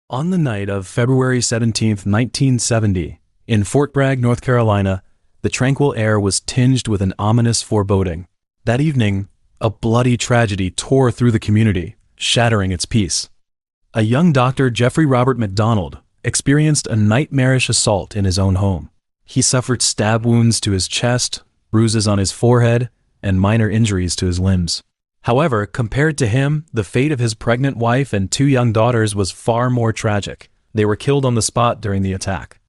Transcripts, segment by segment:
On the night of February 17, 1970, in Fort Bragg, North Carolina, the tranquil air was tinged with an ominous foreboding. That evening, a bloody tragedy tore through the community, shattering its peace. A young doctor, Jeffrey Robert MacDonald, experienced a nightmarish assault in his own home. He suffered stab wounds to his chest, bruises on his forehead, and minor injuries to his limbs. However, compared to him, the fate of his pregnant wife and two young daughters was far more tragic. They were killed on the spot during the attack.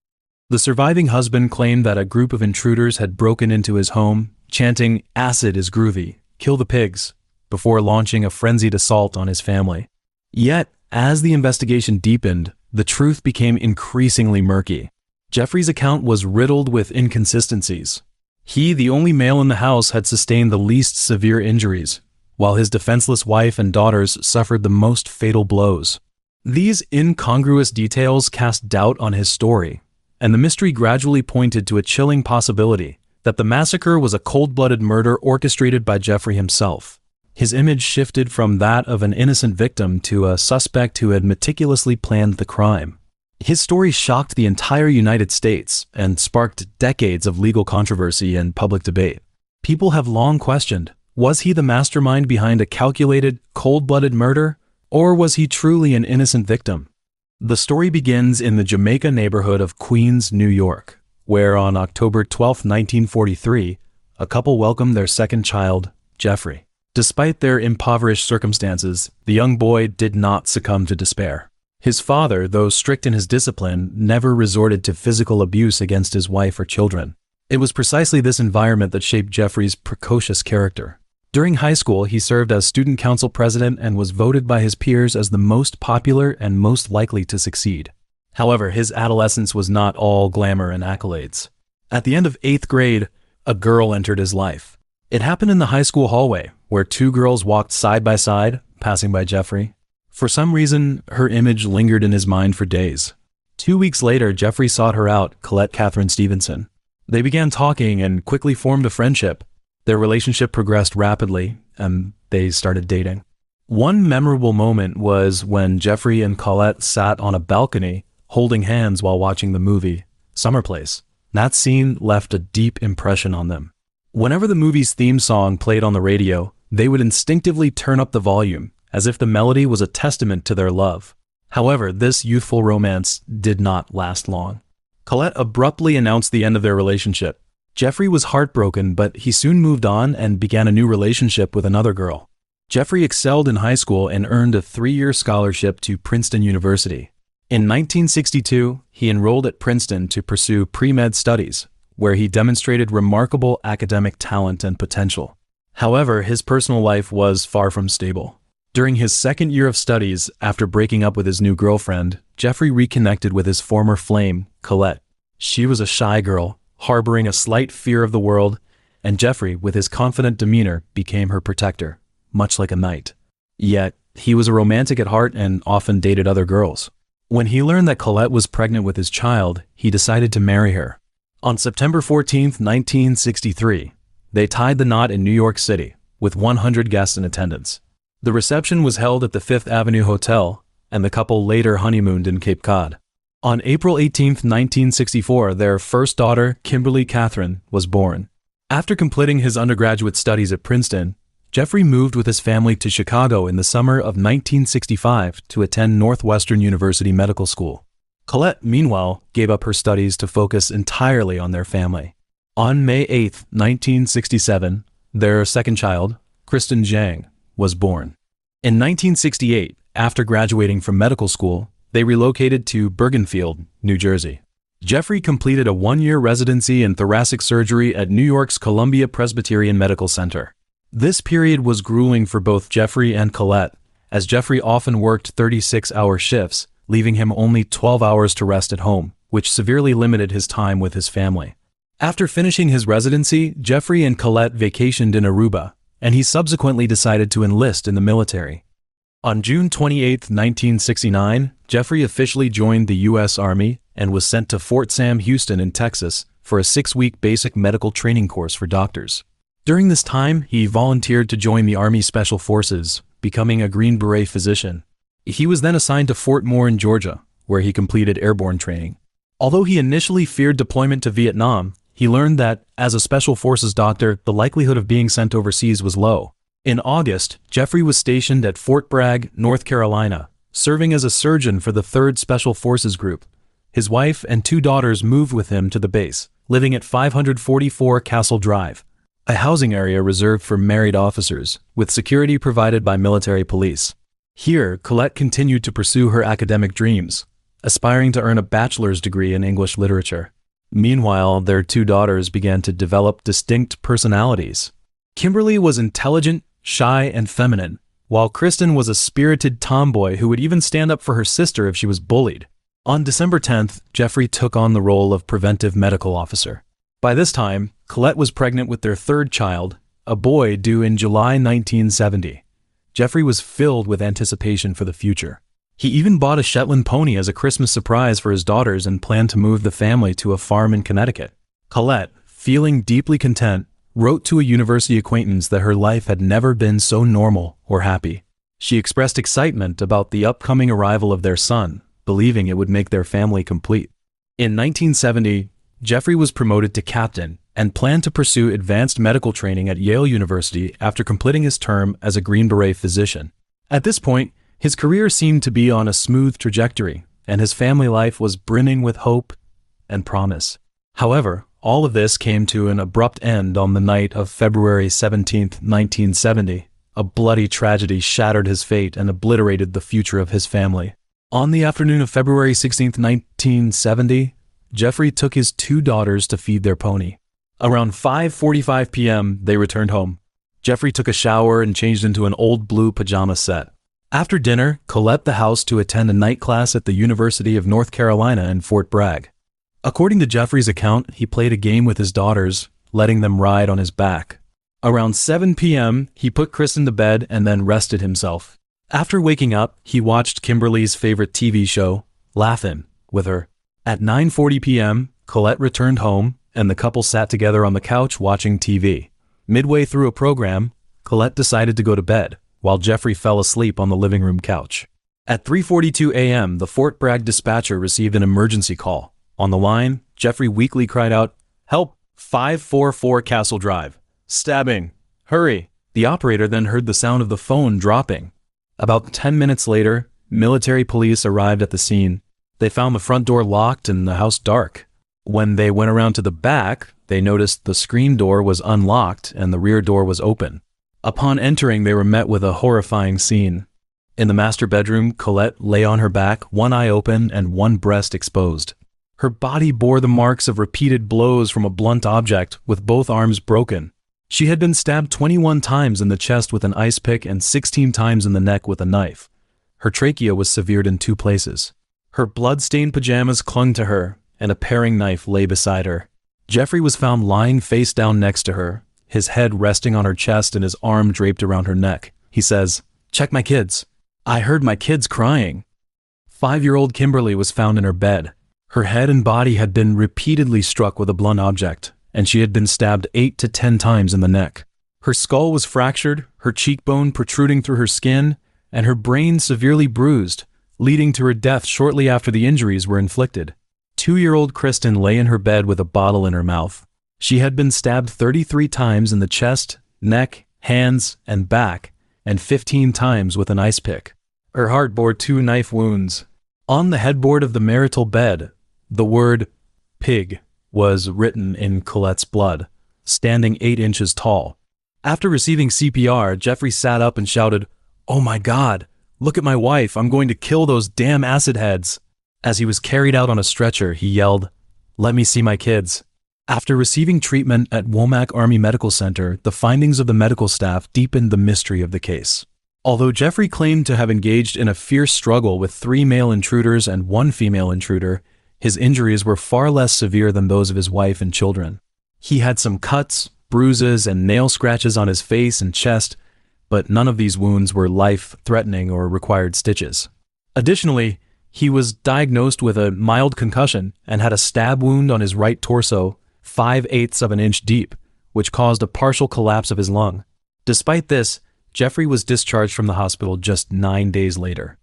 The surviving husband claimed that a group of intruders had broken into his home, chanting, "Acid is groovy, kill the pigs," before launching a frenzied assault on his family. Yet, as the investigation deepened, the truth became increasingly murky. Jeffrey's account was riddled with inconsistencies. He, the only male in the house, had sustained the least severe injuries, while his defenseless wife and daughters suffered the most fatal blows. These incongruous details cast doubt on his story, and the mystery gradually pointed to a chilling possibility that the massacre was a cold-blooded murder orchestrated by Jeffrey himself. His image shifted from that of an innocent victim to a suspect who had meticulously planned the crime. His story shocked the entire United States and sparked decades of legal controversy and public debate. People have long questioned, was he the mastermind behind a calculated, cold-blooded murder, or was he truly an innocent victim? The story begins in the Jamaica neighborhood of Queens, New York, where on October 12, 1943, a couple welcomed their second child, Jeffrey. Despite their impoverished circumstances, the young boy did not succumb to despair. His father, though strict in his discipline, never resorted to physical abuse against his wife or children. It was precisely this environment that shaped Jeffrey's precocious character. During high school, he served as student council president and was voted by his peers as the most popular and most likely to succeed. However, his adolescence was not all glamour and accolades. At the end of 8th grade, a girl entered his life. It happened in the high school hallway, where two girls walked side by side, passing by Jeffrey. For some reason, her image lingered in his mind for days. 2 weeks later, Jeffrey sought her out, Colette Catherine Stevenson. They began talking and quickly formed a friendship. Their relationship progressed rapidly, and they started dating. One memorable moment was when Jeffrey and Colette sat on a balcony, holding hands while watching the movie Summer Place. That scene left a deep impression on them. Whenever the movie's theme song played on the radio, they would instinctively turn up the volume, as if the melody was a testament to their love. However, this youthful romance did not last long. Colette abruptly announced the end of their relationship. Jeffrey was heartbroken, but he soon moved on and began a new relationship with another girl. Jeffrey excelled in high school and earned a 3-year scholarship to Princeton University. In 1962, he enrolled at Princeton to pursue pre-med studies, where he demonstrated remarkable academic talent and potential. However, his personal life was far from stable. During his second year of studies, after breaking up with his new girlfriend, Jeffrey reconnected with his former flame, Colette. She was a shy girl, harboring a slight fear of the world, and Jeffrey, with his confident demeanor, became her protector, much like a knight. Yet, he was a romantic at heart and often dated other girls. When he learned that Colette was pregnant with his child, he decided to marry her. On September 14, 1963, they tied the knot in New York City, with 100 guests in attendance. The reception was held at the Fifth Avenue Hotel, and the couple later honeymooned in Cape Cod. On April 18, 1964, their first daughter, Kimberly Catherine, was born. After completing his undergraduate studies at Princeton, Jeffrey moved with his family to Chicago in the summer of 1965 to attend Northwestern University Medical School. Colette, meanwhile, gave up her studies to focus entirely on their family. On May 8, 1967, their second child, Kristen Zhang, was born. In 1968, after graduating from medical school, they relocated to Bergenfield, New Jersey. Jeffrey completed a 1-year residency in thoracic surgery at New York's Columbia Presbyterian Medical Center. This period was grueling for both Jeffrey and Colette, as Jeffrey often worked 36-hour shifts, leaving him only 12 hours to rest at home, which severely limited his time with his family. After finishing his residency, Jeffrey and Colette vacationed in Aruba, and he subsequently decided to enlist in the military. On June 28, 1969, Jeffrey officially joined the U.S. Army and was sent to Fort Sam Houston in Texas for a 6-week basic medical training course for doctors. During this time, he volunteered to join the Army Special Forces, becoming a Green Beret physician. He was then assigned to Fort Moore in Georgia, where he completed airborne training. Although he initially feared deployment to Vietnam, he learned that, as a Special Forces doctor, the likelihood of being sent overseas was low. In August, Jeffrey was stationed at Fort Bragg, North Carolina, serving as a surgeon for the 3rd Special Forces Group. His wife and 2 daughters moved with him to the base, living at 544 Castle Drive, a housing area reserved for married officers, with security provided by military police. Here, Colette continued to pursue her academic dreams, aspiring to earn a bachelor's degree in English literature. Meanwhile, their 2 daughters began to develop distinct personalities. Kimberly was intelligent, shy, and feminine, while Kristen was a spirited tomboy who would even stand up for her sister if she was bullied. On December 10th, Jeffrey took on the role of preventive medical officer. By this time, Colette was pregnant with their 3rd child, a boy due in July 1970. Jeffrey was filled with anticipation for the future. He even bought a Shetland pony as a Christmas surprise for his daughters and planned to move the family to a farm in Connecticut. Colette, feeling deeply content, wrote to a university acquaintance that her life had never been so normal or happy. She expressed excitement about the upcoming arrival of their son, believing it would make their family complete. In 1970, Jeffrey was promoted to captain and planned to pursue advanced medical training at Yale University after completing his term as a Green Beret physician. At this point, his career seemed to be on a smooth trajectory, and his family life was brimming with hope and promise. However, all of this came to an abrupt end on the night of February 17, 1970. A bloody tragedy shattered his fate and obliterated the future of his family. On the afternoon of February 16, 1970, Jeffrey took his 2 daughters to feed their pony. Around 5:45 p.m., they returned home. Jeffrey took a shower and changed into an old blue pajama set. After dinner, Colette left the house to attend a night class at the University of North Carolina in Fort Bragg. According to Jeffrey's account, he played a game with his daughters, letting them ride on his back. Around 7 p.m., he put Kristen to bed and then rested himself. After waking up, he watched Kimberly's favorite TV show, Laugh-In, with her. At 9:40 p.m., Colette returned home, and the couple sat together on the couch watching TV. Midway through a program, Colette decided to go to bed, while Jeffrey fell asleep on the living room couch. At 3:42 a.m., the Fort Bragg dispatcher received an emergency call. On the line, Jeffrey weakly cried out, "Help! 544 Castle Drive. Stabbing! Hurry!" The operator then heard the sound of the phone dropping. About 10 minutes later, military police arrived at the scene. They found the front door locked and the house dark. When they went around to the back, they noticed the screen door was unlocked and the rear door was open. Upon entering, they were met with a horrifying scene. In the master bedroom, Colette lay on her back, one eye open and one breast exposed. Her body bore the marks of repeated blows from a blunt object, with both arms broken. She had been stabbed 21 times in the chest with an ice pick and 16 times in the neck with a knife. Her trachea was severed in 2 places. Her blood-stained pajamas clung to her, and a paring knife lay beside her. Jeffrey was found lying face down next to her, his head resting on her chest and his arm draped around her neck. He says, "Check my kids. I heard my kids crying." 5-year-old Kimberly was found in her bed. Her head and body had been repeatedly struck with a blunt object, and she had been stabbed 8 to 10 times in the neck. Her skull was fractured, her cheekbone protruding through her skin, and her brain severely bruised, leading to her death shortly after the injuries were inflicted. 2-year-old Kristen lay in her bed with a bottle in her mouth. She had been stabbed 33 times in the chest, neck, hands, and back, and 15 times with an ice pick. Her heart bore 2 knife wounds. On the headboard of the marital bed, the word "pig" was written in Colette's blood, standing 8 inches tall. After receiving CPR, Jeffrey sat up and shouted, "Oh my God, look at my wife, I'm going to kill those damn acid heads." As he was carried out on a stretcher, he yelled, "Let me see my kids." After receiving treatment at Womack Army Medical Center, the findings of the medical staff deepened the mystery of the case. Although Jeffrey claimed to have engaged in a fierce struggle with 3 male intruders and 1 female intruder, his injuries were far less severe than those of his wife and children. He had some cuts, bruises, and nail scratches on his face and chest, but none of these wounds were life-threatening or required stitches. Additionally, he was diagnosed with a mild concussion and had a stab wound on his right torso, 5/8 of an inch deep, which caused a partial collapse of his lung. Despite this, Jeffrey was discharged from the hospital just 9 days later.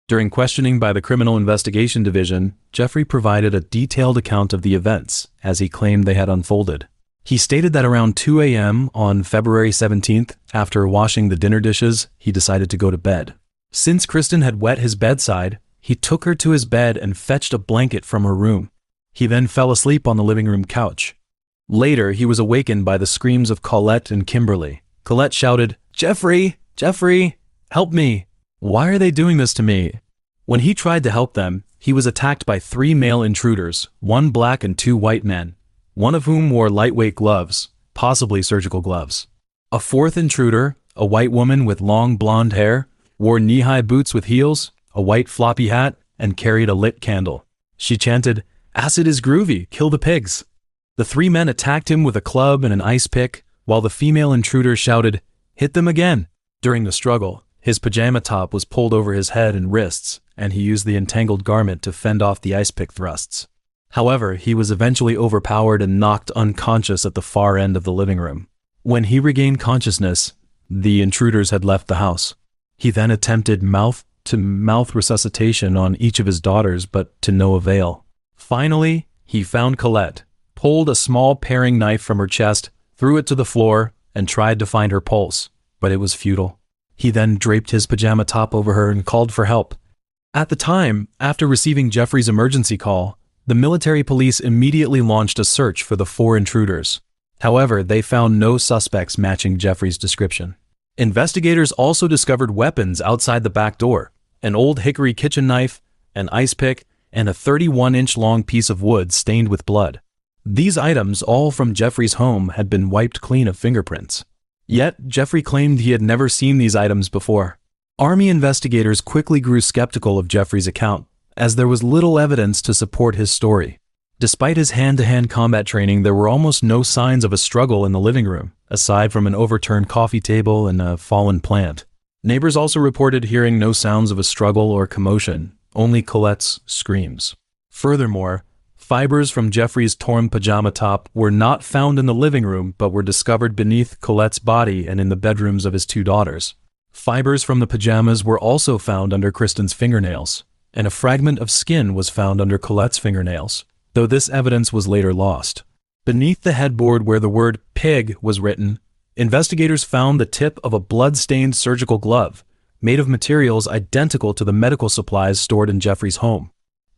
During questioning by the Criminal Investigation Division, Jeffrey provided a detailed account of the events as he claimed they had unfolded. He stated that around 2 a.m. on February 17th, after washing the dinner dishes, he decided to go to bed. Since Kristen had wet his bedside, he took her to his bed and fetched a blanket from her room. He then fell asleep on the living room couch. Later, he was awakened by the screams of Colette and Kimberly. Colette shouted, "Jeffrey! Jeffrey! Help me! Why are they doing this to me?" When he tried to help them, he was attacked by 3 male intruders, 1 black and 2 white men, one of whom wore lightweight gloves, possibly surgical gloves. A 4th intruder, a white woman with long blonde hair, wore knee-high boots with heels, a white floppy hat, and carried a lit candle. She chanted, "Acid is groovy, kill the pigs." The 3 men attacked him with a club and an ice pick, while the female intruder shouted, "Hit them again." During the struggle, his pajama top was pulled over his head and wrists, and he used the entangled garment to fend off the ice pick thrusts. However, he was eventually overpowered and knocked unconscious at the far end of the living room. When he regained consciousness, the intruders had left the house. He then attempted mouth-to-mouth resuscitation on each of his daughters, but to no avail. Finally, he found Colette, pulled a small paring knife from her chest, threw it to the floor, and tried to find her pulse, but it was futile. He then draped his pajama top over her and called for help. At the time, after receiving Jeffrey's emergency call, the military police immediately launched a search for the 4 intruders. However, they found no suspects matching Jeffrey's description. Investigators also discovered weapons outside the back door, an old hickory kitchen knife, an ice pick, and a 31-inch long piece of wood stained with blood. These items, all from Jeffrey's home, had been wiped clean of fingerprints. Yet, Jeffrey claimed he had never seen these items before. Army investigators quickly grew skeptical of Jeffrey's account, as there was little evidence to support his story. Despite his hand-to-hand combat training, there were almost no signs of a struggle in the living room, aside from an overturned coffee table and a fallen plant. Neighbors also reported hearing no sounds of a struggle or commotion, only Colette's screams. Furthermore, fibers from Jeffrey's torn pajama top were not found in the living room but were discovered beneath Colette's body and in the bedrooms of his 2 daughters. Fibers from the pajamas were also found under Kristen's fingernails, and a fragment of skin was found under Colette's fingernails, though this evidence was later lost. Beneath the headboard where the word "pig" was written, investigators found the tip of a blood-stained surgical glove, made of materials identical to the medical supplies stored in Jeffrey's home.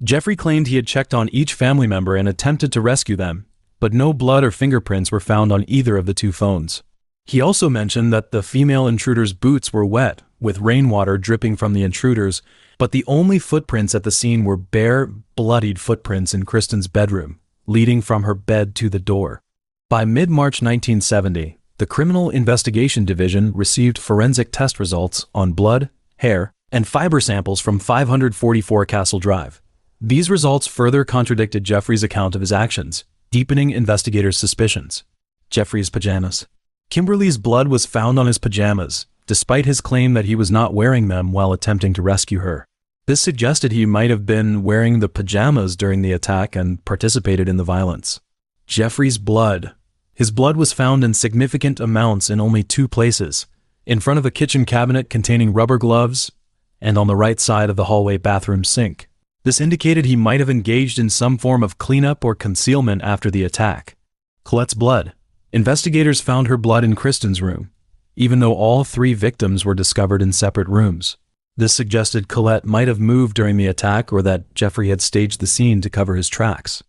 Jeffrey claimed he had checked on each family member and attempted to rescue them, but no blood or fingerprints were found on either of the 2 phones. He also mentioned that the female intruder's boots were wet, with rainwater dripping from the intruders, but the only footprints at the scene were bare, bloodied footprints in Kristen's bedroom, leading from her bed to the door. By mid-March 1970, the Criminal Investigation Division received forensic test results on blood, hair, and fiber samples from 544 Castle Drive. These results further contradicted Jeffrey's account of his actions, deepening investigators' suspicions. Jeffrey's pajamas. Kimberly's blood was found on his pajamas, despite his claim that he was not wearing them while attempting to rescue her. This suggested he might have been wearing the pajamas during the attack and participated in the violence. Jeffrey's blood. His blood was found in significant amounts in only 2 places, in front of a kitchen cabinet containing rubber gloves and on the right side of the hallway bathroom sink. This indicated he might have engaged in some form of cleanup or concealment after the attack. Colette's blood. Investigators found her blood in Kristen's room, even though all 3 victims were discovered in separate rooms. This suggested Colette might have moved during the attack or that Jeffrey had staged the scene to cover his tracks.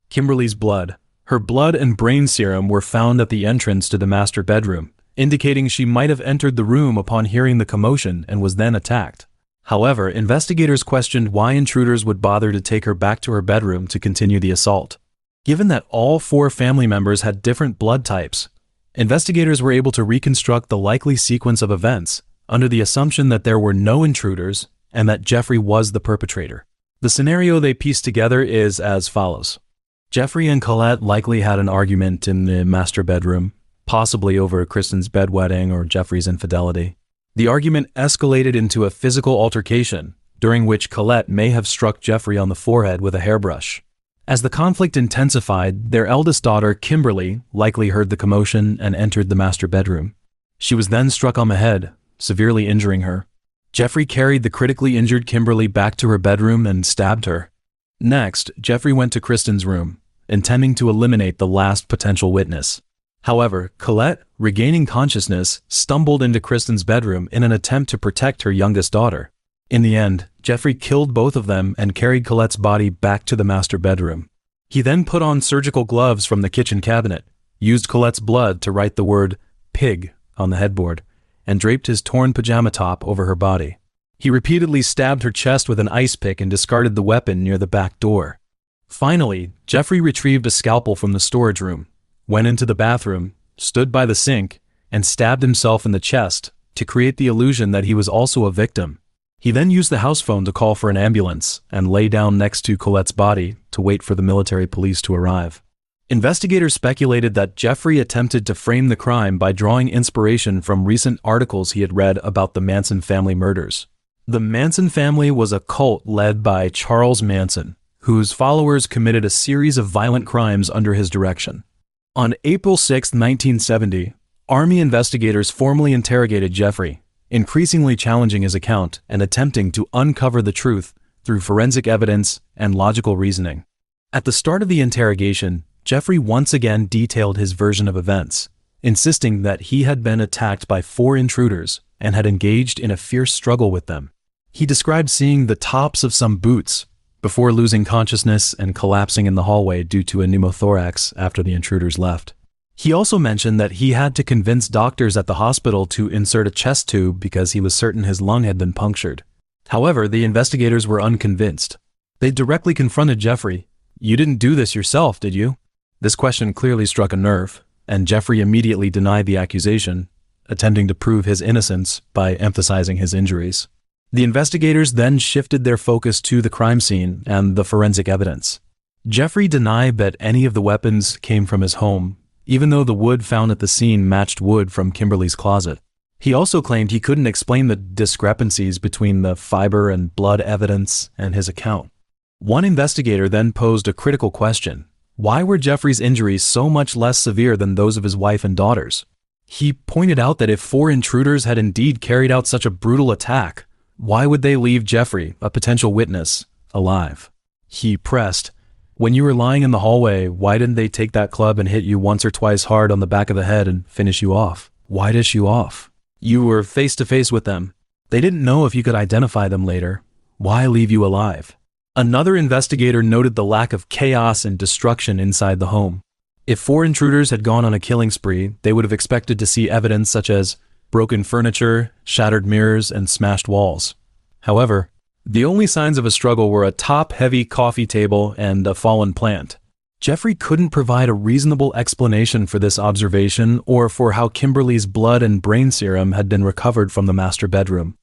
Kimberly's blood. Her blood and brain serum were found at the entrance to the master bedroom, indicating she might have entered the room upon hearing the commotion and was then attacked. However, investigators questioned why intruders would bother to take her back to her bedroom to continue the assault. Given that all 4 family members had different blood types, investigators were able to reconstruct the likely sequence of events under the assumption that there were no intruders and that Jeffrey was the perpetrator. The scenario they pieced together is as follows. Jeffrey and Colette likely had an argument in the master bedroom, possibly over Kristen's bedwetting or Jeffrey's infidelity. The argument escalated into a physical altercation, during which Colette may have struck Jeffrey on the forehead with a hairbrush. As the conflict intensified, their eldest daughter, Kimberly, likely heard the commotion and entered the master bedroom. She was then struck on the head, severely injuring her. Jeffrey carried the critically injured Kimberly back to her bedroom and stabbed her. Next, Jeffrey went to Kristen's room, intending to eliminate the last potential witness. However, Colette, regaining consciousness, stumbled into Kristen's bedroom in an attempt to protect her youngest daughter. In the end, Jeffrey killed both of them and carried Colette's body back to the master bedroom. He then put on surgical gloves from the kitchen cabinet, used Colette's blood to write the word pig on the headboard, and draped his torn pajama top over her body. He repeatedly stabbed her chest with an ice pick and discarded the weapon near the back door. Finally, Jeffrey retrieved a scalpel from the storage room, went into the bathroom, stood by the sink, and stabbed himself in the chest to create the illusion that he was also a victim. He then used the house phone to call for an ambulance and lay down next to Colette's body to wait for the military police to arrive. Investigators speculated that Jeffrey attempted to frame the crime by drawing inspiration from recent articles he had read about the Manson family murders. The Manson family was a cult led by Charles Manson, whose followers committed a series of violent crimes under his direction. On April 6, 1970, Army investigators formally interrogated Jeffrey, increasingly challenging his account and attempting to uncover the truth through forensic evidence and logical reasoning. At the start of the interrogation, Jeffrey once again detailed his version of events, insisting that he had been attacked by 4 intruders and had engaged in a fierce struggle with them. He described seeing the tops of some boots before losing consciousness and collapsing in the hallway due to a pneumothorax after the intruders left. He also mentioned that he had to convince doctors at the hospital to insert a chest tube because he was certain his lung had been punctured. However, the investigators were unconvinced. They directly confronted Jeffrey. "You didn't do this yourself, did you?" This question clearly struck a nerve, and Jeffrey immediately denied the accusation, attempting to prove his innocence by emphasizing his injuries. The investigators then shifted their focus to the crime scene and the forensic evidence. Jeffrey denied that any of the weapons came from his home, even though the wood found at the scene matched wood from Kimberly's closet. He also claimed he couldn't explain the discrepancies between the fiber and blood evidence and his account. One investigator then posed a critical question. Why were Jeffrey's injuries so much less severe than those of his wife and daughters? He pointed out that if 4 intruders had indeed carried out such a brutal attack, why would they leave Jeffrey, a potential witness, alive? He pressed, "When you were lying in the hallway, why didn't they take that club and hit you once or twice hard on the back of the head and finish you off? Why dish you off? You were face to face with them. They didn't know if you could identify them later. Why leave you alive?" Another investigator noted the lack of chaos and destruction inside the home. If 4 intruders had gone on a killing spree, they would have expected to see evidence such as broken furniture, shattered mirrors, and smashed walls. However, the only signs of a struggle were a top-heavy coffee table and a fallen plant. Jeffrey couldn't provide a reasonable explanation for this observation or for how Kimberly's blood and brain serum had been recovered from the master bedroom.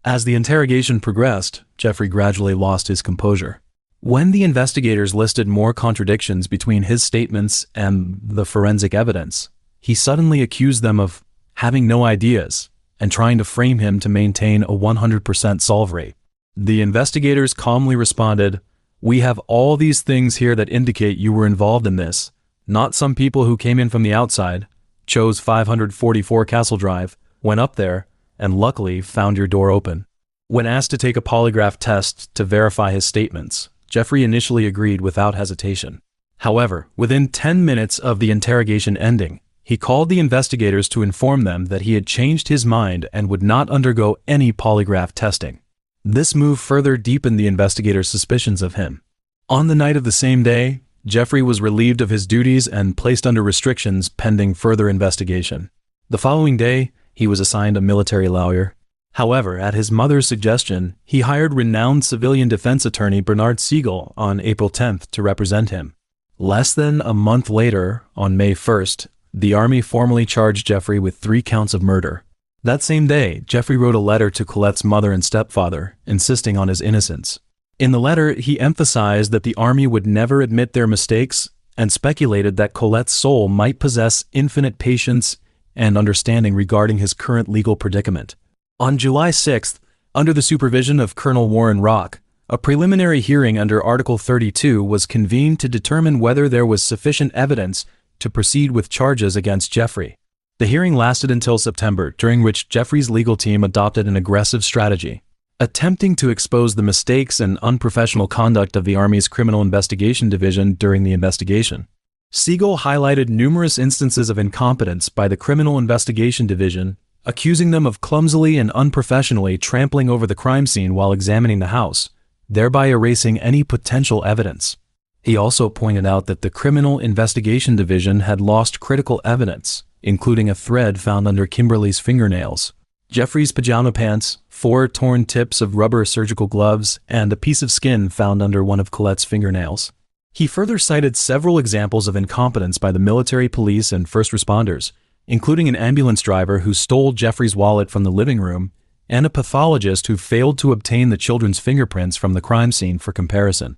As the interrogation progressed, Jeffrey gradually lost his composure. When the investigators listed more contradictions between his statements and the forensic evidence, he suddenly accused them of having no ideas and trying to frame him to maintain a 100% solve rate. The investigators calmly responded, "We have all these things here that indicate you were involved in this, not some people who came in from the outside, chose 544 Castle Drive, went up there, and luckily found your door open." When asked to take a polygraph test to verify his statements, Jeffrey initially agreed without hesitation. However, within 10 minutes of the interrogation ending, he called the investigators to inform them that he had changed his mind and would not undergo any polygraph testing. This move further deepened the investigators' suspicions of him. On the night of the same day, Jeffrey was relieved of his duties and placed under restrictions pending further investigation. The following day, he was assigned a military lawyer. However, at his mother's suggestion, he hired renowned civilian defense attorney Bernard Siegel on April 10th to represent him. Less than a month later, on May 1st, the Army formally charged Jeffrey with 3 counts of murder. That same day, Jeffrey wrote a letter to Colette's mother and stepfather, insisting on his innocence. In the letter, he emphasized that the Army would never admit their mistakes and speculated that Colette's soul might possess infinite patience and understanding regarding his current legal predicament. On July 6th, under the supervision of Colonel Warren Rock, a preliminary hearing under Article 32 was convened to determine whether there was sufficient evidence to proceed with charges against Jeffrey. The hearing lasted until September, during which Jeffrey's legal team adopted an aggressive strategy, attempting to expose the mistakes and unprofessional conduct of the Army's Criminal Investigation Division during the investigation. Siegel highlighted numerous instances of incompetence by the Criminal Investigation Division, accusing them of clumsily and unprofessionally trampling over the crime scene while examining the house, thereby erasing any potential evidence. He also pointed out that the Criminal Investigation Division had lost critical evidence, including a thread found under Kimberly's fingernails, Jeffrey's pajama pants, 4 torn tips of rubber surgical gloves, and a piece of skin found under one of Colette's fingernails. He further cited several examples of incompetence by the military, police, and first responders, including an ambulance driver who stole Jeffrey's wallet from the living room, and a pathologist who failed to obtain the children's fingerprints from the crime scene for comparison.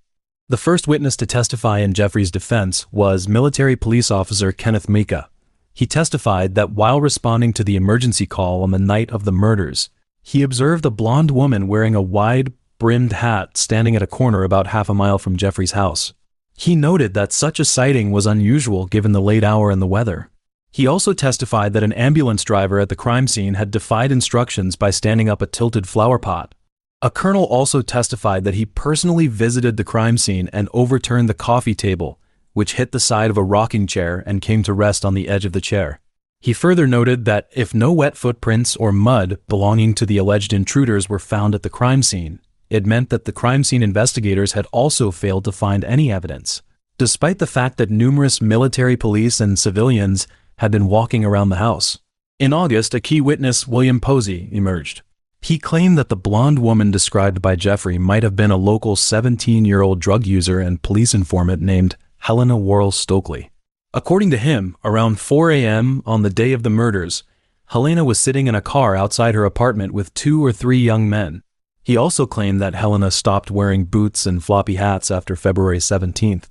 The first witness to testify in Jeffrey's defense was military police officer Kenneth Mika. He testified that while responding to the emergency call on the night of the murders, he observed a blonde woman wearing a wide-brimmed hat standing at a corner about half a mile from Jeffrey's house. He noted that such a sighting was unusual given the late hour and the weather. He also testified that an ambulance driver at the crime scene had defied instructions by standing up a tilted flower pot. A colonel also testified that he personally visited the crime scene and overturned the coffee table, which hit the side of a rocking chair and came to rest on the edge of the chair. He further noted that if no wet footprints or mud belonging to the alleged intruders were found at the crime scene, it meant that the crime scene investigators had also failed to find any evidence, despite the fact that numerous military police and civilians had been walking around the house. In August, a key witness, William Posey, emerged. He claimed that the blonde woman described by Jeffrey might have been a local 17-year-old drug user and police informant named Helena Worrell Stokely. According to him, around 4 a.m. on the day of the murders, Helena was sitting in a car outside her apartment with 2 or 3 young men. He also claimed that Helena stopped wearing boots and floppy hats after February 17th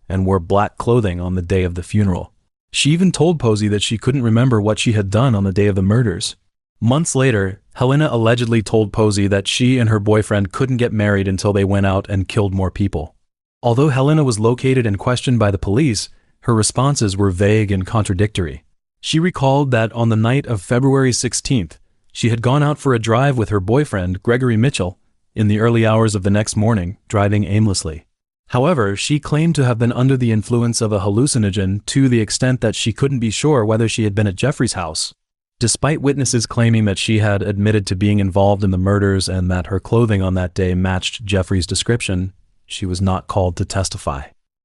and wore black clothing on the day of the funeral. She even told Posey that she couldn't remember what she had done on the day of the murders. Months later, Helena allegedly told Posey that she and her boyfriend couldn't get married until they went out and killed more people. Although Helena was located and questioned by the police, her responses were vague and contradictory. She recalled that on the night of February 16th, she had gone out for a drive with her boyfriend, Gregory Mitchell, in the early hours of the next morning, driving aimlessly. However, she claimed to have been under the influence of a hallucinogen to the extent that she couldn't be sure whether she had been at Jeffrey's house. Despite witnesses claiming that she had admitted to being involved in the murders and that her clothing on that day matched Jeffrey's description, she was not called to testify.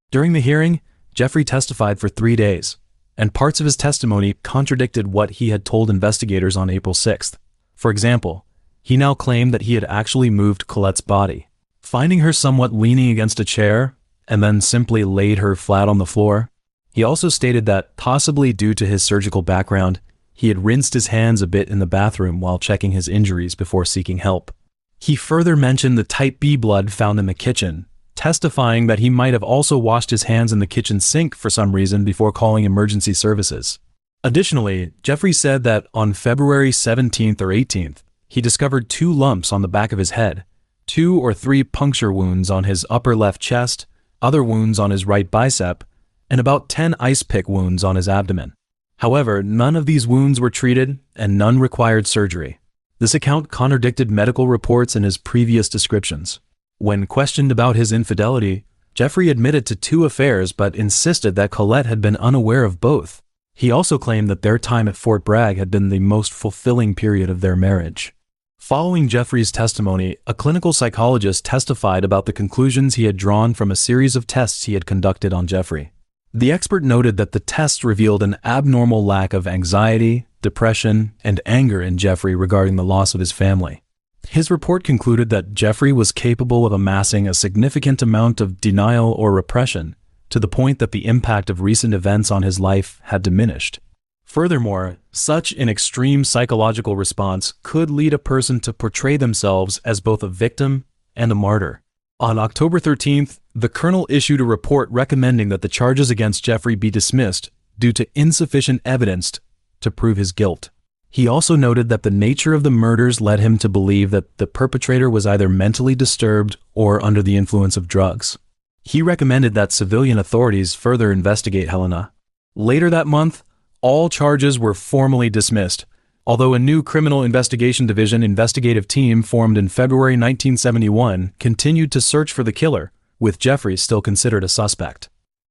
During the hearing, Jeffrey testified for 3 days, and parts of his testimony contradicted what he had told investigators on April 6th. For example, he now claimed that he had actually moved Colette's body, finding her somewhat leaning against a chair, and then simply laid her flat on the floor. He also stated that, possibly due to his surgical background, he had rinsed his hands a bit in the bathroom while checking his injuries before seeking help. He further mentioned the type B blood found in the kitchen, testifying that he might have also washed his hands in the kitchen sink for some reason before calling emergency services. Additionally, Jeffrey said that on February 17th or 18th, he discovered 2 lumps on the back of his head, 2 or 3 puncture wounds on his upper left chest, other wounds on his right bicep, and about 10 ice pick wounds on his abdomen. However, none of these wounds were treated and none required surgery. This account contradicted medical reports in his previous descriptions. When questioned about his infidelity, Jeffrey admitted to 2 affairs but insisted that Colette had been unaware of both. He also claimed that their time at Fort Bragg had been the most fulfilling period of their marriage. Following Jeffrey's testimony, a clinical psychologist testified about the conclusions he had drawn from a series of tests he had conducted on Jeffrey. The expert noted that the tests revealed an abnormal lack of anxiety, depression, and anger in Jeffrey regarding the loss of his family. His report concluded that Jeffrey was capable of amassing a significant amount of denial or repression, to the point that the impact of recent events on his life had diminished. Furthermore, such an extreme psychological response could lead a person to portray themselves as both a victim and a martyr. On October 13th, the colonel issued a report recommending that the charges against Jeffrey be dismissed due to insufficient evidence to prove his guilt. He also noted that the nature of the murders led him to believe that the perpetrator was either mentally disturbed or under the influence of drugs. He recommended that civilian authorities further investigate Helena. Later that month, All charges were formally dismissed, although a new Criminal Investigation Division investigative team formed in February 1971 continued to search for the killer, with Jeffrey still considered a suspect.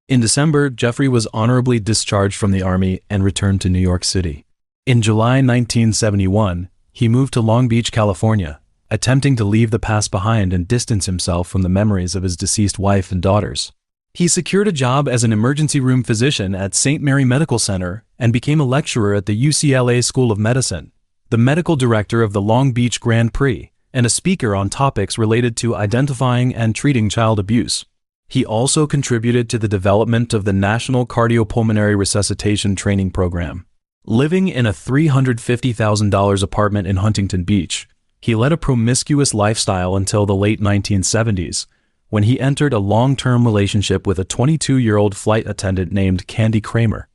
In December, Jeffrey was honorably discharged from the Army and returned to New York City. In July 1971, he moved to Long Beach, California, attempting to leave the past behind and distance himself from the memories of his deceased wife and daughters. He secured a job as an emergency room physician at St. Mary Medical Center and became a lecturer at the UCLA School of Medicine, the medical director of the Long Beach Grand Prix, and a speaker on topics related to identifying and treating child abuse. He also contributed to the development of the National Cardiopulmonary Resuscitation Training Program. Living in a $350,000 apartment in Huntington Beach, he led a promiscuous lifestyle until the late 1970s, when he entered a long-term relationship with a 22-year-old flight attendant named Candy Kramer.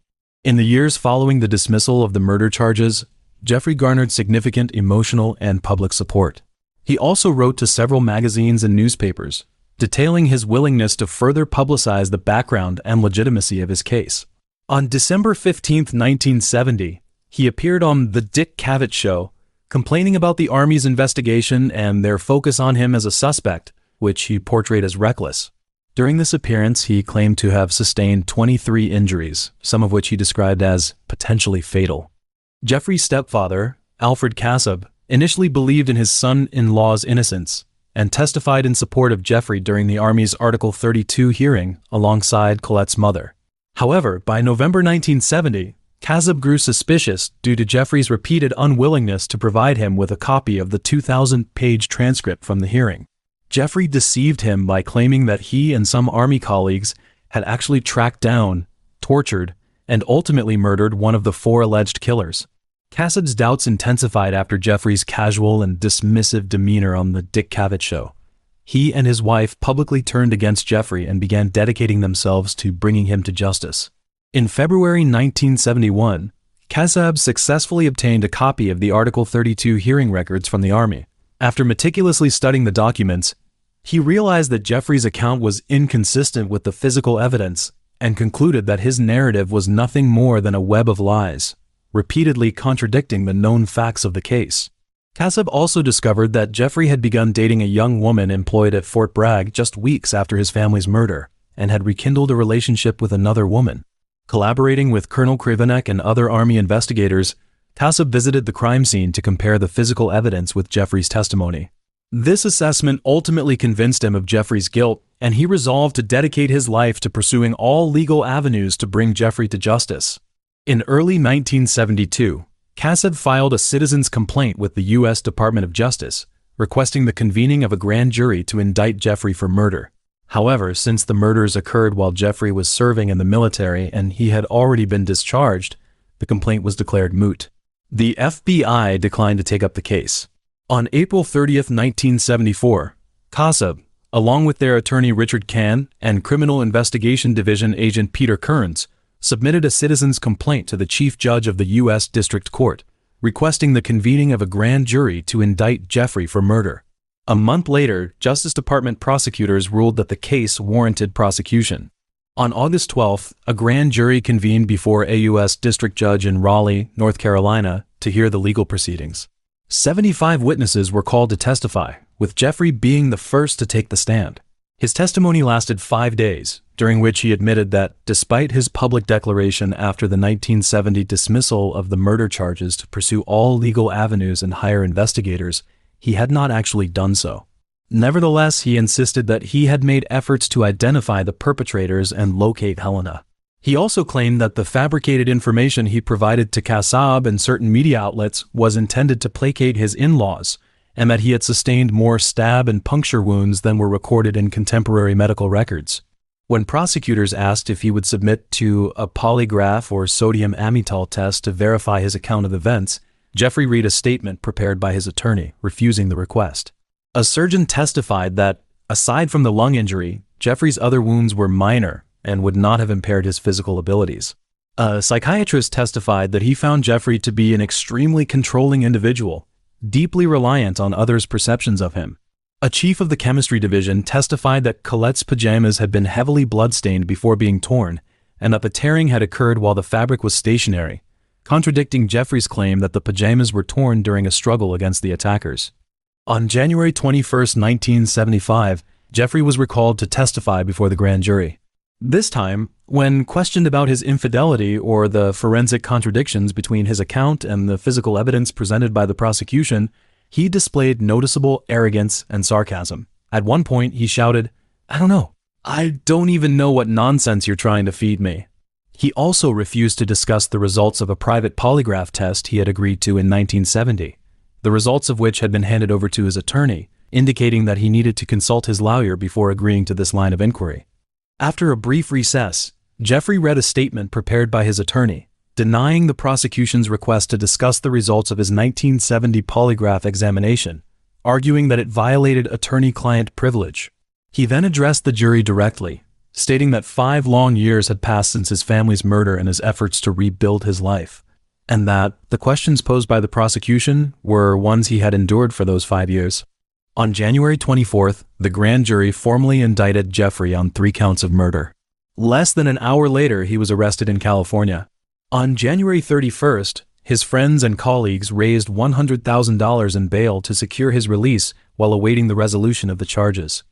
In the years following the dismissal of the murder charges, Jeffrey garnered significant emotional and public support. He also wrote to several magazines and newspapers, detailing his willingness to further publicize the background and legitimacy of his case. On December 15, 1970, he appeared on The Dick Cavett Show, complaining about the Army's investigation and their focus on him as a suspect, which he portrayed as reckless. During this appearance, he claimed to have sustained 23 injuries, some of which he described as potentially fatal. Jeffrey's stepfather, Alfred Cassab, initially believed in his son-in-law's innocence and testified in support of Jeffrey during the Army's Article 32 hearing alongside Colette's mother. However, by November 1970, Cassab grew suspicious due to Jeffrey's repeated unwillingness to provide him with a copy of the 2,000-page transcript from the hearing. Jeffrey deceived him by claiming that he and some Army colleagues had actually tracked down, tortured, and ultimately murdered one of the 4 alleged killers. Cassab's doubts intensified after Jeffrey's casual and dismissive demeanor on the Dick Cavett Show. He and his wife publicly turned against Jeffrey and began dedicating themselves to bringing him to justice. In February 1971, Cassab successfully obtained a copy of the Article 32 hearing records from the Army. After meticulously studying the documents, he realized that Jeffrey's account was inconsistent with the physical evidence and concluded that his narrative was nothing more than a web of lies, repeatedly contradicting the known facts of the case. Cassab also discovered that Jeffrey had begun dating a young woman employed at Fort Bragg just weeks after his family's murder and had rekindled a relationship with another woman. Collaborating with Colonel Krivenek and other Army investigators, Cassab visited the crime scene to compare the physical evidence with Jeffrey's testimony. This assessment ultimately convinced him of Jeffrey's guilt, and he resolved to dedicate his life to pursuing all legal avenues to bring Jeffrey to justice. In early 1972, Cassab filed a citizen's complaint with the U.S. Department of Justice, requesting the convening of a grand jury to indict Jeffrey for murder. However, since the murders occurred while Jeffrey was serving in the military and he had already been discharged, the complaint was declared moot. The FBI declined to take up the case. On April 30, 1974, Cassab, along with their attorney Richard Cann and Criminal Investigation Division agent Peter Kearns, submitted a citizen's complaint to the Chief Judge of the U.S. District Court, requesting the convening of a grand jury to indict Jeffrey for murder. A month later, Justice Department prosecutors ruled that the case warranted prosecution. On August 12th, a grand jury convened before a U.S. District Judge in Raleigh, North Carolina, to hear the legal proceedings. 75 witnesses were called to testify, with Jeffrey being the first to take the stand. His testimony lasted 5 days, during which he admitted that, despite his public declaration after the 1970 dismissal of the murder charges to pursue all legal avenues and hire investigators, he had not actually done so. Nevertheless, he insisted that he had made efforts to identify the perpetrators and locate Helena. He also claimed that the fabricated information he provided to Cassab and certain media outlets was intended to placate his in-laws, and that he had sustained more stab and puncture wounds than were recorded in contemporary medical records. When prosecutors asked if he would submit to a polygraph or sodium amytal test to verify his account of events, Jeffrey read a statement prepared by his attorney, refusing the request. A surgeon testified that, aside from the lung injury, Jeffrey's other wounds were minor and would not have impaired his physical abilities. A psychiatrist testified that he found Jeffrey to be an extremely controlling individual, deeply reliant on others' perceptions of him. A chief of the chemistry division testified that Colette's pajamas had been heavily bloodstained before being torn, and that the tearing had occurred while the fabric was stationary, contradicting Jeffrey's claim that the pajamas were torn during a struggle against the attackers. On January 21, 1975, Jeffrey was recalled to testify before the grand jury. This time, when questioned about his infidelity or the forensic contradictions between his account and the physical evidence presented by the prosecution, he displayed noticeable arrogance and sarcasm. At one point, he shouted, "I don't know. I don't even know what nonsense you're trying to feed me." He also refused to discuss the results of a private polygraph test he had agreed to in 1970, the results of which had been handed over to his attorney, indicating that he needed to consult his lawyer before agreeing to this line of inquiry. After a brief recess, Jeffrey read a statement prepared by his attorney, denying the prosecution's request to discuss the results of his 1970 polygraph examination, arguing that it violated attorney-client privilege. He then addressed the jury directly, stating that 5 long years had passed since his family's murder and his efforts to rebuild his life, and that the questions posed by the prosecution were ones he had endured for those 5 years. On January 24th, the grand jury formally indicted Jeffrey on 3 counts of murder. Less than an hour later, he was arrested in California. On January 31st, his friends and colleagues raised $100,000 in bail to secure his release while awaiting the resolution of the charges.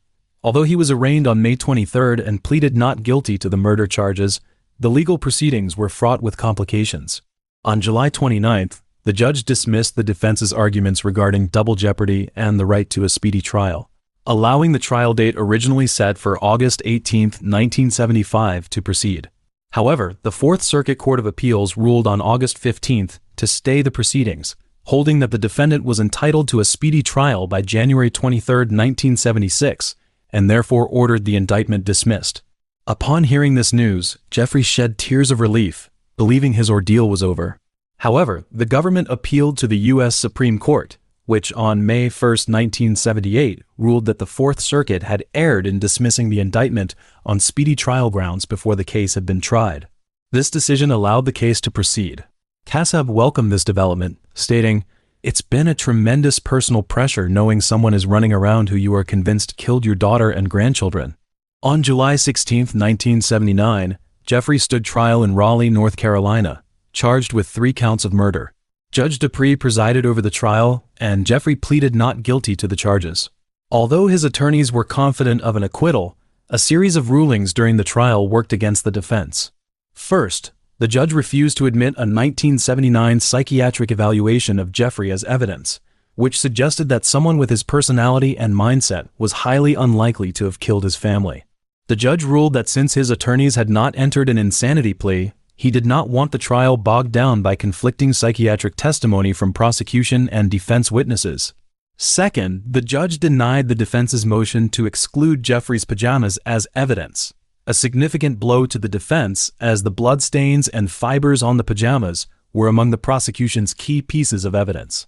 Although he was arraigned on May 23rd and pleaded not guilty to the murder charges, the legal proceedings were fraught with complications. On July 29th, the judge dismissed the defense's arguments regarding double jeopardy and the right to a speedy trial, allowing the trial date originally set for August 18, 1975 to proceed. However, the Fourth Circuit Court of Appeals ruled on August 15th to stay the proceedings, holding that the defendant was entitled to a speedy trial by January 23, 1976, and therefore ordered the indictment dismissed. Upon hearing this news, Jeffrey shed tears of relief, believing his ordeal was over. However, the government appealed to the U.S. Supreme Court, which on May 1, 1978, ruled that the Fourth Circuit had erred in dismissing the indictment on speedy trial grounds before the case had been tried. This decision allowed the case to proceed. Kasab welcomed this development, stating, "It's been a tremendous personal pressure knowing someone is running around who you are convinced killed your daughter and grandchildren." On July 16, 1979, Jeffrey stood trial in Raleigh, North Carolina, charged with 3 counts of murder. Judge Dupree presided over the trial, and Jeffrey pleaded not guilty to the charges. Although his attorneys were confident of an acquittal, a series of rulings during the trial worked against the defense. First, the judge refused to admit a 1979 psychiatric evaluation of Jeffrey as evidence, which suggested that someone with his personality and mindset was highly unlikely to have killed his family. The judge ruled that since his attorneys had not entered an insanity plea, he did not want the trial bogged down by conflicting psychiatric testimony from prosecution and defense witnesses. Second, the judge denied the defense's motion to exclude Jeffrey's pajamas as evidence, a significant blow to the defense as the bloodstains and fibers on the pajamas were among the prosecution's key pieces of evidence.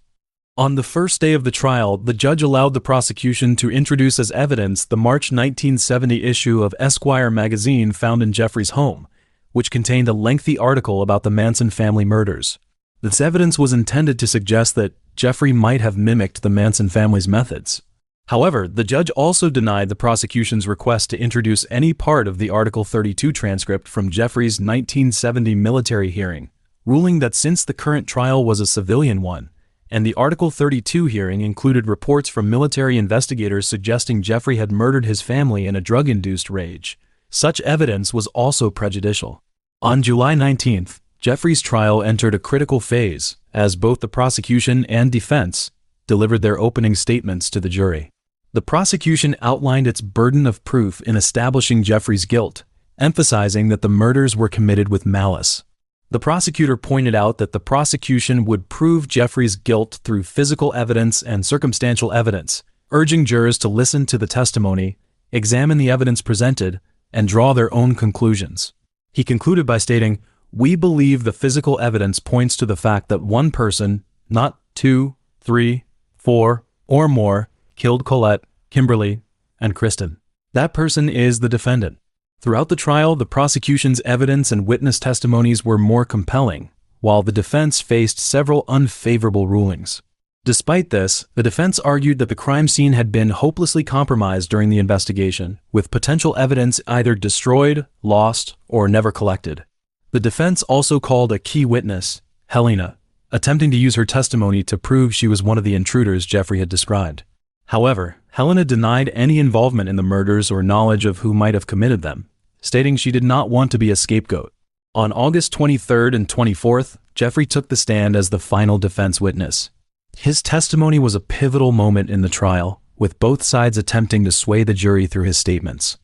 On the first day of the trial, the judge allowed the prosecution to introduce as evidence the March 1970 issue of Esquire magazine found in Jeffrey's home, which contained a lengthy article about the Manson family murders. This evidence was intended to suggest that Jeffrey might have mimicked the Manson family's methods. However, the judge also denied the prosecution's request to introduce any part of the Article 32 transcript from Jeffrey's 1970 military hearing, ruling that since the current trial was a civilian one, and the Article 32 hearing included reports from military investigators suggesting Jeffrey had murdered his family in a drug-induced rage, such evidence was also prejudicial. On July 19th, Jeffrey's trial entered a critical phase as both the prosecution and defense delivered their opening statements to the jury. The prosecution outlined its burden of proof in establishing Jeffrey's guilt, emphasizing that the murders were committed with malice. The prosecutor pointed out that the prosecution would prove Jeffrey's guilt through physical evidence and circumstantial evidence, urging jurors to listen to the testimony, examine the evidence presented, and draw their own conclusions. He concluded by stating, "We believe the physical evidence points to the fact that one person, not 2, 3, 4, or more, killed Colette, Kimberly, and Kristen. That person is the defendant." Throughout the trial, the prosecution's evidence and witness testimonies were more compelling, while the defense faced several unfavorable rulings. Despite this, the defense argued that the crime scene had been hopelessly compromised during the investigation, with potential evidence either destroyed, lost, or never collected. The defense also called a key witness, Helena, attempting to use her testimony to prove she was one of the intruders Jeffrey had described. However, Helena denied any involvement in the murders or knowledge of who might have committed them, stating she did not want to be a scapegoat. On August 23rd and 24th, Jeffrey took the stand as the final defense witness. His testimony was a pivotal moment in the trial, with both sides attempting to sway the jury through his statements.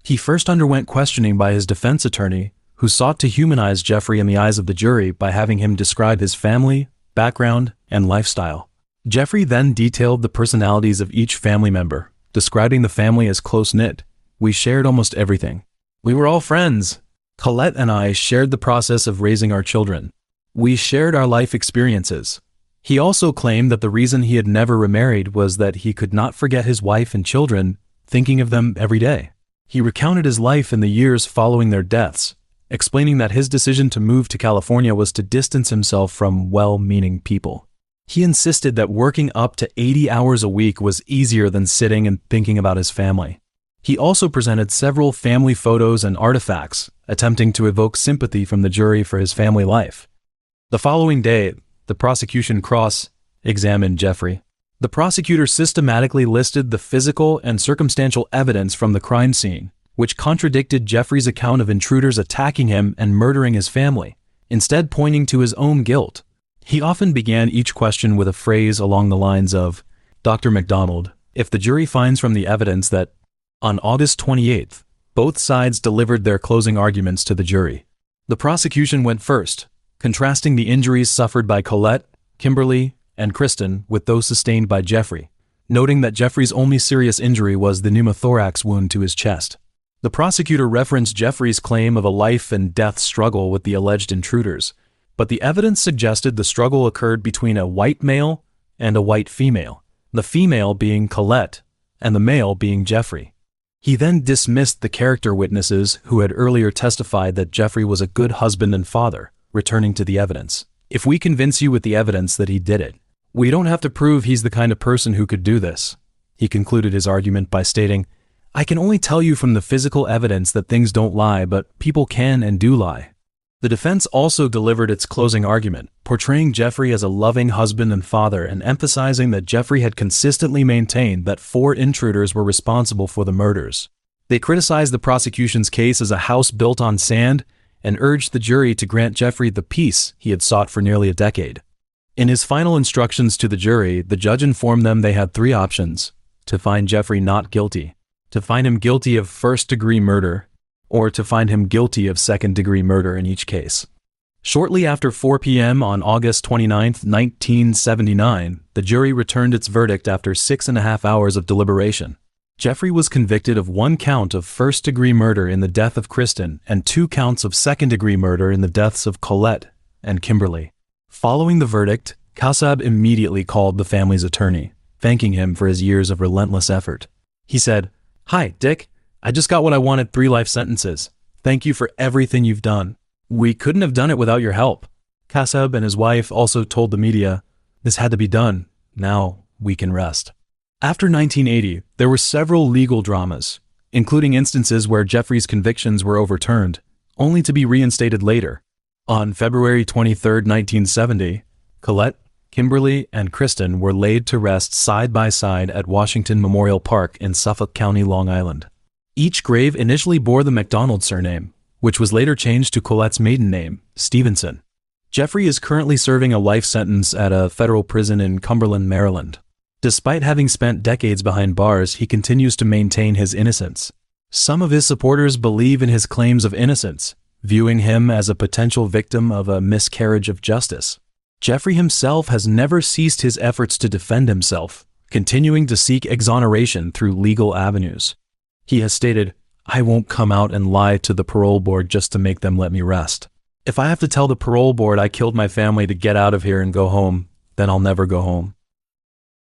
He first underwent questioning by his defense attorney, who sought to humanize Jeffrey in the eyes of the jury by having him describe his family, background, and lifestyle. Jeffrey then detailed the personalities of each family member, describing the family as close-knit. "We shared almost everything. We were all friends. Colette and I shared the process of raising our children. We shared our life experiences." He also claimed that the reason he had never remarried was that he could not forget his wife and children, thinking of them every day. He recounted his life in the years following their deaths, explaining that his decision to move to California was to distance himself from well-meaning people. He insisted that working up to 80 hours a week was easier than sitting and thinking about his family. He also presented several family photos and artifacts, attempting to evoke sympathy from the jury for his family life. The following day, the prosecution cross-examined Jeffrey. The prosecutor systematically listed the physical and circumstantial evidence from the crime scene, which contradicted Jeffrey's account of intruders attacking him and murdering his family, instead pointing to his own guilt. He often began each question with a phrase along the lines of, "Dr. MacDonald, if the jury finds from the evidence that..." On August 28th, both sides delivered their closing arguments to the jury. The prosecution went first, contrasting the injuries suffered by Colette, Kimberly, and Kristen with those sustained by Jeffrey, noting that Jeffrey's only serious injury was the pneumothorax wound to his chest. The prosecutor referenced Jeffrey's claim of a life and death struggle with the alleged intruders, but the evidence suggested the struggle occurred between a white male and a white female, the female being Colette and the male being Jeffrey. He then dismissed the character witnesses who had earlier testified that Jeffrey was a good husband and father, returning to the evidence. "If we convince you with the evidence that he did it, we don't have to prove he's the kind of person who could do this." He concluded his argument by stating, "I can only tell you from the physical evidence that things don't lie, but people can and do lie." The defense also delivered its closing argument, portraying Jeffrey as a loving husband and father and emphasizing that Jeffrey had consistently maintained that 4 intruders were responsible for the murders. They criticized the prosecution's case as a house built on sand and urged the jury to grant Jeffrey the peace he had sought for nearly a decade. In his final instructions to the jury, the judge informed them they had 3 options: to find Jeffrey not guilty, to find him guilty of first-degree murder, or to find him guilty of second-degree murder in each case. Shortly after 4 p.m. on August 29, 1979, the jury returned its verdict after 6.5 hours of deliberation. Jeffrey was convicted of 1 count of first-degree murder in the death of Kristen and 2 counts of second-degree murder in the deaths of Colette and Kimberly. Following the verdict, Kassab immediately called the family's attorney, thanking him for his years of relentless effort. He said, "Hi, Dick. I just got what I wanted, 3 life sentences. Thank you for everything you've done. We couldn't have done it without your help." Kassab and his wife also told the media, "This had to be done. Now we can rest." After 1980, there were several legal dramas, including instances where Jeffrey's convictions were overturned, only to be reinstated later. On February 23, 1970, Colette, Kimberly, and Kristen were laid to rest side by side at Washington Memorial Park in Suffolk County, Long Island. Each grave initially bore the MacDonald surname, which was later changed to Colette's maiden name, Stevenson. Jeffrey is currently serving a life sentence at a federal prison in Cumberland, Maryland. Despite having spent decades behind bars, he continues to maintain his innocence. Some of his supporters believe in his claims of innocence, viewing him as a potential victim of a miscarriage of justice. Jeffrey himself has never ceased his efforts to defend himself, continuing to seek exoneration through legal avenues. He has stated, "I won't come out and lie to the parole board just to make them let me rest. If I have to tell the parole board I killed my family to get out of here and go home, then I'll never go home."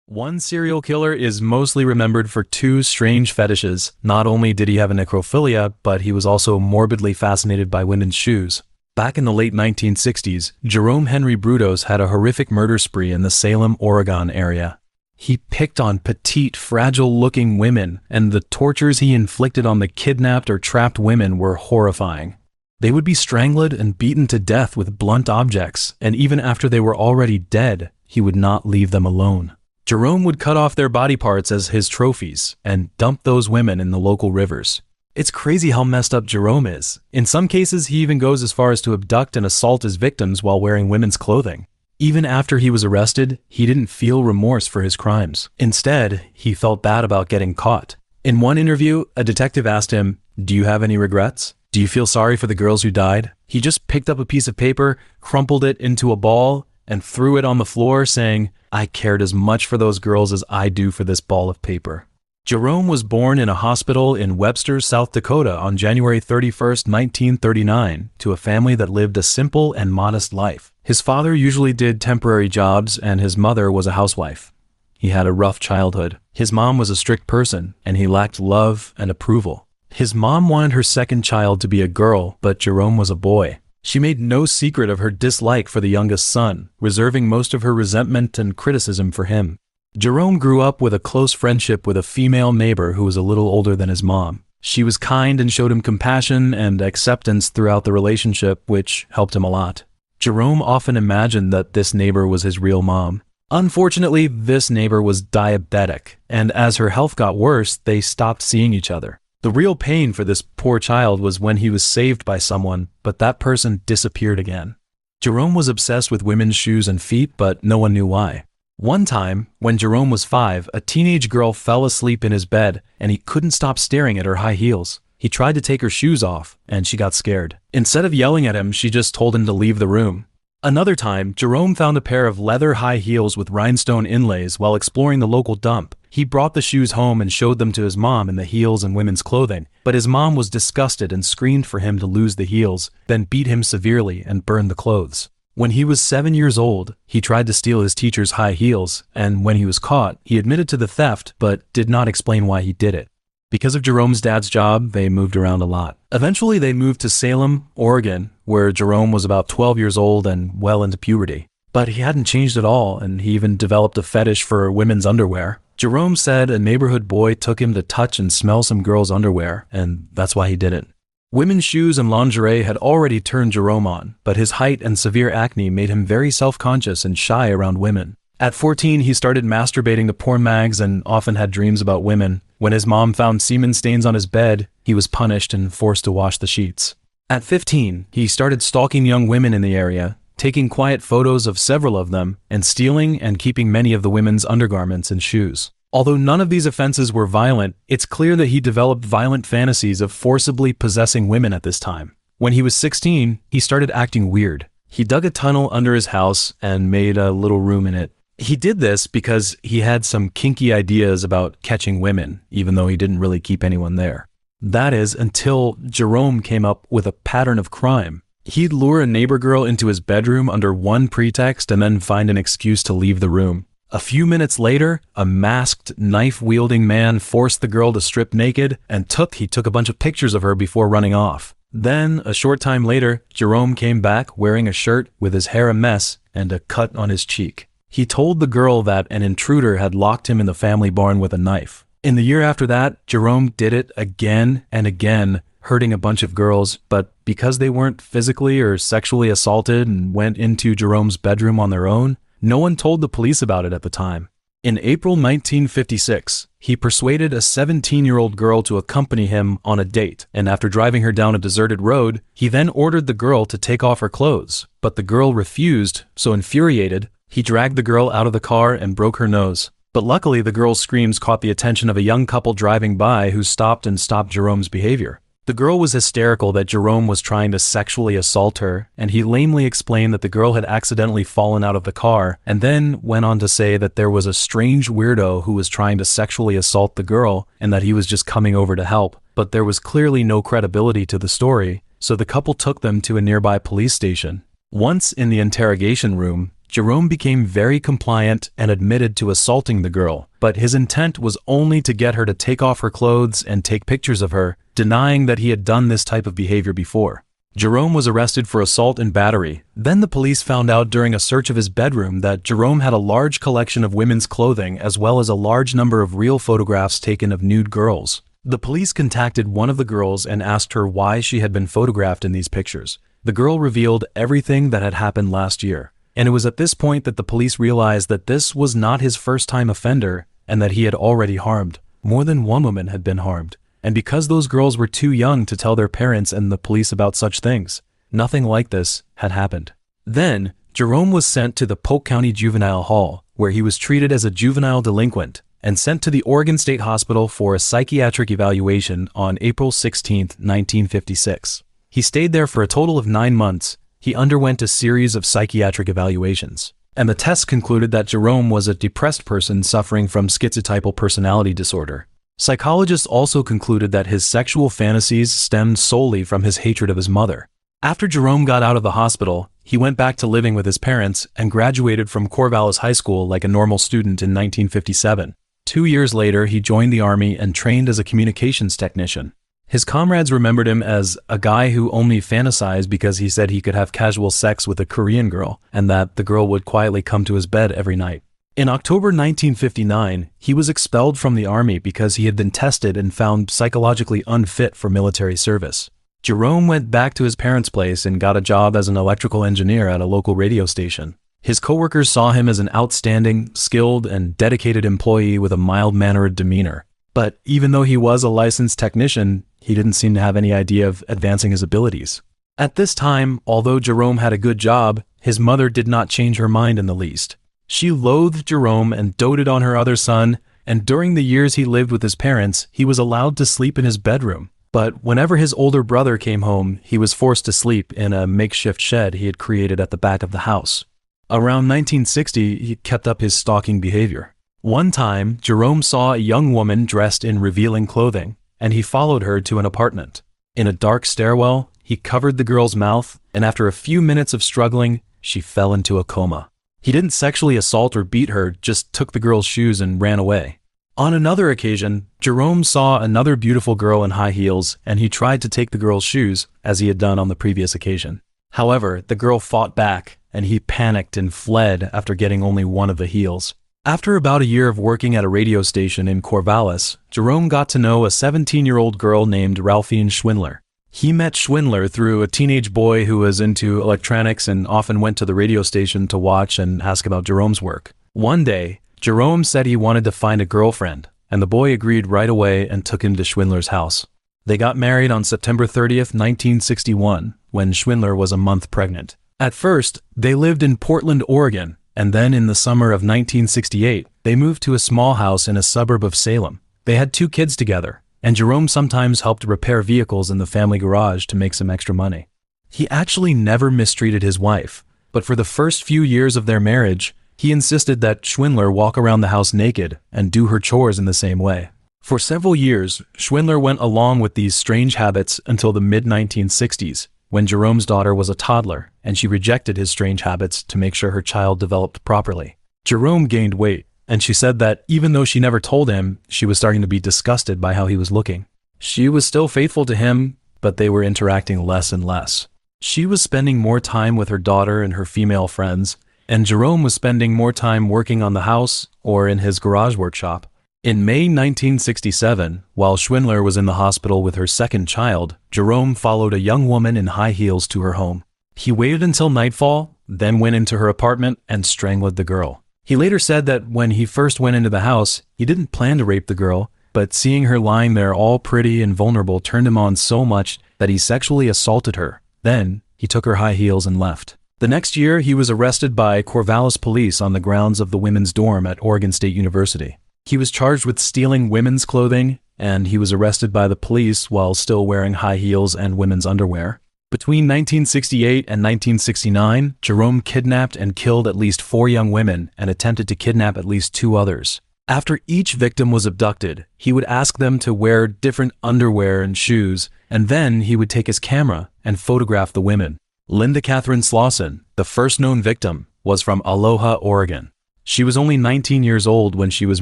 One serial killer is mostly remembered for 2 strange fetishes. Not only did he have a necrophilia, but he was also morbidly fascinated by women's shoes. Back in the late 1960s, Jerome Henry Brudos had a horrific murder spree in the Salem, Oregon area. He picked on petite, fragile-looking women, and the tortures he inflicted on the kidnapped or trapped women were horrifying. They would be strangled and beaten to death with blunt objects, and even after they were already dead, he would not leave them alone. Jerome would cut off their body parts as his trophies and dump those women in the local rivers. It's crazy how messed up Jerome is. In some cases, he even goes as far as to abduct and assault his victims while wearing women's clothing. Even after he was arrested, he didn't feel remorse for his crimes. Instead, he felt bad about getting caught. In one interview, a detective asked him, "Do you have any regrets? Do you feel sorry for the girls who died?" He just picked up a piece of paper, crumpled it into a ball, and threw it on the floor, saying, "I cared as much for those girls as I do for this ball of paper." Jerome was born in a hospital in Webster, South Dakota on January 31st, 1939, to a family that lived a simple and modest life. His father usually did temporary jobs, and his mother was a housewife. He had a rough childhood. His mom was a strict person, and he lacked love and approval. His mom wanted her second child to be a girl, but Jerome was a boy. She made no secret of her dislike for the youngest son, reserving most of her resentment and criticism for him. Jerome grew up with a close friendship with a female neighbor who was a little older than his mom. She was kind and showed him compassion and acceptance throughout the relationship, which helped him a lot. Jerome often imagined that this neighbor was his real mom. Unfortunately, this neighbor was diabetic, and as her health got worse, they stopped seeing each other. The real pain for this poor child was when he was saved by someone, but that person disappeared again. Jerome was obsessed with women's shoes and feet, but no one knew why. One time, when Jerome was 5, a teenage girl fell asleep in his bed, and he couldn't stop staring at her high heels. He tried to take her shoes off, and she got scared. Instead of yelling at him, she just told him to leave the room. Another time, Jerome found a pair of leather high heels with rhinestone inlays while exploring the local dump. He brought the shoes home and showed them to his mom in the heels and women's clothing, but his mom was disgusted and screamed for him to lose the heels, then beat him severely and burned the clothes. When he was 7 years old, he tried to steal his teacher's high heels, and when he was caught, he admitted to the theft but did not explain why he did it. Because of Jerome's dad's job, they moved around a lot. Eventually, they moved to Salem, Oregon, where Jerome was about 12 years old and well into puberty. But he hadn't changed at all, and he even developed a fetish for women's underwear. Jerome said a neighborhood boy took him to touch and smell some girl's underwear, and that's why he did it. Women's shoes and lingerie had already turned Jerome on, but his height and severe acne made him very self-conscious and shy around women. At 14, he started masturbating to porn mags and often had dreams about women. When his mom found semen stains on his bed, he was punished and forced to wash the sheets. At 15, he started stalking young women in the area, taking quiet photos of several of them, and stealing and keeping many of the women's undergarments and shoes. Although none of these offenses were violent, it's clear that he developed violent fantasies of forcibly possessing women at this time. When he was 16, he started acting weird. He dug a tunnel under his house and made a little room in it. He did this because he had some kinky ideas about catching women, even though he didn't really keep anyone there. That is, until Jerome came up with a pattern of crime. He'd lure a neighbor girl into his bedroom under one pretext and then find an excuse to leave the room. A few minutes later, a masked, knife-wielding man forced the girl to strip naked and he took a bunch of pictures of her before running off. Then, a short time later, Jerome came back wearing a shirt with his hair a mess and a cut on his cheek. He told the girl that an intruder had locked him in the family barn with a knife. In the year after that, Jerome did it again and again, hurting a bunch of girls, but because they weren't physically or sexually assaulted and went into Jerome's bedroom on their own, no one told the police about it at the time. In April 1956, he persuaded a 17-year-old girl to accompany him on a date, and after driving her down a deserted road, he then ordered the girl to take off her clothes, but the girl refused, so infuriated, he dragged the girl out of the car and broke her nose. But luckily, the girl's screams caught the attention of a young couple driving by who stopped Jerome's behavior. The girl was hysterical that Jerome was trying to sexually assault her, and he lamely explained that the girl had accidentally fallen out of the car, and then went on to say that there was a strange weirdo who was trying to sexually assault the girl, and that he was just coming over to help. But there was clearly no credibility to the story, so the couple took them to a nearby police station. Once in the interrogation room, Jerome became very compliant and admitted to assaulting the girl, but his intent was only to get her to take off her clothes and take pictures of her, denying that he had done this type of behavior before. Jerome was arrested for assault and battery. Then the police found out during a search of his bedroom that Jerome had a large collection of women's clothing as well as a large number of real photographs taken of nude girls. The police contacted one of the girls and asked her why she had been photographed in these pictures. The girl revealed everything that had happened last year, and it was at this point that the police realized that this was not his first-time offender and that he had already harmed. More than one woman had been harmed, and because those girls were too young to tell their parents and the police about such things, nothing like this had happened. Then, Jerome was sent to the Polk County Juvenile Hall, where he was treated as a juvenile delinquent and sent to the Oregon State Hospital for a psychiatric evaluation on April 16, 1956. He stayed there for a total of 9 months. He underwent a series of psychiatric evaluations, and the tests concluded that Jerome was a depressed person suffering from schizotypal personality disorder. Psychologists also concluded that his sexual fantasies stemmed solely from his hatred of his mother. After Jerome got out of the hospital, he went back to living with his parents and graduated from Corvallis High School like a normal student in 1957. 2 years later, he joined the Army and trained as a communications technician. His comrades remembered him as a guy who only fantasized because he said he could have casual sex with a Korean girl and that the girl would quietly come to his bed every night. In October 1959, he was expelled from the Army because he had been tested and found psychologically unfit for military service. Jerome went back to his parents' place and got a job as an electrical engineer at a local radio station. His coworkers saw him as an outstanding, skilled, and dedicated employee with a mild-mannered demeanor. But even though he was a licensed technician, he didn't seem to have any idea of advancing his abilities. At this time, although Jerome had a good job, his mother did not change her mind in the least. She loathed Jerome and doted on her other son, and during the years he lived with his parents, he was allowed to sleep in his bedroom. But whenever his older brother came home, he was forced to sleep in a makeshift shed he had created at the back of the house. Around 1960, he kept up his stalking behavior. One time, Jerome saw a young woman dressed in revealing clothing, and he followed her to an apartment. In a dark stairwell, he covered the girl's mouth, and after a few minutes of struggling, she fell into a coma. He didn't sexually assault or beat her, just took the girl's shoes and ran away. On another occasion, Jerome saw another beautiful girl in high heels, and he tried to take the girl's shoes, as he had done on the previous occasion. However, the girl fought back, and he panicked and fled after getting only one of the heels. After about a year of working at a radio station in Corvallis, Jerome got to know a 17-year-old girl named Ralphine Schwindler. He met Schwindler through a teenage boy who was into electronics and often went to the radio station to watch and ask about Jerome's work. One day, Jerome said he wanted to find a girlfriend, and the boy agreed right away and took him to Schwindler's house. They got married on September 30th, 1961, when Schwindler was a month pregnant. At first, they lived in Portland, Oregon, and then in the summer of 1968, they moved to a small house in a suburb of Salem. They had 2 kids together, and Jerome sometimes helped repair vehicles in the family garage to make some extra money. He actually never mistreated his wife, but for the first few years of their marriage, he insisted that Schwindler walk around the house naked and do her chores in the same way. For several years, Schwindler went along with these strange habits until the mid-1960s, when Jerome's daughter was a toddler, and she rejected his strange habits to make sure her child developed properly. Jerome gained weight, and she said that even though she never told him, she was starting to be disgusted by how he was looking. She was still faithful to him, but they were interacting less and less. She was spending more time with her daughter and her female friends, and Jerome was spending more time working on the house or in his garage workshop. In May 1967, while Schwindler was in the hospital with her second child, Jerome followed a young woman in high heels to her home. He waited until nightfall, then went into her apartment and strangled the girl. He later said that when he first went into the house, he didn't plan to rape the girl, but seeing her lying there all pretty and vulnerable turned him on so much that he sexually assaulted her. Then, he took her high heels and left. The next year, he was arrested by Corvallis police on the grounds of the women's dorm at Oregon State University. He was charged with stealing women's clothing, and he was arrested by the police while still wearing high heels and women's underwear. Between 1968 and 1969, Jerome kidnapped and killed at least 4 young women and attempted to kidnap at least 2 others. After each victim was abducted, he would ask them to wear different underwear and shoes, and then he would take his camera and photograph the women. Linda Catherine Slauson, the first known victim, was from Aloha, Oregon. She was only 19 years old when she was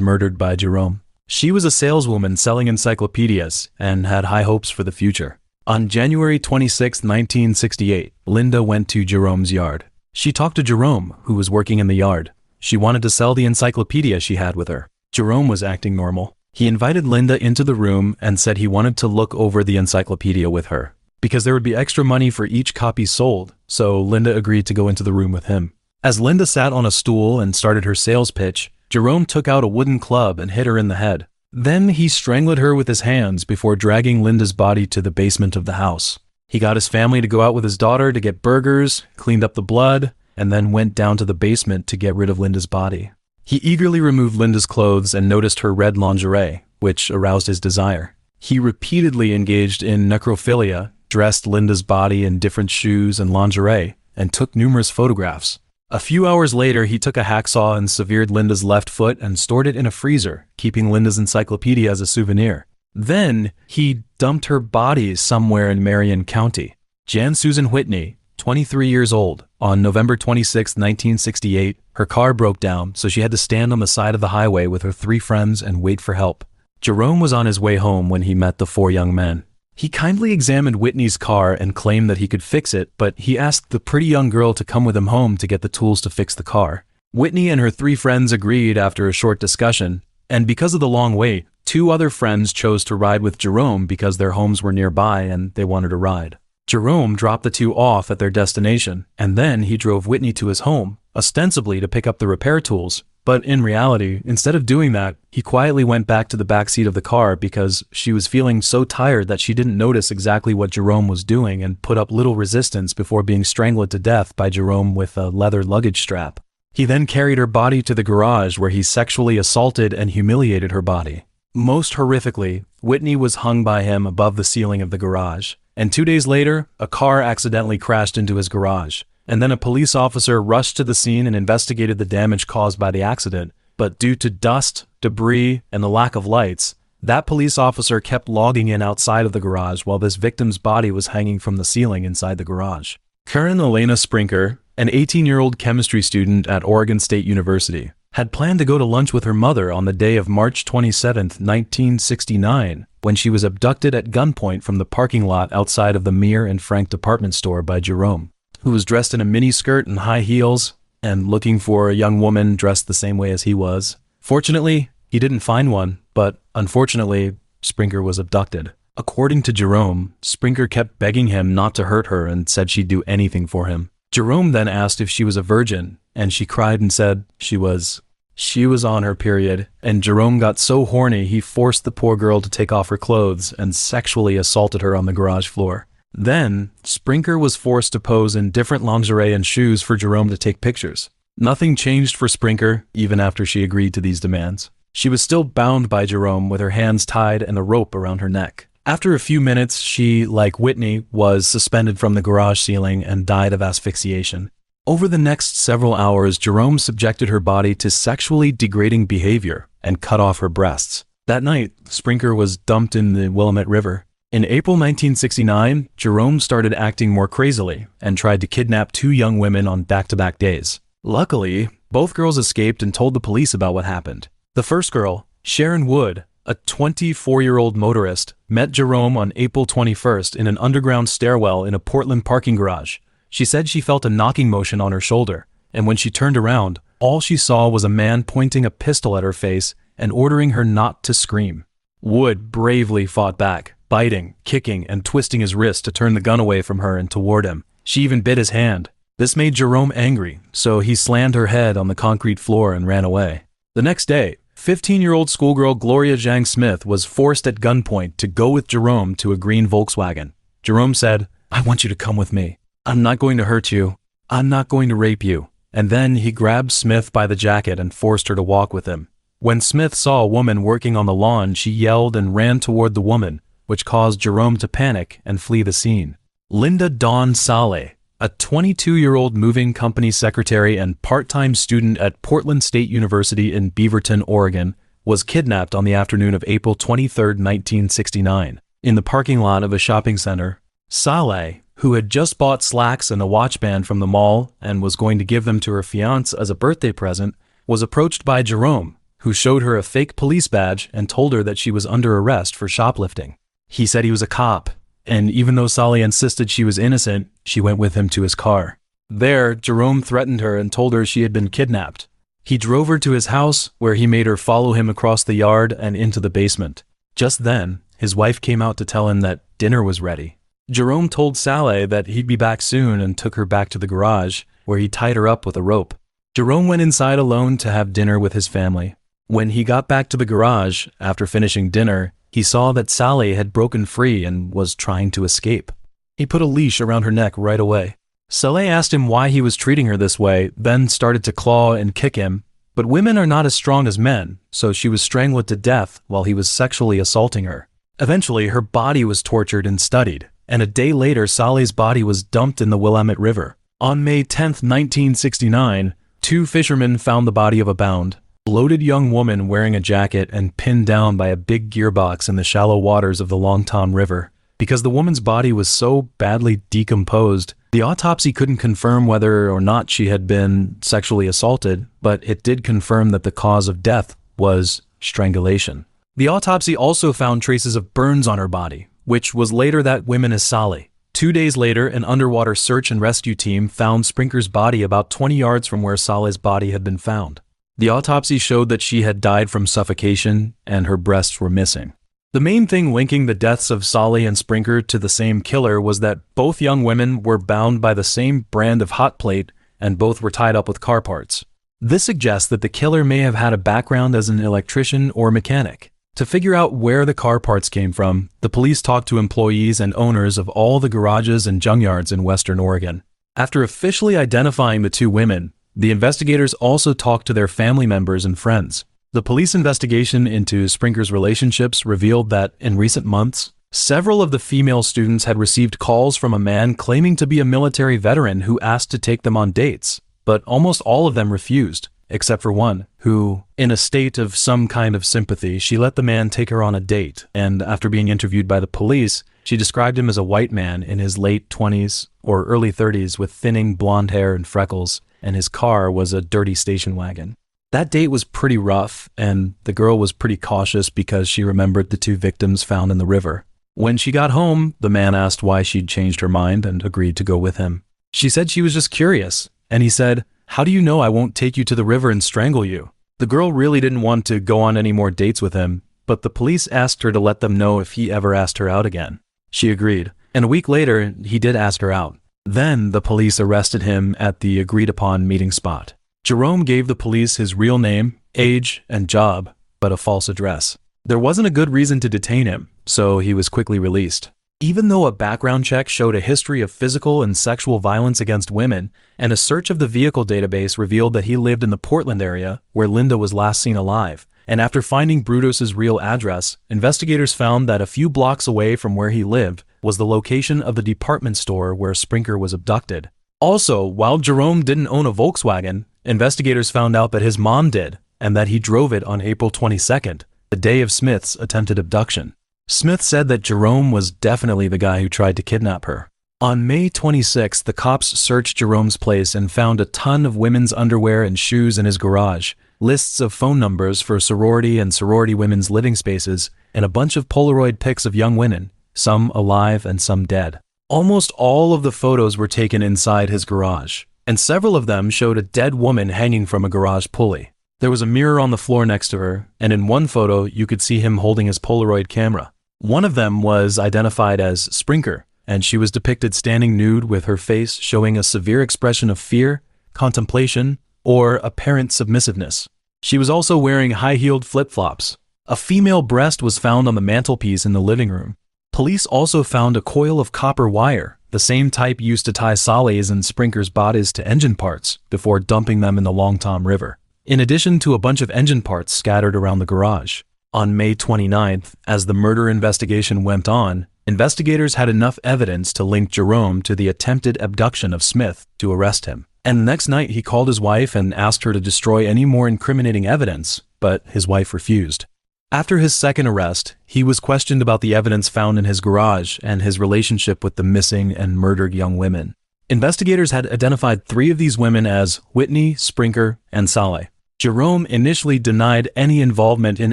murdered by Jerome. She was a saleswoman selling encyclopedias and had high hopes for the future. On January 26, 1968, Linda went to Jerome's yard. She talked to Jerome, who was working in the yard. She wanted to sell the encyclopedia she had with her. Jerome was acting normal. He invited Linda into the room and said he wanted to look over the encyclopedia with her, because there would be extra money for each copy sold, so Linda agreed to go into the room with him. As Linda sat on a stool and started her sales pitch, Jerome took out a wooden club and hit her in the head. Then he strangled her with his hands before dragging Linda's body to the basement of the house. He got his family to go out with his daughter to get burgers, cleaned up the blood, and then went down to the basement to get rid of Linda's body. He eagerly removed Linda's clothes and noticed her red lingerie, which aroused his desire. He repeatedly engaged in necrophilia, dressed Linda's body in different shoes and lingerie, and took numerous photographs. A few hours later, he took a hacksaw and severed Linda's left foot and stored it in a freezer, keeping Linda's encyclopedia as a souvenir. Then, he dumped her body somewhere in Marion County. Jan Susan Whitney, 23 years old, on November 26, 1968, her car broke down, so she had to stand on the side of the highway with her 3 friends and wait for help. Jerome was on his way home when he met the 4 young men. He kindly examined Whitney's car and claimed that he could fix it, but he asked the pretty young girl to come with him home to get the tools to fix the car. Whitney and her 3 friends agreed after a short discussion, and because of the long wait, 2 other friends chose to ride with Jerome because their homes were nearby and they wanted a ride. Jerome dropped the 2 off at their destination, and then he drove Whitney to his home, ostensibly to pick up the repair tools. But in reality, instead of doing that, he quietly went back to the back seat of the car because she was feeling so tired that she didn't notice exactly what Jerome was doing and put up little resistance before being strangled to death by Jerome with a leather luggage strap. He then carried her body to the garage where he sexually assaulted and humiliated her body. Most horrifically, Whitney was hung by him above the ceiling of the garage. And 2 days later, a car accidentally crashed into his garage. And then a police officer rushed to the scene and investigated the damage caused by the accident. But due to dust, debris, and the lack of lights, that police officer kept logging in outside of the garage while this victim's body was hanging from the ceiling inside the garage. Karen Elena Sprinker, an 18-year-old chemistry student at Oregon State University, had planned to go to lunch with her mother on the day of March 27, 1969, when she was abducted at gunpoint from the parking lot outside of the Mir and Frank department store by Jerome, who was dressed in a miniskirt and high heels and looking for a young woman dressed the same way as he was. Fortunately, he didn't find one, but unfortunately, Sprinker was abducted. According to Jerome, Sprinker kept begging him not to hurt her and said she'd do anything for him. Jerome then asked if she was a virgin, and she cried and said she was. She was on her period, and Jerome got so horny he forced the poor girl to take off her clothes and sexually assaulted her on the garage floor. Then, Sprinker was forced to pose in different lingerie and shoes for Jerome to take pictures. Nothing changed for Sprinker, even after she agreed to these demands. She was still bound by Jerome with her hands tied and a rope around her neck. After a few minutes, she, like Whitney, was suspended from the garage ceiling and died of asphyxiation. Over the next several hours, Jerome subjected her body to sexually degrading behavior and cut off her breasts. That night, Sprinker was dumped in the Willamette River. In April 1969, Jerome started acting more crazily and tried to kidnap 2 young women on back-to-back days. Luckily, both girls escaped and told the police about what happened. The first girl, Sharon Wood, a 24-year-old motorist, met Jerome on April 21st in an underground stairwell in a Portland parking garage. She said she felt a knocking motion on her shoulder, and when she turned around, all she saw was a man pointing a pistol at her face and ordering her not to scream. Wood bravely fought back, biting, kicking, and twisting his wrist to turn the gun away from her and toward him. She even bit his hand. This made Jerome angry, so he slammed her head on the concrete floor and ran away. The next day, 15-year-old schoolgirl Gloria Zhang Smith was forced at gunpoint to go with Jerome to a green Volkswagen. Jerome said, "I want you to come with me. I'm not going to hurt you. I'm not going to rape you." And then he grabbed Smith by the jacket and forced her to walk with him. When Smith saw a woman working on the lawn, she yelled and ran toward the woman, which caused Jerome to panic and flee the scene. Linda Dawn Saleh, a 22-year-old moving company secretary and part-time student at Portland State University in Beaverton, Oregon, was kidnapped on the afternoon of April 23, 1969, in the parking lot of a shopping center. Saleh, who had just bought slacks and a watch band from the mall and was going to give them to her fiancé as a birthday present, was approached by Jerome, who showed her a fake police badge and told her that she was under arrest for shoplifting. He said he was a cop, and even though Saleh insisted she was innocent, she went with him to his car. There, Jerome threatened her and told her she had been kidnapped. He drove her to his house, where he made her follow him across the yard and into the basement. Just then, his wife came out to tell him that dinner was ready. Jerome told Sally that he'd be back soon and took her back to the garage, where he tied her up with a rope. Jerome went inside alone to have dinner with his family. When he got back to the garage, after finishing dinner, he saw that Sally had broken free and was trying to escape. He put a leash around her neck right away. Sally asked him why he was treating her this way, then started to claw and kick him. But women are not as strong as men, so she was strangled to death while he was sexually assaulting her. Eventually, her body was tortured and studied, and a day later, Sally's body was dumped in the Willamette River. On May 10, 1969, 2 fishermen found the body of a bound, bloated young woman wearing a jacket and pinned down by a big gearbox in the shallow waters of the Longtom River. Because the woman's body was so badly decomposed, the autopsy couldn't confirm whether or not she had been sexually assaulted, but it did confirm that the cause of death was strangulation. The autopsy also found traces of burns on her body, which was later that woman as Sally. 2 days later, an underwater search and rescue team found Sprinker's body about 20 yards from where Sally's body had been found. The autopsy showed that she had died from suffocation and her breasts were missing. The main thing linking the deaths of Sally and Sprinker to the same killer was that both young women were bound by the same brand of hot plate and both were tied up with car parts. This suggests that the killer may have had a background as an electrician or mechanic. To figure out where the car parts came from, the police talked to employees and owners of all the garages and junkyards in Western Oregon. After officially identifying the 2 women, the investigators also talked to their family members and friends. The police investigation into Sprinker's relationships revealed that, in recent months, several of the female students had received calls from a man claiming to be a military veteran who asked to take them on dates, but almost all of them refused, except for one, who, in a state of some kind of sympathy, she let the man take her on a date, and after being interviewed by the police, she described him as a white man in his late 20s or early 30s with thinning blonde hair and freckles, and his car was a dirty station wagon. That date was pretty rough, and the girl was pretty cautious because she remembered the 2 victims found in the river. When she got home, the man asked why she'd changed her mind and agreed to go with him. She said she was just curious, and he said, "How do you know I won't take you to the river and strangle you?" The girl really didn't want to go on any more dates with him, but the police asked her to let them know if he ever asked her out again. She agreed, and a week later, he did ask her out. Then the police arrested him at the agreed-upon meeting spot. Jerome gave the police his real name, age, and job, but a false address. There wasn't a good reason to detain him, so he was quickly released. Even though a background check showed a history of physical and sexual violence against women, and a search of the vehicle database revealed that he lived in the Portland area where Linda was last seen alive, and after finding Brudos's real address, investigators found that a few blocks away from where he lived was the location of the department store where Sprinker was abducted. Also, while Jerome didn't own a Volkswagen, investigators found out that his mom did, and that he drove it on April 22nd, the day of Smith's attempted abduction. Smith said that Jerome was definitely the guy who tried to kidnap her. On May 26th, the cops searched Jerome's place and found a ton of women's underwear and shoes in his garage, lists of phone numbers for sorority and sorority women's living spaces, and a bunch of Polaroid pics of young women, some alive and some dead. Almost all of the photos were taken inside his garage, and several of them showed a dead woman hanging from a garage pulley. There was a mirror on the floor next to her, and in one photo you could see him holding his Polaroid camera. One of them was identified as Sprinker, and she was depicted standing nude with her face showing a severe expression of fear, contemplation, or apparent submissiveness. She was also wearing high-heeled flip-flops. A female breast was found on the mantelpiece in the living room. Police also found a coil of copper wire, the same type used to tie Sally's and Sprinker's bodies to engine parts before dumping them in the Longtom River, in addition to a bunch of engine parts scattered around the garage. On May 29th, as the murder investigation went on, investigators had enough evidence to link Jerome to the attempted abduction of Smith to arrest him. And the next night he called his wife and asked her to destroy any more incriminating evidence, but his wife refused. After his second arrest, he was questioned about the evidence found in his garage and his relationship with the missing and murdered young women. Investigators had identified 3 of these women as Whitney, Sprinker, and Sally. Jerome initially denied any involvement in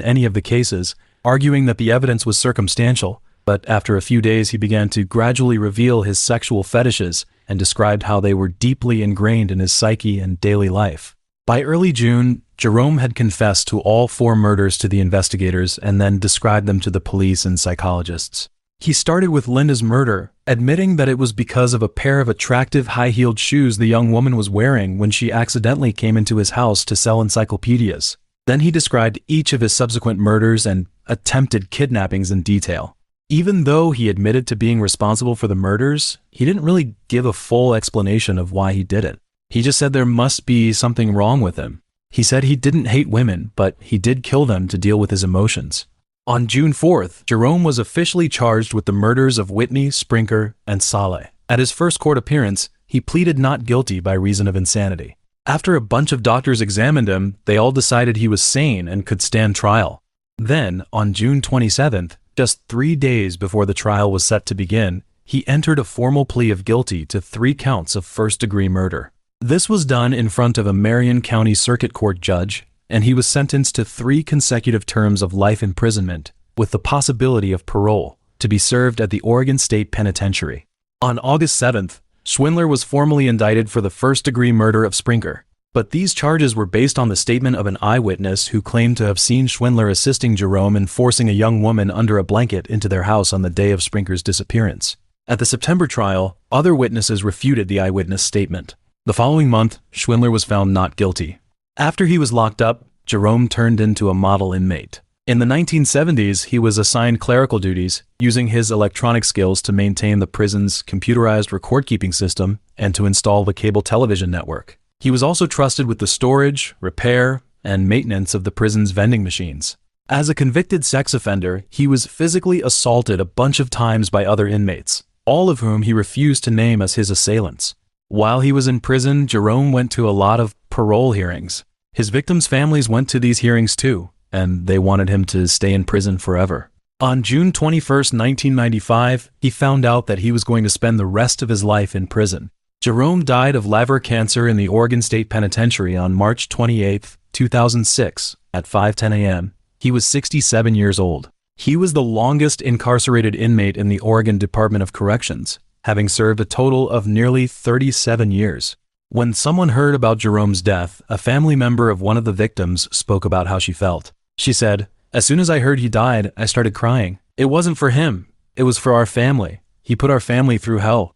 any of the cases, arguing that the evidence was circumstantial, but after a few days he began to gradually reveal his sexual fetishes and described how they were deeply ingrained in his psyche and daily life. By early June, Jerome had confessed to all 4 murders to the investigators and then described them to the police and psychologists. He started with Linda's murder, admitting that it was because of a pair of attractive high-heeled shoes the young woman was wearing when she accidentally came into his house to sell encyclopedias. Then he described each of his subsequent murders and attempted kidnappings in detail. Even though he admitted to being responsible for the murders, he didn't really give a full explanation of why he did it. He just said there must be something wrong with him. He said he didn't hate women, but he did kill them to deal with his emotions. On June 4th, Jerome was officially charged with the murders of Whitney, Sprinker, and Saleh. At his first court appearance, he pleaded not guilty by reason of insanity. After a bunch of doctors examined him, they all decided he was sane and could stand trial. Then, on June 27th, just 3 days before the trial was set to begin, he entered a formal plea of guilty to 3 counts of first-degree murder. This was done in front of a Marion County Circuit Court judge, and he was sentenced to 3 consecutive terms of life imprisonment, with the possibility of parole, to be served at the Oregon State Penitentiary. On August 7th, Schwindler was formally indicted for the first-degree murder of Sprinker, but these charges were based on the statement of an eyewitness who claimed to have seen Schwindler assisting Jerome in forcing a young woman under a blanket into their house on the day of Sprinker's disappearance. At the September trial, other witnesses refuted the eyewitness statement. The following month, Schwindler was found not guilty. After he was locked up, Jerome turned into a model inmate. In the 1970s, he was assigned clerical duties, using his electronic skills to maintain the prison's computerized record-keeping system and to install the cable television network. He was also trusted with the storage, repair, and maintenance of the prison's vending machines. As a convicted sex offender, he was physically assaulted a bunch of times by other inmates, all of whom he refused to name as his assailants. While he was in prison, Jerome went to a lot of parole hearings. His victims' families went to these hearings too, and they wanted him to stay in prison forever. On June 21, 1995, he found out that he was going to spend the rest of his life in prison. Jerome died of liver cancer in the Oregon State Penitentiary on March 28, 2006, at 5:10 a.m. He was 67 years old. He was the longest incarcerated inmate in the Oregon Department of Corrections, having served a total of nearly 37 years. When someone heard about Jerome's death, a family member of one of the victims spoke about how she felt. She said, "As soon as I heard he died, I started crying. It wasn't for him. It was for our family. He put our family through hell."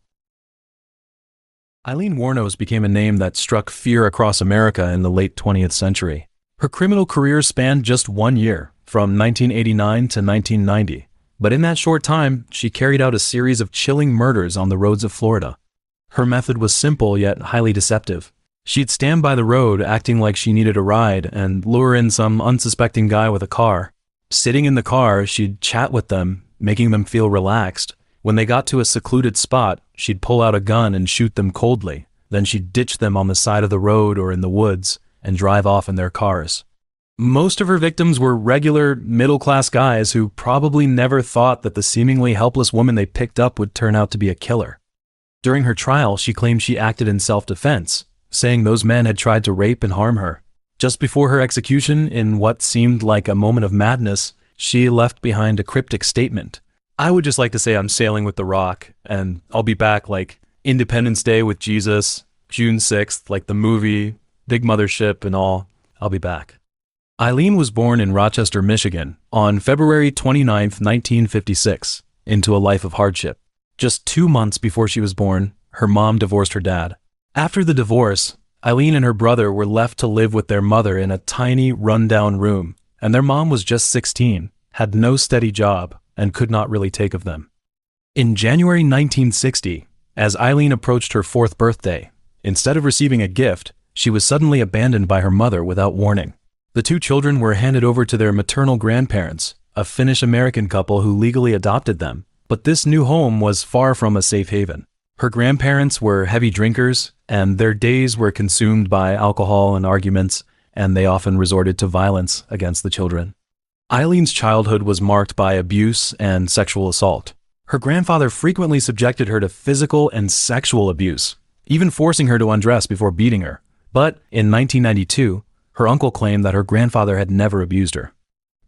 Eileen Wuornos became a name that struck fear across America in the late 20th century. Her criminal career spanned just 1 year, from 1989 to 1990. But in that short time, she carried out a series of chilling murders on the roads of Florida. Her method was simple yet highly deceptive. She'd stand by the road acting like she needed a ride and lure in some unsuspecting guy with a car. Sitting in the car, she'd chat with them, making them feel relaxed. When they got to a secluded spot, she'd pull out a gun and shoot them coldly. Then she'd ditch them on the side of the road or in the woods and drive off in their cars. Most of her victims were regular, middle-class guys who probably never thought that the seemingly helpless woman they picked up would turn out to be a killer. During her trial, she claimed she acted in self-defense, saying those men had tried to rape and harm her. Just before her execution, in what seemed like a moment of madness, she left behind a cryptic statement. "I would just like to say I'm sailing with the Rock, and I'll be back like Independence Day with Jesus, June 6th, like the movie, big mothership and all. I'll be back." Eileen was born in Rochester, Michigan, on February 29, 1956, into a life of hardship. Just 2 months before she was born, her mom divorced her dad. After the divorce, Eileen and her brother were left to live with their mother in a tiny, run-down room, and their mom was just 16, had no steady job, and could not really take of them. In January 1960, as Eileen approached her 4th birthday, instead of receiving a gift, she was suddenly abandoned by her mother without warning. The 2 children were handed over to their maternal grandparents, a Finnish-American couple who legally adopted them, but this new home was far from a safe haven. Her grandparents were heavy drinkers, and their days were consumed by alcohol and arguments, and they often resorted to violence against the children. Eileen's childhood was marked by abuse and sexual assault. Her grandfather frequently subjected her to physical and sexual abuse, even forcing her to undress before beating her. But in 1992, her uncle claimed that her grandfather had never abused her.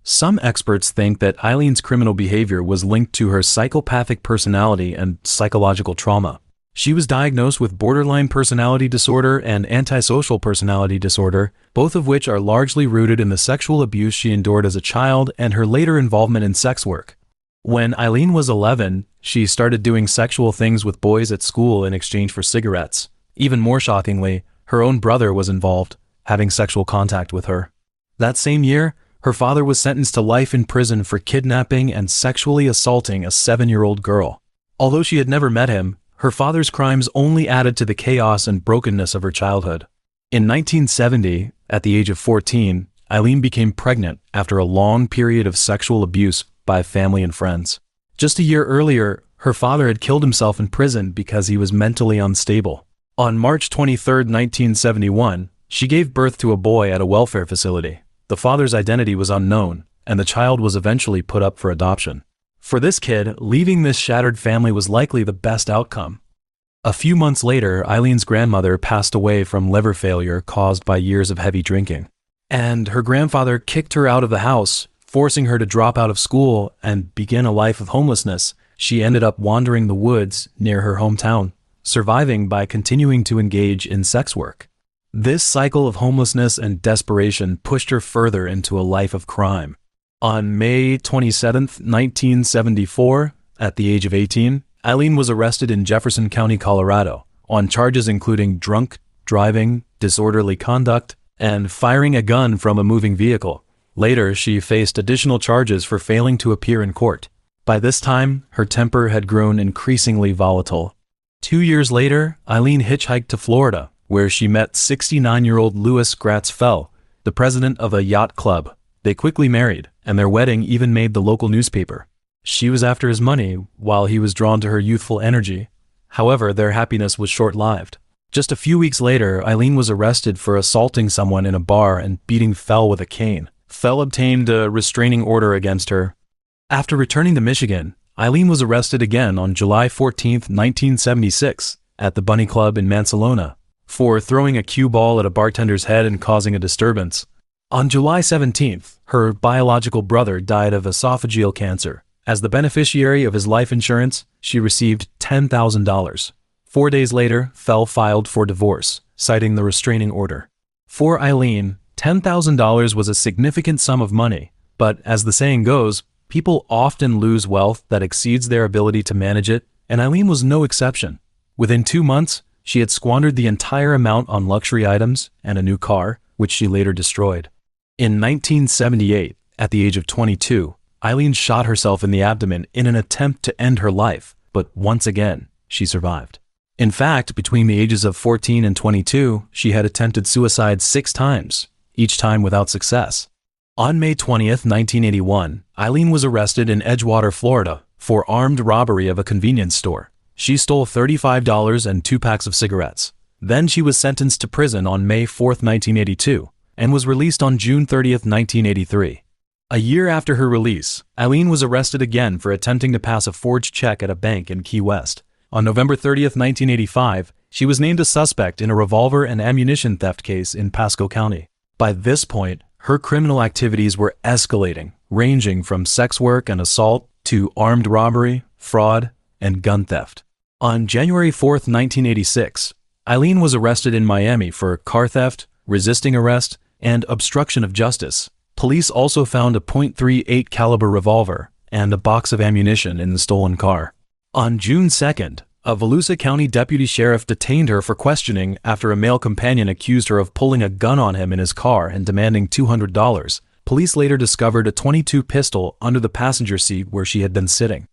Some experts think that Eileen's criminal behavior was linked to her psychopathic personality and psychological trauma. She was diagnosed with borderline personality disorder and antisocial personality disorder, both of which are largely rooted in the sexual abuse she endured as a child and her later involvement in sex work. When Eileen was 11, she started doing sexual things with boys at school in exchange for cigarettes. Even more shockingly, her own brother was involved, having sexual contact with her. That same year, her father was sentenced to life in prison for kidnapping and sexually assaulting a 7-year-old girl. Although she had never met him, her father's crimes only added to the chaos and brokenness of her childhood. In 1970, at the age of 14, Eileen became pregnant after a long period of sexual abuse by family and friends. Just a year earlier, her father had killed himself in prison because he was mentally unstable. On March 23, 1971, she gave birth to a boy at a welfare facility. The father's identity was unknown, and the child was eventually put up for adoption. For this kid, leaving this shattered family was likely the best outcome. A few months later, Eileen's grandmother passed away from liver failure caused by years of heavy drinking. And her grandfather kicked her out of the house, forcing her to drop out of school and begin a life of homelessness. She ended up wandering the woods near her hometown, surviving by continuing to engage in sex work. This cycle of homelessness and desperation pushed her further into a life of crime. On May 27, 1974, at the age of 18, Eileen was arrested in Jefferson County, Colorado, on charges including drunk driving, disorderly conduct, and firing a gun from a moving vehicle. Later, she faced additional charges for failing to appear in court. By this time, her temper had grown increasingly volatile. 2 years later, Eileen hitchhiked to Florida, where she met 69-year-old Louis Gratz Fell, the president of a yacht club. They quickly married, and their wedding even made the local newspaper. She was after his money, while he was drawn to her youthful energy. However, their happiness was short-lived. Just a few weeks later, Eileen was arrested for assaulting someone in a bar and beating Fell with a cane. Fell obtained a restraining order against her. After returning to Michigan, Eileen was arrested again on July 14, 1976, at the Bunny Club in Mansalona, for throwing a cue ball at a bartender's head and causing a disturbance. On July 17th, her biological brother died of esophageal cancer. As the beneficiary of his life insurance, she received $10,000. 4 days later, Fell filed for divorce, citing the restraining order. For Eileen, $10,000 was a significant sum of money, but as the saying goes, people often lose wealth that exceeds their ability to manage it, and Eileen was no exception. Within 2 months, she had squandered the entire amount on luxury items and a new car, which she later destroyed. In 1978, at the age of 22, Eileen shot herself in the abdomen in an attempt to end her life, but once again, she survived. In fact, between the ages of 14 and 22, she had attempted suicide 6 times, each time without success. On May 20th, 1981, Eileen was arrested in Edgewater, Florida, for armed robbery of a convenience store. She stole $35 and 2 packs of cigarettes. Then she was sentenced to prison on May 4th, 1982, and was released on June 30th, 1983. A year after her release, Eileen was arrested again for attempting to pass a forged check at a bank in Key West. On November 30th, 1985, she was named a suspect in a revolver and ammunition theft case in Pasco County. By this point, her criminal activities were escalating, ranging from sex work and assault to armed robbery, fraud, and gun theft. On January 4th, 1986, Eileen was arrested in Miami for car theft, resisting arrest, and obstruction of justice. Police also found a .38 caliber revolver and a box of ammunition in the stolen car. On June 2nd, a Volusia County deputy sheriff detained her for questioning after a male companion accused her of pulling a gun on him in his car and demanding $200. Police later discovered a .22 pistol under the passenger seat where she had been sitting.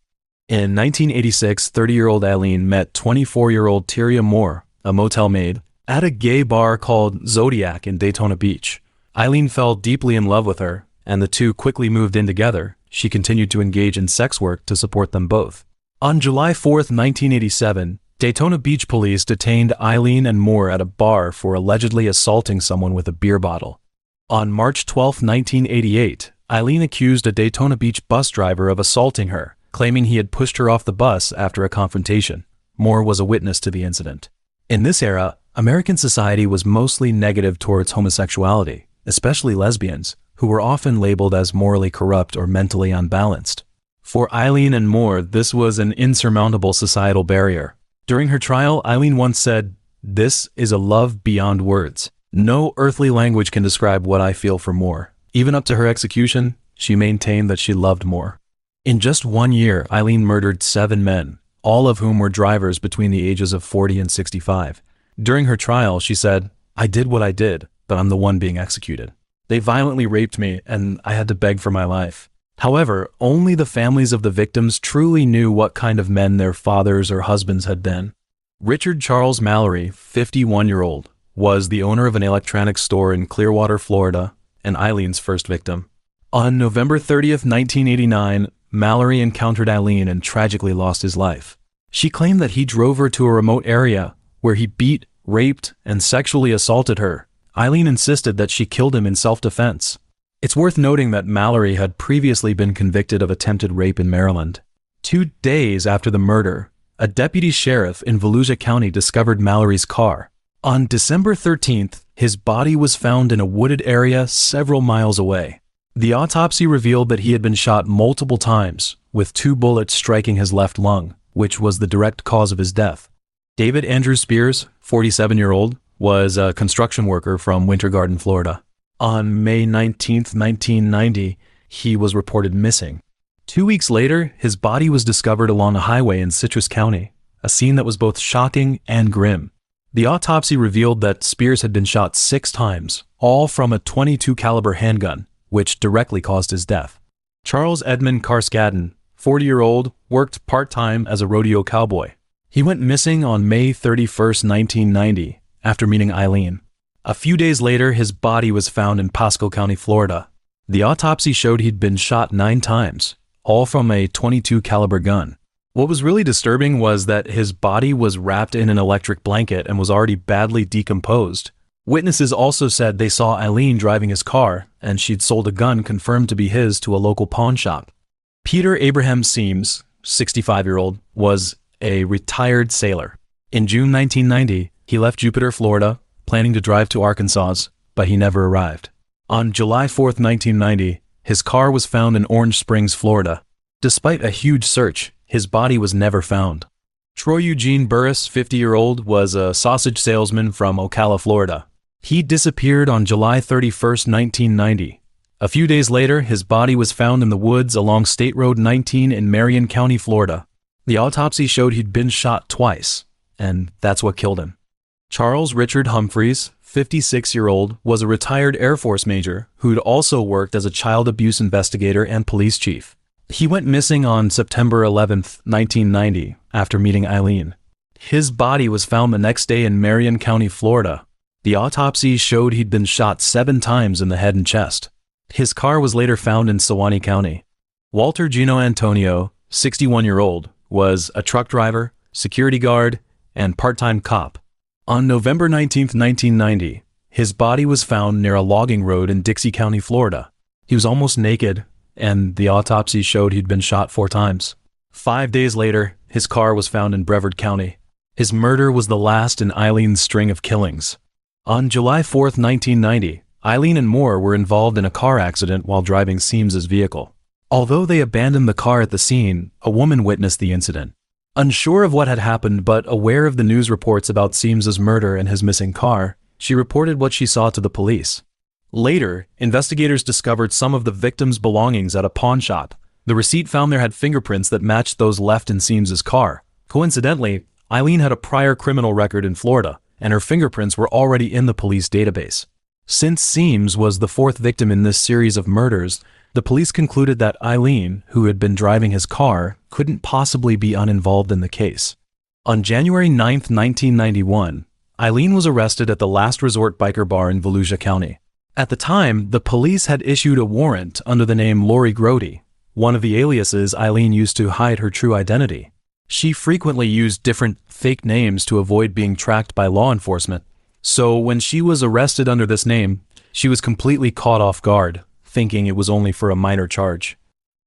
In 1986, 30-year-old Eileen met 24-year-old Tyria Moore, a motel maid, at a gay bar called Zodiac in Daytona Beach. Eileen fell deeply in love with her, and the two quickly moved in together. She continued to engage in sex work to support them both. On July 4th, 1987, Daytona Beach police detained Eileen and Moore at a bar for allegedly assaulting someone with a beer bottle. On March 12, 1988, Eileen accused a Daytona Beach bus driver of assaulting her, claiming he had pushed her off the bus after a confrontation. Moore was a witness to the incident. In this era, American society was mostly negative towards homosexuality, especially lesbians, who were often labeled as morally corrupt or mentally unbalanced. For Eileen and Moore, this was an insurmountable societal barrier. During her trial, Allan once said, "This is a love beyond words. No earthly language can describe what I feel for Moore." Even up to her execution, she maintained that she loved Moore. In just 1 year, Allan murdered 7 men, all of whom were drivers between the ages of 40 and 65. During her trial, she said, "I did what I did, but I'm the one being executed. They violently raped me, and I had to beg for my life." However, only the families of the victims truly knew what kind of men their fathers or husbands had been. Richard Charles Mallory, 51-year-old, was the owner of an electronics store in Clearwater, Florida, and Allan's first victim. On November 30th, 1989, Mallory encountered Allan and tragically lost his life. She claimed that he drove her to a remote area where he beat, raped, and sexually assaulted her. Allan insisted that she killed him in self-defense. It's worth noting that Mallory had previously been convicted of attempted rape in Maryland. 2 days after the murder, a deputy sheriff in Volusia County discovered Mallory's car. On December 13th, his body was found in a wooded area several miles away. The autopsy revealed that he had been shot multiple times, with 2 bullets striking his left lung, which was the direct cause of his death. David Andrew Spears, 47-year-old, was a construction worker from Winter Garden, Florida. On May 19, 1990, he was reported missing. 2 weeks later, his body was discovered along a highway in Citrus County, a scene that was both shocking and grim. The autopsy revealed that Spears had been shot 6 times, all from a .22 caliber handgun, which directly caused his death. Charles Edmund Carskadden, 40-year-old, worked part-time as a rodeo cowboy. He went missing on May 31, 1990, after meeting Allan. A few days later, his body was found in Pasco County, Florida. The autopsy showed he'd been shot 9 times, all from a .22 caliber gun. What was really disturbing was that his body was wrapped in an electric blanket and was already badly decomposed. Witnesses also said they saw Allan driving his car, and she'd sold a gun confirmed to be his to a local pawn shop. Peter Abraham Seams, 65-year-old, was a retired sailor. In June 1990, he left Jupiter, Florida, planning to drive to Arkansas, but he never arrived. On July 4, 1990, his car was found in Orange Springs, Florida. Despite a huge search, his body was never found. Troy Eugene Burris, 50-year-old, was a sausage salesman from Ocala, Florida. He disappeared on July 31, 1990. A few days later, his body was found in the woods along State Road 19 in Marion County, Florida. The autopsy showed he'd been shot twice, and that's what killed him. Charles Richard Humphreys, 56-year-old, was a retired Air Force major who'd also worked as a child abuse investigator and police chief. He went missing on September 11, 1990, after meeting Allan. His body was found the next day in Marion County, Florida. The autopsy showed he'd been shot 7 times in the head and chest. His car was later found in Sewanee County. Walter Gino Antonio, 61-year-old, was a truck driver, security guard, and part-time cop. On November 19, 1990, his body was found near a logging road in Dixie County, Florida. He was almost naked, and the autopsy showed he'd been shot 4 times. 5 days later, his car was found in Brevard County. His murder was the last in Allan's string of killings. On July 4, 1990, Allan and Moore were involved in a car accident while driving Seams's vehicle. Although they abandoned the car at the scene, a woman witnessed the incident. Unsure of what had happened but aware of the news reports about Seams's murder and his missing car, she reported what she saw to the police. Later, investigators discovered some of the victim's belongings at a pawn shop. The receipt found there had fingerprints that matched those left in Seams's car. Coincidentally, Allan had a prior criminal record in Florida, and her fingerprints were already in the police database. Since Seams was the 4th victim in this series of murders, the police concluded that Allan, who had been driving his car, couldn't possibly be uninvolved in the case. On January 9, 1991, Allan was arrested at the Last Resort Biker Bar in Volusia County. At the time, the police had issued a warrant under the name Lori Grody, one of the aliases Allan used to hide her true identity. She frequently used different fake names to avoid being tracked by law enforcement. So when she was arrested under this name, she was completely caught off guard, thinking it was only for a minor charge.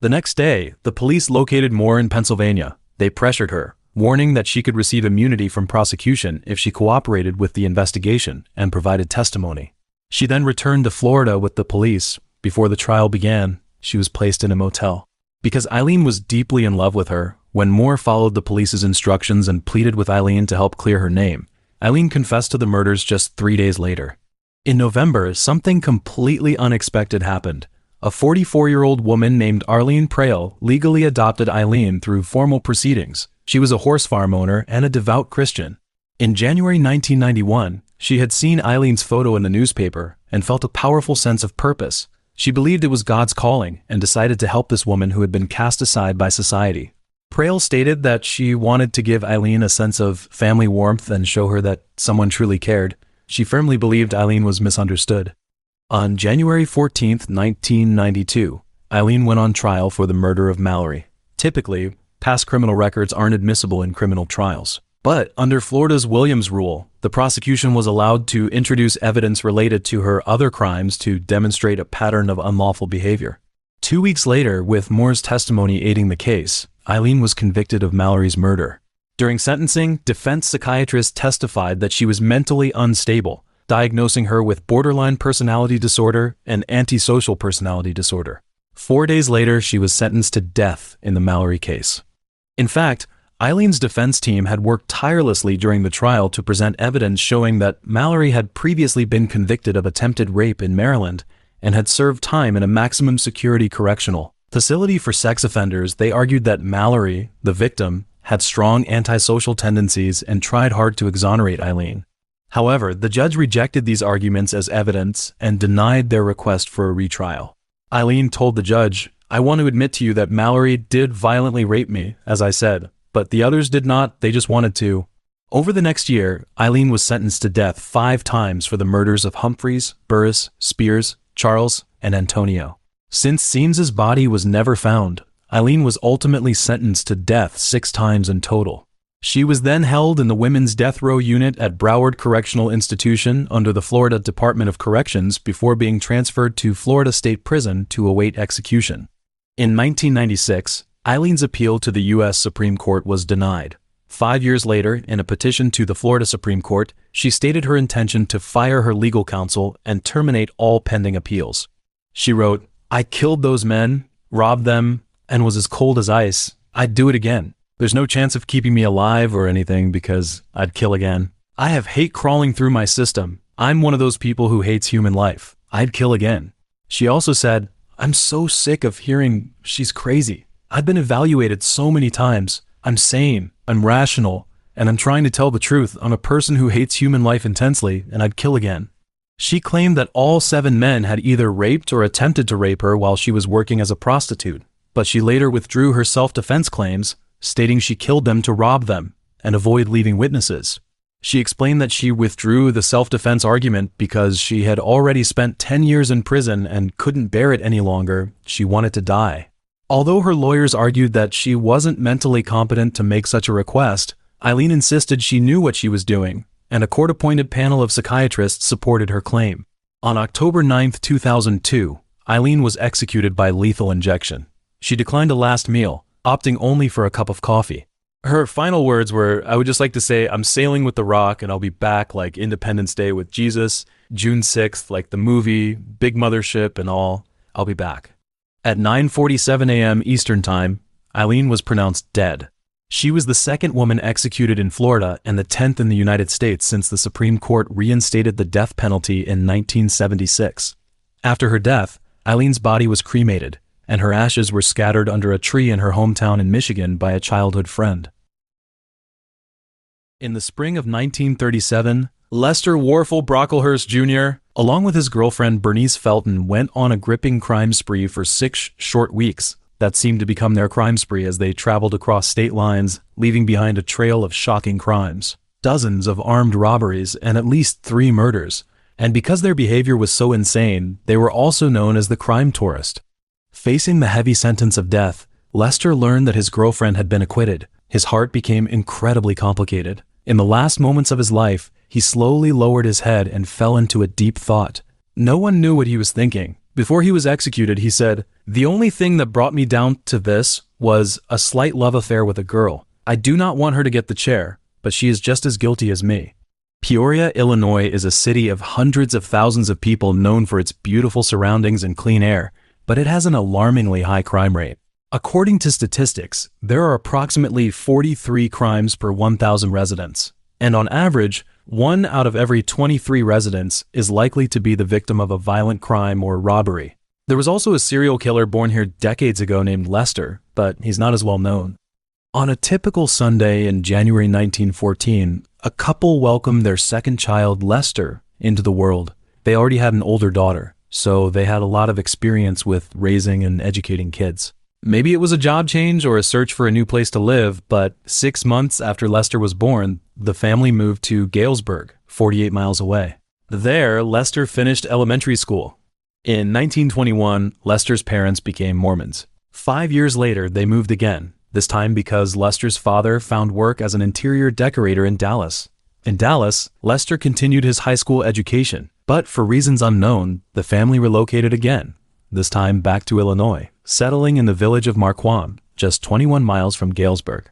The next day, the police located Moore in Pennsylvania. They pressured her, warning that she could receive immunity from prosecution if she cooperated with the investigation and provided testimony. She then returned to Florida with the police. Before the trial began, she was placed in a motel. Because Allan was deeply in love with her, When Moore followed the police's instructions and pleaded with Eileen to help clear her name, Eileen confessed to the murders just 3 days later. In November, something completely unexpected happened. A 44-year-old woman named Arlene Prale legally adopted Eileen through formal proceedings. She was a horse farm owner and a devout Christian. In January 1991, she had seen Eileen's photo in the newspaper and felt a powerful sense of purpose. She believed it was God's calling and decided to help this woman who had been cast aside by society. Prale stated that she wanted to give Eileen a sense of family warmth and show her that someone truly cared. She firmly believed Eileen was misunderstood. On January 14, 1992, Eileen went on trial for the murder of Mallory. Typically, past criminal records aren't admissible in criminal trials. But under Florida's Williams rule, the prosecution was allowed to introduce evidence related to her other crimes to demonstrate a pattern of unlawful behavior. 2 weeks later, with Moore's testimony aiding the case, Eileen was convicted of Mallory's murder. During sentencing, defense psychiatrists testified that she was mentally unstable, diagnosing her with borderline personality disorder and antisocial personality disorder. 4 days later, she was sentenced to death in the Mallory case. In fact, Eileen's defense team had worked tirelessly during the trial to present evidence showing that Mallory had previously been convicted of attempted rape in Maryland and had served time in a maximum security correctional facility for sex offenders. They argued that Mallory, the victim, had strong antisocial tendencies and tried hard to exonerate Eileen. However, the judge rejected these arguments as evidence and denied their request for a retrial. Eileen told the judge, "I want to admit to you that Mallory did violently rape me, as I said, but the others did not, they just wanted to." Over the next year, Eileen was sentenced to death 5 times for the murders of Humphreys, Burris, Spears, Charles, and Antonio. Since Seams's body was never found, Eileen was ultimately sentenced to death 6 times in total. She was then held in the Women's Death Row Unit at Broward Correctional Institution under the Florida Department of Corrections before being transferred to Florida State Prison to await execution. In 1996, Eileen's appeal to the U.S. Supreme Court was denied. 5 years later, in a petition to the Florida Supreme Court, she stated her intention to fire her legal counsel and terminate all pending appeals. She wrote, "I killed those men, robbed them, and was as cold as ice. I'd do it again. There's no chance of keeping me alive or anything because I'd kill again. I have hate crawling through my system. I'm one of those people who hates human life. I'd kill again." She also said, "I'm so sick of hearing she's crazy. I've been evaluated so many times. I'm sane, I'm rational, and I'm trying to tell the truth. I'm a person who hates human life intensely, and I'd kill again." She claimed that all 7 men had either raped or attempted to rape her while she was working as a prostitute, but she later withdrew her self-defense claims, stating she killed them to rob them and avoid leaving witnesses. She explained that she withdrew the self-defense argument because she had already spent 10 years in prison and couldn't bear it any longer. She wanted to die. Although her lawyers argued that she wasn't mentally competent to make such a request, Eileen insisted she knew what she was doing, and a court-appointed panel of psychiatrists supported her claim. On October 9, 2002, Eileen was executed by lethal injection. She declined a last meal, opting only for a cup of coffee. Her final words were, "I would just like to say I'm sailing with the Rock and I'll be back like Independence Day with Jesus, June 6th, like the movie, big mothership and all. I'll be back." At 9:47 a.m. Eastern Time, Eileen was pronounced dead. She was the 2nd woman executed in Florida and the 10th in the United States since the Supreme Court reinstated the death penalty in 1976. After her death, Eileen's body was cremated, and her ashes were scattered under a tree in her hometown in Michigan by a childhood friend. In the spring of 1937, Lester Warfel Brocklehurst Jr., along with his girlfriend Bernice Felton, went on a gripping crime spree for 6 short weeks that seemed to become their crime spree as they traveled across state lines, leaving behind a trail of shocking crimes, dozens of armed robberies, and at least 3 murders. And because their behavior was so insane, they were also known as the crime tourist. Facing the heavy sentence of death, Lester learned that his girlfriend had been acquitted. His heart became incredibly complicated. In the last moments of his life, he slowly lowered his head and fell into a deep thought. No one knew what he was thinking. Before he was executed, he said, "The only thing that brought me down to this was a slight love affair with a girl. I do not want her to get the chair, but she is just as guilty as me." Peoria, Illinois is a city of hundreds of thousands of people known for its beautiful surroundings and clean air, but it has an alarmingly high crime rate. According to statistics, there are approximately 43 crimes per 1,000 residents, and on average, 1 out of every 23 residents is likely to be the victim of a violent crime or robbery. There was also a serial killer born here decades ago named Lester, but he's not as well known. On a typical Sunday in January 1914, a couple welcomed their second child, Lester, into the world. They already had an older daughter, so they had a lot of experience with raising and educating kids. Maybe it was a job change or a search for a new place to live, but 6 months after Lester was born, the family moved to Galesburg, 48 miles away. There, Lester finished elementary school. In 1921, Lester's parents became Mormons. 5 years later, they moved again, this time because Lester's father found work as an interior decorator in Dallas. In Dallas, Lester continued his high school education, but for reasons unknown, the family relocated again, this time back to Illinois, settling in the village of Marquand, just 21 miles from Galesburg.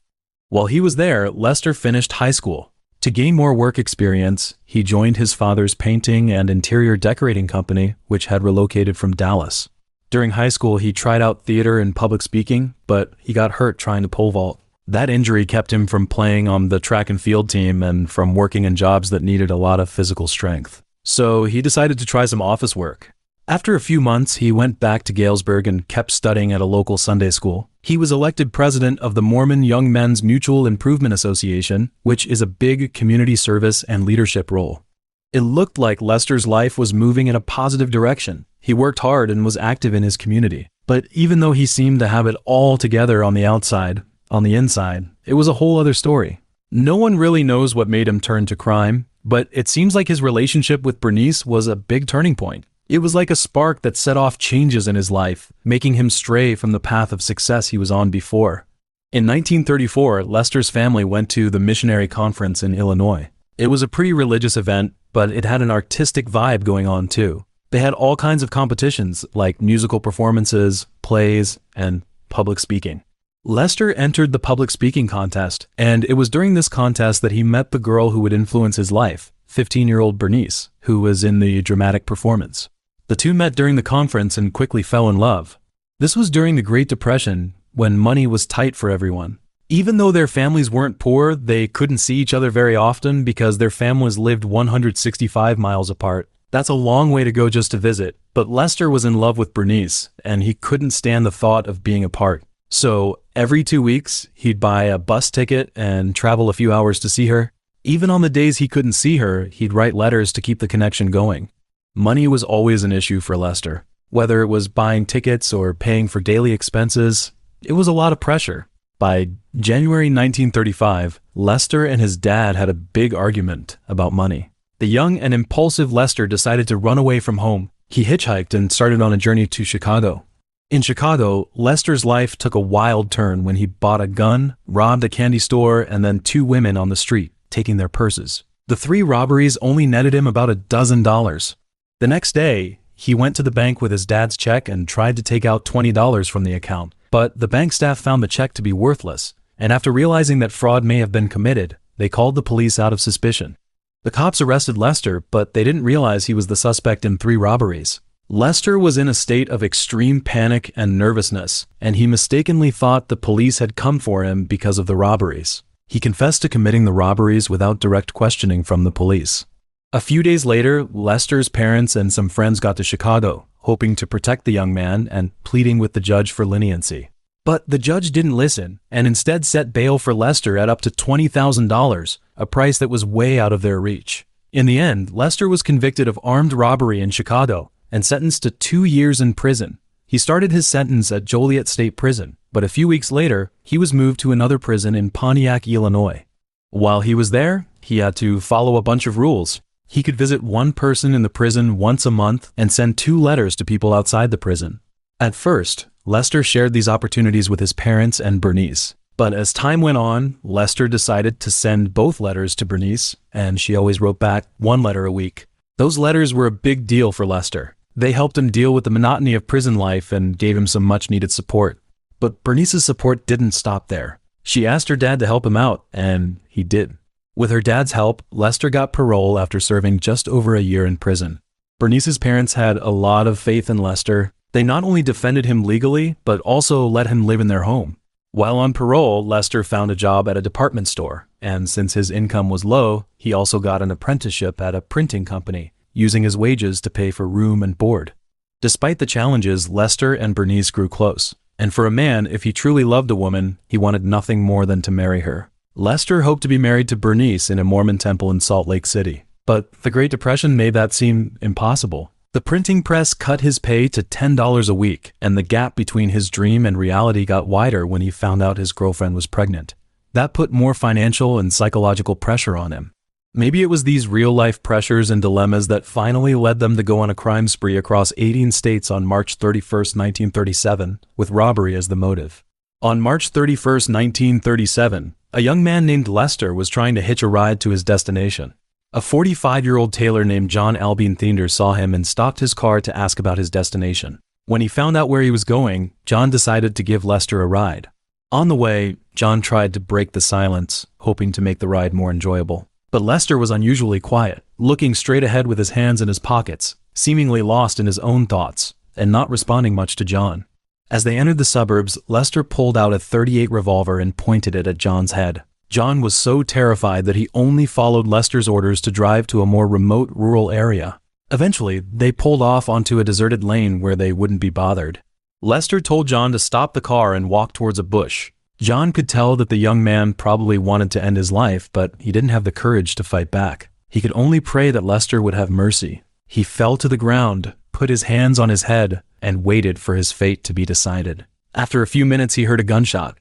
While he was there, Lester finished high school. To gain more work experience, he joined his father's painting and interior decorating company, which had relocated from Dallas. During high school, he tried out theater and public speaking, but he got hurt trying to pole vault. That injury kept him from playing on the track and field team and from working in jobs that needed a lot of physical strength. So he decided to try some office work. After a few months, he went back to Galesburg and kept studying at a local Sunday school. He was elected president of the Mormon Young Men's Mutual Improvement Association, which is a big community service and leadership role. It looked like Lester's life was moving in a positive direction. He worked hard and was active in his community. But even though he seemed to have it all together on the outside, on the inside, it was a whole other story. No one really knows what made him turn to crime, but it seems like his relationship with Bernice was a big turning point. It was like a spark that set off changes in his life, making him stray from the path of success he was on before. In 1934, Lester's family went to the Missionary Conference in Illinois. It was a pretty religious event, but it had an artistic vibe going on too. They had all kinds of competitions like musical performances, plays, and public speaking. Lester entered the public speaking contest, and it was during this contest that he met the girl who would influence his life, 15-year-old Bernice, who was in the dramatic performance. The two met during the conference and quickly fell in love. This was during the Great Depression, when money was tight for everyone. Even though their families weren't poor, they couldn't see each other very often because their families lived 165 miles apart. That's a long way to go just to visit, but Lester was in love with Bernice, and he couldn't stand the thought of being apart. So every 2 weeks, he'd buy a bus ticket and travel a few hours to see her. Even on the days he couldn't see her, he'd write letters to keep the connection going. Money was always an issue for Lester. Whether it was buying tickets or paying for daily expenses, it was a lot of pressure. By January 1935, Lester and his dad had a big argument about money. The young and impulsive Lester decided to run away from home. He hitchhiked and started on a journey to Chicago. In Chicago, Lester's life took a wild turn when he bought a gun, robbed a candy store, and then 2 women on the street, taking their purses. The 3 robberies only netted him about $12. The next day, he went to the bank with his dad's check and tried to take out $20 from the account, but the bank staff found the check to be worthless, and after realizing that fraud may have been committed, they called the police out of suspicion. The cops arrested Lester, but they didn't realize he was the suspect in 3 robberies. Lester was in a state of extreme panic and nervousness, and he mistakenly thought the police had come for him because of the robberies. He confessed to committing the robberies without direct questioning from the police. A few days later, Lester's parents and some friends got to Chicago, hoping to protect the young man and pleading with the judge for leniency. But the judge didn't listen, and instead set bail for Lester at up to $20,000, a price that was way out of their reach. In the end, Lester was convicted of armed robbery in Chicago and sentenced to 2 years in prison. He started his sentence at Joliet State Prison, but a few weeks later, he was moved to another prison in Pontiac, Illinois. While he was there, he had to follow a bunch of rules. He could visit one person in the prison once a month and send 2 letters to people outside the prison. At first, Lester shared these opportunities with his parents and Bernice. But as time went on, Lester decided to send both letters to Bernice, and she always wrote back 1 letter a week. Those letters were a big deal for Lester. They helped him deal with the monotony of prison life and gave him some much-needed support. But Bernice's support didn't stop there. She asked her dad to help him out, and he did. With her dad's help, Lester got parole after serving just over a year in prison. Bernice's parents had a lot of faith in Lester. They not only defended him legally, but also let him live in their home. While on parole, Lester found a job at a department store, and since his income was low, he also got an apprenticeship at a printing company, using his wages to pay for room and board. Despite the challenges, Lester and Bernice grew close, and for a man, if he truly loved a woman, he wanted nothing more than to marry her. Lester hoped to be married to Bernice in a Mormon temple in Salt Lake City, but the Great Depression made that seem impossible. The printing press cut his pay to $10 a week, and the gap between his dream and reality got wider when he found out his girlfriend was pregnant. That put more financial and psychological pressure on him. Maybe it was these real-life pressures and dilemmas that finally led them to go on a crime spree across 18 states on March 31, 1937, with robbery as the motive. On March 31, 1937, a young man named Lester was trying to hitch a ride to his destination. A 45-year-old tailor named John Albin Thinder saw him and stopped his car to ask about his destination. When he found out where he was going, John decided to give Lester a ride. On the way, John tried to break the silence, hoping to make the ride more enjoyable. But Lester was unusually quiet, looking straight ahead with his hands in his pockets, seemingly lost in his own thoughts, and not responding much to John. As they entered the suburbs, Lester pulled out a .38 revolver and pointed it at John's head. John was so terrified that he only followed Lester's orders to drive to a more remote rural area. Eventually, they pulled off onto a deserted lane where they wouldn't be bothered. Lester told John to stop the car and walk towards a bush. John could tell that the young man probably wanted to end his life, but he didn't have the courage to fight back. He could only pray that Lester would have mercy. He fell to the ground, put his hands on his head, and waited for his fate to be decided. After a few minutes, he heard a gunshot.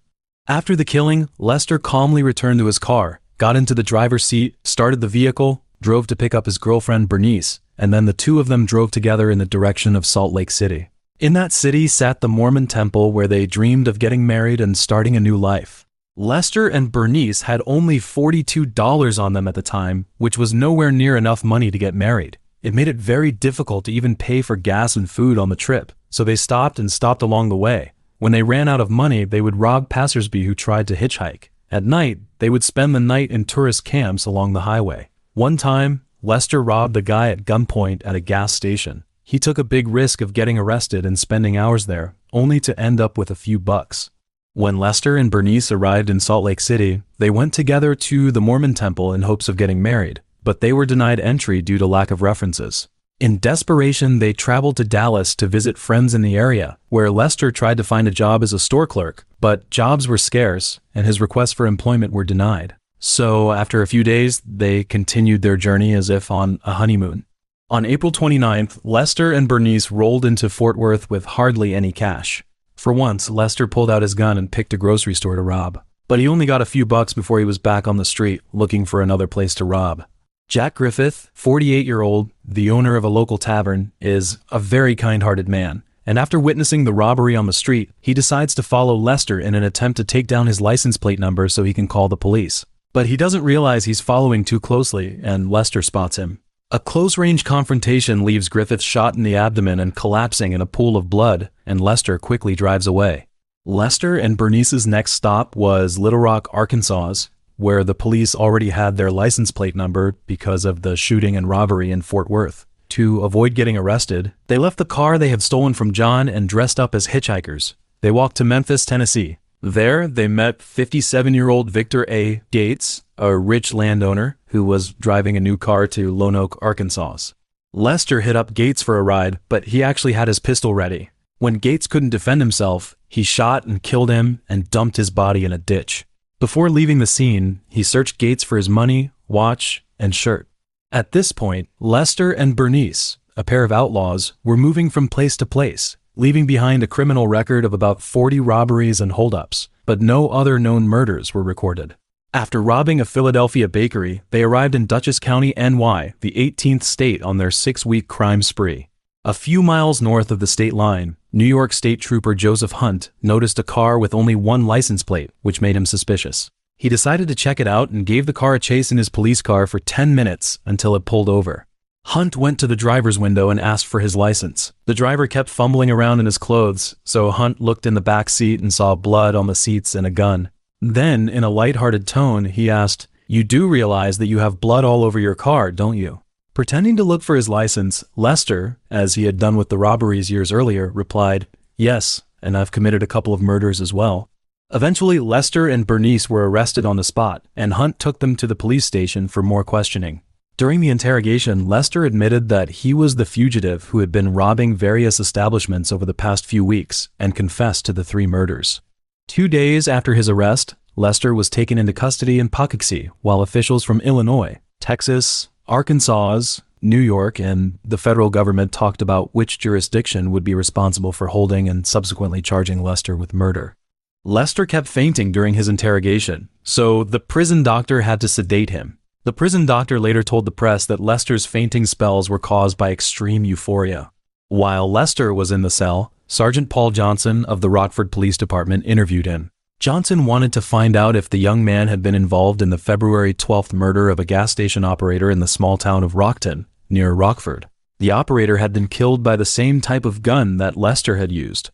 After the killing, Lester calmly returned to his car, got into the driver's seat, started the vehicle, drove to pick up his girlfriend Bernice, and then the two of them drove together in the direction of Salt Lake City. In that city sat the Mormon temple where they dreamed of getting married and starting a new life. Lester and Bernice had only $42 on them at the time, which was nowhere near enough money to get married. It made it very difficult to even pay for gas and food on the trip, so they stopped along the way. When they ran out of money, they would rob passersby who tried to hitchhike. At night, they would spend the night in tourist camps along the highway. One time, Lester robbed a guy at gunpoint at a gas station. He took a big risk of getting arrested and spending hours there, only to end up with a few bucks. When Lester and Bernice arrived in Salt Lake City, they went together to the Mormon temple in hopes of getting married, but they were denied entry due to lack of references. In desperation, they traveled to Dallas to visit friends in the area, where Lester tried to find a job as a store clerk, but jobs were scarce, and his requests for employment were denied. So, after a few days, they continued their journey as if on a honeymoon. On April 29th, Lester and Bernice rolled into Fort Worth with hardly any cash. For once, Lester pulled out his gun and picked a grocery store to rob. But he only got a few bucks before he was back on the street, looking for another place to rob. Jack Griffith, 48-year-old, the owner of a local tavern, is a very kind-hearted man, and after witnessing the robbery on the street, he decides to follow Lester in an attempt to take down his license plate number so he can call the police. But he doesn't realize he's following too closely, and Lester spots him. A close-range confrontation leaves Griffith shot in the abdomen and collapsing in a pool of blood, and Lester quickly drives away. Lester and Bernice's next stop was Little Rock, Arkansas, where the police already had their license plate number because of the shooting and robbery in Fort Worth. To avoid getting arrested, they left the car they had stolen from John and dressed up as hitchhikers. They walked to Memphis, Tennessee. There, they met 57-year-old Victor A. Gates, a rich landowner who was driving a new car to Lone Oak, Arkansas. Lester hit up Gates for a ride, but he actually had his pistol ready. When Gates couldn't defend himself, he shot and killed him and dumped his body in a ditch. Before leaving the scene, he searched Gates for his money, watch, and shirt. At this point, Lester and Bernice, a pair of outlaws, were moving from place to place, leaving behind a criminal record of about 40 robberies and holdups, but no other known murders were recorded. After robbing a Philadelphia bakery, they arrived in Dutchess County, NY, the 18th state on their 6-week crime spree. A few miles north of the state line, New York State Trooper Joseph Hunt noticed a car with only one license plate, which made him suspicious. He decided to check it out and gave the car a chase in his police car for 10 minutes until it pulled over. Hunt went to the driver's window and asked for his license. The driver kept fumbling around in his clothes, so Hunt looked in the back seat and saw blood on the seats and a gun. Then, in a lighthearted tone, he asked, "You do realize that you have blood all over your car, don't you?" Pretending to look for his license, Lester, as he had done with the robberies years earlier, replied, "Yes, and I've committed a couple of murders as well." Eventually, Lester and Bernice were arrested on the spot, and Hunt took them to the police station for more questioning. During the interrogation, Lester admitted that he was the fugitive who had been robbing various establishments over the past few weeks and confessed to the 3 murders. 2 days after his arrest, Lester was taken into custody in Poughkeepsie, while officials from Illinois, Texas, Arkansas, New York, and the federal government talked about which jurisdiction would be responsible for holding and subsequently charging Lester with murder. Lester kept fainting during his interrogation, so the prison doctor had to sedate him. The prison doctor later told the press that Lester's fainting spells were caused by extreme euphoria. While Lester was in the cell, Sergeant Paul Johnson of the Rockford Police Department interviewed him. Johnson wanted to find out if the young man had been involved in the February 12th murder of a gas station operator in the small town of Rockton, near Rockford. The operator had been killed by the same type of gun that Lester had used.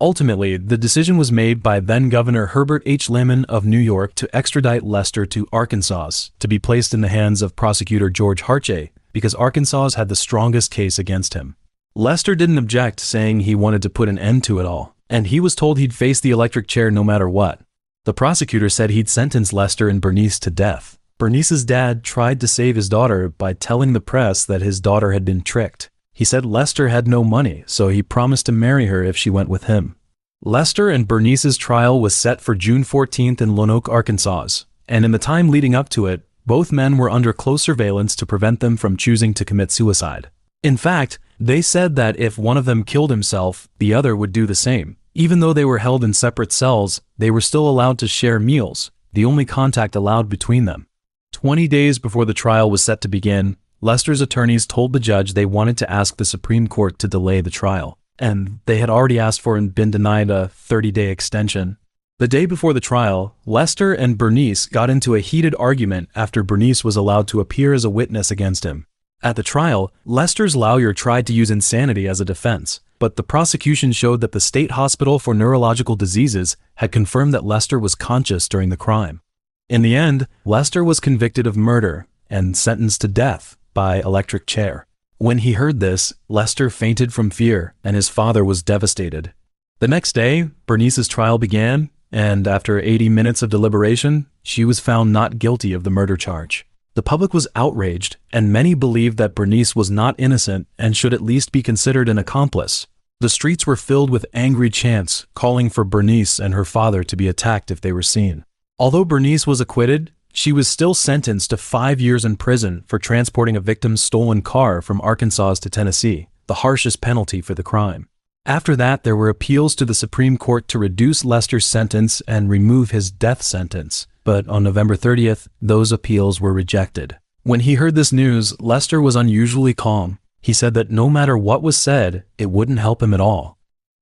Ultimately, the decision was made by then-Governor Herbert H. Lemon of New York to extradite Lester to Arkansas to be placed in the hands of prosecutor George Harche because Arkansas had the strongest case against him. Lester didn't object, saying he wanted to put an end to it all, and he was told he'd face the electric chair no matter what. The prosecutor said he'd sentence Lester and Bernice to death. Bernice's dad tried to save his daughter by telling the press that his daughter had been tricked. He said Lester had no money, so he promised to marry her if she went with him. Lester and Bernice's trial was set for June 14th in Lonoke, Arkansas, and in the time leading up to it, both men were under close surveillance to prevent them from choosing to commit suicide. In fact, they said that if one of them killed himself, the other would do the same. Even though they were held in separate cells, they were still allowed to share meals, the only contact allowed between them. 20 days before the trial was set to begin, Lester's attorneys told the judge they wanted to ask the Supreme Court to delay the trial, and they had already asked for and been denied a 30-day extension. The day before the trial, Lester and Bernice got into a heated argument after Bernice was allowed to appear as a witness against him. At the trial, Lester's lawyer tried to use insanity as a defense, but the prosecution showed that the State Hospital for Neurological Diseases had confirmed that Lester was conscious during the crime. In the end, Lester was convicted of murder and sentenced to death by electric chair. When he heard this, Lester fainted from fear, and his father was devastated. The next day, Bernice's trial began, and after 80 minutes of deliberation, she was found not guilty of the murder charge. The public was outraged, and many believed that Bernice was not innocent and should at least be considered an accomplice. The streets were filled with angry chants calling for Bernice and her father to be attacked if they were seen. Although Bernice was acquitted, she was still sentenced to 5 years in prison for transporting a victim's stolen car from Arkansas to Tennessee, the harshest penalty for the crime. After that, there were appeals to the Supreme Court to reduce Lester's sentence and remove his death sentence, but on November 30th, those appeals were rejected. When he heard this news, Lester was unusually calm. He said that no matter what was said, it wouldn't help him at all.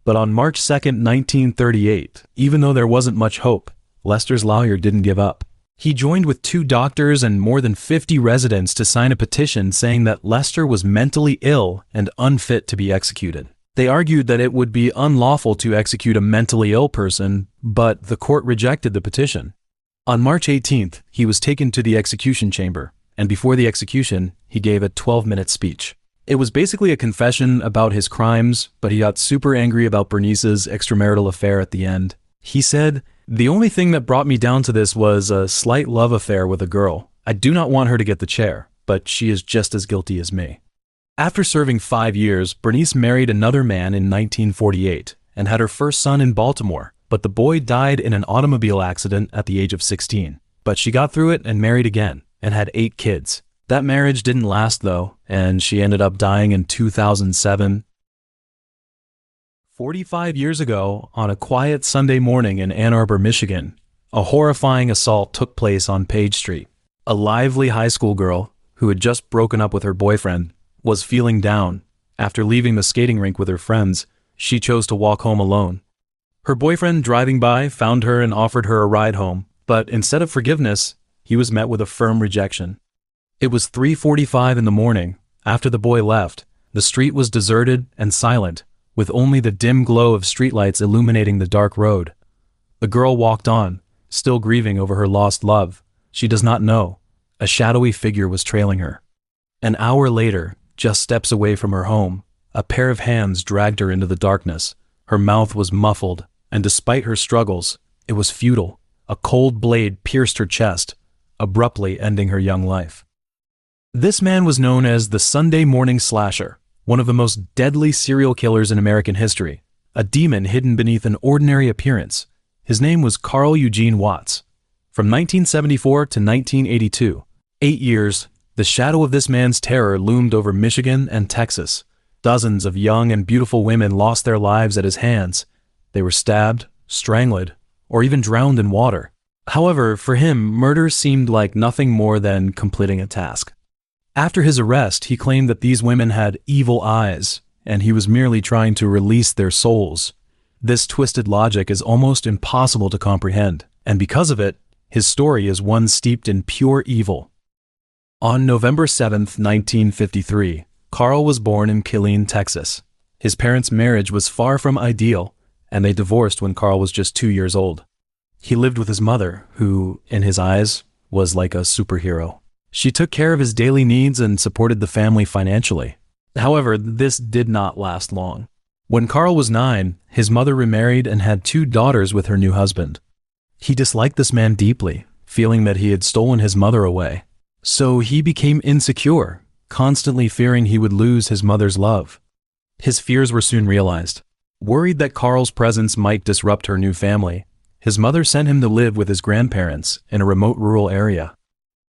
But on March 2nd, 1938, even though there wasn't much hope, Lester's lawyer didn't give up. He joined with 2 doctors and more than 50 residents to sign a petition saying that Lester was mentally ill and unfit to be executed. They argued that it would be unlawful to execute a mentally ill person, but the court rejected the petition. On March 18th, he was taken to the execution chamber, and before the execution, he gave a 12-minute speech. It was basically a confession about his crimes, but he got super angry about Bernice's extramarital affair at the end. He said, "The only thing that brought me down to this was a slight love affair with a girl. I do not want her to get the chair, but she is just as guilty as me." After serving 5 years, Bernice married another man in 1948 and had her first son in Baltimore, but the boy died in an automobile accident at the age of 16. But she got through it and married again and had 8 kids. That marriage didn't last though, and she ended up dying in 2007. 45 years ago, on a quiet Sunday morning in Ann Arbor, Michigan, a horrifying assault took place on Page Street. A lively high school girl, who had just broken up with her boyfriend, was feeling down. After leaving the skating rink with her friends, she chose to walk home alone. Her boyfriend, driving by, found her and offered her a ride home, but instead of forgiveness, he was met with a firm rejection. It was 3:45 in the morning. After the boy left, the street was deserted and silent, with only the dim glow of streetlights illuminating the dark road. The girl walked on, still grieving over her lost love. She does not know. A shadowy figure was trailing her. An hour later, just steps away from her home, a pair of hands dragged her into the darkness. Her mouth was muffled, and despite her struggles, it was futile. A cold blade pierced her chest, abruptly ending her young life. This man was known as the Sunday Morning Slasher, one of the most deadly serial killers in American history, a demon hidden beneath an ordinary appearance. His name was Carl Eugene Watts. From 1974 to 1982, 8 years, the shadow of this man's terror loomed over Michigan and Texas. Dozens of young and beautiful women lost their lives at his hands. They were stabbed, strangled, or even drowned in water. However, for him, murder seemed like nothing more than completing a task. After his arrest, he claimed that these women had evil eyes, and he was merely trying to release their souls. This twisted logic is almost impossible to comprehend, and because of it, his story is one steeped in pure evil. On November 7, 1953, Carl was born in Killeen, Texas. His parents' marriage was far from ideal, and they divorced when Carl was just 2 years old. He lived with his mother, who, in his eyes, was like a superhero. She took care of his daily needs and supported the family financially. However, this did not last long. When Carl was 9, his mother remarried and had 2 daughters with her new husband. He disliked this man deeply, feeling that he had stolen his mother away. So he became insecure, constantly fearing he would lose his mother's love. His fears were soon realized. Worried that Carl's presence might disrupt her new family, his mother sent him to live with his grandparents in a remote rural area.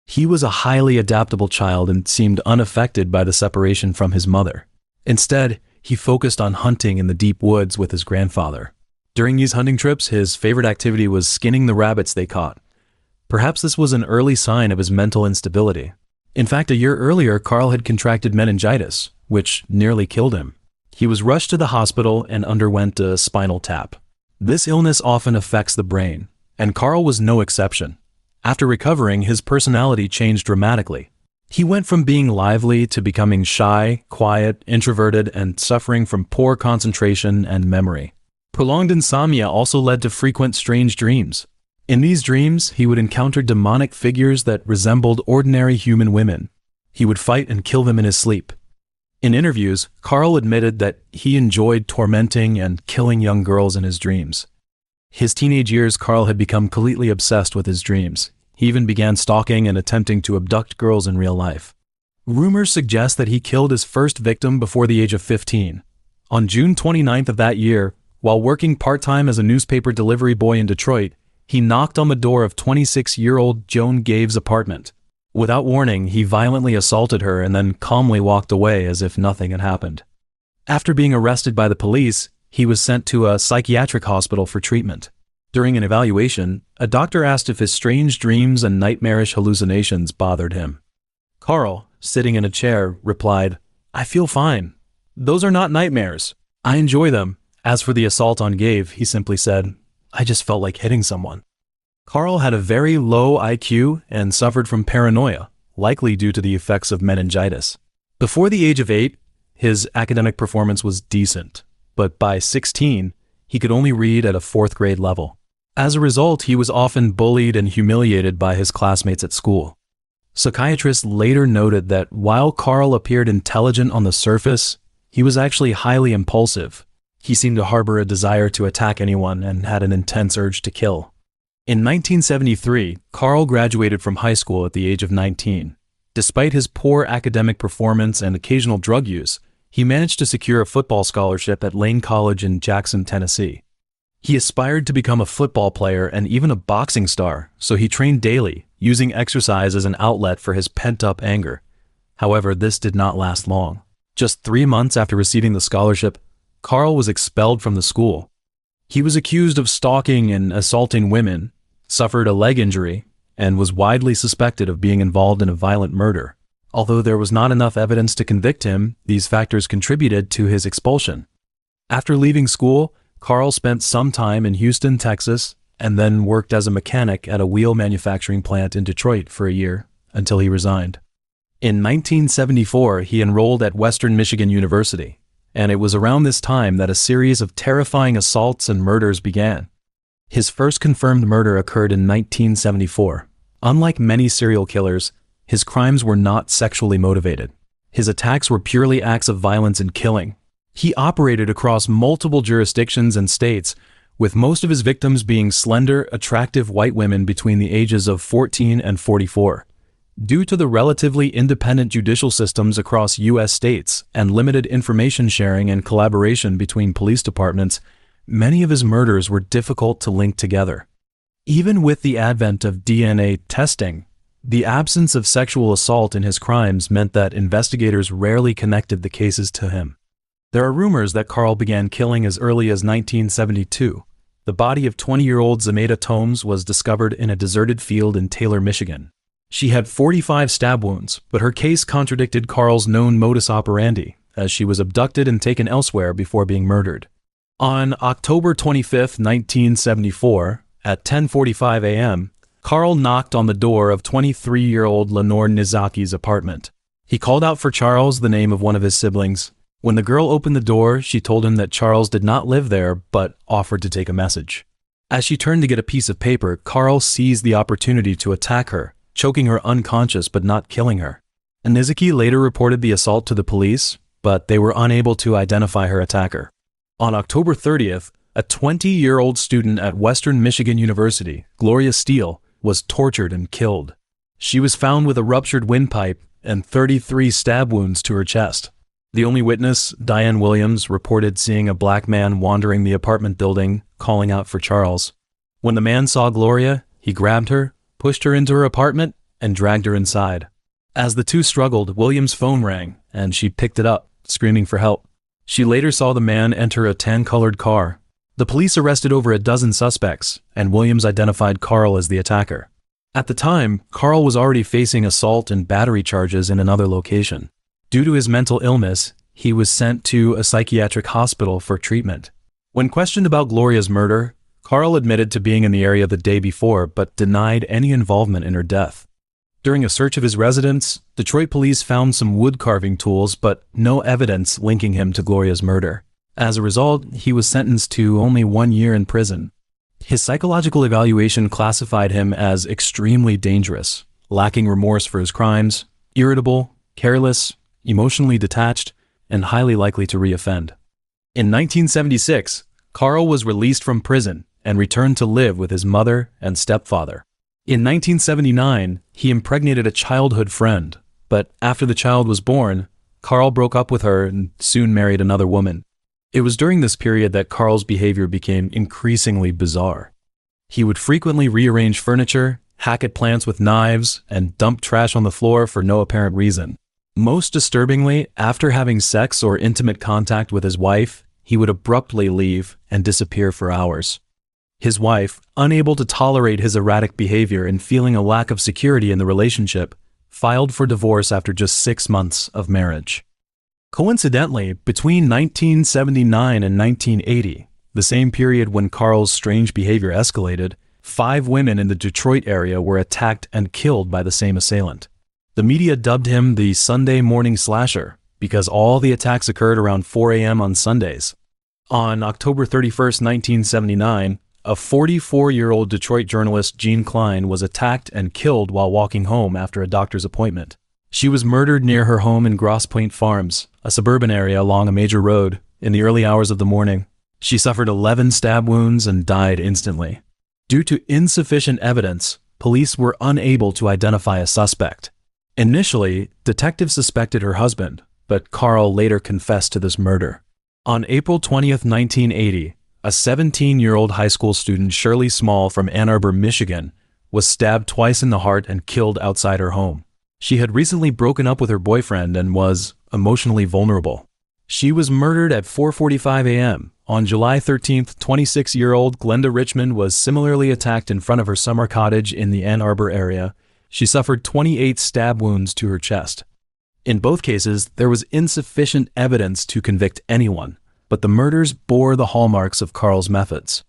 He was a highly adaptable child and seemed unaffected by the separation from his mother. Instead, he focused on hunting in the deep woods with his grandfather. During these hunting trips, his favorite activity was skinning the rabbits they caught. Perhaps this was an early sign of his mental instability. In fact, a year earlier, Carl had contracted meningitis, which nearly killed him. He was rushed to the hospital and underwent a spinal tap. This illness often affects the brain, and Carl was no exception. After recovering, his personality changed dramatically. He went from being lively to becoming shy, quiet, introverted, and suffering from poor concentration and memory. Prolonged insomnia also led to frequent strange dreams. In these dreams, he would encounter demonic figures that resembled ordinary human women. He would fight and kill them in his sleep. In interviews, Carl admitted that he enjoyed tormenting and killing young girls in his dreams. His teenage years, Carl had become completely obsessed with his dreams. He even began stalking and attempting to abduct girls in real life. Rumors suggest that he killed his first victim before the age of 15. On June 29th of that year, while working part-time as a newspaper delivery boy in Detroit, he knocked on the door of 26-year-old Joan Gave's apartment. Without warning, he violently assaulted her and then calmly walked away as if nothing had happened. After being arrested by the police, he was sent to a psychiatric hospital for treatment. During an evaluation, a doctor asked if his strange dreams and nightmarish hallucinations bothered him. Carl, sitting in a chair, replied, "I feel fine. Those are not nightmares. I enjoy them." As for the assault on Gave, he simply said, "I just felt like hitting someone." Carl had a very low IQ and suffered from paranoia, likely due to the effects of meningitis. Before the age of 8, his academic performance was decent, but by 16, he could only read at a 4th grade level. As a result, he was often bullied and humiliated by his classmates at school. Psychiatrists later noted that while Carl appeared intelligent on the surface, he was actually highly impulsive. He seemed to harbor a desire to attack anyone and had an intense urge to kill. In 1973, Carl graduated from high school at the age of 19. Despite his poor academic performance and occasional drug use, he managed to secure a football scholarship at Lane College in Jackson, Tennessee. He aspired to become a football player and even a boxing star, so he trained daily, using exercise as an outlet for his pent-up anger. However, this did not last long. Just 3 months after receiving the scholarship, Carl was expelled from the school. He was accused of stalking and assaulting women, suffered a leg injury, and was widely suspected of being involved in a violent murder. Although there was not enough evidence to convict him, these factors contributed to his expulsion. After leaving school, Carl spent some time in Houston, Texas, and then worked as a mechanic at a wheel manufacturing plant in Detroit for a year, until he resigned. In 1974, he enrolled at Western Michigan University, and it was around this time that a series of terrifying assaults and murders began. His first confirmed murder occurred in 1974. Unlike many serial killers, his crimes were not sexually motivated. His attacks were purely acts of violence and killing. He operated across multiple jurisdictions and states, with most of his victims being slender, attractive white women between the ages of 14 and 44. Due to the relatively independent judicial systems across U.S. states and limited information sharing and collaboration between police departments, many of his murders were difficult to link together. Even with the advent of DNA testing, the absence of sexual assault in his crimes meant that investigators rarely connected the cases to him. There are rumors that Carl began killing as early as 1972. The body of 20-year-old Zameda Tomes was discovered in a deserted field in Taylor, Michigan. She had 45 stab wounds, but her case contradicted Carl's known modus operandi, as she was abducted and taken elsewhere before being murdered. On October 25, 1974, at 10:45 a.m., Carl knocked on the door of 23-year-old Lenore Nizaki's apartment. He called out for Charles, the name of one of his siblings. When the girl opened the door, she told him that Charles did not live there, but offered to take a message. As she turned to get a piece of paper, Carl seized the opportunity to attack her, choking her unconscious but not killing her. Nizaki later reported the assault to the police, but they were unable to identify her attacker. On October 30th, a 20-year-old student at Western Michigan University, Gloria Steele, was tortured and killed. She was found with a ruptured windpipe and 33 stab wounds to her chest. The only witness, Diane Williams, reported seeing a black man wandering the apartment building, calling out for Charles. When the man saw Gloria, he grabbed her, pushed her into her apartment, and dragged her inside. As the two struggled, Williams' phone rang, and she picked it up, screaming for help. She later saw the man enter a tan-colored car. The police arrested over a dozen suspects, and Williams identified Carl as the attacker. At the time, Carl was already facing assault and battery charges in another location. Due to his mental illness, he was sent to a psychiatric hospital for treatment. When questioned about Gloria's murder, Carl admitted to being in the area the day before, but denied any involvement in her death. During a search of his residence, Detroit police found some wood carving tools, but no evidence linking him to Gloria's murder. As a result, he was sentenced to only 1 year in prison. His psychological evaluation classified him as extremely dangerous, lacking remorse for his crimes, irritable, careless, emotionally detached, and highly likely to reoffend. In 1976, Carl was released from prison and returned to live with his mother and stepfather. In 1979, he impregnated a childhood friend, but after the child was born, Carl broke up with her and soon married another woman. It was during this period that Carl's behavior became increasingly bizarre. He would frequently rearrange furniture, hack at plants with knives, and dump trash on the floor for no apparent reason. Most disturbingly, after having sex or intimate contact with his wife, he would abruptly leave and disappear for hours. His wife, unable to tolerate his erratic behavior and feeling a lack of security in the relationship, filed for divorce after just 6 months of marriage. Coincidentally, between 1979 and 1980, the same period when Carl's strange behavior escalated, 5 women in the Detroit area were attacked and killed by the same assailant. The media dubbed him the Sunday morning slasher because all the attacks occurred around 4 a.m. on Sundays. On October 31st, 1979, a 44-year-old Detroit journalist, Jean Klein, was attacked and killed while walking home after a doctor's appointment. She was murdered near her home in Grosse Pointe Farms, a suburban area along a major road, in the early hours of the morning. She suffered 11 stab wounds and died instantly. Due to insufficient evidence, police were unable to identify a suspect. Initially, detectives suspected her husband, but Carl later confessed to this murder. On April 20th, 1980, a 17-year-old high school student, Shirley Small from Ann Arbor, Michigan, was stabbed twice in the heart and killed outside her home. She had recently broken up with her boyfriend and was emotionally vulnerable. She was murdered at 4:45 a.m. On July 13th, 26-year-old Glenda Richmond was similarly attacked in front of her summer cottage in the Ann Arbor area. She suffered 28 stab wounds to her chest. In both cases, there was insufficient evidence to convict anyone, but the murders bore the hallmarks of Carl's methods.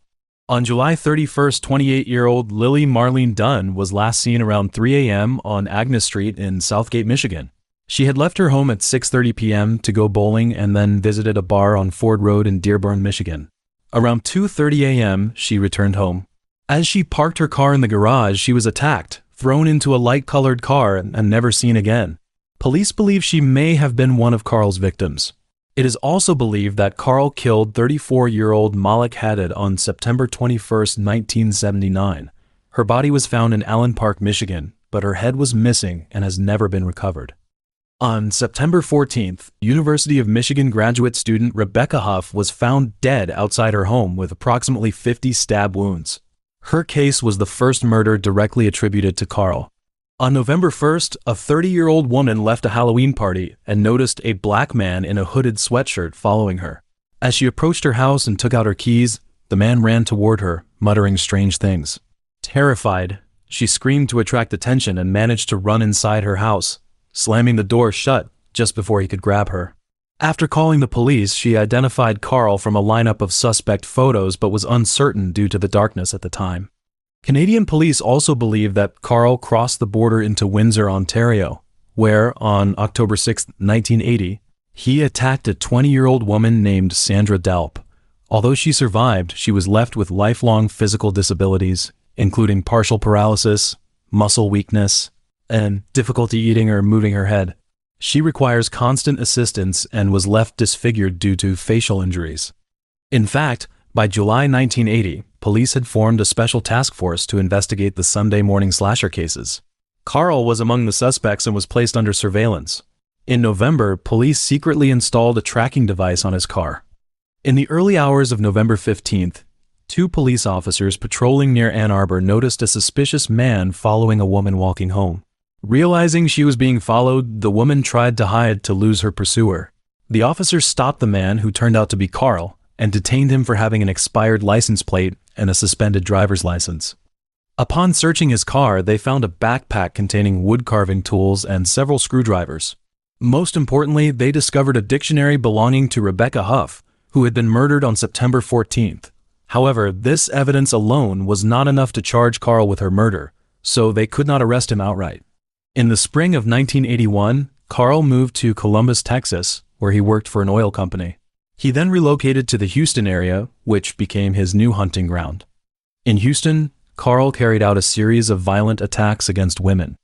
On July 31st, 28-year-old Lily Marlene Dunn was last seen around 3 a.m. on Agnes Street in Southgate, Michigan. She had left her home at 6:30 p.m. to go bowling and then visited a bar on Ford Road in Dearborn, Michigan. Around 2:30 a.m., she returned home. As she parked her car in the garage, she was attacked, thrown into a light-colored car, and never seen again. Police believe she may have been one of Carl's victims. It is also believed that Carl killed 34-year-old Malik Haddad on September 21, 1979. Her body was found in Allen Park, Michigan, but her head was missing and has never been recovered. On September 14th, University of Michigan graduate student Rebecca Huff was found dead outside her home with approximately 50 stab wounds. Her case was the first murder directly attributed to Carl. On November 1st, a 30-year-old woman left a Halloween party and noticed a black man in a hooded sweatshirt following her. As she approached her house and took out her keys, the man ran toward her, muttering strange things. Terrified, she screamed to attract attention and managed to run inside her house, slamming the door shut just before he could grab her. After calling the police, she identified Carl from a lineup of suspect photos but was uncertain due to the darkness at the time. Canadian police also believe that Carl crossed the border into Windsor, Ontario, where, on October 6, 1980, he attacked a 20-year-old woman named Sandra Delp. Although she survived, she was left with lifelong physical disabilities, including partial paralysis, muscle weakness, and difficulty eating or moving her head. She requires constant assistance and was left disfigured due to facial injuries. In fact, by July 1980, police had formed a special task force to investigate the Sunday morning slasher cases. Carl was among the suspects and was placed under surveillance. In November, police secretly installed a tracking device on his car. In the early hours of November 15th, 2 police officers patrolling near Ann Arbor noticed a suspicious man following a woman walking home. Realizing she was being followed, the woman tried to hide to lose her pursuer. The officers stopped the man, who turned out to be Carl, and detained him for having an expired license plate and a suspended driver's license. Upon searching his car, they found a backpack containing wood-carving tools and several screwdrivers. Most importantly, they discovered a dictionary belonging to Rebecca Huff, who had been murdered on September 14th. However, this evidence alone was not enough to charge Carl with her murder, so they could not arrest him outright. In the spring of 1981, Carl moved to Columbus, Texas, where he worked for an oil company. He then relocated to the Houston area, which became his new hunting ground. In Houston, Carl carried out a series of violent attacks against women.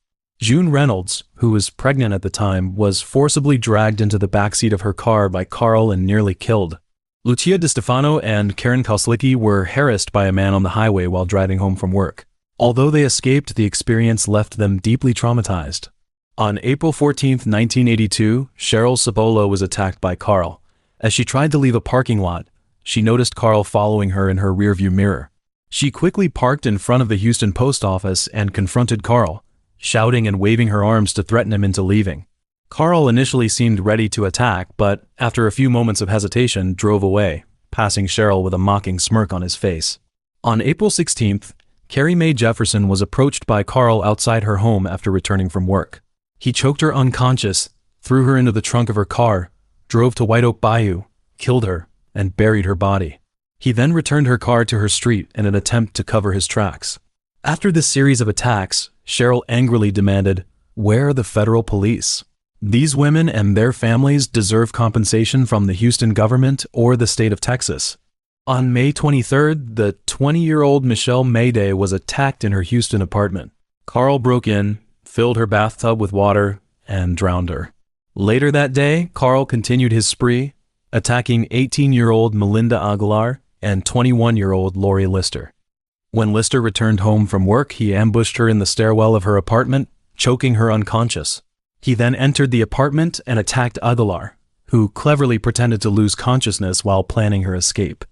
June Reynolds, who was pregnant at the time, was forcibly dragged into the backseat of her car by Carl and nearly killed. Lucia DiStefano and Karen Koslicki were harassed by a man on the highway while driving home from work. Although they escaped, the experience left them deeply traumatized. On April 14, 1982, Cheryl Cibolo was attacked by Carl. As she tried to leave a parking lot, she noticed Carl following her in her rearview mirror. She quickly parked in front of the Houston post office and confronted Carl, shouting and waving her arms to threaten him into leaving. Carl initially seemed ready to attack, but after a few moments of hesitation, drove away, passing Cheryl with a mocking smirk on his face. On April 16th, Carrie Mae Jefferson was approached by Carl outside her home after returning from work. He choked her unconscious, threw her into the trunk of her car, drove to White Oak Bayou, killed her, and buried her body. He then returned her car to her street in an attempt to cover his tracks. After this series of attacks, Cheryl angrily demanded, "Where are the federal police? These women and their families deserve compensation from the Houston government or the state of Texas." On May 23rd, the 20-year-old Michelle Mayday was attacked in her Houston apartment. Carl broke in, filled her bathtub with water, and drowned her. Later that day, Carl continued his spree, attacking 18-year-old Melinda Aguilar and 21-year-old Lori Lister. When Lister returned home from work, he ambushed her in the stairwell of her apartment, choking her unconscious. He then entered the apartment and attacked Aguilar, who cleverly pretended to lose consciousness while planning her escape.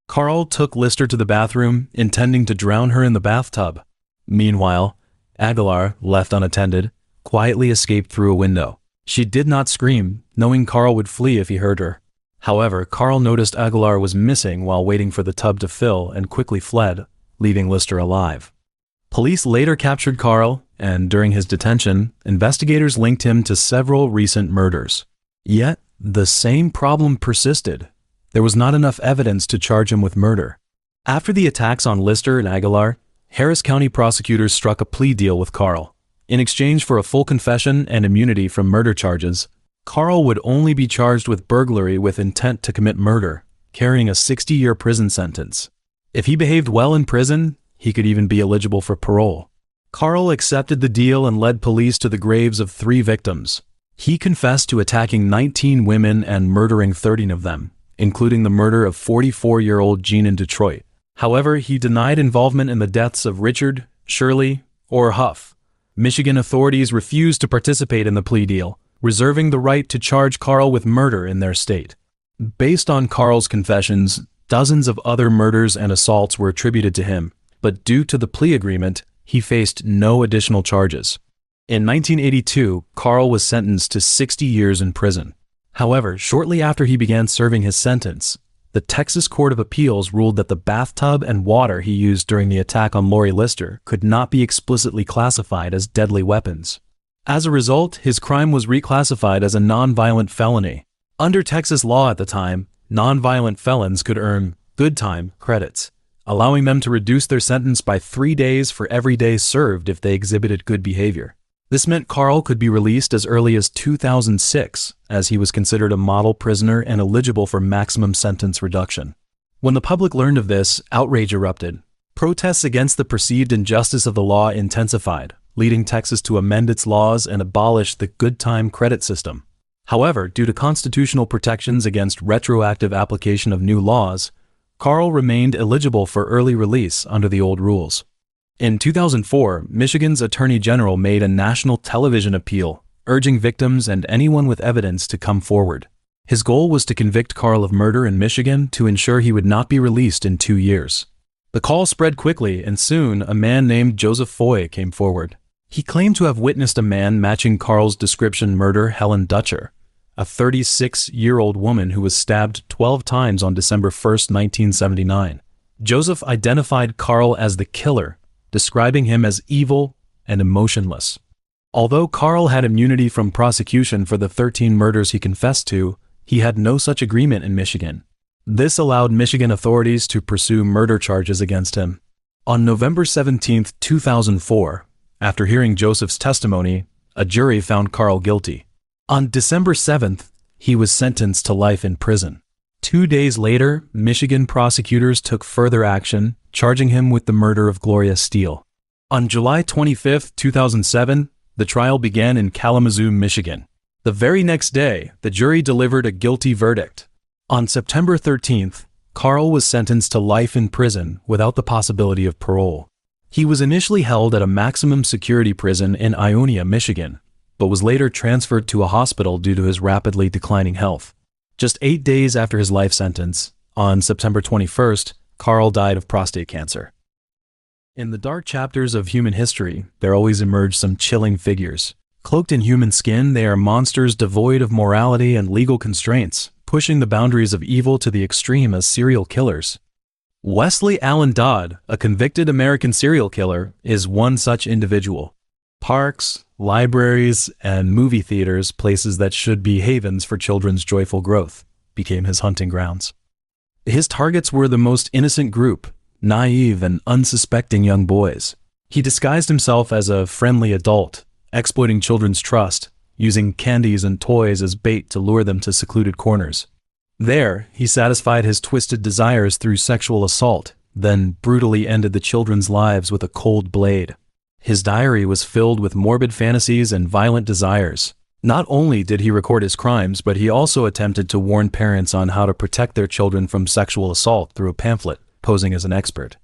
Carl took Lister to the bathroom, intending to drown her in the bathtub. Meanwhile, Aguilar, left unattended, quietly escaped through a window. She did not scream, knowing Carl would flee if he heard her. However, Carl noticed Aguilar was missing while waiting for the tub to fill and quickly fled, leaving Lister alive. Police later captured Carl, and during his detention, investigators linked him to several recent murders. Yet, the same problem persisted. There was not enough evidence to charge him with murder. After the attacks on Lister and Aguilar, Harris County prosecutors struck a plea deal with Carl. In exchange for a full confession and immunity from murder charges, Carl would only be charged with burglary with intent to commit murder, carrying a 60-year prison sentence. If he behaved well in prison, he could even be eligible for parole. Carl accepted the deal and led police to the graves of 3 victims. He confessed to attacking 19 women and murdering 13 of them, including the murder of 44-year-old Jean in Detroit. However, he denied involvement in the deaths of Richard, Shirley, or Huff. Michigan authorities refused to participate in the plea deal, reserving the right to charge Carl with murder in their state. Based on Carl's confessions, dozens of other murders and assaults were attributed to him, but due to the plea agreement, he faced no additional charges. In 1982, Carl was sentenced to 60 years in prison. However, shortly after he began serving his sentence, the Texas Court of Appeals ruled that the bathtub and water he used during the attack on Lori Lister could not be explicitly classified as deadly weapons. As a result, his crime was reclassified as a nonviolent felony. Under Texas law at the time, nonviolent felons could earn good time credits, allowing them to reduce their sentence by 3 days for every day served if they exhibited good behavior. This meant Carl could be released as early as 2006, as he was considered a model prisoner and eligible for maximum sentence reduction. When the public learned of this, outrage erupted. Protests against the perceived injustice of the law intensified, leading Texas to amend its laws and abolish the good time credit system. However, due to constitutional protections against retroactive application of new laws, Carl remained eligible for early release under the old rules. In 2004, Michigan's Attorney General made a national television appeal, urging victims and anyone with evidence to come forward. His goal was to convict Carl of murder in Michigan to ensure he would not be released in 2 years. The call spread quickly, and soon a man named Joseph Foy came forward. He claimed to have witnessed a man matching Carl's description murder Helen Dutcher, a 36-year-old woman who was stabbed 12 times on December 1, 1979. Joseph identified Carl as the killer, describing him as evil and emotionless. Although Carl had immunity from prosecution for the 13 murders he confessed to, he had no such agreement in Michigan. This allowed Michigan authorities to pursue murder charges against him. On November 17, 2004, after hearing Joseph's testimony, a jury found Carl guilty. On December 7th, he was sentenced to life in prison. 2 days later, Michigan prosecutors took further action, charging him with the murder of Gloria Steele. On July 25, 2007, the trial began in Kalamazoo, Michigan. The very next day, the jury delivered a guilty verdict. On September 13th, Carl was sentenced to life in prison without the possibility of parole. He was initially held at a maximum security prison in Ionia, Michigan, but was later transferred to a hospital due to his rapidly declining health. Just 8 days after his life sentence, on September 21st, Carl died of prostate cancer. In the dark chapters of human history, there always emerge some chilling figures. Cloaked in human skin, they are monsters devoid of morality and legal constraints, pushing the boundaries of evil to the extreme as serial killers. Westley Allan Dodd, a convicted American serial killer, is one such individual. Parks, libraries, and movie theaters, places that should be havens for children's joyful growth, became his hunting grounds. His targets were the most innocent group, naive and unsuspecting young boys. He disguised himself as a friendly adult, exploiting children's trust, using candies and toys as bait to lure them to secluded corners. There, he satisfied his twisted desires through sexual assault, then brutally ended the children's lives with a cold blade. His diary was filled with morbid fantasies and violent desires. Not only did he record his crimes, but he also attempted to warn parents on how to protect their children from sexual assault through a pamphlet, posing as an expert.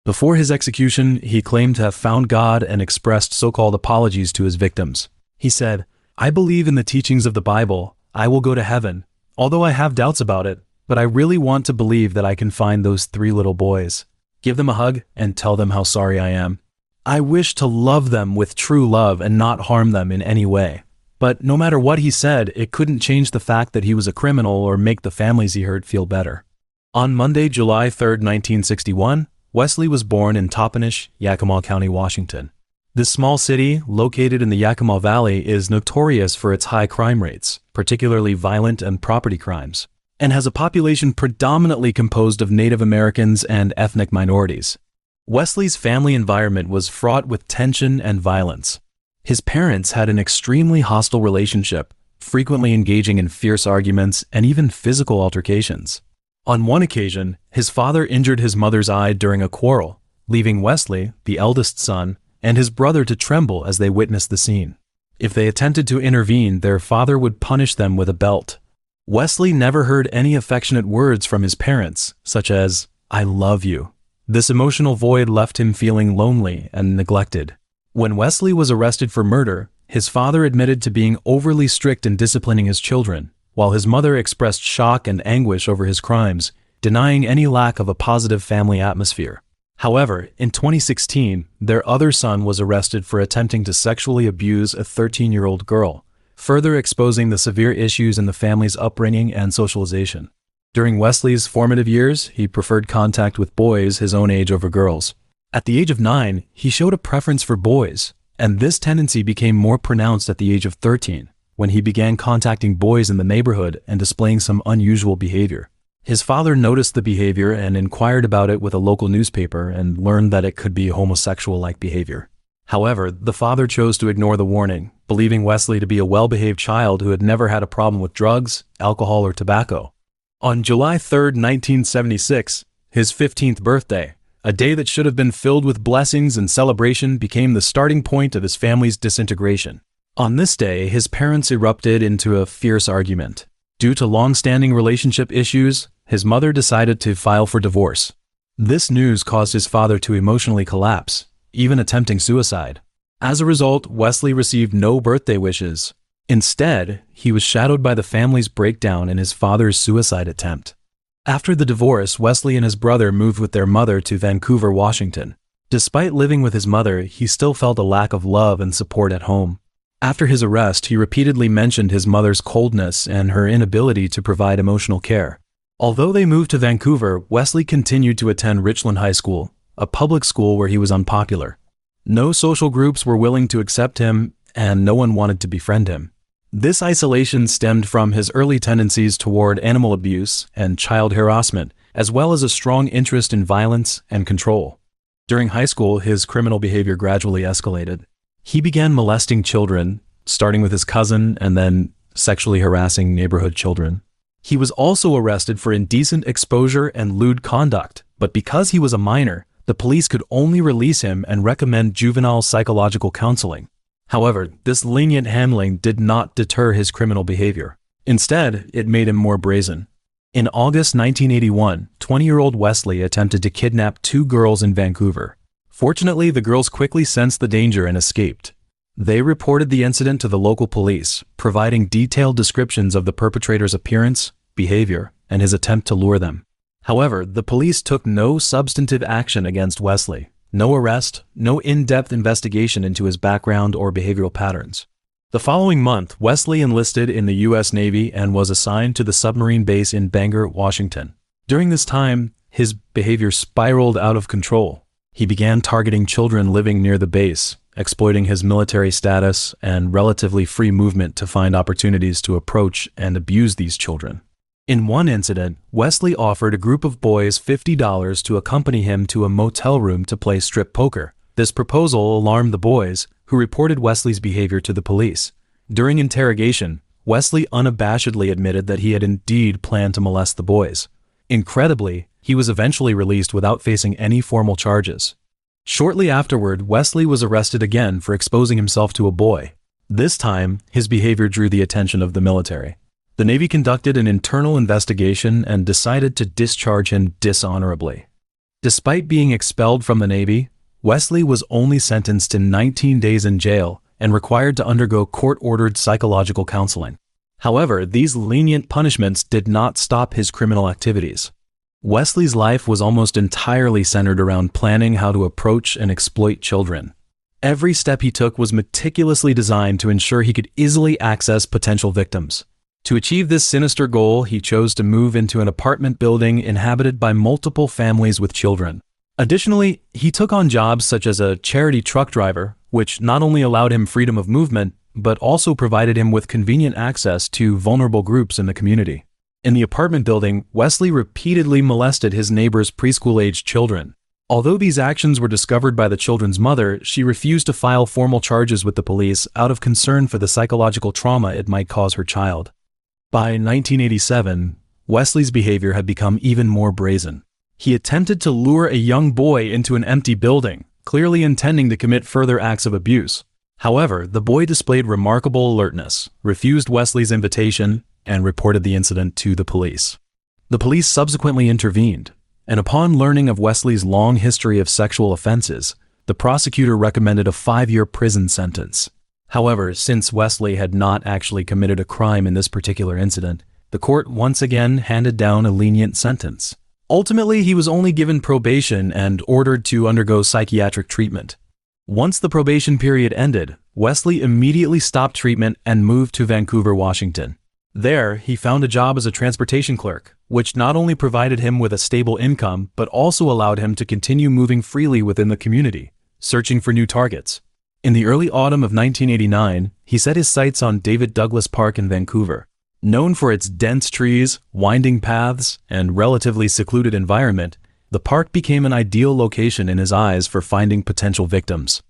Before his execution, he claimed to have found God and expressed so-called apologies to his victims. He said, "I believe in the teachings of the Bible. I will go to heaven, although I have doubts about it, but I really want to believe that I can find those 3 little boys, give them a hug, and tell them how sorry I am. I wish to love them with true love and not harm them in any way." But no matter what he said, it couldn't change the fact that he was a criminal or make the families he hurt feel better. On Monday, July 3, 1961, Westley was born in Toppenish, Yakima County, Washington. This small city, located in the Yakima Valley, is notorious for its high crime rates, particularly violent and property crimes, and has a population predominantly composed of Native Americans and ethnic minorities. Wesley's family environment was fraught with tension and violence. His parents had an extremely hostile relationship, frequently engaging in fierce arguments and even physical altercations. On one occasion, his father injured his mother's eye during a quarrel, leaving Westley, the eldest son, and his brother to tremble as they witnessed the scene. If they attempted to intervene, their father would punish them with a belt. Westley never heard any affectionate words from his parents, such as, "I love you." This emotional void left him feeling lonely and neglected. When Westley was arrested for murder, his father admitted to being overly strict in disciplining his children, while his mother expressed shock and anguish over his crimes, denying any lack of a positive family atmosphere. However, in 2016, their other son was arrested for attempting to sexually abuse a 13-year-old girl, further exposing the severe issues in the family's upbringing and socialization. During Wesley's formative years, he preferred contact with boys his own age over girls. At the age of 9, he showed a preference for boys, and this tendency became more pronounced at the age of 13, when he began contacting boys in the neighborhood and displaying some unusual behavior. His father noticed the behavior and inquired about it with a local newspaper and learned that it could be homosexual-like behavior. However, the father chose to ignore the warning, believing Westley to be a well-behaved child who had never had a problem with drugs, alcohol, or tobacco. On July 3, 1976, his 15th birthday, a day that should have been filled with blessings and celebration, became the starting point of his family's disintegration. On this day, his parents erupted into a fierce argument. Due to long-standing relationship issues, his mother decided to file for divorce. This news caused his father to emotionally collapse, even attempting suicide. As a result, Westley received no birthday wishes. Instead, he was shadowed by the family's breakdown in his father's suicide attempt. After the divorce, Westley and his brother moved with their mother to Vancouver, Washington. Despite living with his mother, he still felt a lack of love and support at home. After his arrest, he repeatedly mentioned his mother's coldness and her inability to provide emotional care. Although they moved to Vancouver, Westley continued to attend Richland High School, a public school where he was unpopular. No social groups were willing to accept him, and no one wanted to befriend him. This isolation stemmed from his early tendencies toward animal abuse and child harassment, as well as a strong interest in violence and control. During high school, his criminal behavior gradually escalated. He began molesting children, starting with his cousin and then sexually harassing neighborhood children. He was also arrested for indecent exposure and lewd conduct, but because he was a minor, the police could only release him and recommend juvenile psychological counseling. However, this lenient handling did not deter his criminal behavior. Instead, it made him more brazen. In August 1981, 20-year-old Westley attempted to kidnap 2 girls in Vancouver. Fortunately, the girls quickly sensed the danger and escaped. They reported the incident to the local police, providing detailed descriptions of the perpetrator's appearance, behavior, and his attempt to lure them. However, the police took no substantive action against Westley. No arrest, no in-depth investigation into his background or behavioral patterns. The following month, Westley enlisted in the U.S. Navy and was assigned to the submarine base in Bangor, Washington. During this time, his behavior spiraled out of control. He began targeting children living near the base, exploiting his military status and relatively free movement to find opportunities to approach and abuse these children. In one incident, Westley offered a group of boys $50 to accompany him to a motel room to play strip poker. This proposal alarmed the boys, who reported Wesley's behavior to the police. During interrogation, Westley unabashedly admitted that he had indeed planned to molest the boys. Incredibly, he was eventually released without facing any formal charges. Shortly afterward, Westley was arrested again for exposing himself to a boy. This time, his behavior drew the attention of the military. The Navy conducted an internal investigation and decided to discharge him dishonorably. Despite being expelled from the Navy, Westley was only sentenced to 19 days in jail and required to undergo court-ordered psychological counseling. However, these lenient punishments did not stop his criminal activities. Westley's life was almost entirely centered around planning how to approach and exploit children. Every step he took was meticulously designed to ensure he could easily access potential victims. To achieve this sinister goal, he chose to move into an apartment building inhabited by multiple families with children. Additionally, he took on jobs such as a charity truck driver, which not only allowed him freedom of movement, but also provided him with convenient access to vulnerable groups in the community. In the apartment building, Westley repeatedly molested his neighbor's preschool-aged children. Although these actions were discovered by the children's mother, she refused to file formal charges with the police out of concern for the psychological trauma it might cause her child. By 1987, Wesley's behavior had become even more brazen. He attempted to lure a young boy into an empty building, clearly intending to commit further acts of abuse. However, the boy displayed remarkable alertness, refused Westley's invitation, and reported the incident to the police. The police subsequently intervened, and upon learning of Westley's long history of sexual offenses, the prosecutor recommended a 5-year prison sentence. However, since Westley had not actually committed a crime in this particular incident, the court once again handed down a lenient sentence. Ultimately, he was only given probation and ordered to undergo psychiatric treatment. Once the probation period ended, Westley immediately stopped treatment and moved to Vancouver, Washington. There, he found a job as a transportation clerk, which not only provided him with a stable income, but also allowed him to continue moving freely within the community, searching for new targets. In the early autumn of 1989, he set his sights on David Douglas Park in Vancouver. Known for its dense trees, winding paths, and relatively secluded environment, the park became an ideal location in his eyes for finding potential victims.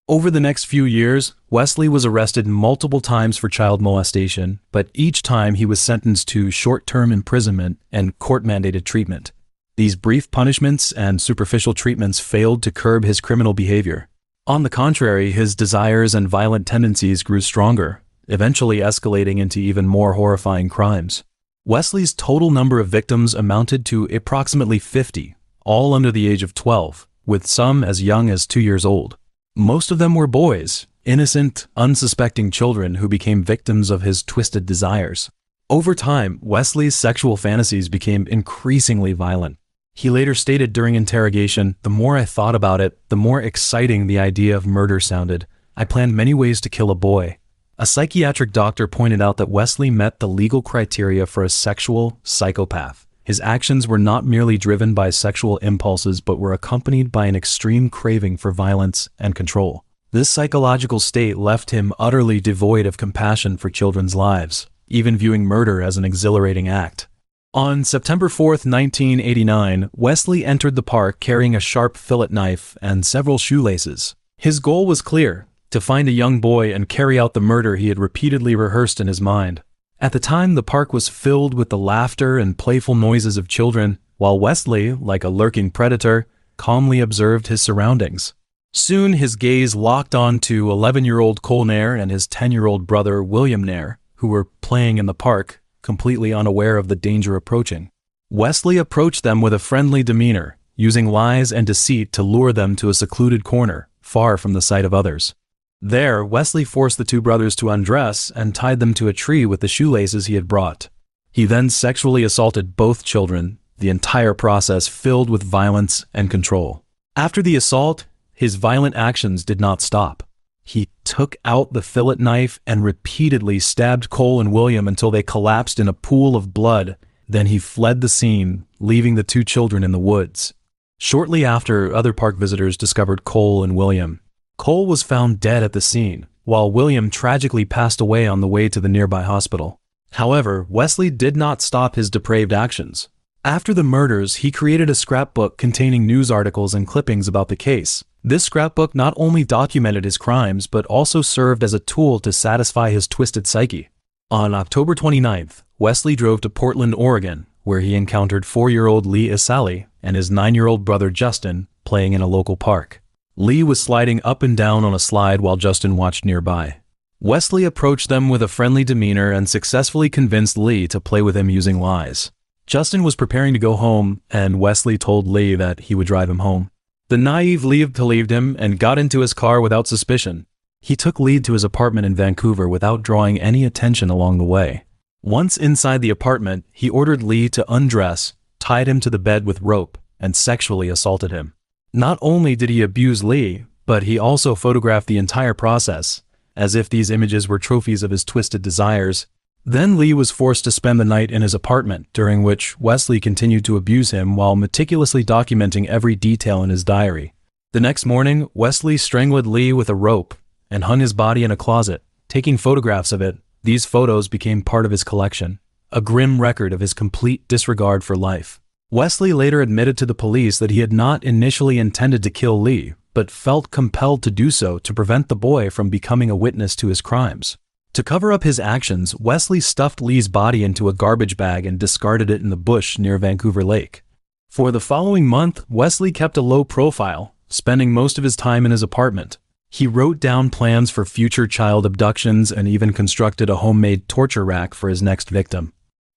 Over the next few years, Westley was arrested multiple times for child molestation, but each time he was sentenced to short-term imprisonment and court-mandated treatment. These brief punishments and superficial treatments failed to curb his criminal behavior. On the contrary, his desires and violent tendencies grew stronger, eventually escalating into even more horrifying crimes. Westley's total number of victims amounted to approximately 50, all under the age of 12, with some as young as 2 years old. Most of them were boys, innocent, unsuspecting children who became victims of his twisted desires. Over time, Westley's sexual fantasies became increasingly violent. He later stated during interrogation, "The more I thought about it, the more exciting the idea of murder sounded. I planned many ways to kill a boy." A psychiatric doctor pointed out that Westley met the legal criteria for a sexual psychopath. His actions were not merely driven by sexual impulses but were accompanied by an extreme craving for violence and control. This psychological state left him utterly devoid of compassion for children's lives, even viewing murder as an exhilarating act. On September 4, 1989, Westley entered the park carrying a sharp fillet knife and several shoelaces. His goal was clear: to find a young boy and carry out the murder he had repeatedly rehearsed in his mind. At the time, the park was filled with the laughter and playful noises of children, while Westley, like a lurking predator, calmly observed his surroundings. Soon his gaze locked on to 11-year-old Cole Nair and his 10-year-old brother William Nair, who were playing in the park, completely unaware of the danger approaching. Westley approached them with a friendly demeanor, using lies and deceit to lure them to a secluded corner, far from the sight of others. There, Westley forced the two brothers to undress and tied them to a tree with the shoelaces he had brought. He then sexually assaulted both children, the entire process filled with violence and control. After the assault, his violent actions did not stop. He took out the fillet knife and repeatedly stabbed Cole and William until they collapsed in a pool of blood. Then he fled the scene, leaving the two children in the woods. Shortly after, other park visitors discovered Cole and William. Cole was found dead at the scene, while William tragically passed away on the way to the nearby hospital. However, Westley did not stop his depraved actions. After the murders, he created a scrapbook containing news articles and clippings about the case. This scrapbook not only documented his crimes, but also served as a tool to satisfy his twisted psyche. On October 29th, Westley drove to Portland, Oregon, where he encountered 4-year-old Lee Isali and his 9-year-old brother Justin playing in a local park. Lee was sliding up and down on a slide while Justin watched nearby. Westley approached them with a friendly demeanor and successfully convinced Lee to play with him using lies. Justin was preparing to go home, and Westley told Lee that he would drive him home. The naive Lee believed him and got into his car without suspicion. He took Lee to his apartment in Vancouver without drawing any attention along the way. Once inside the apartment, he ordered Lee to undress, tied him to the bed with rope, and sexually assaulted him. Not only did he abuse Lee, but he also photographed the entire process, as if these images were trophies of his twisted desires. Then Lee was forced to spend the night in his apartment, during which Westley continued to abuse him while meticulously documenting every detail in his diary. The next morning, Westley strangled Lee with a rope and hung his body in a closet, taking photographs of it. These photos became part of his collection, a grim record of his complete disregard for life. Westley later admitted to the police that he had not initially intended to kill Lee, but felt compelled to do so to prevent the boy from becoming a witness to his crimes. To cover up his actions, Westley stuffed Lee's body into a garbage bag and discarded it in the bush near Vancouver Lake. For the following month, Westley kept a low profile, spending most of his time in his apartment. He wrote down plans for future child abductions and even constructed a homemade torture rack for his next victim.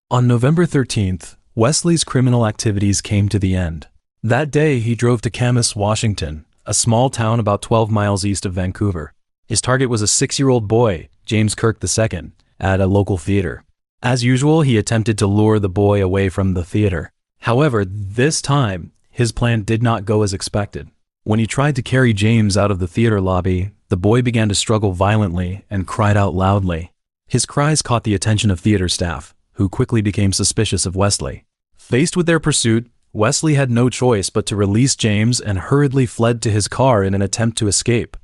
On November 13th, Westley's criminal activities came to the end. That day, he drove to Camas, Washington, a small town about 12 miles east of Vancouver. His target was a 6-year-old boy, James Kirk II, at a local theater. As usual, he attempted to lure the boy away from the theater. However, this time, his plan did not go as expected. When he tried to carry James out of the theater lobby, the boy began to struggle violently and cried out loudly. His cries caught the attention of theater staff, who quickly became suspicious of Westley. Faced with their pursuit, Westley had no choice but to release James and hurriedly fled to his car in an attempt to escape.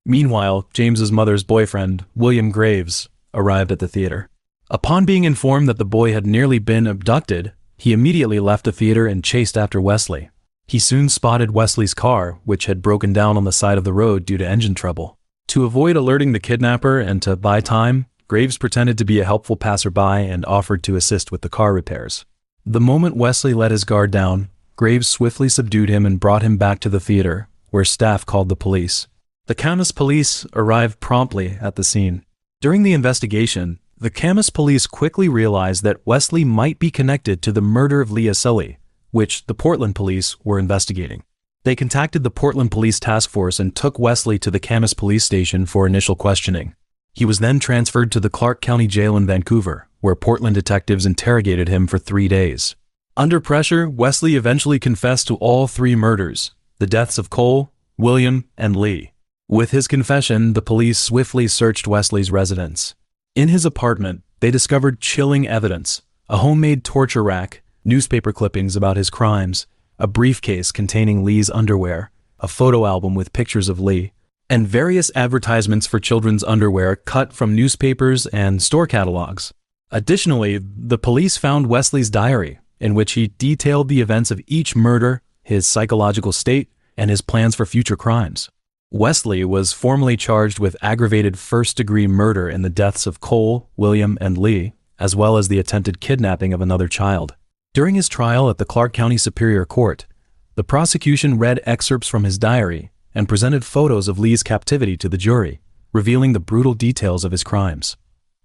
Meanwhile, James's mother's boyfriend, William Graves, arrived at the theater. Upon being informed that the boy had nearly been abducted, he immediately left the theater and chased after Westley. He soon spotted Wesley's car, which had broken down on the side of the road due to engine trouble. To avoid alerting the kidnapper and to buy time, Graves pretended to be a helpful passerby and offered to assist with the car repairs. The moment Westley let his guard down, Graves swiftly subdued him and brought him back to the theater, where staff called the police. The Camas police arrived promptly at the scene. During the investigation, the Camas police quickly realized that Westley might be connected to the murder of Leah Sully, which the Portland police were investigating. They contacted the Portland Police Task Force and took Westley to the Camas police station for initial questioning. He was then transferred to the Clark County Jail in Vancouver, where Portland detectives interrogated him for 3 days. Under pressure, Westley eventually confessed to all 3 murders, the deaths of Cole, William, and Lee. With his confession, the police swiftly searched Westley's residence. In his apartment, they discovered chilling evidence: a homemade torture rack, newspaper clippings about his crimes, a briefcase containing Lee's underwear, a photo album with pictures of Lee, and various advertisements for children's underwear cut from newspapers and store catalogs. Additionally, the police found Westley's diary, in which he detailed the events of each murder, his psychological state, and his plans for future crimes. Westley was formally charged with aggravated first-degree murder in the deaths of Cole, William, and Lee, as well as the attempted kidnapping of another child. During his trial at the Clark County Superior Court, the prosecution read excerpts from his diary and presented photos of Lee's captivity to the jury, revealing the brutal details of his crimes.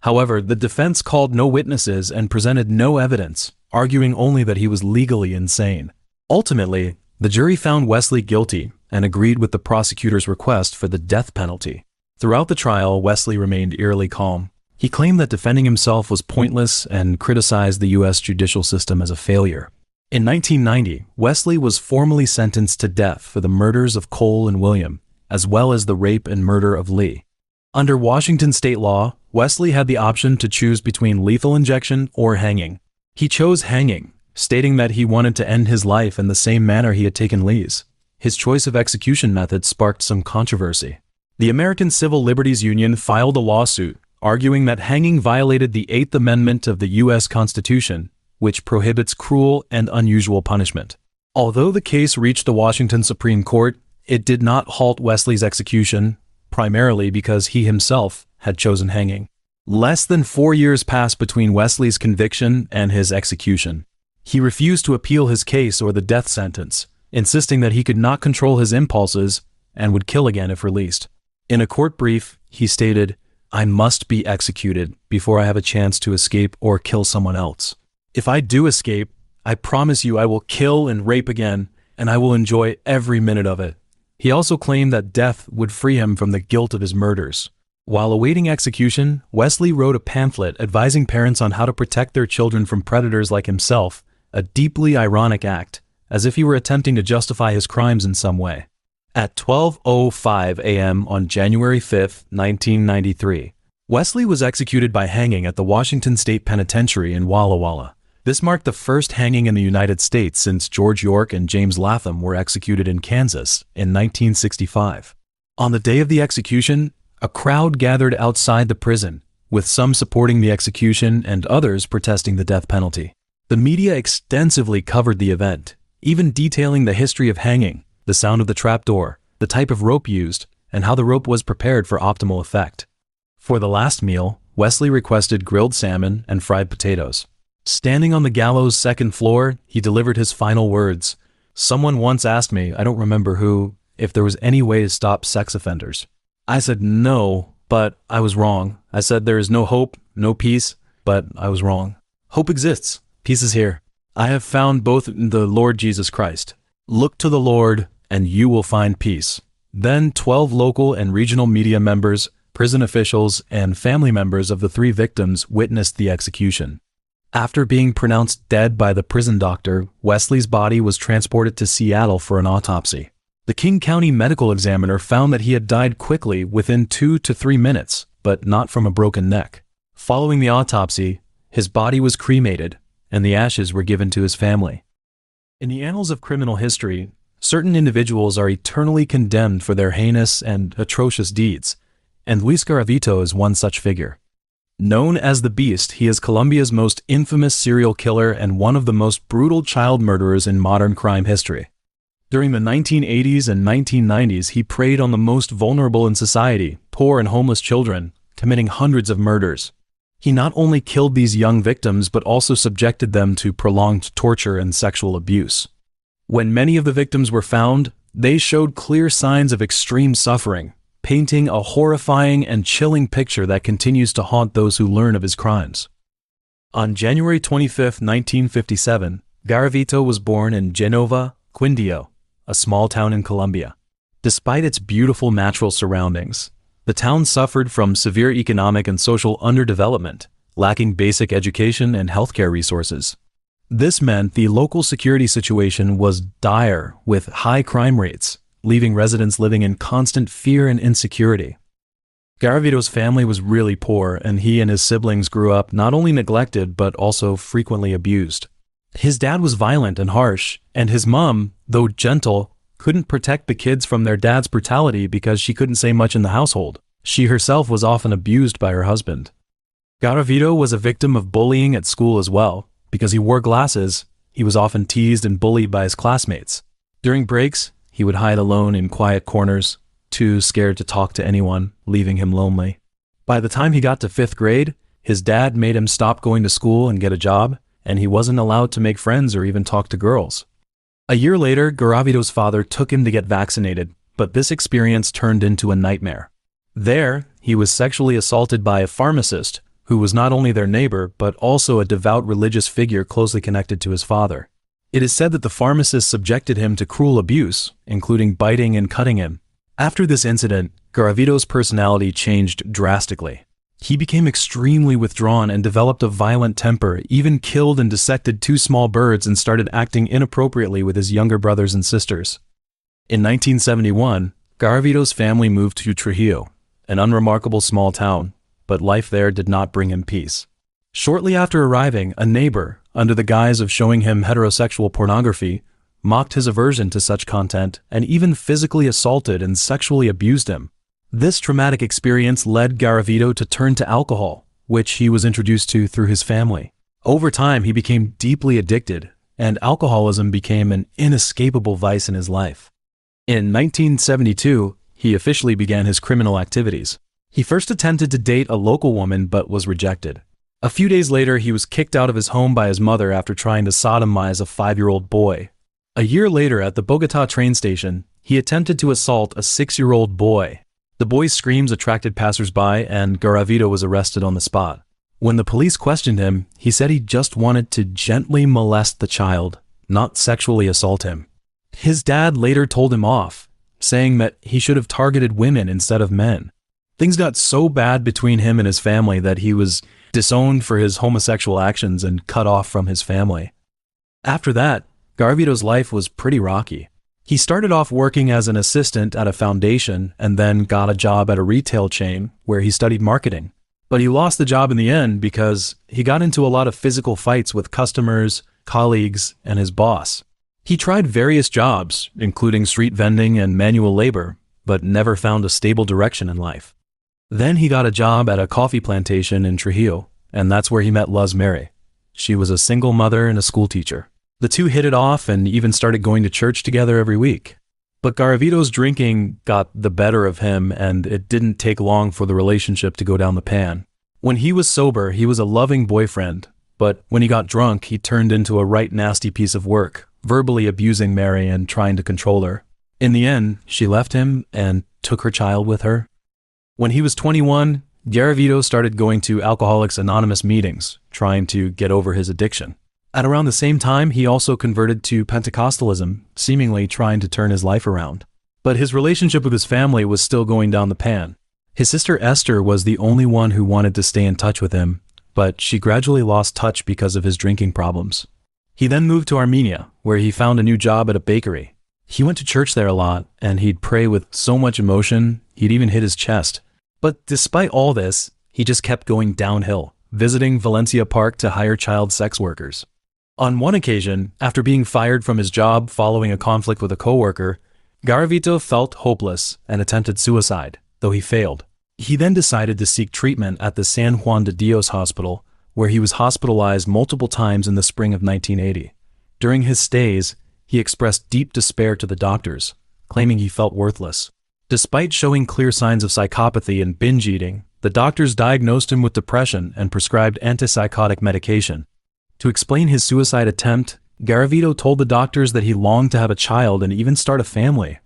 However, the defense called no witnesses and presented no evidence, arguing only that he was legally insane. Ultimately, the jury found Westley guilty and agreed with the prosecutor's request for the death penalty. Throughout the trial, Westley remained eerily calm. He claimed that defending himself was pointless and criticized the U.S. judicial system as a failure. In 1990, Westley was formally sentenced to death for the murders of Cole and William, as well as the rape and murder of Lee. Under Washington state law, Westley had the option to choose between lethal injection or hanging. He chose hanging, stating that he wanted to end his life in the same manner he had taken Lee's. His choice of execution method sparked some controversy. The American Civil Liberties Union filed a lawsuit arguing that hanging violated the 8th Amendment of the U.S. Constitution, which prohibits cruel and unusual punishment. Although the case reached the Washington Supreme Court, it did not halt Westley's execution, primarily because he himself had chosen hanging. Less than 4 years passed between Westley's conviction and his execution. He refused to appeal his case or the death sentence, insisting that he could not control his impulses and would kill again if released. In a court brief, he stated, "I must be executed before I have a chance to escape or kill someone else. If I do escape, I promise you I will kill and rape again, and I will enjoy every minute of it." He also claimed that death would free him from the guilt of his murders. While awaiting execution, Westley wrote a pamphlet advising parents on how to protect their children from predators like himself, a deeply ironic act, as if he were attempting to justify his crimes in some way. At 12:05 a.m. on January 5, 1993, Westley was executed by hanging at the Washington State Penitentiary in Walla Walla. This marked the first hanging in the United States since George York and James Latham were executed in Kansas in 1965. On the day of the execution, a crowd gathered outside the prison, with some supporting the execution and others protesting the death penalty. The media extensively covered the event, even detailing the history of hanging, the sound of the trapdoor, the type of rope used, and how the rope was prepared for optimal effect. For the last meal, Westley requested grilled salmon and fried potatoes. Standing on the gallows' second floor, he delivered his final words. "Someone once asked me, I don't remember who, if there was any way to stop sex offenders. I said no, but I was wrong. I said there is no hope, no peace, but I was wrong. Hope exists. Peace is here. I have found both in the Lord Jesus Christ. Look to the Lord, and you will find peace. Then 12 local and regional media members, prison officials, and family members of the 3 victims witnessed the execution. After being pronounced dead by the prison doctor, Westley's body was transported to Seattle for an autopsy. The King County medical examiner found that he had died quickly within 2 to 3 minutes, but not from a broken neck. Following the autopsy, his body was cremated, and the ashes were given to his family. In the annals of criminal history, certain individuals are eternally condemned for their heinous and atrocious deeds, and Luis Garavito is one such figure. Known as the Beast, he is Colombia's most infamous serial killer and one of the most brutal child murderers in modern crime history. During the 1980s and 1990s, he preyed on the most vulnerable in society, poor and homeless children, committing hundreds of murders. He not only killed these young victims but also subjected them to prolonged torture and sexual abuse. When many of the victims were found, they showed clear signs of extreme suffering, painting a horrifying and chilling picture that continues to haunt those who learn of his crimes. On January 25, 1957, Garavito was born in Genova, Quindio, a small town in Colombia. Despite its beautiful natural surroundings, the town suffered from severe economic and social underdevelopment, lacking basic education and healthcare resources. This meant the local security situation was dire, with high crime rates, leaving residents living in constant fear and insecurity. Garavito's family was really poor, and he and his siblings grew up not only neglected but also frequently abused. His dad was violent and harsh, and his mom, though gentle, couldn't protect the kids from their dad's brutality because she couldn't say much in the household. She herself was often abused by her husband. Garavito was a victim of bullying at school as well. Because he wore glasses, he was often teased and bullied by his classmates. During breaks, he would hide alone in quiet corners, too scared to talk to anyone, leaving him lonely. By the time he got to 5th grade, his dad made him stop going to school and get a job, and he wasn't allowed to make friends or even talk to girls. A year later, Garavito's father took him to get vaccinated, but this experience turned into a nightmare. There, he was sexually assaulted by a pharmacist who was not only their neighbor, but also a devout religious figure closely connected to his father. It is said that the pharmacist subjected him to cruel abuse, including biting and cutting him. After this incident, Garavito's personality changed drastically. He became extremely withdrawn and developed a violent temper, even killed and dissected 2 small birds and started acting inappropriately with his younger brothers and sisters. In 1971, Garavito's family moved to Trujillo, an unremarkable small town, but life there did not bring him peace. Shortly after arriving, a neighbor, under the guise of showing him heterosexual pornography, mocked his aversion to such content and even physically assaulted and sexually abused him. This traumatic experience led Garavito to turn to alcohol, which he was introduced to through his family. Over time, he became deeply addicted, and alcoholism became an inescapable vice in his life. In 1972, he officially began his criminal activities. He first attempted to date a local woman but was rejected. A few days later, he was kicked out of his home by his mother after trying to sodomize a 5-year-old boy. A year later, at the Bogota train station, he attempted to assault a 6-year-old boy. The boy's screams attracted passersby, and Garavito was arrested on the spot. When the police questioned him, he said he just wanted to gently molest the child, not sexually assault him. His dad later told him off, saying that he should have targeted women instead of men. Things got so bad between him and his family that he was disowned for his homosexual actions and cut off from his family. After that, Garavito's life was pretty rocky. He started off working as an assistant at a foundation and then got a job at a retail chain where he studied marketing. But he lost the job in the end because he got into a lot of physical fights with customers, colleagues, and his boss. He tried various jobs, including street vending and manual labor, but never found a stable direction in life. Then he got a job at a coffee plantation in Trujillo, and that's where he met Luz Mary. She was a single mother and a school teacher. The two hit it off and even started going to church together every week. But Garavito's drinking got the better of him, and it didn't take long for the relationship to go down the pan. When he was sober, he was a loving boyfriend, but when he got drunk, he turned into a right nasty piece of work, verbally abusing Mary and trying to control her. In the end, she left him and took her child with her. When he was 21, Garavito started going to Alcoholics Anonymous meetings, trying to get over his addiction. At around the same time, he also converted to Pentecostalism, seemingly trying to turn his life around. But his relationship with his family was still going down the pan. His sister Esther was the only one who wanted to stay in touch with him, but she gradually lost touch because of his drinking problems. He then moved to Armenia, where he found a new job at a bakery. He went to church there a lot, and he'd pray with so much emotion, he'd even hit his chest. But despite all this, he just kept going downhill, visiting Valencia Park to hire child sex workers. On one occasion, after being fired from his job following a conflict with a coworker, Garavito felt hopeless and attempted suicide, though he failed. He then decided to seek treatment at the San Juan de Dios hospital, where he was hospitalized multiple times in the spring of 1980. During his stays, he expressed deep despair to the doctors, claiming he felt worthless. Despite showing clear signs of psychopathy and binge eating, the doctors diagnosed him with depression and prescribed antipsychotic medication. To explain his suicide attempt, Garavito told the doctors that he longed to have a child and even start a family.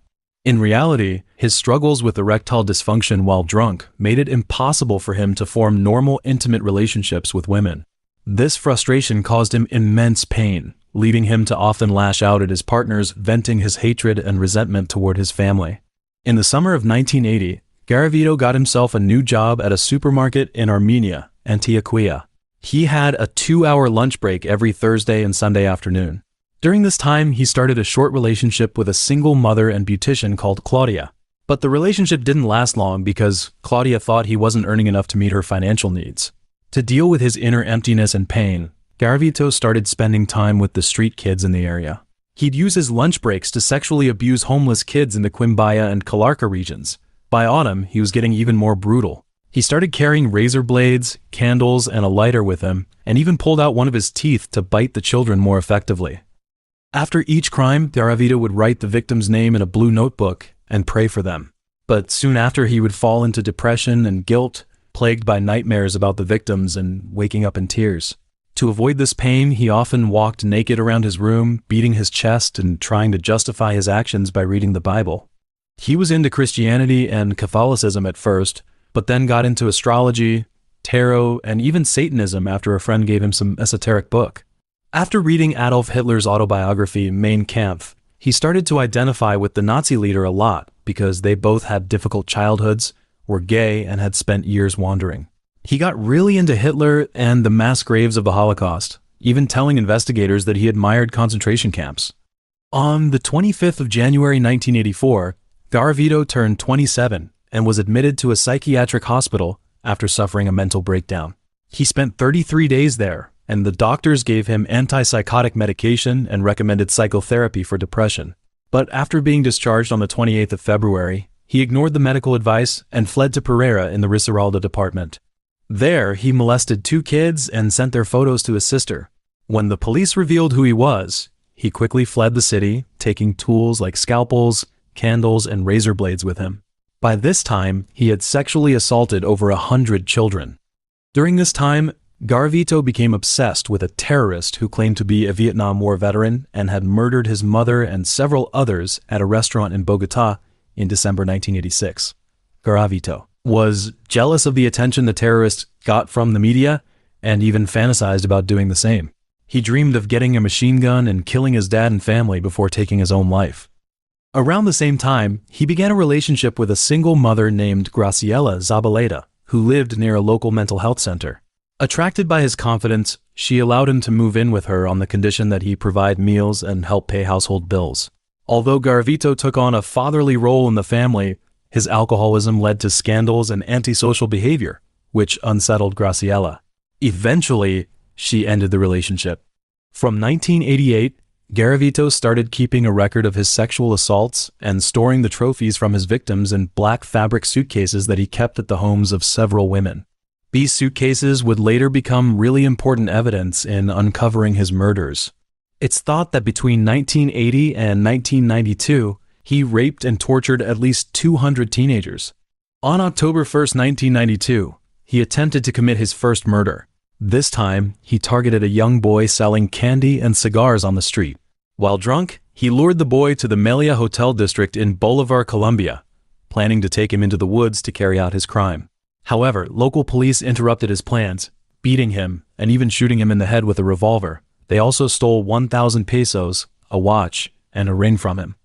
In reality, his struggles with erectile dysfunction while drunk made it impossible for him to form normal, intimate relationships with women. This frustration caused him immense pain, leading him to often lash out at his partners, venting his hatred and resentment toward his family. In the summer of 1980, Garavito got himself a new job at a supermarket in Armenia, Antioquia. He had a 2-hour lunch break every Thursday and Sunday afternoon. During this time, he started a short relationship with a single mother and beautician called Claudia. But the relationship didn't last long because Claudia thought he wasn't earning enough to meet her financial needs. To deal with his inner emptiness and pain, Garavito started spending time with the street kids in the area. He'd use his lunch breaks to sexually abuse homeless kids in the Quimbaya and Calarca regions. By autumn, he was getting even more brutal. He started carrying razor blades, candles, and a lighter with him, and even pulled out one of his teeth to bite the children more effectively. After each crime, Garavito would write the victim's name in a blue notebook and pray for them. But soon after, he would fall into depression and guilt, plagued by nightmares about the victims and waking up in tears. To avoid this pain, he often walked naked around his room, beating his chest and trying to justify his actions by reading the Bible. He was into Christianity and Catholicism at first, but then got into astrology, tarot, and even Satanism after a friend gave him some esoteric book. After reading Adolf Hitler's autobiography, Mein Kampf, he started to identify with the Nazi leader a lot because they both had difficult childhoods, were gay, and had spent years wandering. He got really into Hitler and the mass graves of the Holocaust, even telling investigators that he admired concentration camps. On the 25th of January 1984, Garavito turned 27 and was admitted to a psychiatric hospital after suffering a mental breakdown. He spent 33 days there, and the doctors gave him antipsychotic medication and recommended psychotherapy for depression. But after being discharged on the 28th of February, he ignored the medical advice and fled to Pereira in the Risaralda department. There, he molested 2 kids and sent their photos to his sister. When the police revealed who he was, he quickly fled the city, taking tools like scalpels, candles, and razor blades with him. By this time, he had sexually assaulted over 100 children. During this time, Garavito became obsessed with a terrorist who claimed to be a Vietnam War veteran and had murdered his mother and several others at a restaurant in Bogotá in December 1986. Garavito was jealous of the attention the terrorist got from the media and even fantasized about doing the same. He dreamed of getting a machine gun and killing his dad and family before taking his own life. Around the same time, he began a relationship with a single mother named Graciela Zabaleta, who lived near a local mental health center. Attracted by his confidence, she allowed him to move in with her on the condition that he provide meals and help pay household bills. Although Garavito took on a fatherly role in the family, his alcoholism led to scandals and antisocial behavior, which unsettled Graciela. Eventually, she ended the relationship. From 1988, Garavito started keeping a record of his sexual assaults and storing the trophies from his victims in black fabric suitcases that he kept at the homes of several women. These suitcases would later become really important evidence in uncovering his murders. It's thought that between 1980 and 1992, he raped and tortured at least 200 teenagers. On October 1st, 1992, he attempted to commit his first murder. This time, he targeted a young boy selling candy and cigars on the street. While drunk, he lured the boy to the Melia Hotel district in Bolivar, Colombia. planning to take him into the woods to carry out his crime. However, local police interrupted his plans, beating him and even shooting him in the head with a revolver. They also stole 1,000 pesos, a watch, and a ring from him.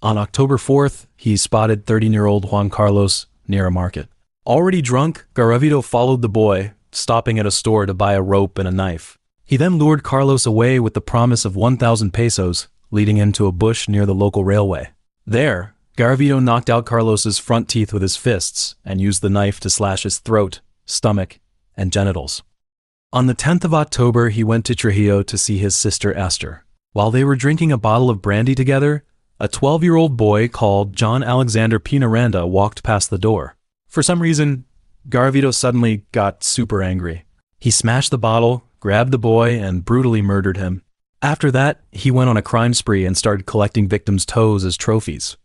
On October 4th, he spotted 13-year-old Juan Carlos near a market. Already drunk, Garavito followed the boy, stopping at a store to buy a rope and a knife. He then lured Carlos away with the promise of 1,000 pesos, leading him to a bush near the local railway. There, Garavito knocked out Carlos's front teeth with his fists and used the knife to slash his throat, stomach, and genitals. On the 10th of October, he went to Trujillo to see his sister Esther. While they were drinking a bottle of brandy together, a 12-year-old boy called John Alexander Pinaranda walked past the door. For some reason, Garavito suddenly got super angry. He smashed the bottle, grabbed the boy, and brutally murdered him. After that, he went on a crime spree and started collecting victims' toes as trophies.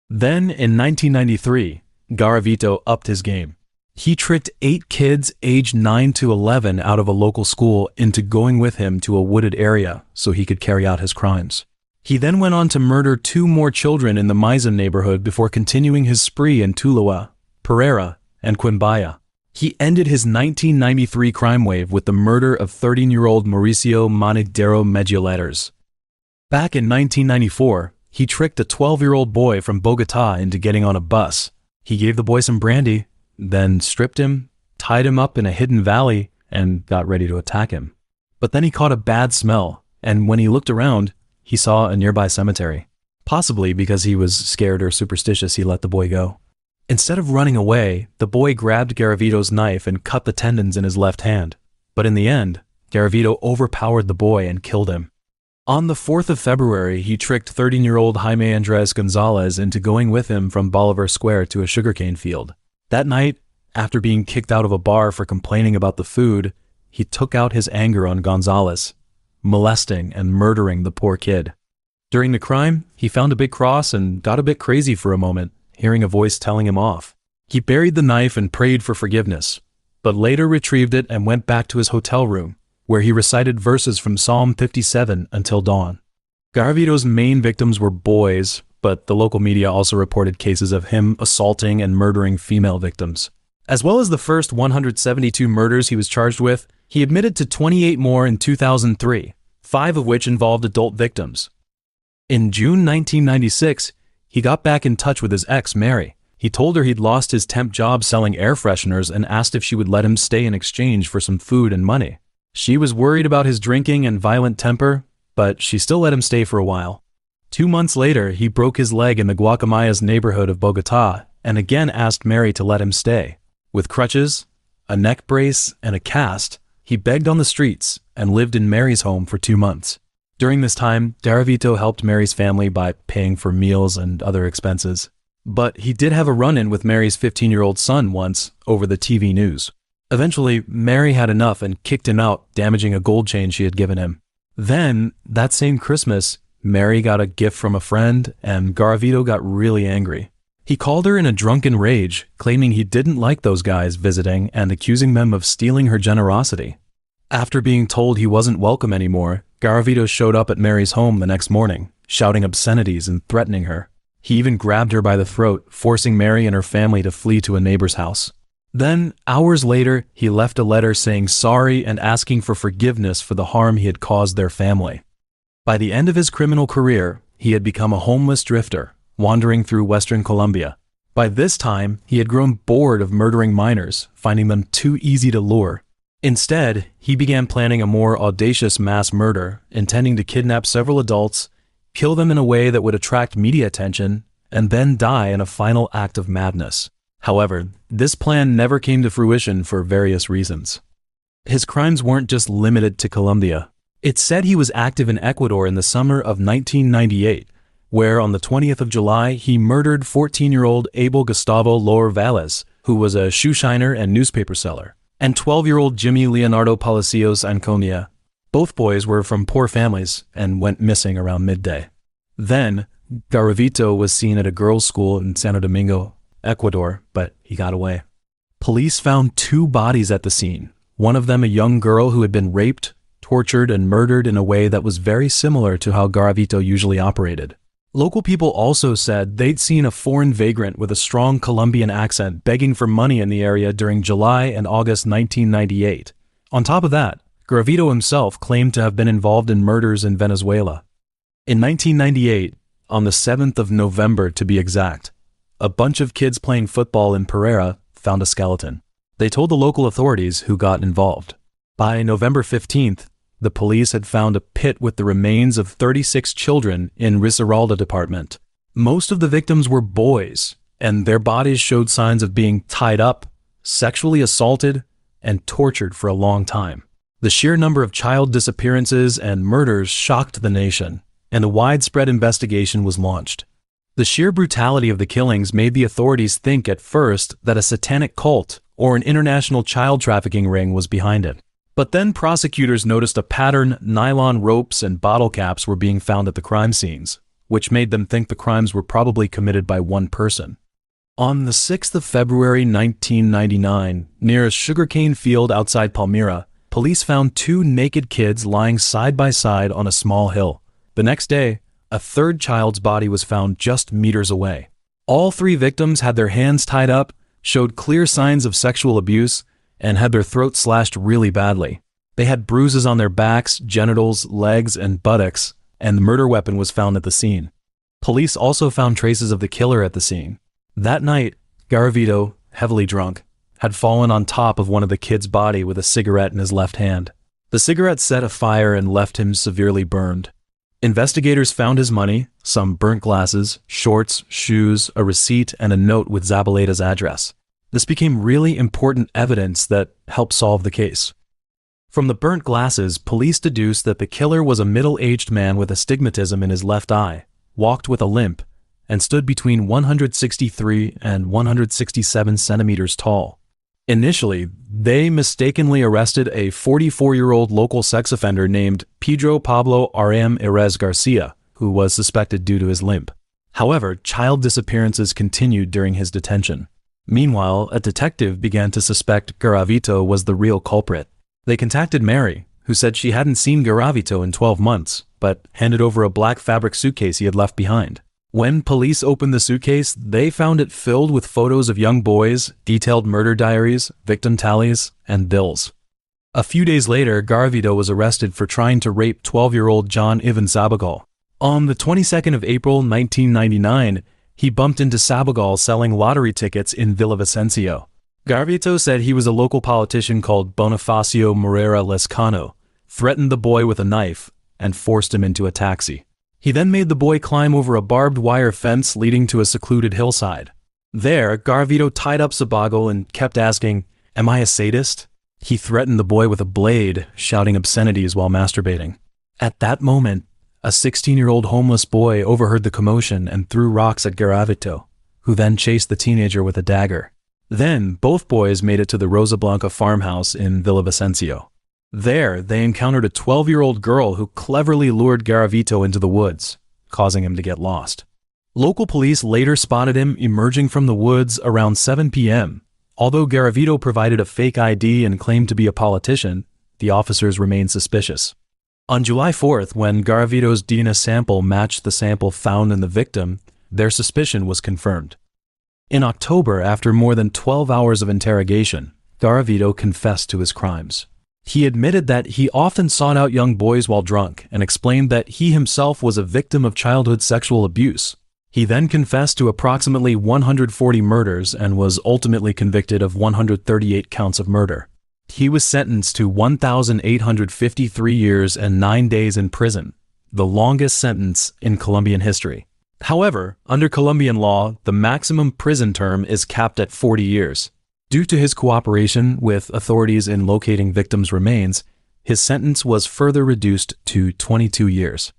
Then, in 1993, Garavito upped his game. He tricked 8 kids aged 9 to 11 out of a local school into going with him to a wooded area so he could carry out his crimes. He then went on to murder 2 more children in the Maizen neighborhood before continuing his spree in Tuluá, Pereira, and Quimbaya. He ended his 1993 crime wave with the murder of 13-year-old Mauricio Manigdero Medioletters. Back in 1994, he tricked a 12-year-old boy from Bogotá into getting on a bus. He gave the boy some brandy, then stripped him, tied him up in a hidden valley, and got ready to attack him. But then he caught a bad smell, and when he looked around, he saw a nearby cemetery. Possibly because he was scared or superstitious, he let the boy go. Instead of running away, the boy grabbed Garavito's knife and cut the tendons in his left hand. But in the end, Garavito overpowered the boy and killed him. On the 4th of February, he tricked 13-year-old Jaime Andres Gonzalez into going with him from Bolivar Square to a sugarcane field. That night, after being kicked out of a bar for complaining about the food, he took out his anger on Gonzalez, molesting and murdering the poor kid. During the crime, he found a big cross and got a bit crazy for a moment, hearing a voice telling him off. He buried the knife and prayed for forgiveness, but later retrieved it and went back to his hotel room, where he recited verses from Psalm 57 until dawn. Garavito's main victims were boys, but the local media also reported cases of him assaulting and murdering female victims. As well as the first 172 murders he was charged with, he admitted to 28 more in 2003, 5 of which involved adult victims. In June 1996, he got back in touch with his ex, Mary. He told her he'd lost his temp job selling air fresheners and asked if she would let him stay in exchange for some food and money. She was worried about his drinking and violent temper, but she still let him stay for a while. 2 months later, he broke his leg in the Guacamayas neighborhood of Bogotá and again asked Mary to let him stay. With crutches, a neck brace, and a cast, he begged on the streets and lived in Mary's home for 2 months. During this time, Garavito helped Mary's family by paying for meals and other expenses. But he did have a run-in with Mary's 15-year-old son once over the TV news. Eventually, Mary had enough and kicked him out, damaging a gold chain she had given him. Then, that same Christmas, Mary got a gift from a friend, and Garavito got really angry. He called her in a drunken rage, claiming he didn't like those guys visiting and accusing them of stealing her generosity. After being told he wasn't welcome anymore, Garavito showed up at Mary's home the next morning, shouting obscenities and threatening her. He even grabbed her by the throat, forcing Mary and her family to flee to a neighbor's house. Then, hours later, he left a letter saying sorry and asking for forgiveness for the harm he had caused their family. By the end of his criminal career, he had become a homeless drifter, wandering through Western Colombia. By this time, he had grown bored of murdering minors, finding them too easy to lure. Instead, he began planning a more audacious mass murder, intending to kidnap several adults, kill them in a way that would attract media attention, and then die in a final act of madness. However, this plan never came to fruition for various reasons. His crimes weren't just limited to Colombia. It's said he was active in Ecuador in the summer of 1998, where on the 20th of July he murdered 14-year-old Abel Gustavo Lor Valles, who was a shoe shiner and newspaper seller, and 12-year-old Jimmy Leonardo Palacios Anconia. Both boys were from poor families and went missing around midday. Then, Garavito was seen at a girls' school in Santo Domingo, Ecuador, but he got away. Police found 2 bodies at the scene, one of them a young girl who had been raped, tortured, and murdered in a way that was very similar to how Garavito usually operated. Local people also said they'd seen a foreign vagrant with a strong Colombian accent begging for money in the area during July and August 1998. On top of that, Garavito himself claimed to have been involved in murders in Venezuela. In 1998, on the 7th of November to be exact, a bunch of kids playing football in Pereira found a skeleton. They told the local authorities, who got involved. By November 15th, the police had found a pit with the remains of 36 children in Risaralda department. Most of the victims were boys, and their bodies showed signs of being tied up, sexually assaulted, and tortured for a long time. The sheer number of child disappearances and murders shocked the nation, and a widespread investigation was launched. The sheer brutality of the killings made the authorities think at first that a satanic cult or an international child trafficking ring was behind it. But then prosecutors noticed a pattern: nylon ropes and bottle caps were being found at the crime scenes, which made them think the crimes were probably committed by one person. On the 6th of February 1999, near a sugarcane field outside Palmyra, police found 2 naked kids lying side by side on a small hill. The next day, a third child's body was found just meters away. All 3 victims had their hands tied up, showed clear signs of sexual abuse, and had their throats slashed really badly. They had bruises on their backs, genitals, legs, and buttocks, and the murder weapon was found at the scene. Police also found traces of the killer at the scene. That night, Garavito, heavily drunk, had fallen on top of one of the kids' body with a cigarette in his left hand. The cigarette set afire and left him severely burned. Investigators found his money, some burnt glasses, shorts, shoes, a receipt, and a note with Zabaleta's address. This became really important evidence that helped solve the case. From the burnt glasses, police deduced that the killer was a middle-aged man with astigmatism in his left eye, walked with a limp, and stood between 163 and 167 centimeters tall. Initially, they mistakenly arrested a 44-year-old local sex offender named Pedro Pablo R.M. Erez Garcia, who was suspected due to his limp. However, child disappearances continued during his detention. Meanwhile, a detective began to suspect Garavito was the real culprit. They contacted Mary, who said she hadn't seen Garavito in 12 months, but handed over a black fabric suitcase he had left behind. When police opened the suitcase, they found it filled with photos of young boys, detailed murder diaries, victim tallies, and bills. A few days later, Garavito was arrested for trying to rape 12-year-old John Ivan Sabagal. On the 22nd of April 1999, he bumped into Sabagal selling lottery tickets in Villavicencio. Garavito said he was a local politician called Bonifacio Moreira Lescano, threatened the boy with a knife, and forced him into a taxi. He then made the boy climb over a barbed wire fence leading to a secluded hillside. There, Garavito tied up Sabagal and kept asking, "Am I a sadist?" He threatened the boy with a blade, shouting obscenities while masturbating. At that moment, a 16-year-old homeless boy overheard the commotion and threw rocks at Garavito, who then chased the teenager with a dagger. Then, both boys made it to the Rosa Blanca farmhouse in Villavicencio. There, they encountered a 12-year-old girl who cleverly lured Garavito into the woods, causing him to get lost. Local police later spotted him emerging from the woods around 7 p.m. Although Garavito provided a fake ID and claimed to be a politician, the officers remained suspicious. On July 4th, when Garavito's DNA sample matched the sample found in the victim, their suspicion was confirmed. In October, after more than 12 hours of interrogation, Garavito confessed to his crimes. He admitted that he often sought out young boys while drunk and explained that he himself was a victim of childhood sexual abuse. He then confessed to approximately 140 murders and was ultimately convicted of 138 counts of murder. He was sentenced to 1,853 years and 9 days in prison, the longest sentence in Colombian history. However, under Colombian law, the maximum prison term is capped at 40 years. Due to his cooperation with authorities in locating victims' remains, his sentence was further reduced to 22 years.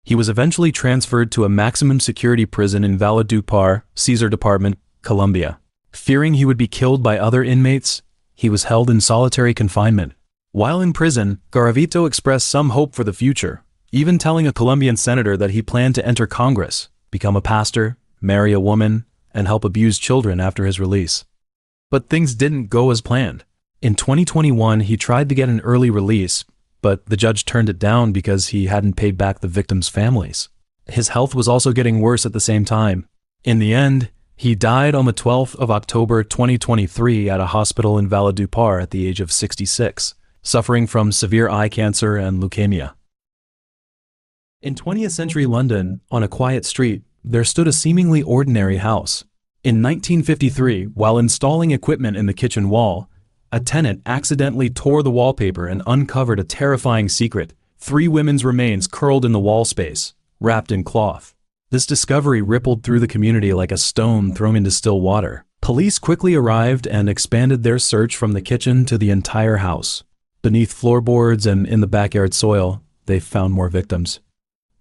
He was eventually transferred to a maximum security prison in Valledupar, Cesar Department, Colombia. Fearing he would be killed by other inmates, he was held in solitary confinement. While in prison, Garavito expressed some hope for the future, even telling a Colombian senator that he planned to enter Congress, become a pastor, marry a woman, and help abused children after his release. But things didn't go as planned. In 2021, he tried to get an early release, but the judge turned it down because he hadn't paid back the victims' families. His health was also getting worse at the same time. In the end, he died on the 12th of October 2023 at a hospital in Valley-du-Pare at the age of 66, suffering from severe eye cancer and leukemia. In 20th century London, on a quiet street, there stood a seemingly ordinary house. In 1953, while installing equipment in the kitchen wall, a tenant accidentally tore the wallpaper and uncovered a terrifying secret: 3 women's remains curled in the wall space, wrapped in cloth. This discovery rippled through the community like a stone thrown into still water. Police quickly arrived and expanded their search from the kitchen to the entire house. Beneath floorboards and in the backyard soil, they found more victims.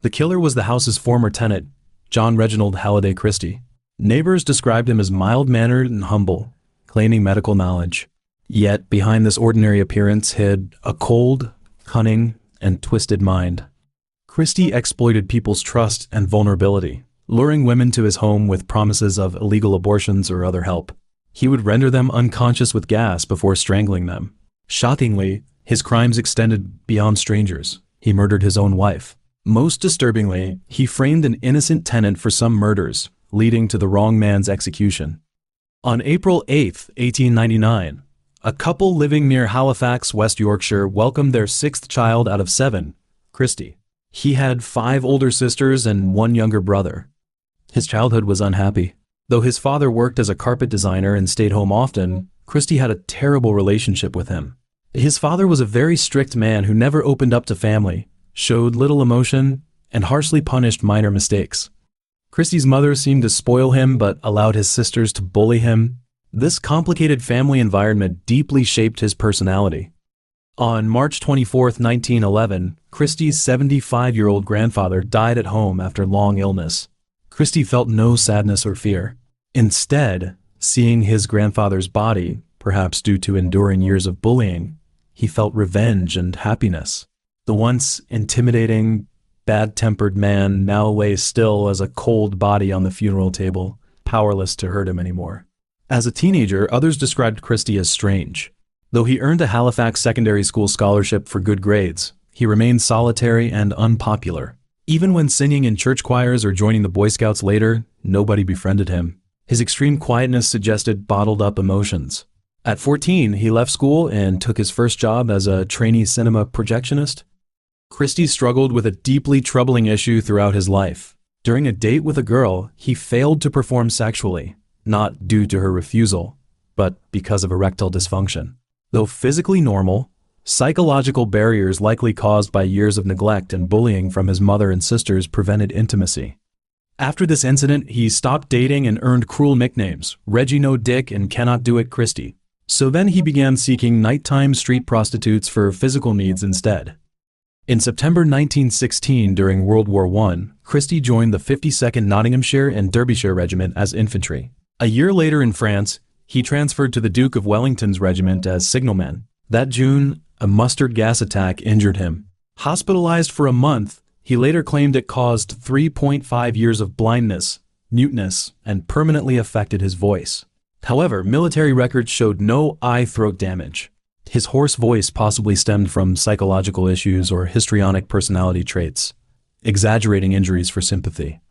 The killer was the house's former tenant, John Reginald Halliday Christie. Neighbors described him as mild-mannered and humble, claiming medical knowledge. Yet behind this ordinary appearance hid a cold, cunning, and twisted mind. Christie exploited people's trust and vulnerability, luring women to his home with promises of illegal abortions or other help. He would render them unconscious with gas before strangling them. Shockingly, his crimes extended beyond strangers. He murdered his own wife. Most disturbingly, he framed an innocent tenant for some murders, leading to the wrong man's execution. On April 8, 1899, a couple living near Halifax, West Yorkshire, welcomed their 6th child out of 7, Christie. He had 5 older sisters and 1 younger brother. His childhood was unhappy. Though his father worked as a carpet designer and stayed home often, Christie had a terrible relationship with him. His father was a very strict man who never opened up to family, showed little emotion, and harshly punished minor mistakes. Christie's mother seemed to spoil him but allowed his sisters to bully him. This complicated family environment deeply shaped his personality. On March 24, 1911, Christie's 75-year-old grandfather died at home after long illness. Christie felt no sadness or fear. Instead, seeing his grandfather's body, perhaps due to enduring years of bullying, he felt revenge and happiness. The once intimidating, bad-tempered man now lay still as a cold body on the funeral table, powerless to hurt him anymore. As a teenager, others described Christie as strange. Though he earned a Halifax secondary school scholarship for good grades, he remained solitary and unpopular. Even when singing in church choirs or joining the Boy Scouts later, nobody befriended him. His extreme quietness suggested bottled-up emotions. At 14, he left school and took his first job as a trainee cinema projectionist. Christie struggled with a deeply troubling issue throughout his life. During a date with a girl, he failed to perform sexually, not due to her refusal, but because of erectile dysfunction. Though physically normal, psychological barriers likely caused by years of neglect and bullying from his mother and sisters prevented intimacy. After this incident, he stopped dating and earned cruel nicknames, Reggie No Dick and Cannot Do It Christie. So then he began seeking nighttime street prostitutes for physical needs instead. In September 1916, during World War I, Christie joined the 52nd Nottinghamshire and Derbyshire Regiment as infantry. A year later in France, he transferred to the Duke of Wellington's regiment as signalman. That June, a mustard gas attack injured him. Hospitalized for a month, he later claimed it caused 3.5 years of blindness, muteness, and permanently affected his voice. However, military records showed no eye-throat damage. His hoarse voice possibly stemmed from psychological issues or histrionic personality traits, exaggerating injuries for sympathy.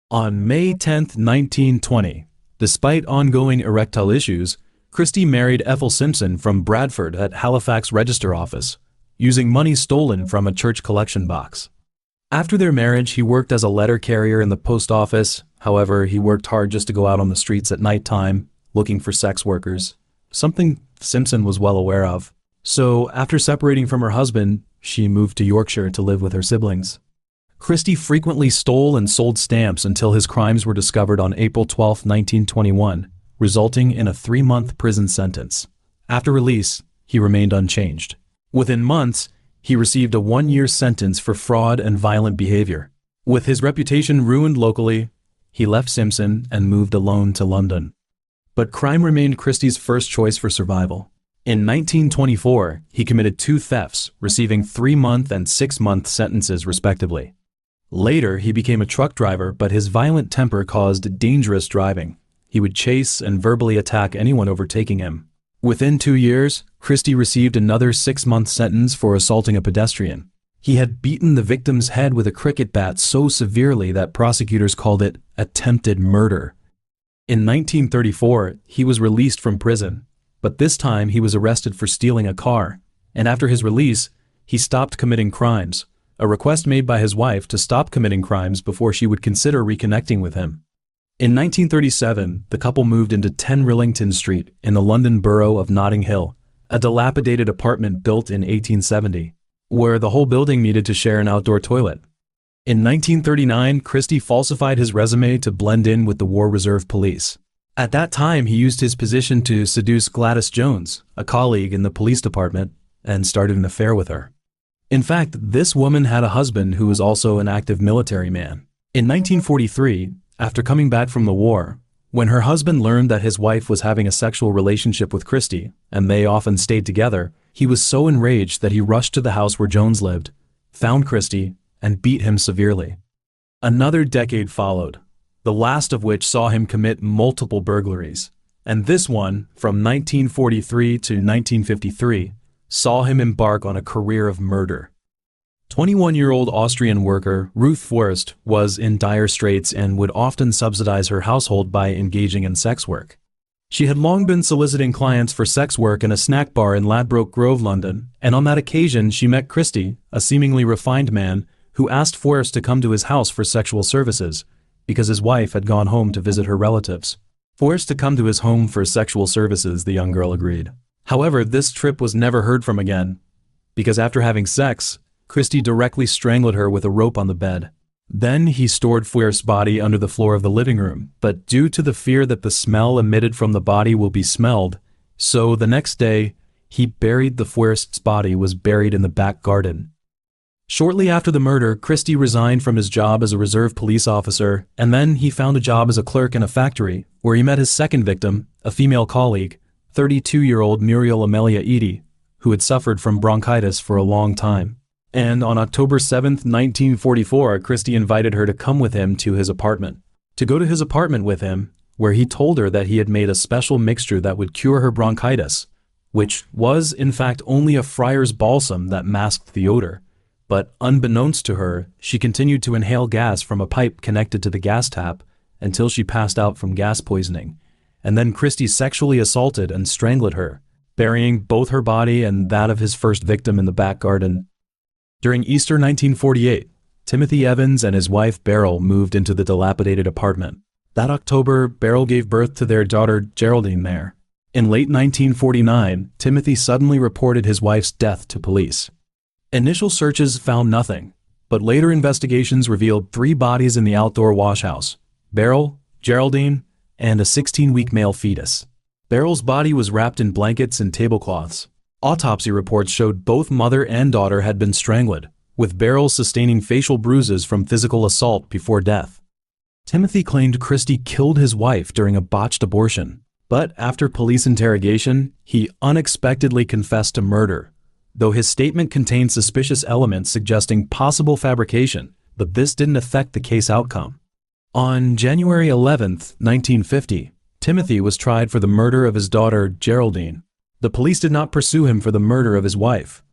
On May 10, 1920, despite ongoing erectile issues, Christie married Ethel Simpson from Bradford at Halifax Register Office, using money stolen from a church collection box. After their marriage, he worked as a letter carrier in the post office. However, he worked hard just to go out on the streets at nighttime, looking for sex workers, something Simpson was well aware of. So, after separating from her husband, she moved to Yorkshire to live with her siblings. Christie frequently stole and sold stamps until his crimes were discovered on April 12, 1921, resulting in a 3-month prison sentence. After release, he remained unchanged. Within months, he received a 1-year sentence for fraud and violent behavior. With his reputation ruined locally, he left Simpson and moved alone to London. But crime remained Christie's first choice for survival. In 1924, he committed 2 thefts, receiving 3-month and 6-month sentences respectively. Later, he became a truck driver, but his violent temper caused dangerous driving. He would chase and verbally attack anyone overtaking him. Within 2 years, Christie received another 6-month sentence for assaulting a pedestrian. He had beaten the victim's head with a cricket bat so severely that prosecutors called it attempted murder. In 1934, he was released from prison, but this time he was arrested for stealing a car, and after his release, he stopped committing crimes, a request made by his wife to stop committing crimes before she would consider reconnecting with him. In 1937, the couple moved into 10 Rillington Street in the London borough of Notting Hill, a dilapidated apartment built in 1870, where the whole building needed to share an outdoor toilet. In 1939, Christie falsified his resume to blend in with the War Reserve Police. At that time, he used his position to seduce Gladys Jones, a colleague in the police department, and started an affair with her. In fact, this woman had a husband who was also an active military man. In 1943, after coming back from the war, when her husband learned that his wife was having a sexual relationship with Christie, and they often stayed together, he was so enraged that he rushed to the house where Jones lived, found Christie, and beat him severely. Another decade followed, the last of which saw him commit multiple burglaries, and this one, from 1943 to 1953, saw him embark on a career of murder. 21-year-old Austrian worker Ruth Forrest was in dire straits and would often subsidize her household by engaging in sex work. She had long been soliciting clients for sex work in a snack bar in Ladbroke Grove, London, and on that occasion she met Christie, a seemingly refined man, who asked Forrest to come to his house for sexual services, because his wife had gone home to visit her relatives. Forced to come to his home for sexual services, the young girl agreed. However, this trip was never heard from again, because after having sex, Christie directly strangled her with a rope on the bed. Then he stored Forrest's body under the floor of the living room, but due to the fear that the smell emitted from the body will be smelled, so the next day, he buried the Forrest's body was buried in the back garden. Shortly after the murder, Christie resigned from his job as a reserve police officer, and then he found a job as a clerk in a factory, where he met his second victim, a female colleague, 32-year-old Muriel Amelia Eady, who had suffered from bronchitis for a long time. And on October 7, 1944, Christie invited her to come with him to his apartment. To go to his apartment with him, where he told her that he had made a special mixture that would cure her bronchitis, which was, in fact, only a friar's balsam that masked the odor. But unbeknownst to her, she continued to inhale gas from a pipe connected to the gas tap until she passed out from gas poisoning. And then Christie sexually assaulted and strangled her, burying both her body and that of his first victim in the back garden. During Easter 1948, Timothy Evans and his wife Beryl moved into the dilapidated apartment. That October, Beryl gave birth to their daughter Geraldine there. In late 1949, Timothy suddenly reported his wife's death to police. Initial searches found nothing, but later investigations revealed 3 bodies in the outdoor washhouse: Beryl, Geraldine, and a 16-week male fetus. Beryl's body was wrapped in blankets and tablecloths. Autopsy reports showed both mother and daughter had been strangled, with Beryl sustaining facial bruises from physical assault before death. Timothy claimed Christie killed his wife during a botched abortion, but after police interrogation, he unexpectedly confessed to murder, though his statement contained suspicious elements suggesting possible fabrication, but this didn't affect the case outcome. On January 11, 1950, Timothy was tried for the murder of his daughter Geraldine. The police did not pursue him for the murder of his wife.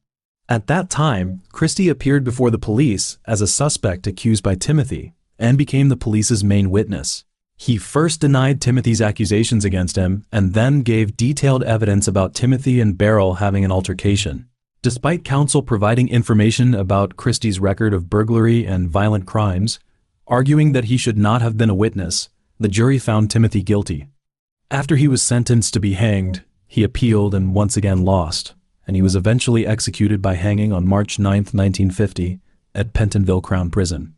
At that time, Christie appeared before the police as a suspect accused by Timothy and became the police's main witness. He first denied Timothy's accusations against him and then gave detailed evidence about Timothy and Beryl having an altercation. Despite counsel providing information about Christie's record of burglary and violent crimes, arguing that he should not have been a witness, the jury found Timothy guilty. After he was sentenced to be hanged, he appealed and once again lost, and he was eventually executed by hanging on March 9, 1950, at Pentonville Crown Prison.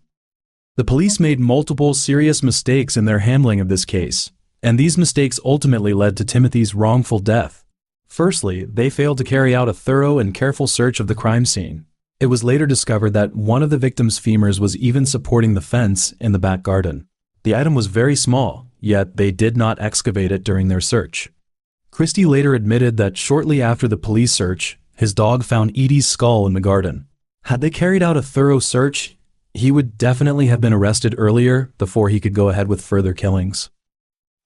The police made multiple serious mistakes in their handling of this case, and these mistakes ultimately led to Timothy's wrongful death. Firstly, they failed to carry out a thorough and careful search of the crime scene. It was later discovered that one of the victim's femurs was even supporting the fence in the back garden. The item was very small, yet they did not excavate it during their search. Christie later admitted that shortly after the police search, his dog found Edie's skull in the garden. Had they carried out a thorough search, he would definitely have been arrested earlier before he could go ahead with further killings.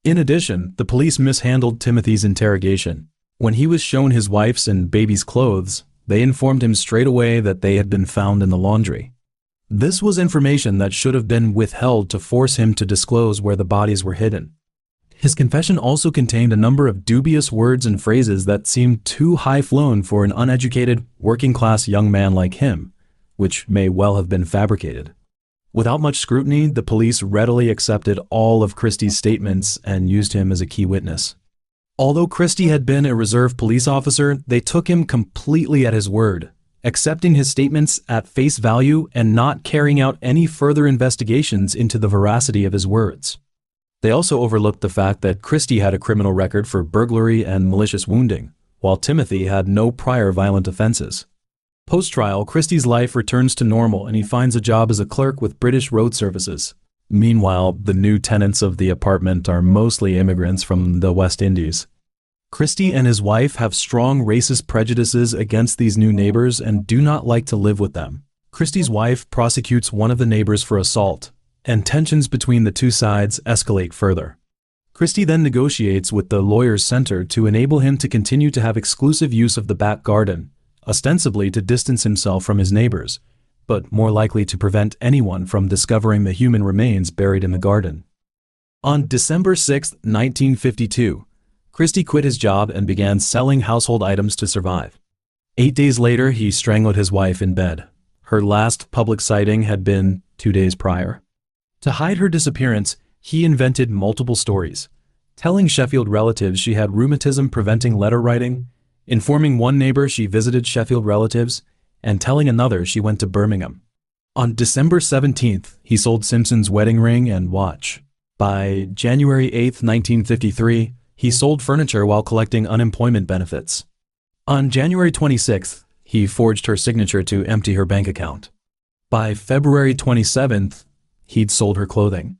In addition, the police mishandled Timothy's interrogation. When he was shown his wife's and baby's clothes, They informed him straight away that they had been found in the laundry. This was information that should have been withheld to force him to disclose where the bodies were hidden. His confession also contained a number of dubious words and phrases that seemed too high-flown for an uneducated, working-class young man like him, which may well have been fabricated. Without much scrutiny, the police readily accepted all of Christie's statements and used him as a key witness. Although Christie had been a reserve police officer, they took him completely at his word, accepting his statements at face value and not carrying out any further investigations into the veracity of his words. They also overlooked the fact that Christie had a criminal record for burglary and malicious wounding, while Timothy had no prior violent offenses. Post-trial, Christie's life returns to normal and he finds a job as a clerk with British Road Services. Meanwhile, the new tenants of the apartment are mostly immigrants from the West Indies. Christie and his wife have strong racist prejudices against these new neighbors and do not like to live with them. Christie's wife prosecutes one of the neighbors for assault, and tensions between the two sides escalate further. Christie then negotiates with the Lawyers' Center to enable him to continue to have exclusive use of the back garden, ostensibly to distance himself from his neighbors, but more likely to prevent anyone from discovering the human remains buried in the garden. On December 6, 1952, Christie quit his job and began selling household items to survive. 8 days later, he strangled his wife in bed. Her last public sighting had been 2 days prior. To hide her disappearance, he invented multiple stories, telling Sheffield relatives she had rheumatism preventing letter writing, informing one neighbor she visited Sheffield relatives, and telling another she went to Birmingham. On December 17th, he sold Simpson's wedding ring and watch. By January 8, 1953, he sold furniture while collecting unemployment benefits. On January 26th, he forged her signature to empty her bank account. By February 27th, he'd sold her clothing.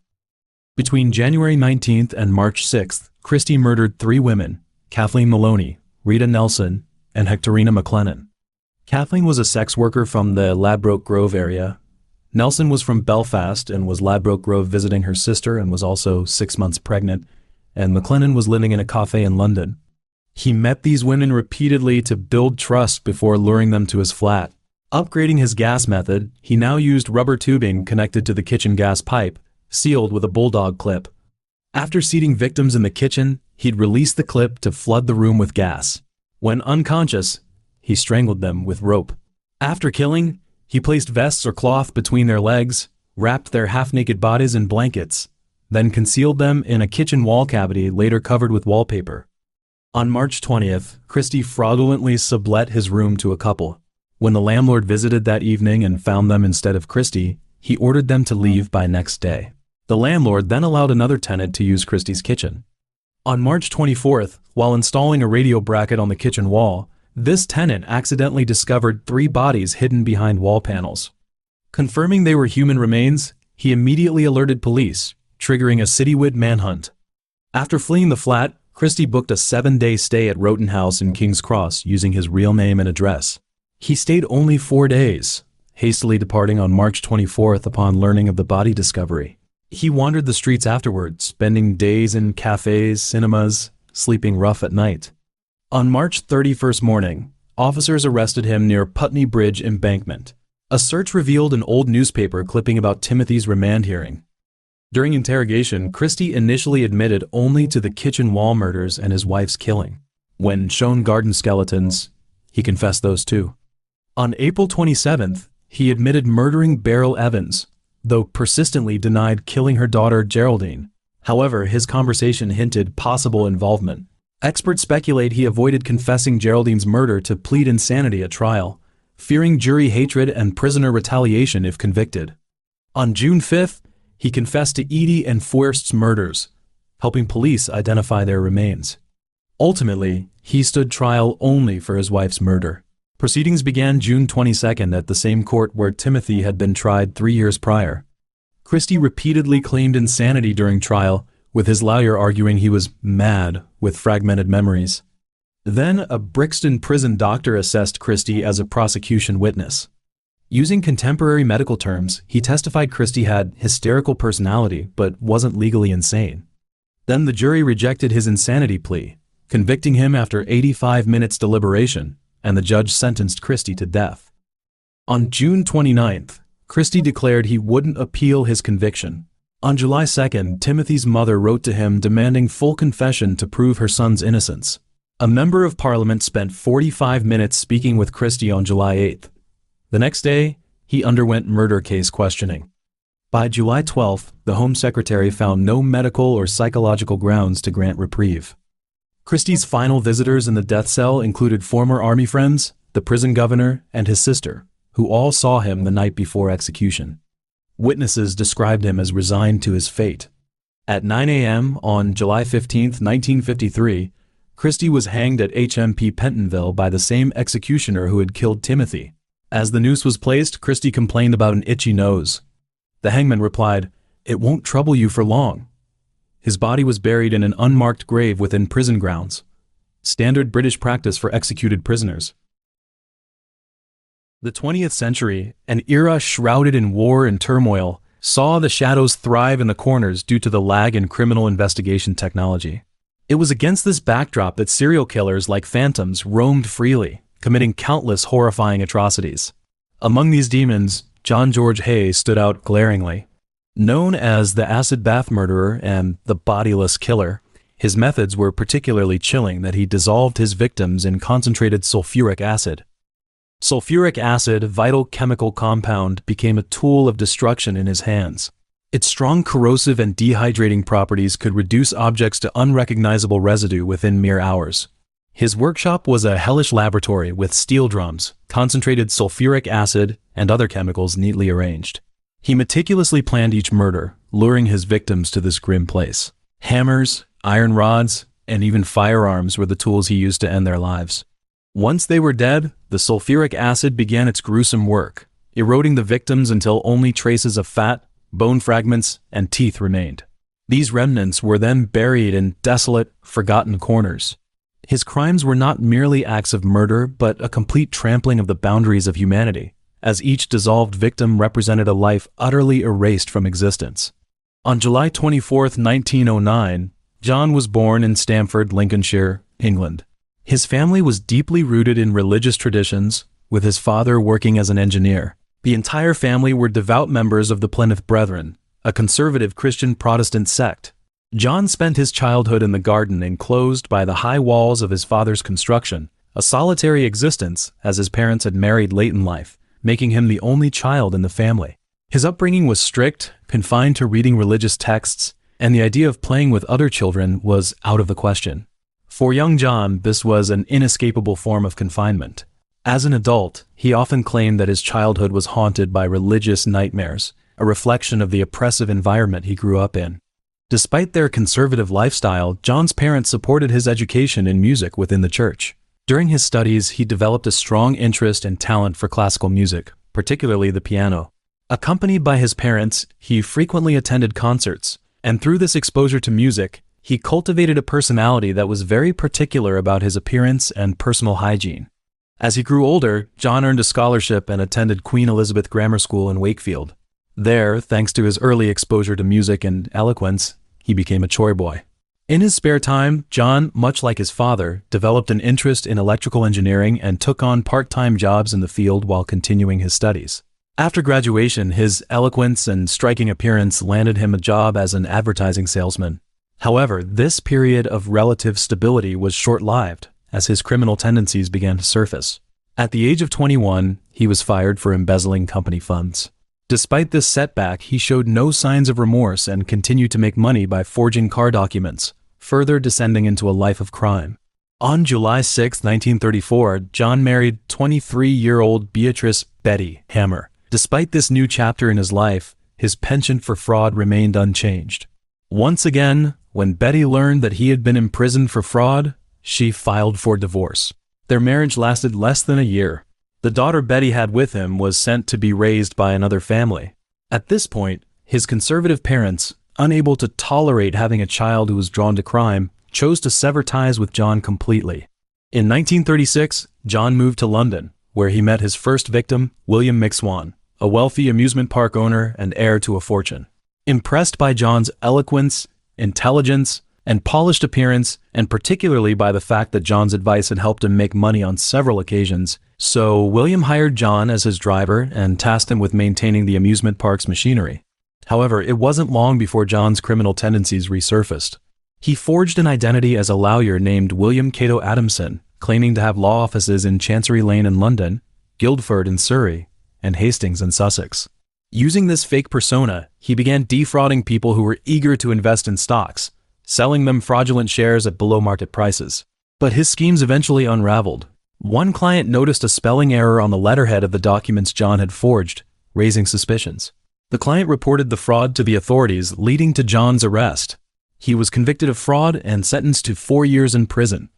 Between January 19th and March 6th, Christie murdered 3 women, Kathleen Maloney, Rita Nelson, and Hectorina McLennan. Kathleen was a sex worker from the Ladbroke Grove area. Nelson was from Belfast and was Ladbroke Grove visiting her sister and was also 6 months pregnant, and McLennan was living in a cafe in London. He met these women repeatedly to build trust before luring them to his flat. Upgrading his gas method, he now used rubber tubing connected to the kitchen gas pipe, sealed with a bulldog clip. After seating victims in the kitchen, he'd release the clip to flood the room with gas. When unconscious, he strangled them with rope. After killing, he placed vests or cloth between their legs, wrapped their half-naked bodies in blankets, then concealed them in a kitchen wall cavity later covered with wallpaper. On March 20th, Christie fraudulently sublet his room to a couple. When the landlord visited that evening and found them instead of Christie, he ordered them to leave by next day. The landlord then allowed another tenant to use Christie's kitchen. On March 24th, while installing a radio bracket on the kitchen wall, this tenant accidentally discovered 3 bodies hidden behind wall panels. Confirming they were human remains, he immediately alerted police, triggering a citywide manhunt. After fleeing the flat, Christie booked a 7-day stay at Roten House in King's Cross using his real name and address. He stayed only 4 days, hastily departing on March 24th upon learning of the body discovery. He wandered the streets afterward, spending days in cafes, cinemas, sleeping rough at night. On March 31st morning, officers arrested him near Putney Bridge Embankment. A search revealed an old newspaper clipping about Timothy's remand hearing. During interrogation, Christie initially admitted only to the kitchen wall murders and his wife's killing. When shown garden skeletons, he confessed those too. On April 27th, he admitted murdering Beryl Evans, though persistently denied killing her daughter Geraldine. However, his conversation hinted possible involvement. Experts speculate he avoided confessing Geraldine's murder to plead insanity at trial, fearing jury hatred and prisoner retaliation if convicted. On June 5th, he confessed to Edie and Forrest's murders, helping police identify their remains. Ultimately, he stood trial only for his wife's murder. Proceedings began June 22nd at the same court where Timothy had been tried 3 years prior. Christie repeatedly claimed insanity during trial, with his lawyer arguing he was mad with fragmented memories. Then a Brixton prison doctor assessed Christie as a prosecution witness. Using contemporary medical terms, he testified Christie had hysterical personality but wasn't legally insane. Then the jury rejected his insanity plea, convicting him after 85 minutes deliberation, and the judge sentenced Christie to death. On June 29th, Christie declared he wouldn't appeal his conviction. On July 2nd, Timothy's mother wrote to him demanding full confession to prove her son's innocence. A member of Parliament spent 45 minutes speaking with Christie on July 8th. The next day, he underwent murder case questioning. By July 12th, the Home Secretary found no medical or psychological grounds to grant reprieve. Christie's final visitors in the death cell included former army friends, the prison governor, and his sister, who all saw him the night before execution. Witnesses described him as resigned to his fate. At 9 a.m. on July 15, 1953, Christie was hanged at HMP Pentonville by the same executioner who had killed Timothy. As the noose was placed, Christie complained about an itchy nose. The hangman replied, "It won't trouble you for long." His body was buried in an unmarked grave within prison grounds, standard British practice for executed prisoners. The 20th century, an era shrouded in war and turmoil, saw the shadows thrive in the corners due to the lag in criminal investigation technology. It was against this backdrop that serial killers like phantoms roamed freely, committing countless horrifying atrocities. Among these demons, John George Hay stood out glaringly. Known as the acid bath murderer and the bodiless killer, his methods were particularly chilling that he dissolved his victims in concentrated sulfuric acid. Sulfuric acid, vital chemical compound, became a tool of destruction in his hands. Its strong corrosive and dehydrating properties could reduce objects to unrecognizable residue within mere hours. His workshop was a hellish laboratory with steel drums, concentrated sulfuric acid, and other chemicals neatly arranged. He meticulously planned each murder, luring his victims to this grim place. Hammers, iron rods, and even firearms were the tools he used to end their lives. Once they were dead, the sulfuric acid began its gruesome work, eroding the victims until only traces of fat, bone fragments, and teeth remained. These remnants were then buried in desolate, forgotten corners. His crimes were not merely acts of murder, but a complete trampling of the boundaries of humanity, as each dissolved victim represented a life utterly erased from existence. On July 24, 1909, John was born in Stamford, Lincolnshire, England. His family was deeply rooted in religious traditions, with his father working as an engineer. The entire family were devout members of the Plymouth Brethren, a conservative Christian Protestant sect. John spent his childhood in the garden enclosed by the high walls of his father's construction, a solitary existence as his parents had married late in life, making him the only child in the family. His upbringing was strict, confined to reading religious texts, and the idea of playing with other children was out of the question. For young John, this was an inescapable form of confinement. As an adult, he often claimed that his childhood was haunted by religious nightmares, a reflection of the oppressive environment he grew up in. Despite their conservative lifestyle, John's parents supported his education in music within the church. During his studies, he developed a strong interest and talent for classical music, particularly the piano. Accompanied by his parents, he frequently attended concerts, and through this exposure to music, he cultivated a personality that was very particular about his appearance and personal hygiene. As he grew older, John earned a scholarship and attended Queen Elizabeth Grammar School in Wakefield. There, thanks to his early exposure to music and eloquence, he became a choir boy. In his spare time, John, much like his father, developed an interest in electrical engineering and took on part-time jobs in the field while continuing his studies. After graduation, his eloquence and striking appearance landed him a job as an advertising salesman. However, this period of relative stability was short-lived, as his criminal tendencies began to surface. At the age of 21, he was fired for embezzling company funds. Despite this setback, he showed no signs of remorse and continued to make money by forging car documents, further descending into a life of crime. On July 6, 1934, John married 23-year-old Beatrice "Betty" Hammer. Despite this new chapter in his life, his penchant for fraud remained unchanged. Once again, when Betty learned that he had been imprisoned for fraud, she filed for divorce. Their marriage lasted less than a year. The daughter Betty had with him was sent to be raised by another family. At this point, his conservative parents, unable to tolerate having a child who was drawn to crime, chose to sever ties with John completely. In 1936, John moved to London, where he met his first victim, William McSwan, a wealthy amusement park owner and heir to a fortune. Impressed by John's eloquence, intelligence, and polished appearance, and particularly by the fact that John's advice had helped him make money on several occasions. So William hired John as his driver and tasked him with maintaining the amusement park's machinery. However, it wasn't long before John's criminal tendencies resurfaced. He forged an identity as a lawyer named William Cato Adamson, claiming to have law offices in Chancery Lane in London, Guildford in Surrey, and Hastings in Sussex. Using this fake persona, he began defrauding people who were eager to invest in stocks, selling them fraudulent shares at below-market prices. But his schemes eventually unraveled. One client noticed a spelling error on the letterhead of the documents John had forged, raising suspicions. The client reported the fraud to the authorities, leading to John's arrest. He was convicted of fraud and sentenced to 4 years in prison.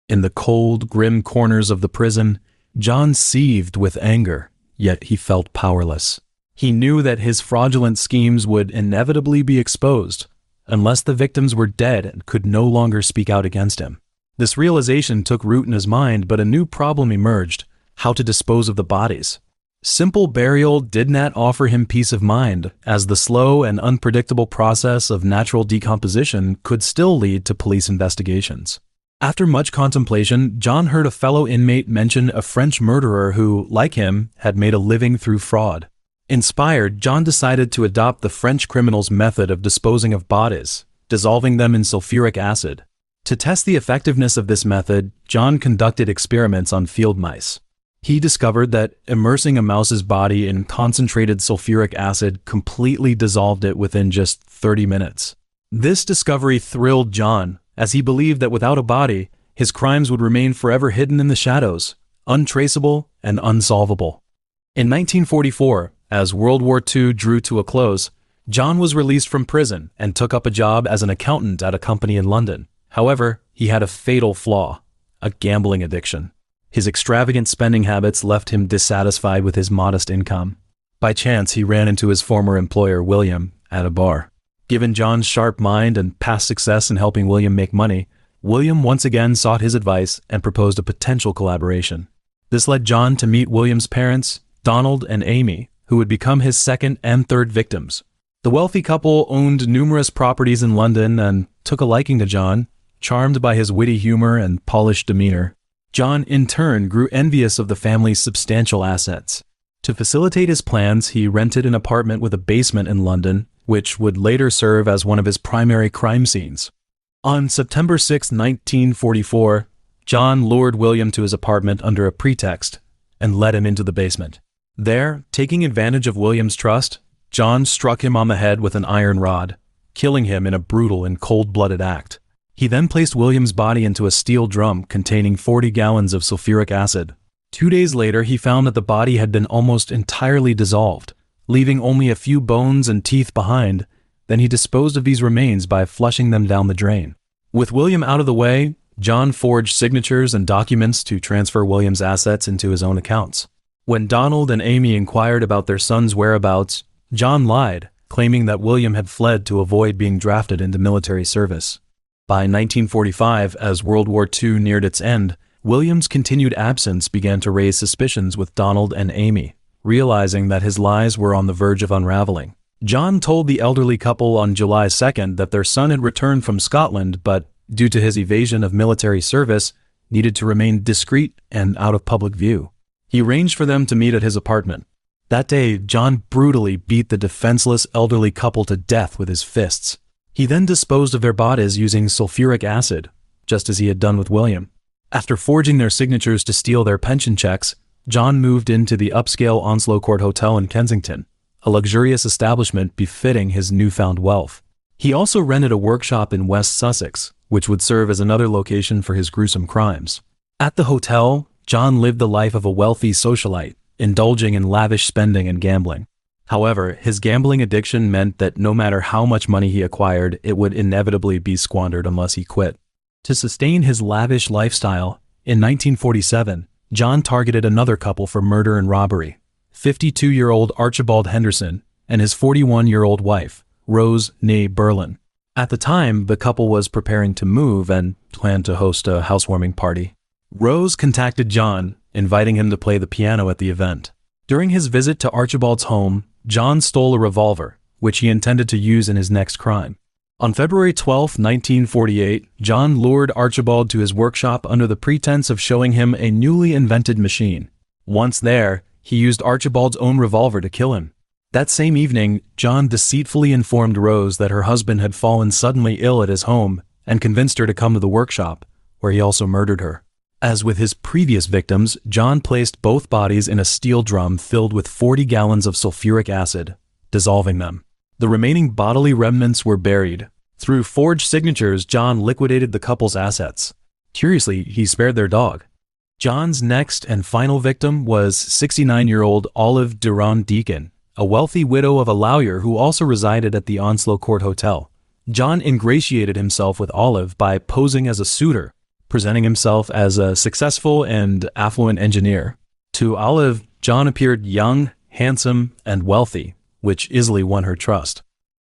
In the cold, grim corners of the prison, John seethed with anger, yet he felt powerless. He knew that his fraudulent schemes would inevitably be exposed, unless the victims were dead and could no longer speak out against him. This realization took root in his mind, but a new problem emerged: how to dispose of the bodies. Simple burial did not offer him peace of mind, as the slow and unpredictable process of natural decomposition could still lead to police investigations. After much contemplation, John heard a fellow inmate mention a French murderer who, like him, had made a living through fraud. Inspired, John decided to adopt the French criminal's method of disposing of bodies, dissolving them in sulfuric acid. To test the effectiveness of this method, John conducted experiments on field mice. He discovered that immersing a mouse's body in concentrated sulfuric acid completely dissolved it within just 30 minutes. This discovery thrilled John, as he believed that without a body, his crimes would remain forever hidden in the shadows, untraceable and unsolvable. In 1944, as World War II drew to a close, John was released from prison and took up a job as an accountant at a company in London. However, he had a fatal flaw: a gambling addiction. His extravagant spending habits left him dissatisfied with his modest income. By chance, he ran into his former employer, William, at a bar. Given John's sharp mind and past success in helping William make money, William once again sought his advice and proposed a potential collaboration. This led John to meet William's parents, Donald and Amy, who would become his second and third victims. The wealthy couple owned numerous properties in London and took a liking to John, charmed by his witty humor and polished demeanor. John, in turn, grew envious of the family's substantial assets. To facilitate his plans, he rented an apartment with a basement in London, which would later serve as one of his primary crime scenes. On September 6, 1944, John lured William to his apartment under a pretext and led him into the basement. There, taking advantage of William's trust, John struck him on the head with an iron rod, killing him in a brutal and cold-blooded act. He then placed William's body into a steel drum containing 40 gallons of sulfuric acid. 2 days later, he found that the body had been almost entirely dissolved, leaving only a few bones and teeth behind. Then he disposed of these remains by flushing them down the drain. With William out of the way, John forged signatures and documents to transfer William's assets into his own accounts. When Donald and Amy inquired about their son's whereabouts, John lied, claiming that William had fled to avoid being drafted into military service. By 1945, as World War II neared its end, William's continued absence began to raise suspicions with Donald and Amy. Realizing that his lies were on the verge of unraveling, John told the elderly couple on July 2nd that their son had returned from Scotland, but due to his evasion of military service, needed to remain discreet and out of public view. He arranged for them to meet at his apartment. That day, John brutally beat the defenseless elderly couple to death with his fists. He then disposed of their bodies using sulfuric acid, just as he had done with William. After forging their signatures to steal their pension checks, John moved into the upscale Onslow Court Hotel in Kensington, a luxurious establishment befitting his newfound wealth. He also rented a workshop in West Sussex, which would serve as another location for his gruesome crimes. At the hotel, John lived the life of a wealthy socialite, indulging in lavish spending and gambling. However, his gambling addiction meant that no matter how much money he acquired, it would inevitably be squandered unless he quit. To sustain his lavish lifestyle, in 1947, John targeted another couple for murder and robbery: 52-year-old Archibald Henderson and his 41-year-old wife, Rose née Berlin. At the time, the couple was preparing to move and planned to host a housewarming party. Rose contacted John, inviting him to play the piano at the event. During his visit to Archibald's home, John stole a revolver, which he intended to use in his next crime. On February 12, 1948, John lured Archibald to his workshop under the pretense of showing him a newly invented machine. Once there, he used Archibald's own revolver to kill him. That same evening, John deceitfully informed Rose that her husband had fallen suddenly ill at his home and convinced her to come to the workshop, where he also murdered her. As with his previous victims, John placed both bodies in a steel drum filled with 40 gallons of sulfuric acid, dissolving them. The remaining bodily remnants were buried. Through forged signatures, John liquidated the couple's assets. Curiously, he spared their dog. John's next and final victim was 69-year-old Olive Durand Deacon, a wealthy widow of a lawyer who also resided at the Onslow Court Hotel. John ingratiated himself with Olive by posing as a suitor, presenting himself as a successful and affluent engineer. To Olive, John appeared young, handsome, and wealthy, which easily won her trust.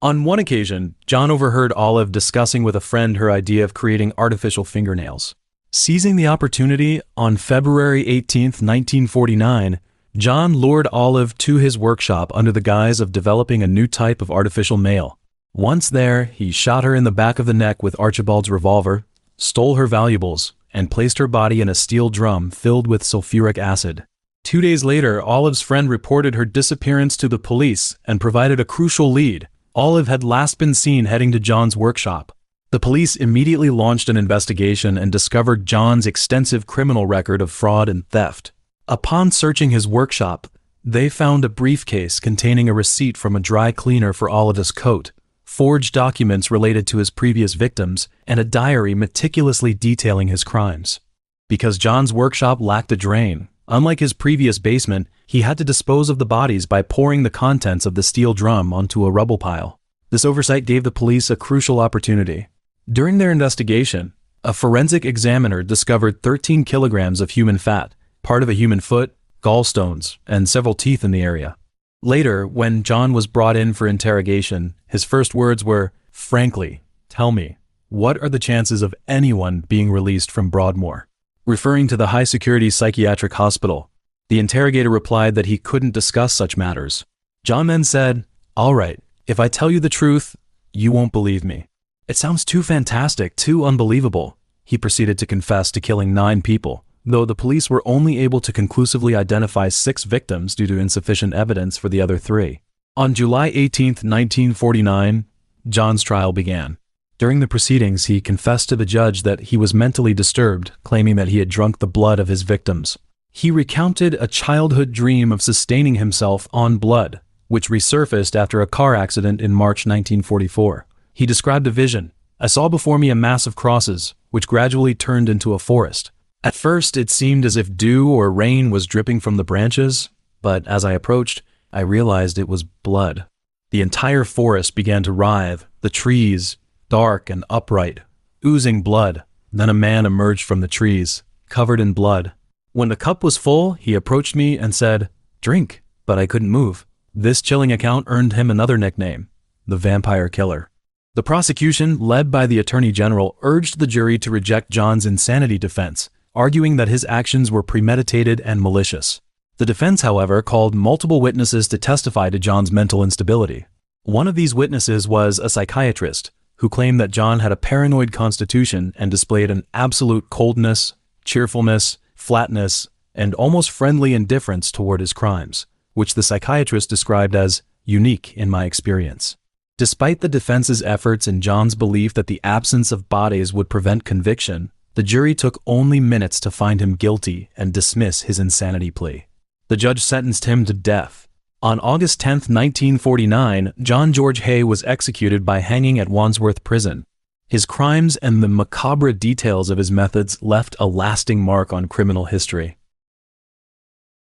On one occasion, John overheard Olive discussing with a friend her idea of creating artificial fingernails. Seizing the opportunity, on February 18, 1949, John lured Olive to his workshop under the guise of developing a new type of artificial nail. Once there, he shot her in the back of the neck with Archibald's revolver, stole her valuables, and placed her body in a steel drum filled with sulfuric acid. 2 days later, Olive's friend reported her disappearance to the police and provided a crucial lead. Olive had last been seen heading to John's workshop. The police immediately launched an investigation and discovered John's extensive criminal record of fraud and theft. Upon searching his workshop, they found a briefcase containing a receipt from a dry cleaner for Olive's coat, forged documents related to his previous victims, and a diary meticulously detailing his crimes. Because John's workshop lacked a drain, unlike his previous basement, he had to dispose of the bodies by pouring the contents of the steel drum onto a rubble pile. This oversight gave the police a crucial opportunity. During their investigation, a forensic examiner discovered 13 kilograms of human fat, part of a human foot, gallstones, and several teeth in the area. Later, when John was brought in for interrogation, his first words were, "Frankly, tell me, what are the chances of anyone being released from Broadmoor?" Referring to the high-security psychiatric hospital, the interrogator replied that he couldn't discuss such matters. John then said, "All right, if I tell you the truth, you won't believe me. It sounds too fantastic, too unbelievable." He proceeded to confess to killing 9 people, though the police were only able to conclusively identify 6 victims due to insufficient evidence for the other 3. On July 18, 1949, John's trial began. During the proceedings, he confessed to the judge that he was mentally disturbed, claiming that he had drunk the blood of his victims. He recounted a childhood dream of sustaining himself on blood, which resurfaced after a car accident in March 1944. He described a vision. "I saw before me a mass of crosses, which gradually turned into a forest. At first, it seemed as if dew or rain was dripping from the branches, but as I approached, I realized it was blood. The entire forest began to writhe, the trees, dark and upright, oozing blood. Then a man emerged from the trees, covered in blood. When the cup was full, he approached me and said, 'Drink,' but I couldn't move." This chilling account earned him another nickname, the Vampire Killer. The prosecution, led by the Attorney General, urged the jury to reject John's insanity defense, arguing that his actions were premeditated and malicious. The defense, however, called multiple witnesses to testify to John's mental instability. One of these witnesses was a psychiatrist, who claimed that John had a paranoid constitution and displayed an absolute coldness, cheerfulness, flatness, and almost friendly indifference toward his crimes, which the psychiatrist described as unique in my experience. Despite the defense's efforts and John's belief that the absence of bodies would prevent conviction, the jury took only minutes to find him guilty and dismiss his insanity plea. The judge sentenced him to death. On August 10, 1949, John George Hay was executed by hanging at Wandsworth Prison. His crimes and the macabre details of his methods left a lasting mark on criminal history.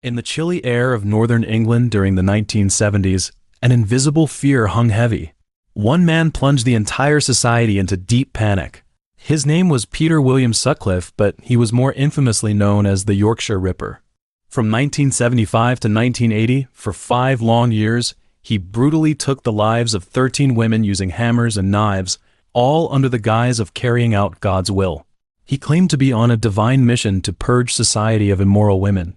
In the chilly air of northern England during the 1970s, an invisible fear hung heavy. One man plunged the entire society into deep panic. His name was Peter William Sutcliffe, but he was more infamously known as the Yorkshire Ripper. From 1975 to 1980, for 5 long years, he brutally took the lives of 13 women using hammers and knives, all under the guise of carrying out God's will. He claimed to be on a divine mission to purge society of immoral women.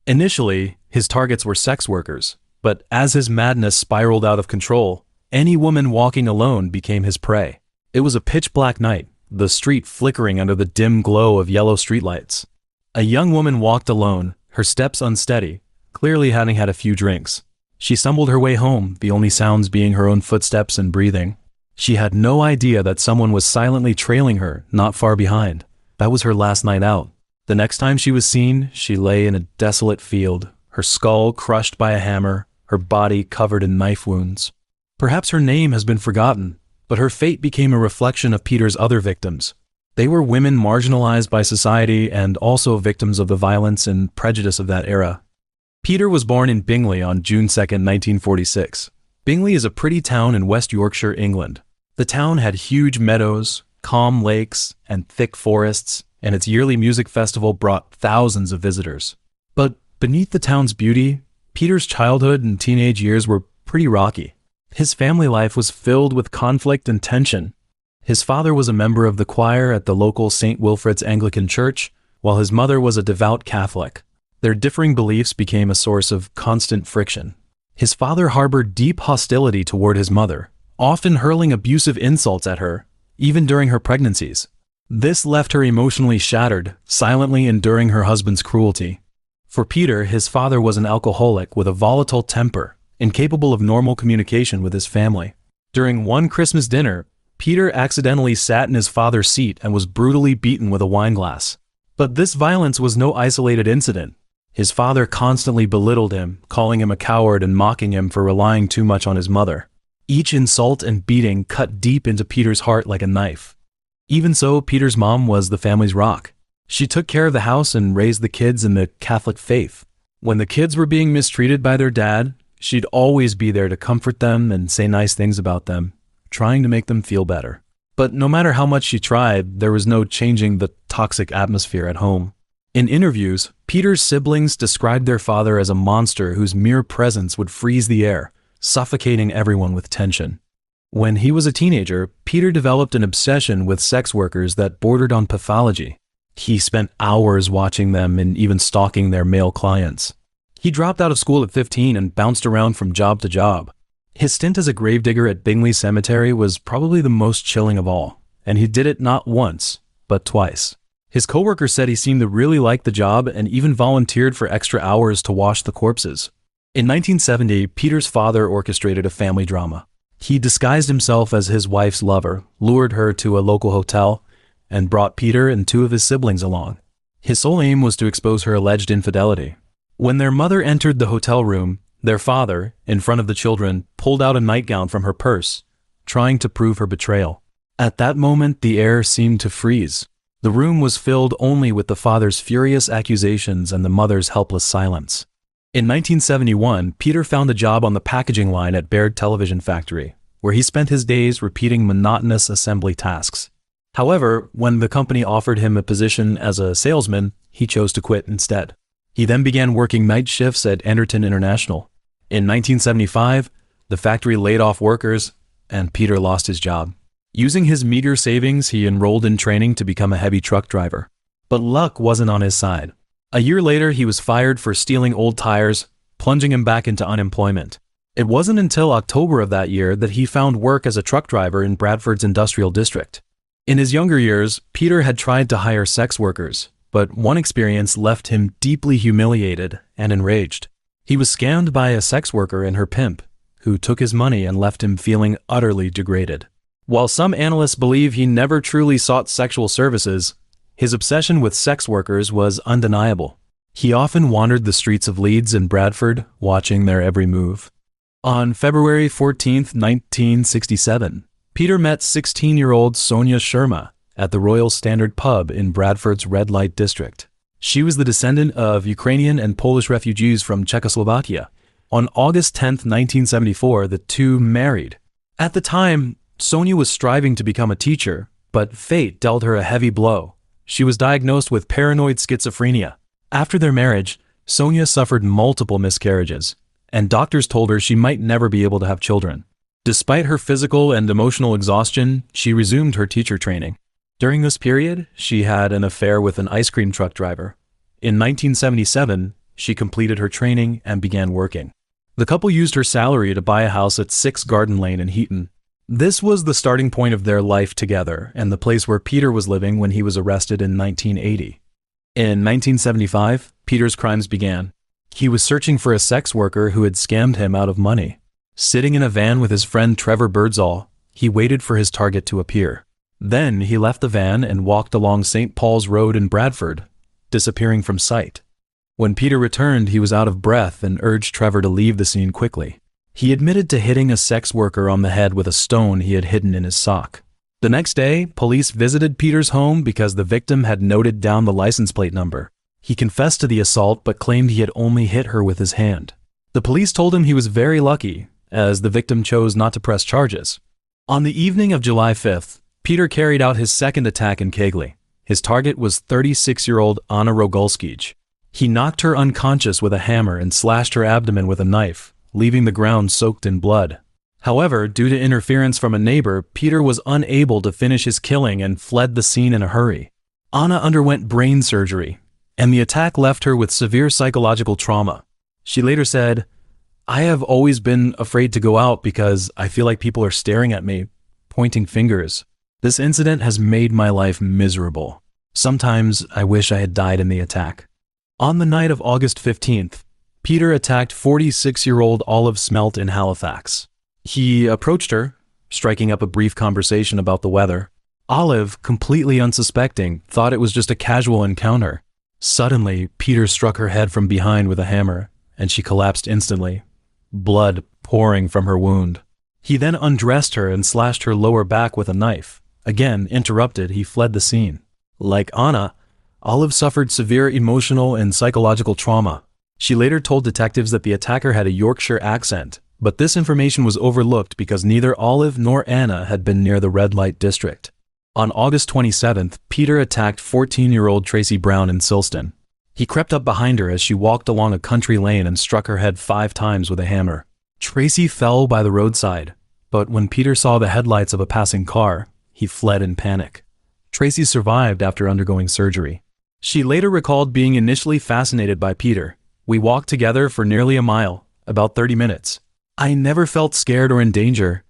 Initially, his targets were sex workers, but as his madness spiraled out of control, Any woman walking alone became his prey. It was a pitch-black night, the street flickering under the dim glow of yellow streetlights. A young woman walked alone, her steps unsteady, clearly having had a few drinks. She stumbled her way home, the only sounds being her own footsteps and breathing. She had no idea that someone was silently trailing her, not far behind. That was her last night out. The next time she was seen, she lay in a desolate field, her skull crushed by a hammer, her body covered in knife wounds. Perhaps her name has been forgotten, but her fate became a reflection of Peter's other victims. They were women marginalized by society and also victims of the violence and prejudice of that era. Peter was born in Bingley on June 2, 1946. Bingley is a pretty town in West Yorkshire, England. The town had huge meadows, calm lakes, and thick forests, and its yearly music festival brought thousands of visitors. But beneath the town's beauty, Peter's childhood and teenage years were pretty rocky. His family life was filled with conflict and tension. His father was a member of the choir at the local St. Wilfrid's Anglican Church, while his mother was a devout Catholic. Their differing beliefs became a source of constant friction. His father harbored deep hostility toward his mother, often hurling abusive insults at her, even during her pregnancies. This left her emotionally shattered, silently enduring her husband's cruelty. For Peter, his father was an alcoholic with a volatile temper, incapable of normal communication with his family. During one Christmas dinner, Peter accidentally sat in his father's seat and was brutally beaten with a wine glass. But this violence was no isolated incident. His father constantly belittled him, calling him a coward and mocking him for relying too much on his mother. Each insult and beating cut deep into Peter's heart like a knife. Even so, Peter's mom was the family's rock. She took care of the house and raised the kids in the Catholic faith. When the kids were being mistreated by their dad, she'd always be there to comfort them and say nice things about them, trying to make them feel better. But no matter how much she tried, there was no changing the toxic atmosphere at home. In interviews, Peter's siblings described their father as a monster whose mere presence would freeze the air, suffocating everyone with tension. When he was a teenager, Peter developed an obsession with sex workers that bordered on pathology. He spent hours watching them and even stalking their male clients. He dropped out of school at 15 and bounced around from job to job. His stint as a gravedigger at Bingley Cemetery was probably the most chilling of all, and he did it not once, but twice. His coworker said he seemed to really like the job and even volunteered for extra hours to wash the corpses. In 1970, Peter's father orchestrated a family drama. He disguised himself as his wife's lover, lured her to a local hotel, and brought Peter and two of his siblings along. His sole aim was to expose her alleged infidelity. When their mother entered the hotel room, their father, in front of the children, pulled out a nightgown from her purse, trying to prove her betrayal. At that moment, the air seemed to freeze. The room was filled only with the father's furious accusations and the mother's helpless silence. In 1971, Peter found a job on the packaging line at Baird Television Factory, where he spent his days repeating monotonous assembly tasks. However, when the company offered him a position as a salesman, he chose to quit instead. He then began working night shifts at Enderton International. In 1975, the factory laid off workers, and Peter lost his job. Using his meager savings, he enrolled in training to become a heavy truck driver. But luck wasn't on his side. A year later, he was fired for stealing old tires, plunging him back into unemployment. It wasn't until October of that year that he found work as a truck driver in Bradford's industrial district. In his younger years, Peter had tried to hire sex workers, but one experience left him deeply humiliated and enraged. He was scammed by a sex worker and her pimp, who took his money and left him feeling utterly degraded. While some analysts believe he never truly sought sexual services, his obsession with sex workers was undeniable. He often wandered the streets of Leeds and Bradford, watching their every move. On February 14, 1967, Peter met 16-year-old Sonia Sharma at the Royal Standard Pub in Bradford's red light district. She was the descendant of Ukrainian and Polish refugees from Czechoslovakia. On August 10, 1974, the two married. At the time, Sonia was striving to become a teacher, but fate dealt her a heavy blow. She was diagnosed with paranoid schizophrenia. After their marriage, Sonia suffered multiple miscarriages, and doctors told her she might never be able to have children. Despite her physical and emotional exhaustion, she resumed her teacher training. During this period, she had an affair with an ice cream truck driver. In 1977, she completed her training and began working. The couple used her salary to buy a house at 6 Garden Lane in Heaton. This was the starting point of their life together and the place where Peter was living when he was arrested in 1980. In 1975, Peter's crimes began. He was searching for a sex worker who had scammed him out of money. Sitting in a van with his friend Trevor Birdsall, he waited for his target to appear. Then he left the van and walked along St. Paul's Road in Bradford, disappearing from sight. When Peter returned, he was out of breath and urged Trevor to leave the scene quickly. He admitted to hitting a sex worker on the head with a stone he had hidden in his sock. The next day, police visited Peter's home because the victim had noted down the license plate number. He confessed to the assault but claimed he had only hit her with his hand. The police told him he was very lucky, as the victim chose not to press charges. On the evening of July 5th, Peter carried out his second attack in Keighley. His target was 36-year-old Anna Rogolskij. He knocked her unconscious with a hammer and slashed her abdomen with a knife, leaving the ground soaked in blood. However, due to interference from a neighbor, Peter was unable to finish his killing and fled the scene in a hurry. Anna underwent brain surgery, and the attack left her with severe psychological trauma. She later said, "I have always been afraid to go out because I feel like people are staring at me, pointing fingers. This incident has made my life miserable. Sometimes I wish I had died in the attack." On the night of August 15th, Peter attacked 46-year-old Olive Smelt in Halifax. He approached her, striking up a brief conversation about the weather. Olive, completely unsuspecting, thought it was just a casual encounter. Suddenly, Peter struck her head from behind with a hammer, and she collapsed instantly, blood pouring from her wound. He then undressed her and slashed her lower back with a knife. Again, interrupted, he fled the scene. Like Anna, Olive suffered severe emotional and psychological trauma. She later told detectives that the attacker had a Yorkshire accent, but this information was overlooked because neither Olive nor Anna had been near the red light district. On August 27th, Peter attacked 14-year-old Tracy Brown in Silston. He crept up behind her as she walked along a country lane and struck her head 5 times with a hammer. Tracy fell by the roadside, but when Peter saw the headlights of a passing car, he fled in panic. Tracy survived after undergoing surgery. She later recalled being initially fascinated by Peter. "We walked together for nearly a mile, about 30 minutes. I never felt scared or in danger."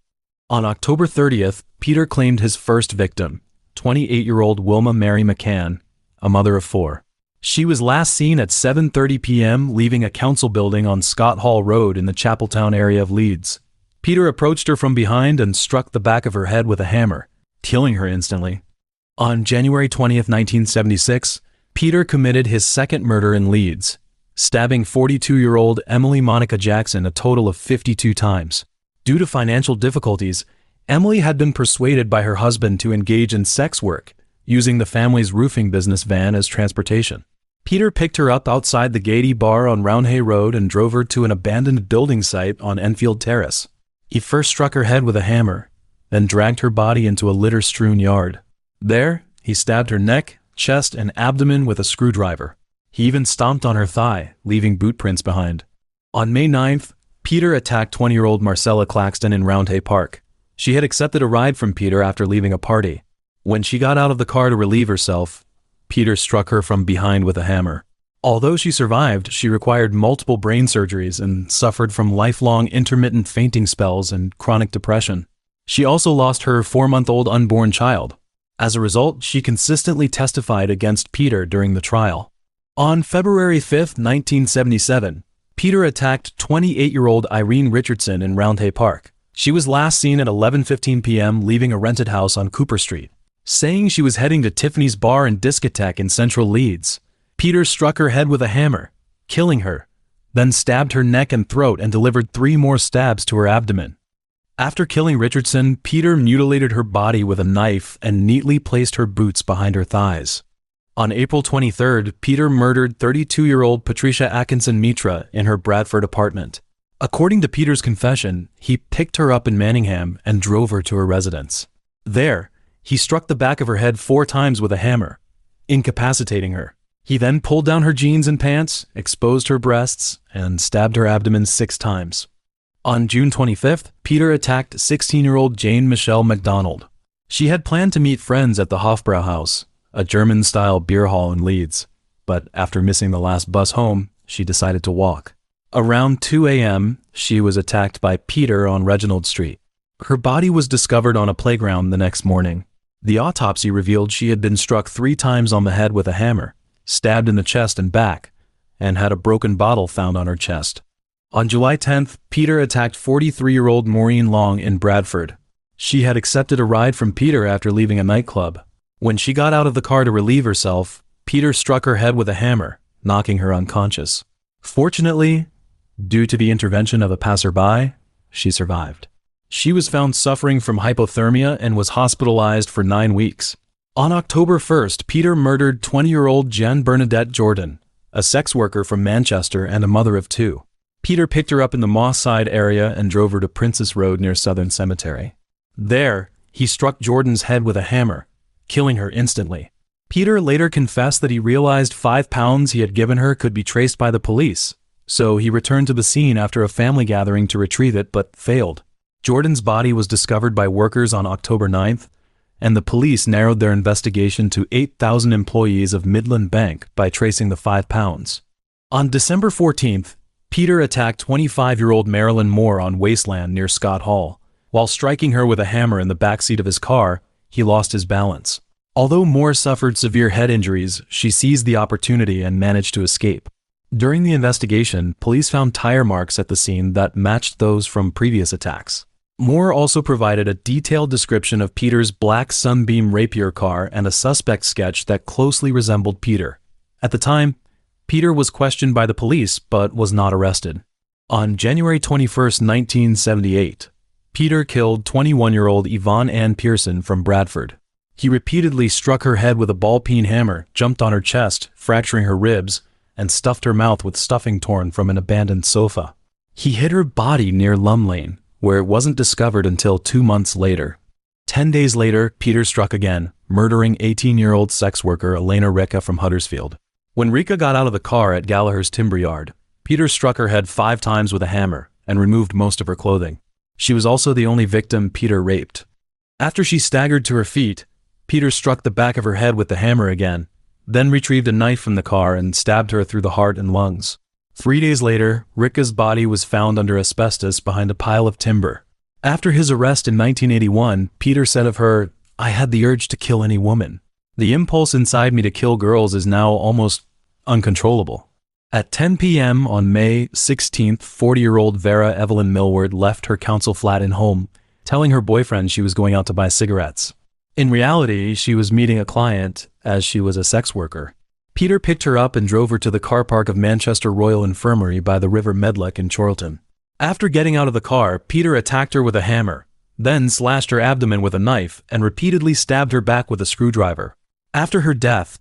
On October 30th, Peter claimed his first victim, 28-year-old Wilma Mary McCann, a mother of 4. She was last seen at 7:30 p.m. leaving a council building on Scott Hall Road in the Chapeltown area of Leeds. Peter approached her from behind and struck the back of her head with a hammer, killing her instantly. On January 20th, 1976, Peter committed his second murder in Leeds, stabbing 42-year-old Emily Monica Jackson a total of 52 times. Due to financial difficulties, Emily had been persuaded by her husband to engage in sex work, using the family's roofing business van as transportation. Peter picked her up outside the Gaiety Bar on Roundhay Road and drove her to an abandoned building site on Enfield Terrace. He first struck her head with a hammer, then dragged her body into a litter-strewn yard. There, he stabbed her neck, chest, and abdomen with a screwdriver. He even stomped on her thigh, leaving boot prints behind. On May 9th, Peter attacked 20-year-old Marcella Claxton in Roundhay Park. She had accepted a ride from Peter after leaving a party. When she got out of the car to relieve herself, Peter struck her from behind with a hammer. Although she survived, she required multiple brain surgeries and suffered from lifelong intermittent fainting spells and chronic depression. She also lost her 4-month-old unborn child. As a result, she consistently testified against Peter during the trial. On February 5, 1977, Peter attacked 28-year-old Irene Richardson in Roundhay Park. She was last seen at 11:15 p.m. leaving a rented house on Cooper Street. Saying she was heading to Tiffany's Bar and Discotheque in central Leeds, Peter struck her head with a hammer, killing her, then stabbed her neck and throat and delivered 3 more stabs to her abdomen. After killing Richardson, Peter mutilated her body with a knife and neatly placed her boots behind her thighs. On April 23rd, Peter murdered 32-year-old Patricia Atkinson Mitra in her Bradford apartment. According to Peter's confession, he picked her up in Manningham and drove her to her residence. There, he struck the back of her head 4 times with a hammer, incapacitating her. He then pulled down her jeans and pants, exposed her breasts, and stabbed her abdomen 6 times. On June 25th, Peter attacked 16-year-old Jane Michelle MacDonald. She had planned to meet friends at the Hofbrauhaus, a German-style beer hall in Leeds, but after missing the last bus home, she decided to walk. Around 2 a.m., she was attacked by Peter on Reginald Street. Her body was discovered on a playground the next morning. The autopsy revealed she had been struck 3 times on the head with a hammer, stabbed in the chest and back, and had a broken bottle found on her chest. On July 10th, Peter attacked 43-year-old Maureen Long in Bradford. She had accepted a ride from Peter after leaving a nightclub. When she got out of the car to relieve herself, Peter struck her head with a hammer, knocking her unconscious. Fortunately, due to the intervention of a passerby, she survived. She was found suffering from hypothermia and was hospitalized for 9 weeks. On October 1st, Peter murdered 20-year-old Jen Bernadette Jordan, a sex worker from Manchester and a mother of 2. Peter picked her up in the Moss Side area and drove her to Princess Road near Southern Cemetery. There, he struck Jordan's head with a hammer, killing her instantly. Peter later confessed that he realized £5 he had given her could be traced by the police, so he returned to the scene after a family gathering to retrieve it but failed. Jordan's body was discovered by workers on October 9th, and the police narrowed their investigation to 8,000 employees of Midland Bank by tracing the £5. On December 14th, Peter attacked 25-year-old Marilyn Moore on Wasteland near Scott Hall. While striking her with a hammer in the backseat of his car, he lost his balance. Although Moore suffered severe head injuries, she seized the opportunity and managed to escape. During the investigation, police found tire marks at the scene that matched those from previous attacks. Moore also provided a detailed description of Peter's black Sunbeam Rapier car and a suspect sketch that closely resembled Peter. At the time, Peter was questioned by the police but was not arrested. On January 21, 1978, Peter killed 21-year-old Yvonne Ann Pearson from Bradford. He repeatedly struck her head with a ball-peen hammer, jumped on her chest, fracturing her ribs, and stuffed her mouth with stuffing torn from an abandoned sofa. He hid her body near Lum Lane, where it wasn't discovered until 2 months later. 10 days later, Peter struck again, murdering 18-year-old sex worker Elena Ricca from Huddersfield. When Ricca got out of the car at Gallagher's timber yard, Peter struck her head 5 times with a hammer and removed most of her clothing. She was also the only victim Peter raped. After she staggered to her feet, Peter struck the back of her head with the hammer again, then retrieved a knife from the car and stabbed her through the heart and lungs. 3 days later, Ricca's body was found under asbestos behind a pile of timber. After his arrest in 1981, Peter said of her, "I had the urge to kill any woman. The impulse inside me to kill girls is now almost uncontrollable." At 10 p.m. on May 16th, 40-year-old Vera Evelyn Millward left her council flat and home, telling her boyfriend she was going out to buy cigarettes. In reality, she was meeting a client, as she was a sex worker. Peter picked her up and drove her to the car park of Manchester Royal Infirmary by the River Medlock in Chorlton. After getting out of the car, Peter attacked her with a hammer, then slashed her abdomen with a knife and repeatedly stabbed her back with a screwdriver. After her death,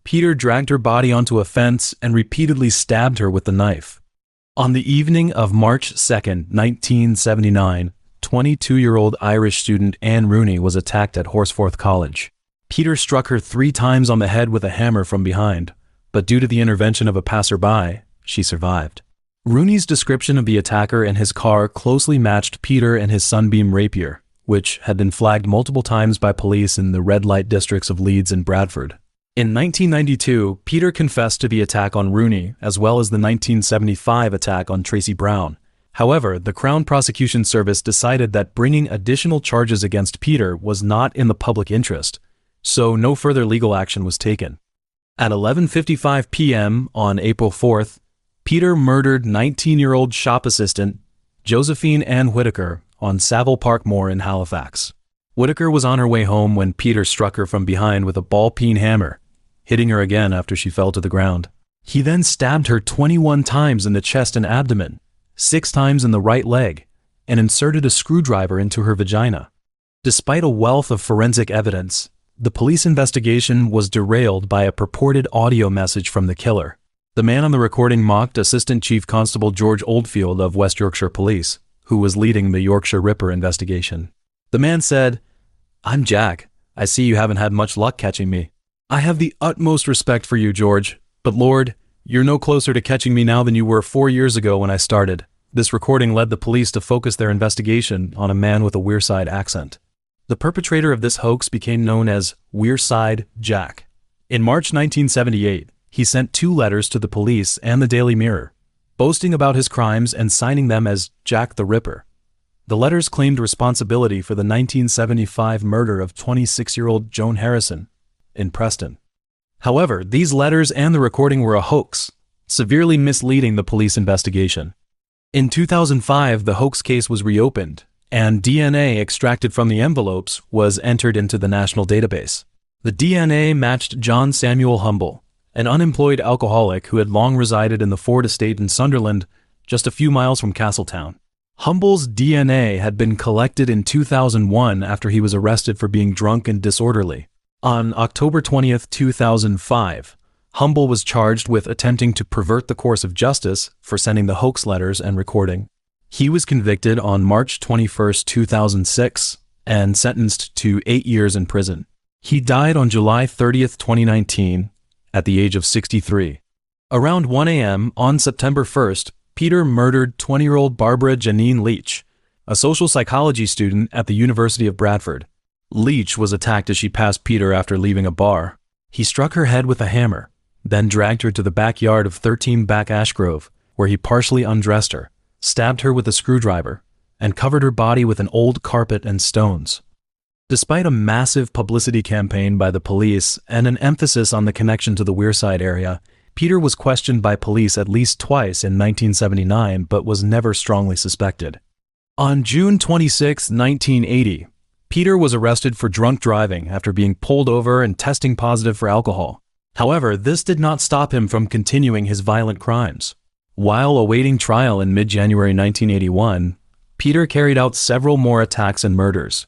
Peter dragged her body onto a fence and repeatedly stabbed her with the knife. On the evening of March 2nd, 1979, 22-year-old Irish student Anne Rooney was attacked at Horsforth College. Peter struck her 3 times on the head with a hammer from behind, but due to the intervention of a passerby, she survived. Rooney's description of the attacker and his car closely matched Peter and his Sunbeam Rapier, which had been flagged multiple times by police in the red light districts of Leeds and Bradford. In 1992, Peter confessed to the attack on Rooney, as well as the 1975 attack on Tracy Brown. However, the Crown Prosecution Service decided that bringing additional charges against Peter was not in the public interest, so no further legal action was taken. At 11:55 p.m. on April 4th, Peter murdered 19-year-old shop assistant Josephine Ann Whittaker on Savile Park Moor in Halifax. Whittaker was on her way home when Peter struck her from behind with a ball-peen hammer, hitting her again after she fell to the ground. He then stabbed her 21 times in the chest and abdomen, 6 times in the right leg, and inserted a screwdriver into her vagina. Despite a wealth of forensic evidence, the police investigation was derailed by a purported audio message from the killer. The man on the recording mocked Assistant Chief Constable George Oldfield of West Yorkshire Police, who was leading the Yorkshire Ripper investigation. The man said, "I'm Jack. I see you haven't had much luck catching me. I have the utmost respect for you, George, but Lord, you're no closer to catching me now than you were 4 years ago when I started." This recording led the police to focus their investigation on a man with a Wearside accent. The perpetrator of this hoax became known as Wearside Jack. In March 1978, he sent 2 letters to the police and the Daily Mirror, boasting about his crimes and signing them as Jack the Ripper. The letters claimed responsibility for the 1975 murder of 26-year-old Joan Harrison in Preston. However, these letters and the recording were a hoax, severely misleading the police investigation. In 2005, the hoax case was reopened, and DNA extracted from the envelopes was entered into the national database. The DNA matched John Samuel Humble, an unemployed alcoholic who had long resided in the Ford estate in Sunderland, just a few miles from Castletown. Humble's DNA had been collected in 2001 after he was arrested for being drunk and disorderly. On October 20, 2005, Humble was charged with attempting to pervert the course of justice for sending the hoax letters and recording. He was convicted on March 21, 2006, and sentenced to 8 years in prison. He died on July 30, 2019, at the age of 63. Around 1 a.m. on September 1st, Peter murdered 20-year-old Barbara Janine Leach, a social psychology student at the University of Bradford. Leach was attacked as she passed Peter after leaving a bar. He struck her head with a hammer, then dragged her to the backyard of 13 Back Ashgrove, where he partially undressed her, stabbed her with a screwdriver, and covered her body with an old carpet and stones. Despite a massive publicity campaign by the police and an emphasis on the connection to the Wearside area, Peter was questioned by police at least twice in 1979 but was never strongly suspected. On June 26, 1980, Peter was arrested for drunk driving after being pulled over and testing positive for alcohol. However, this did not stop him from continuing his violent crimes. While awaiting trial in mid-January 1981, Peter carried out several more attacks and murders.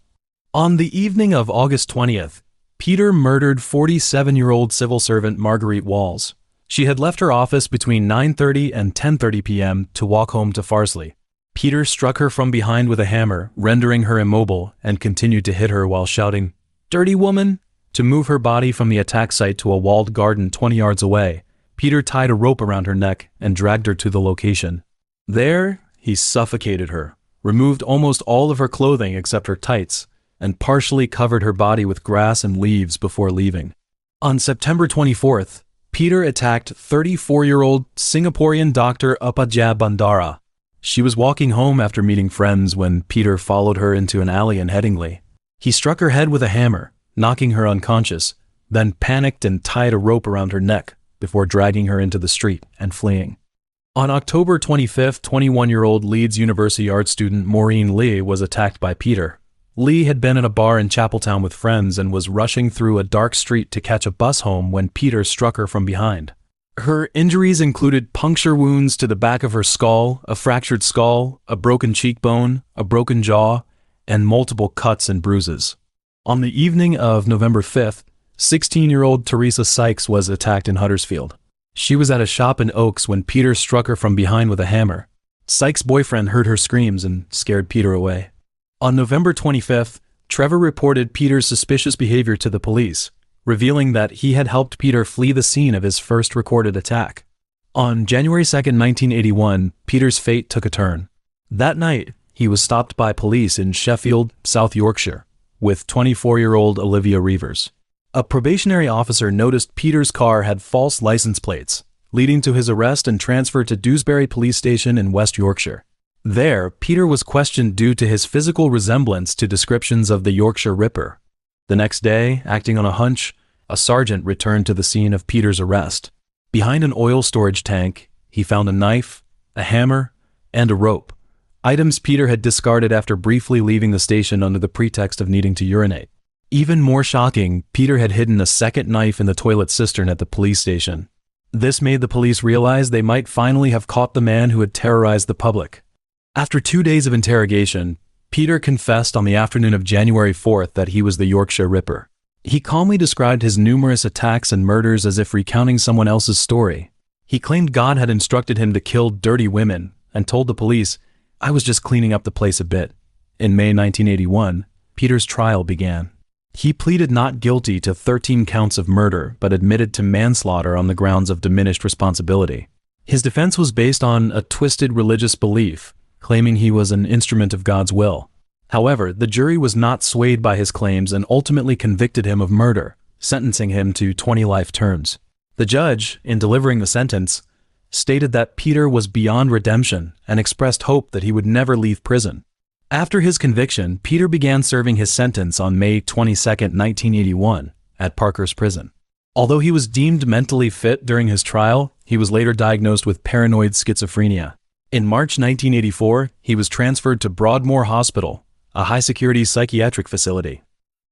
On the evening of August 20th, Peter murdered 47-year-old civil servant Marguerite Walls. She had left her office between 9:30 and 10:30 p.m. to walk home to Farsley. Peter struck her from behind with a hammer, rendering her immobile, and continued to hit her while shouting, "Dirty woman!" To move her body from the attack site to a walled garden 20 yards away, Peter tied a rope around her neck and dragged her to the location. There, he suffocated her, removed almost all of her clothing except her tights, and partially covered her body with grass and leaves before leaving. On September 24th, Peter attacked 34-year-old Singaporean Dr. Upajia Bandara. She was walking home after meeting friends when Peter followed her into an alley in Headingley. He struck her head with a hammer, knocking her unconscious, then panicked and tied a rope around her neck before dragging her into the street and fleeing. On October 25th, 21-year-old Leeds University art student Maureen Lee was attacked by Peter. Lee had been at a bar in Chapeltown with friends and was rushing through a dark street to catch a bus home when Peter struck her from behind. Her injuries included puncture wounds to the back of her skull, a fractured skull, a broken cheekbone, a broken jaw, and multiple cuts and bruises. On the evening of November 5th, 16-year-old Teresa Sykes was attacked in Huddersfield. She was at a shop in Oaks when Peter struck her from behind with a hammer. Sykes' boyfriend heard her screams and scared Peter away. On November 25th, Trevor reported Peter's suspicious behavior to the police, revealing that he had helped Peter flee the scene of his first recorded attack. On January 2, 1981, Peter's fate took a turn. That night, he was stopped by police in Sheffield, South Yorkshire, with 24-year-old Olivia Reevers. A probationary officer noticed Peter's car had false license plates, leading to his arrest and transfer to Dewsbury Police Station in West Yorkshire. There, Peter was questioned due to his physical resemblance to descriptions of the Yorkshire Ripper. The next day, acting on a hunch, a sergeant returned to the scene of Peter's arrest. Behind an oil storage tank, he found a knife, a hammer, and a rope, items Peter had discarded after briefly leaving the station under the pretext of needing to urinate. Even more shocking, Peter had hidden a second knife in the toilet cistern at the police station. This made the police realize they might finally have caught the man who had terrorized the public. After 2 days of interrogation, Peter confessed on the afternoon of January 4th that he was the Yorkshire Ripper. He calmly described his numerous attacks and murders as if recounting someone else's story. He claimed God had instructed him to kill dirty women and told the police, "I was just cleaning up the place a bit." In May 1981, Peter's trial began. He pleaded not guilty to 13 counts of murder but admitted to manslaughter on the grounds of diminished responsibility. His defense was based on a twisted religious belief, claiming he was an instrument of God's will. However, the jury was not swayed by his claims and ultimately convicted him of murder, sentencing him to 20 life terms. The judge, in delivering the sentence, stated that Peter was beyond redemption and expressed hope that he would never leave prison. After his conviction, Peter began serving his sentence on May 22, 1981, at Parker's prison. Although he was deemed mentally fit during his trial, he was later diagnosed with paranoid schizophrenia. In March 1984, he was transferred to Broadmoor Hospital, a high-security psychiatric facility.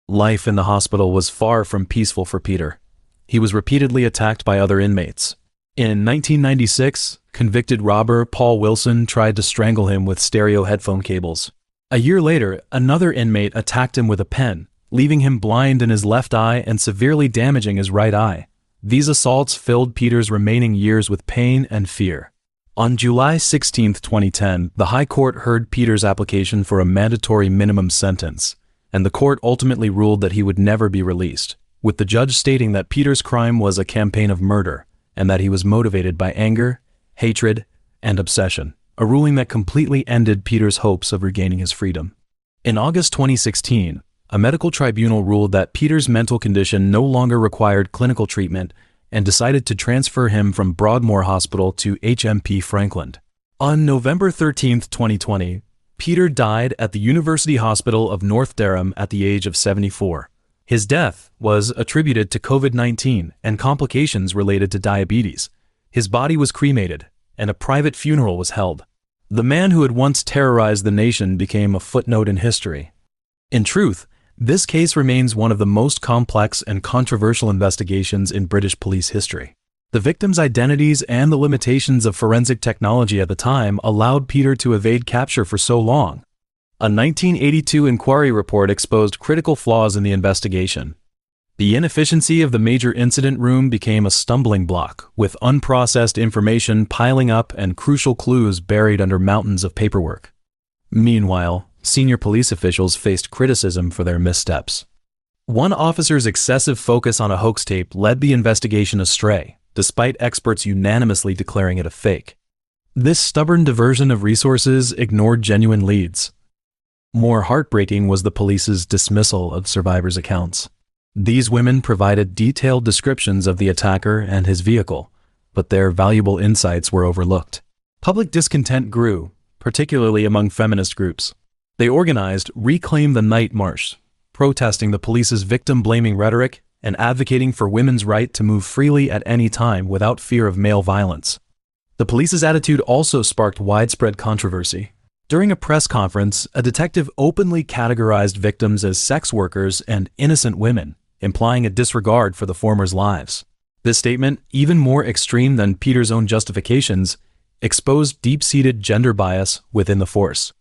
Life in the hospital was far from peaceful for Peter. He was repeatedly attacked by other inmates. In 1996, convicted robber Paul Wilson tried to strangle him with stereo headphone cables. A year later, another inmate attacked him with a pen, leaving him blind in his left eye and severely damaging his right eye. These assaults filled Peter's remaining years with pain and fear. On July 16, 2010, the High Court heard Peter's application for a mandatory minimum sentence, and the court ultimately ruled that he would never be released, with the judge stating that Peter's crime was a campaign of murder, and that he was motivated by anger, hatred, and obsession, a ruling that completely ended Peter's hopes of regaining his freedom. In August 2016, a medical tribunal ruled that Peter's mental condition no longer required clinical treatment and decided to transfer him from Broadmoor Hospital to HMP Franklin. On November 13, 2020, Peter died at the University Hospital of North Durham at the age of 74. His death was attributed to COVID-19 and complications related to diabetes. His body was cremated, and a private funeral was held. The man who had once terrorized the nation became a footnote in history. In truth, this case remains one of the most complex and controversial investigations in British police history. The victims' identities and the limitations of forensic technology at the time allowed Peter to evade capture for so long. A 1982 inquiry report exposed critical flaws in the investigation. The inefficiency of the major incident room became a stumbling block, with unprocessed information piling up and crucial clues buried under mountains of paperwork. Meanwhile, senior police officials faced criticism for their missteps. One officer's excessive focus on a hoax tape led the investigation astray, despite experts unanimously declaring it a fake. This stubborn diversion of resources ignored genuine leads. More heartbreaking was the police's dismissal of survivors' accounts. These women provided detailed descriptions of the attacker and his vehicle, but their valuable insights were overlooked. Public discontent grew, particularly among feminist groups. They organized Reclaim the Night March, protesting the police's victim-blaming rhetoric and advocating for women's right to move freely at any time without fear of male violence. The police's attitude also sparked widespread controversy. During a press conference, a detective openly categorized victims as sex workers and innocent women, implying a disregard for the former's lives. This statement, even more extreme than Peter's own justifications, exposed deep-seated gender bias within the force.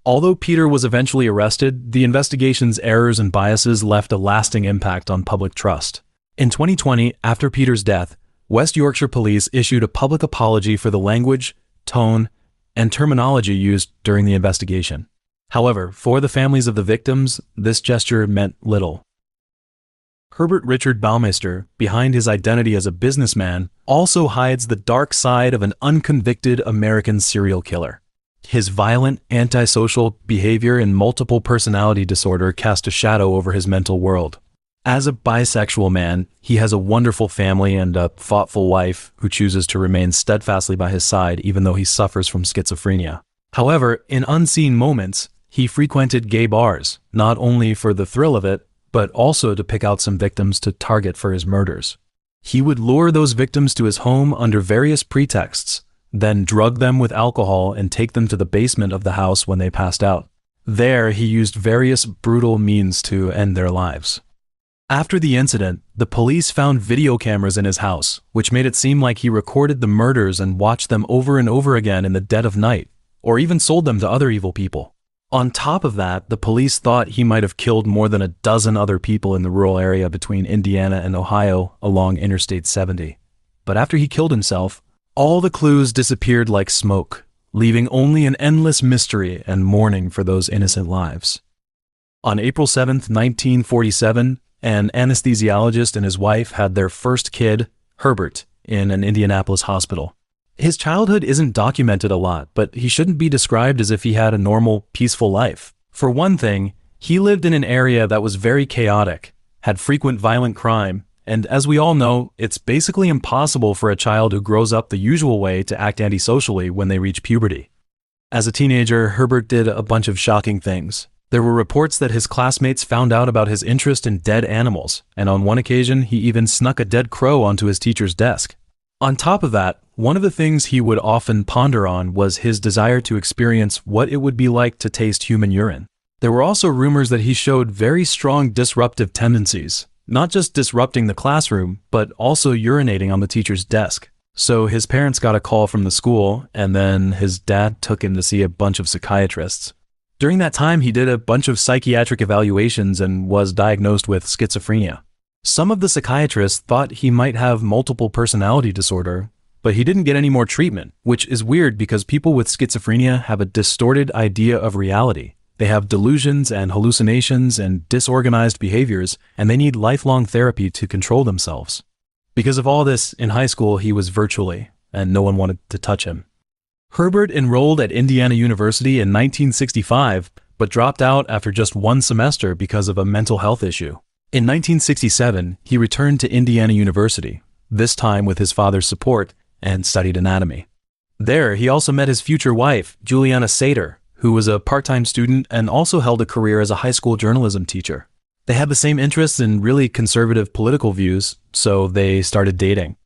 Although Peter was eventually arrested, the investigation's errors and biases left a lasting impact on public trust. In 2020, after Peter's death, West Yorkshire Police issued a public apology for the language, tone, and terminology used during the investigation. However, for the families of the victims, this gesture meant little. Herbert Richard Baumeister, behind his identity as a businessman, also hides the dark side of an unconvicted American serial killer. His violent, antisocial behavior and multiple personality disorder cast a shadow over his mental world. As a bisexual man, he has a wonderful family and a thoughtful wife who chooses to remain steadfastly by his side even though he suffers from schizophrenia. However, in unseen moments, he frequented gay bars, not only for the thrill of it, but also to pick out some victims to target for his murders. He would lure those victims to his home under various pretexts, then drug them with alcohol and take them to the basement of the house when they passed out. There, he used various brutal means to end their lives. After the incident, the police found video cameras in his house, which made it seem like he recorded the murders and watched them over and over again in the dead of night, or even sold them to other evil people. On top of that, the police thought he might have killed more than a dozen other people in the rural area between Indiana and Ohio along Interstate 70. But after he killed himself, all the clues disappeared like smoke, leaving only an endless mystery and mourning for those innocent lives. On April 7, 1947, an anesthesiologist and his wife had their first kid, Herbert, in an Indianapolis hospital. His childhood isn't documented a lot, but he shouldn't be described as if he had a normal, peaceful life. For one thing, he lived in an area that was very chaotic, had frequent violent crime, And as we all know, it's basically impossible for a child who grows up the usual way to act antisocially when they reach puberty. As a teenager, Herbert did a bunch of shocking things. There were reports that his classmates found out about his interest in dead animals, and on one occasion he even snuck a dead crow onto his teacher's desk. On top of that, one of the things he would often ponder on was his desire to experience what it would be like to taste human urine. There were also rumors that he showed very strong disruptive tendencies, not just disrupting the classroom, but also urinating on the teacher's desk. So his parents got a call from the school, and then his dad took him to see a bunch of psychiatrists. During that time, he did a bunch of psychiatric evaluations and was diagnosed with schizophrenia. Some of the psychiatrists thought he might have multiple personality disorder, but he didn't get any more treatment, which is weird because people with schizophrenia have a distorted idea of reality. They have delusions and hallucinations and disorganized behaviors, and they need lifelong therapy to control themselves. Because of all this, in high school he was virtually, and no one wanted to touch him. Herbert enrolled at Indiana University in 1965, but dropped out after just one semester because of a mental health issue. In 1967, he returned to Indiana University, this time with his father's support, and studied anatomy. There, he also met his future wife, Juliana Sater, who was a part-time student and also held a career as a high school journalism teacher. They had the same interests and really conservative political views, so they started dating.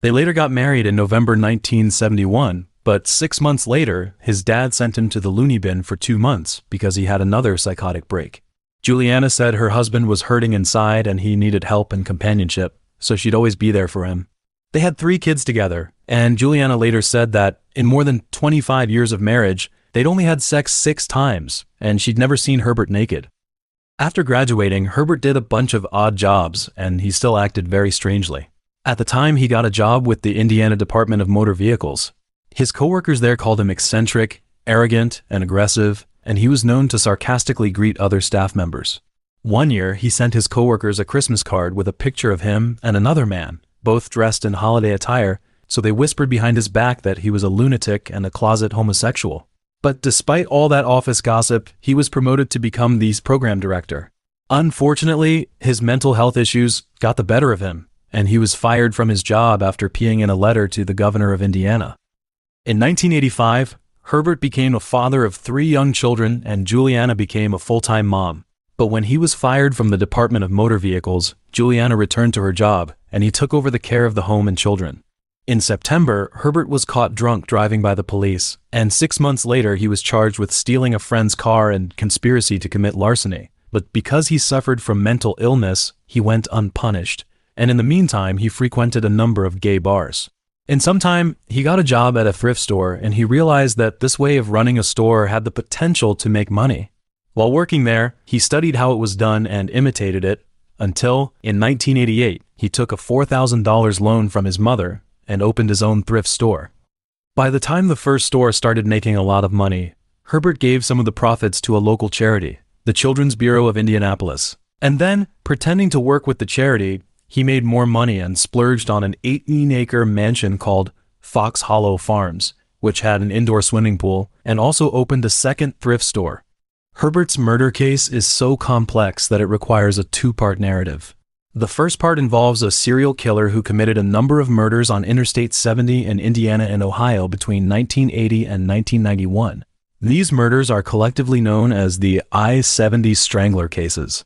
They later got married in November 1971, but 6 months later, his dad sent him to the loony bin for 2 months because he had another psychotic break. Juliana said her husband was hurting inside and he needed help and companionship, so she'd always be there for him. They had 3 kids together, and Juliana later said that in more than 25 years of marriage, they'd only had sex 6 times, and she'd never seen Herbert naked. After graduating, Herbert did a bunch of odd jobs, and he still acted very strangely. At the time, he got a job with the Indiana Department of Motor Vehicles. His coworkers there called him eccentric, arrogant, and aggressive, and he was known to sarcastically greet other staff members. One year, he sent his coworkers a Christmas card with a picture of him and another man, both dressed in holiday attire, so they whispered behind his back that he was a lunatic and a closet homosexual. But despite all that office gossip, he was promoted to become the program director. Unfortunately, his mental health issues got the better of him, and he was fired from his job after peeing in a letter to the governor of Indiana. In 1985, Herbert became a father of 3 young children, and Juliana became a full-time mom. But when he was fired from the Department of Motor Vehicles, Juliana returned to her job, and he took over the care of the home and children. In September, Herbert was caught drunk driving by the police, and 6 months later he was charged with stealing a friend's car and conspiracy to commit larceny. But because he suffered from mental illness, he went unpunished, and in the meantime he frequented a number of gay bars. In some time, he got a job at a thrift store, and he realized that this way of running a store had the potential to make money. While working there, he studied how it was done and imitated it, until, in 1988, he took a $4,000 loan from his mother and opened his own thrift store. By the time the first store started making a lot of money, Herbert gave some of the profits to a local charity, the Children's Bureau of Indianapolis. And then, pretending to work with the charity, he made more money and splurged on an 18-acre mansion called Fox Hollow Farms, which had an indoor swimming pool, and also opened a second thrift store. Herbert's murder case is so complex that it requires a 2-part narrative. The first part involves a serial killer who committed a number of murders on Interstate 70 in Indiana and Ohio between 1980 and 1991. These murders are collectively known as the I-70 Strangler cases.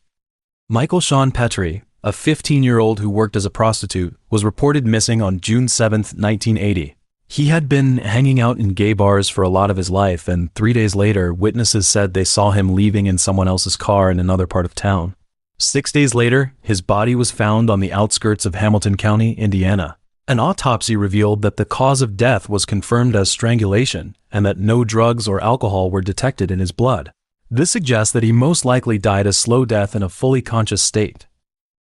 Michael Sean Petrie, a 15-year-old who worked as a prostitute, was reported missing on June 7, 1980. He had been hanging out in gay bars for a lot of his life, and 3 days later, witnesses said they saw him leaving in someone else's car in another part of town. 6 days later, his body was found on the outskirts of Hamilton County, Indiana. An autopsy revealed that the cause of death was confirmed as strangulation, and that no drugs or alcohol were detected in his blood. This suggests that he most likely died a slow death in a fully conscious state.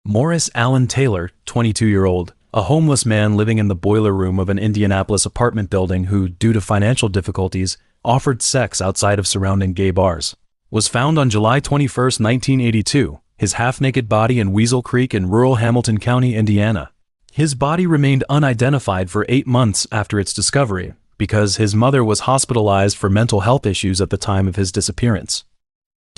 Morris Allan Taylor, 22-year-old, a homeless man living in the boiler room of an Indianapolis apartment building who, due to financial difficulties, offered sex outside of surrounding gay bars, was found on July 21, 1982, his half-naked body in Weasel Creek in rural Hamilton County, Indiana. His body remained unidentified for 8 months after its discovery because his mother was hospitalized for mental health issues at the time of his disappearance.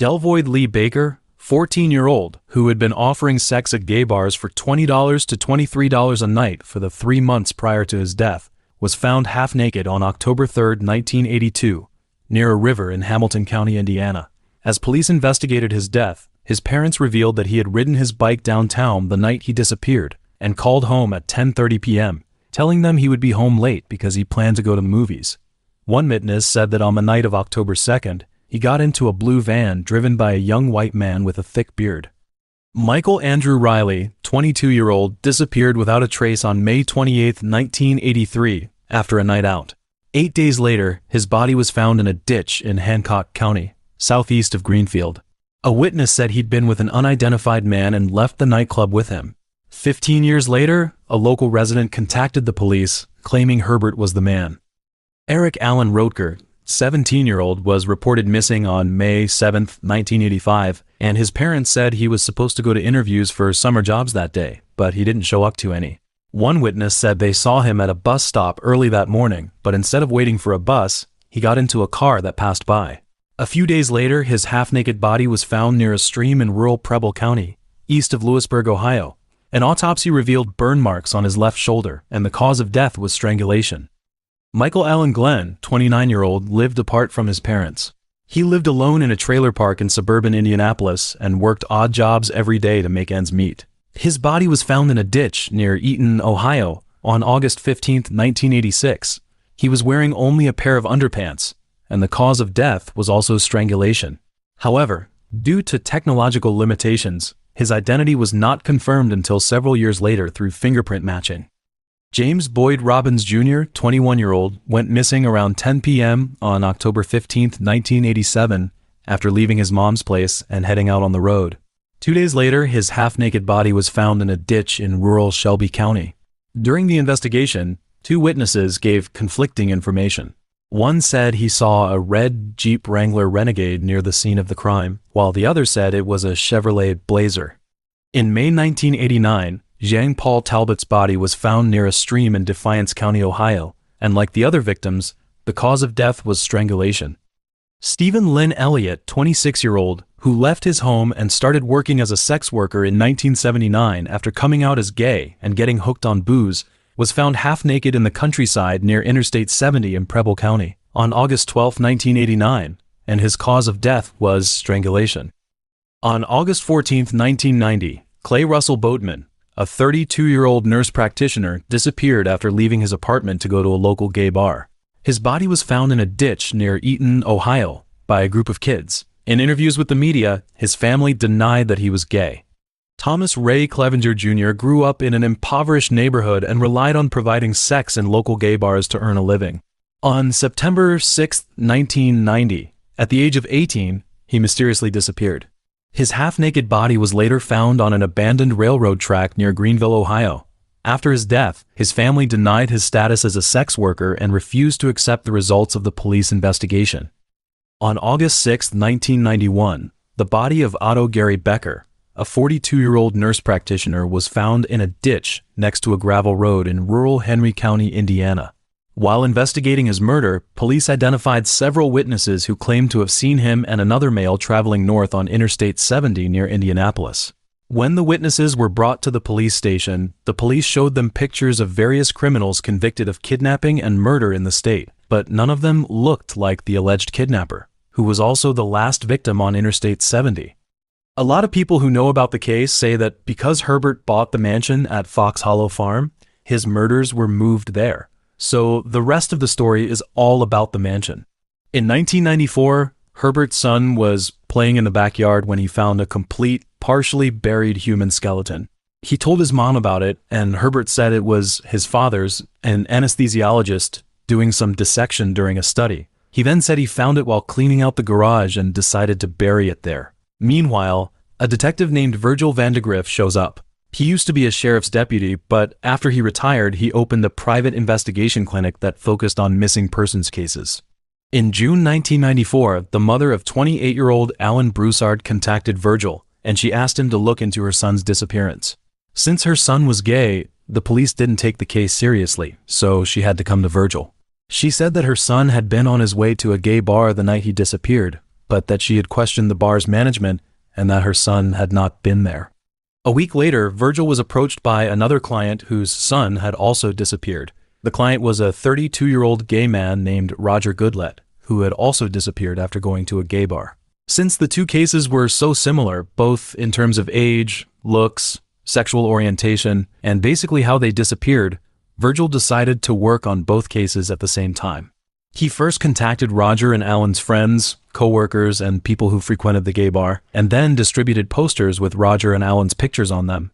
Delvoyd Lee Baker, 14-year-old, who had been offering sex at gay bars for $20 to $23 a night for the 3 months prior to his death, was found half-naked on October 3, 1982, near a river in Hamilton County, Indiana. As police investigated his death, his parents revealed that he had ridden his bike downtown the night he disappeared and called home at 10:30 p.m., telling them he would be home late because he planned to go to the movies. One witness said that on the night of October 2nd, he got into a blue van driven by a young white man with a thick beard. Michael Andrew Riley, 22-year-old, disappeared without a trace on May 28, 1983, after a night out. 8 days later, his body was found in a ditch in Hancock County, southeast of Greenfield. A witness said he'd been with an unidentified man and left the nightclub with him. 15 years later, a local resident contacted the police, claiming Herbert was the man. Eric Allan Rotker, 17-year-old, was reported missing on May 7, 1985, and his parents said he was supposed to go to interviews for summer jobs that day, but he didn't show up to any. One witness said they saw him at a bus stop early that morning, but instead of waiting for a bus, he got into a car that passed by. A few days later, his half-naked body was found near a stream in rural Preble County, east of Lewisburg, Ohio. An autopsy revealed burn marks on his left shoulder, and the cause of death was strangulation. Michael Allen Glenn, 29-year-old, lived apart from his parents. He lived alone in a trailer park in suburban Indianapolis and worked odd jobs every day to make ends meet. His body was found in a ditch near Eaton, Ohio, on August 15, 1986. He was wearing only a pair of underpants, and the cause of death was also strangulation. However, due to technological limitations, his identity was not confirmed until several years later through fingerprint matching. James Boyd Robbins Jr., 21-year-old, went missing around 10 p.m. on October 15, 1987, after leaving his mom's place and heading out on the road. 2 days later, his half-naked body was found in a ditch in rural Shelby County. During the investigation, 2 witnesses gave conflicting information. One said he saw a red Jeep Wrangler Renegade near the scene of the crime, while the other said it was a Chevrolet Blazer. In May 1989, Jean Paul Talbot's body was found near a stream in Defiance County, Ohio, and like the other victims, the cause of death was strangulation. Stephen Lynn Elliott, 26-year-old, who left his home and started working as a sex worker in 1979 after coming out as gay and getting hooked on booze, was found half-naked in the countryside near Interstate 70 in Preble County on August 12, 1989, and his cause of death was strangulation. On August 14, 1990, Clay Russell Boatman, a 32-year-old nurse practitioner, disappeared after leaving his apartment to go to a local gay bar. His body was found in a ditch near Eaton, Ohio, by a group of kids. In interviews with the media, his family denied that he was gay. Thomas Ray Clevenger Jr. grew up in an impoverished neighborhood and relied on providing sex in local gay bars to earn a living. On September 6, 1990, at the age of 18, he mysteriously disappeared. His half-naked body was later found on an abandoned railroad track near Greenville, Ohio. After his death, his family denied his status as a sex worker and refused to accept the results of the police investigation. On August 6, 1991, the body of Otto Gary Becker, a 42-year-old nurse practitioner, was found in a ditch next to a gravel road in rural Henry County, Indiana. While investigating his murder, police identified several witnesses who claimed to have seen him and another male traveling north on Interstate 70 near Indianapolis. When the witnesses were brought to the police station, the police showed them pictures of various criminals convicted of kidnapping and murder in the state, but none of them looked like the alleged kidnapper, who was also the last victim on Interstate 70. A lot of people who know about the case say that because Herbert bought the mansion at Fox Hollow Farm, his murders were moved there. So the rest of the story is all about the mansion. In 1994, Herbert's son was playing in the backyard when he found a complete, partially buried human skeleton. He told his mom about it, and Herbert said it was his father's, an anesthesiologist, doing some dissection during a study. He then said he found it while cleaning out the garage and decided to bury it there. Meanwhile, a detective named Virgil Vandegrift shows up. He used to be a sheriff's deputy, but after he retired, he opened a private investigation clinic that focused on missing persons cases. In June 1994, the mother of 28-year-old Alan Broussard contacted Virgil, and she asked him to look into her son's disappearance. Since her son was gay, the police didn't take the case seriously, so she had to come to Virgil. She said that her son had been on his way to a gay bar the night he disappeared, but that she had questioned the bar's management and that her son had not been there. A week later, Virgil was approached by another client whose son had also disappeared. The client was a 32-year-old gay man named Roger Goodlet, who had also disappeared after going to a gay bar. Since the two cases were so similar, both in terms of age, looks, sexual orientation, and basically how they disappeared, Virgil decided to work on both cases at the same time. He first contacted Roger and Allan's friends, co-workers, and people who frequented the gay bar, and then distributed posters with Roger and Allan's pictures on them.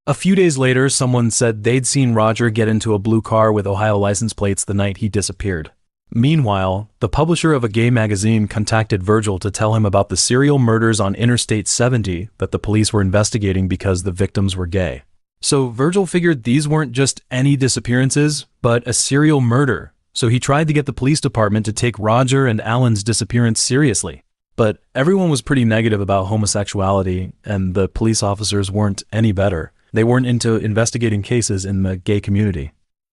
A few days later, someone said they'd seen Roger get into a blue car with Ohio license plates the night he disappeared. Meanwhile, the publisher of a gay magazine contacted Virgil to tell him about the serial murders on Interstate 70 that the police were investigating because the victims were gay. So Virgil figured these weren't just any disappearances, but a serial murder. So he tried to get the police department to take Roger and Allan's disappearance seriously. But everyone was pretty negative about homosexuality, and the police officers weren't any better. They weren't into investigating cases in the gay community.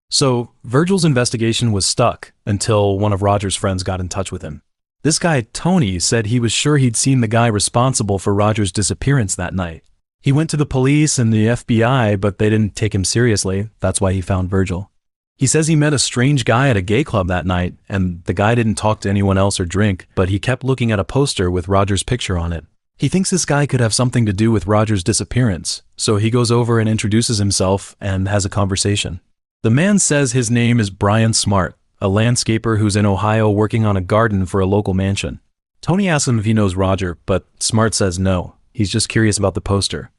So Virgil's investigation was stuck until one of Roger's friends got in touch with him. This guy, Tony, said he was sure he'd seen the guy responsible for Roger's disappearance that night. He went to the police and the FBI, but they didn't take him seriously. That's why he found Virgil. He says he met a strange guy at a gay club that night, and the guy didn't talk to anyone else or drink, but he kept looking at a poster with Roger's picture on it. He thinks this guy could have something to do with Roger's disappearance, so he goes over and introduces himself and has a conversation. The man says his name is Brian Smart, a landscaper who's in Ohio working on a garden for a local mansion. Tony asks him if he knows Roger, but Smart says no. He's just curious about the poster.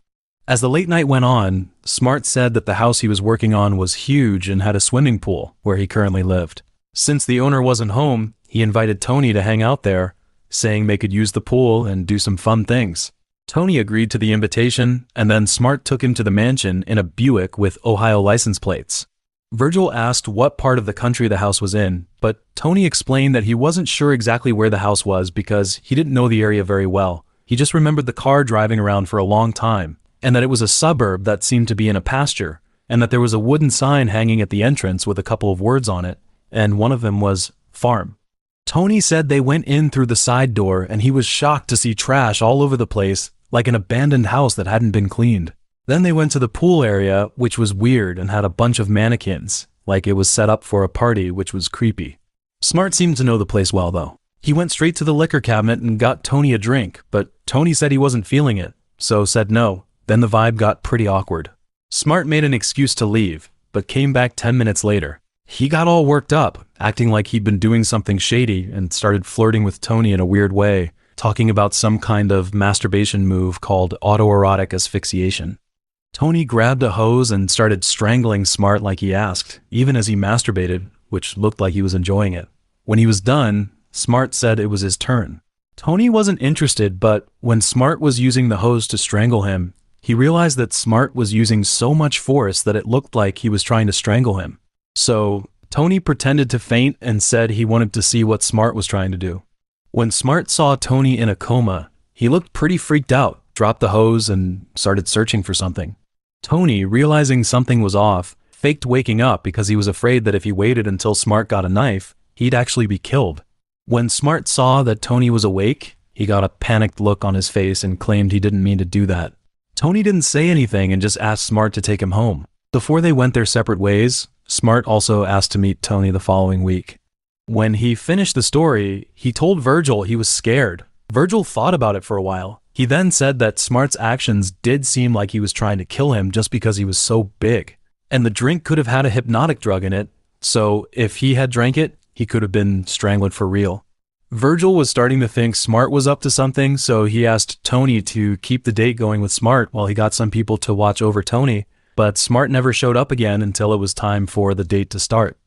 As the late night went on, Smart said that the house he was working on was huge and had a swimming pool where he currently lived. Since the owner wasn't home, he invited Tony to hang out there, saying they could use the pool and do some fun things. Tony agreed to the invitation, and then Smart took him to the mansion in a Buick with Ohio license plates. Virgil asked what part of the country the house was in, but Tony explained that he wasn't sure exactly where the house was because he didn't know the area very well. He just remembered the car driving around for a long time, and that it was a suburb that seemed to be in a pasture, and that there was a wooden sign hanging at the entrance with a couple of words on it, and one of them was farm. Tony said they went in through the side door, and he was shocked to see trash all over the place, like an abandoned house that hadn't been cleaned. Then they went to the pool area, which was weird and had a bunch of mannequins, like it was set up for a party, which was creepy. Smart seemed to know the place well, though. He went straight to the liquor cabinet and got Tony a drink, but Tony said he wasn't feeling it, so said no. Then the vibe got pretty awkward. Smart made an excuse to leave, but came back 10 minutes later. He got all worked up, acting like he'd been doing something shady, and started flirting with Tony in a weird way, talking about some kind of masturbation move called autoerotic asphyxiation. Tony grabbed a hose and started strangling Smart like he asked, even as he masturbated, which looked like he was enjoying it. When he was done, Smart said it was his turn. Tony wasn't interested, but when Smart was using the hose to strangle him, he realized that Smart was using so much force that it looked like he was trying to strangle him. So Tony pretended to faint and said he wanted to see what Smart was trying to do. When Smart saw Tony in a coma, he looked pretty freaked out, dropped the hose, and started searching for something. Tony, realizing something was off, faked waking up because he was afraid that if he waited until Smart got a knife, he'd actually be killed. When Smart saw that Tony was awake, he got a panicked look on his face and claimed he didn't mean to do that. Tony didn't say anything and just asked Smart to take him home. Before they went their separate ways, Smart also asked to meet Tony the following week. When he finished the story, he told Virgil he was scared. Virgil thought about it for a while. He then said that Smart's actions did seem like he was trying to kill him just because he was so big. And the drink could have had a hypnotic drug in it, so if he had drank it, he could have been strangled for real. Virgil was starting to think Smart was up to something, so he asked Tony to keep the date going with Smart while he got some people to watch over Tony, but Smart never showed up again until it was time for the date to start.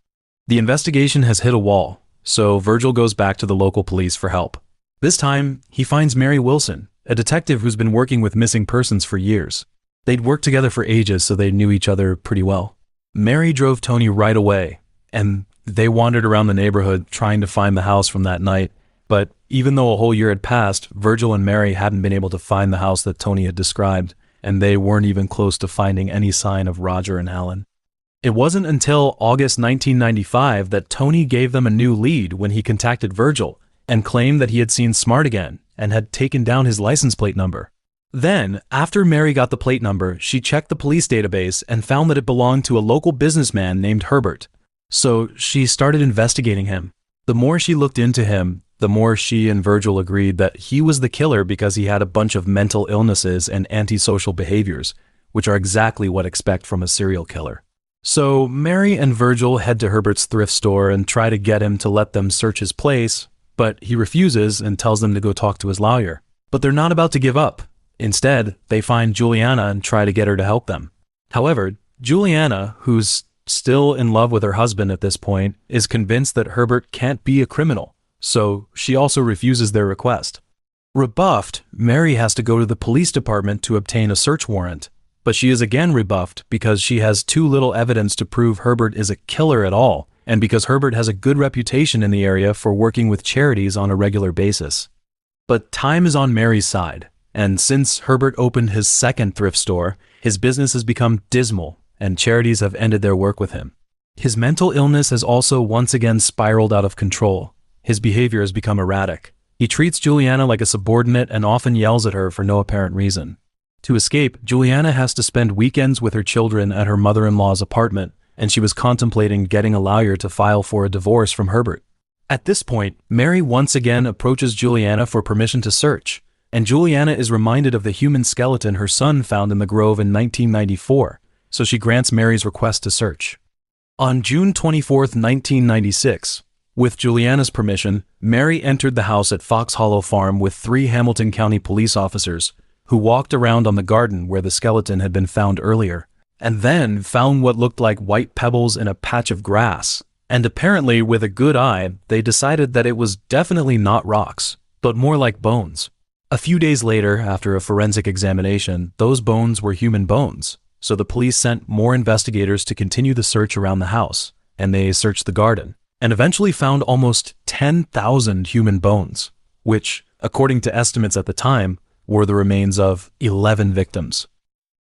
The investigation has hit a wall, so Virgil goes back to the local police for help. This time, he finds Mary Wilson, a detective who's been working with missing persons for years. They'd worked together for ages, so they knew each other pretty well. Mary drove Tony right away, and they wandered around the neighborhood trying to find the house from that night, but even though a whole year had passed, Virgil and Mary hadn't been able to find the house that Tony had described, and they weren't even close to finding any sign of Roger and Allan. It wasn't until August 1995 that Tony gave them a new lead when he contacted Virgil and claimed that he had seen Smart again and had taken down his license plate number. Then, after Mary got the plate number, she checked the police database and found that it belonged to a local businessman named Herbert. So she started investigating him. The more she looked into him, the more she and Virgil agreed that he was the killer because he had a bunch of mental illnesses and antisocial behaviors, which are exactly what expect from a serial killer. So Mary and Virgil head to Herbert's thrift store and try to get him to let them search his place, but he refuses and tells them to go talk to his lawyer. But they're not about to give up. Instead, they find Juliana and try to get her to help them. However, Juliana, who's still in love with her husband at this point, is convinced that Herbert can't be a criminal, so she also refuses their request. Rebuffed, Mary has to go to the police department to obtain a search warrant, but she is again rebuffed because she has too little evidence to prove Herbert is a killer at all, and because Herbert has a good reputation in the area for working with charities on a regular basis. But time is on Mary's side, and since Herbert opened his second thrift store, his business has become dismal, and charities have ended their work with him. His mental illness has also once again spiraled out of control. His behavior has become erratic. He treats Juliana like a subordinate and often yells at her for no apparent reason. To escape, Juliana has to spend weekends with her children at her mother-in-law's apartment, and she was contemplating getting a lawyer to file for a divorce from Herbert. At this point, Mary once again approaches Juliana for permission to search, and Juliana is reminded of the human skeleton her son found in the grove in 1994, so she grants Mary's request to search. On June 24, 1996, with Juliana's permission, Mary entered the house at Fox Hollow Farm with 3 Hamilton County police officers, who walked around on the garden where the skeleton had been found earlier, and then found what looked like white pebbles in a patch of grass. And apparently, with a good eye, they decided that it was definitely not rocks, but more like bones. A few days later, after a forensic examination, those bones were human bones, so the police sent more investigators to continue the search around the house, and they searched the garden, and eventually found almost 10,000 human bones, which, according to estimates at the time, were the remains of 11 victims.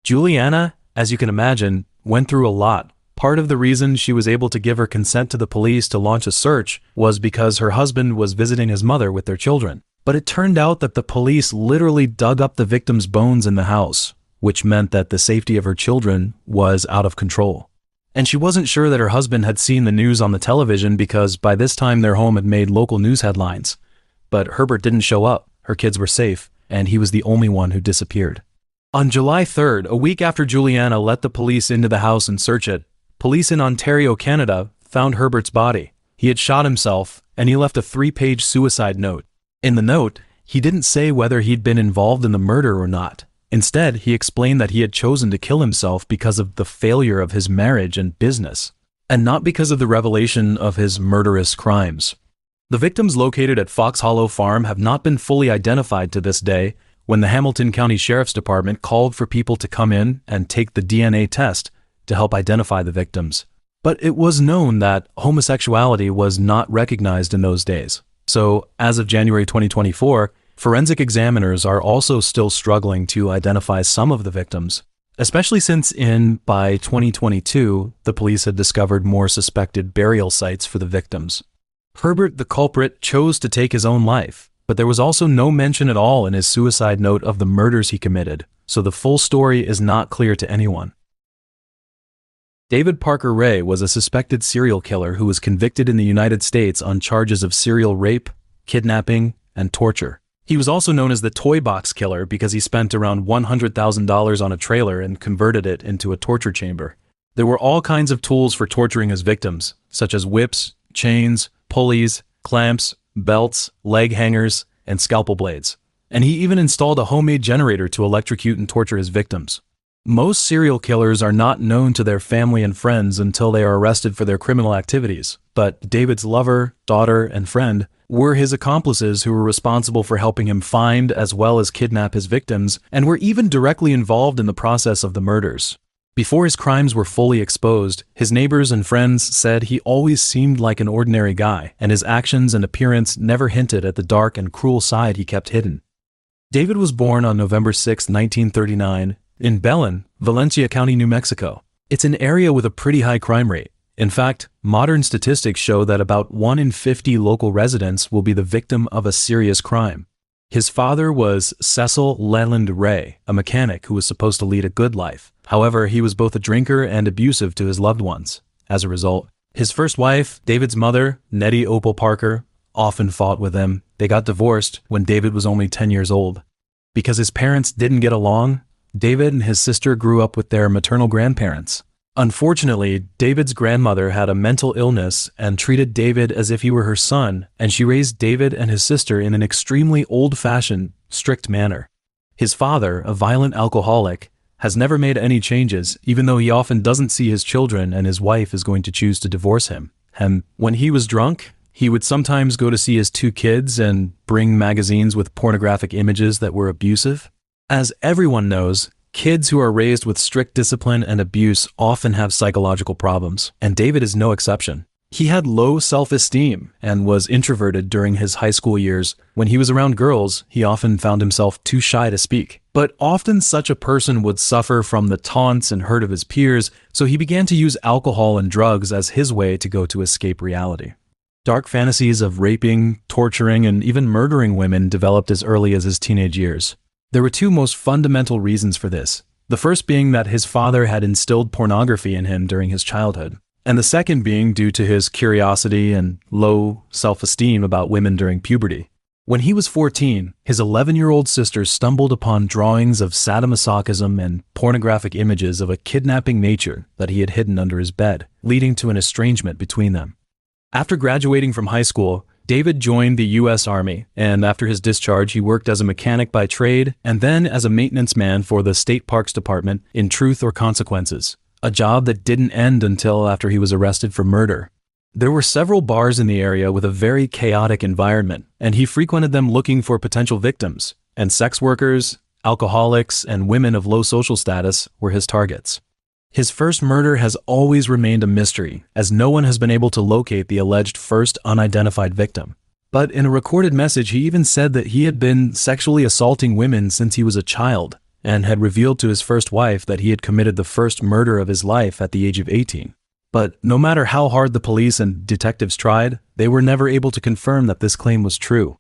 Juliana, as you can imagine, went through a lot. Part of the reason she was able to give her consent to the police to launch a search was because her husband was visiting his mother with their children. But it turned out that the police literally dug up the victims' bones in the house, which meant that the safety of her children was out of control. And she wasn't sure that her husband had seen the news on the television because by this time their home had made local news headlines. But Herbert didn't show up, her kids were safe, and he was the only one who disappeared. On July 3rd, a week after Juliana let the police into the house and search it, police in Ontario, Canada, found Herbert's body. He had shot himself, and he left a 3-page suicide note. In the note, he didn't say whether he'd been involved in the murder or not. Instead, he explained that he had chosen to kill himself because of the failure of his marriage and business, and not because of the revelation of his murderous crimes. The victims located at Fox Hollow Farm have not been fully identified to this day when the Hamilton County Sheriff's Department called for people to come in and take the DNA test to help identify the victims. But it was known that homosexuality was not recognized in those days. So, as of January 2024, forensic examiners are also still struggling to identify some of the victims, especially since by 2022, the police had discovered more suspected burial sites for the victims. Herbert, the culprit, chose to take his own life, but there was also no mention at all in his suicide note of the murders he committed, so the full story is not clear to anyone. David Parker Ray was a suspected serial killer who was convicted in the United States on charges of serial rape, kidnapping, and torture. He was also known as the Toy Box Killer because he spent around $100,000 on a trailer and converted it into a torture chamber. There were all kinds of tools for torturing his victims, such as whips, chains, pulleys, clamps, belts, leg hangers, and scalpel blades. And he even installed a homemade generator to electrocute and torture his victims. Most serial killers are not known to their family and friends until they are arrested for their criminal activities, but David's lover, daughter, and friend were his accomplices who were responsible for helping him find as well as kidnap his victims, and were even directly involved in the process of the murders. Before his crimes were fully exposed, his neighbors and friends said he always seemed like an ordinary guy, and his actions and appearance never hinted at the dark and cruel side he kept hidden. David was born on November 6, 1939, in Belen, Valencia County, New Mexico. It's an area with a pretty high crime rate. In fact, modern statistics show that about 1 in 50 local residents will be the victim of a serious crime. His father was Cecil Leland Ray, a mechanic who was supposed to lead a good life. However, he was both a drinker and abusive to his loved ones. As a result, his first wife, David's mother, Nettie Opal Parker, often fought with him. They got divorced when David was only 10 years old. Because his parents didn't get along, David and his sister grew up with their maternal grandparents. Unfortunately, David's grandmother had a mental illness and treated David as if he were her son, and she raised David and his sister in an extremely old-fashioned, strict manner. His father, a violent alcoholic, has never made any changes, even though he often doesn't see his children and his wife is going to choose to divorce him. And when he was drunk, he would sometimes go to see his 2 kids and bring magazines with pornographic images that were abusive. As everyone knows, kids who are raised with strict discipline and abuse often have psychological problems, and David is no exception. He had low self-esteem and was introverted during his high school years. When he was around girls, he often found himself too shy to speak. But often such a person would suffer from the taunts and hurt of his peers, so he began to use alcohol and drugs as his way to escape reality. Dark fantasies of raping, torturing, and even murdering women developed as early as his teenage years. There were 2 most fundamental reasons for this. The first being that his father had instilled pornography in him during his childhood, and the second being due to his curiosity and low self-esteem about women during puberty. When he was 14, his 11-year-old sister stumbled upon drawings of sadomasochism and pornographic images of a kidnapping nature that he had hidden under his bed, leading to an estrangement between them. After graduating from high school, David joined the U.S. Army, and after his discharge, he worked as a mechanic by trade and then as a maintenance man for the State Parks Department in Truth or Consequences, a job that didn't end until after he was arrested for murder. There were several bars in the area with a very chaotic environment, and he frequented them looking for potential victims, and sex workers, alcoholics, and women of low social status were his targets. His first murder has always remained a mystery, as no one has been able to locate the alleged first unidentified victim. But in a recorded message, he even said that he had been sexually assaulting women since he was a child, and had revealed to his first wife that he had committed the first murder of his life at the age of 18. But no matter how hard the police and detectives tried, they were never able to confirm that this claim was true.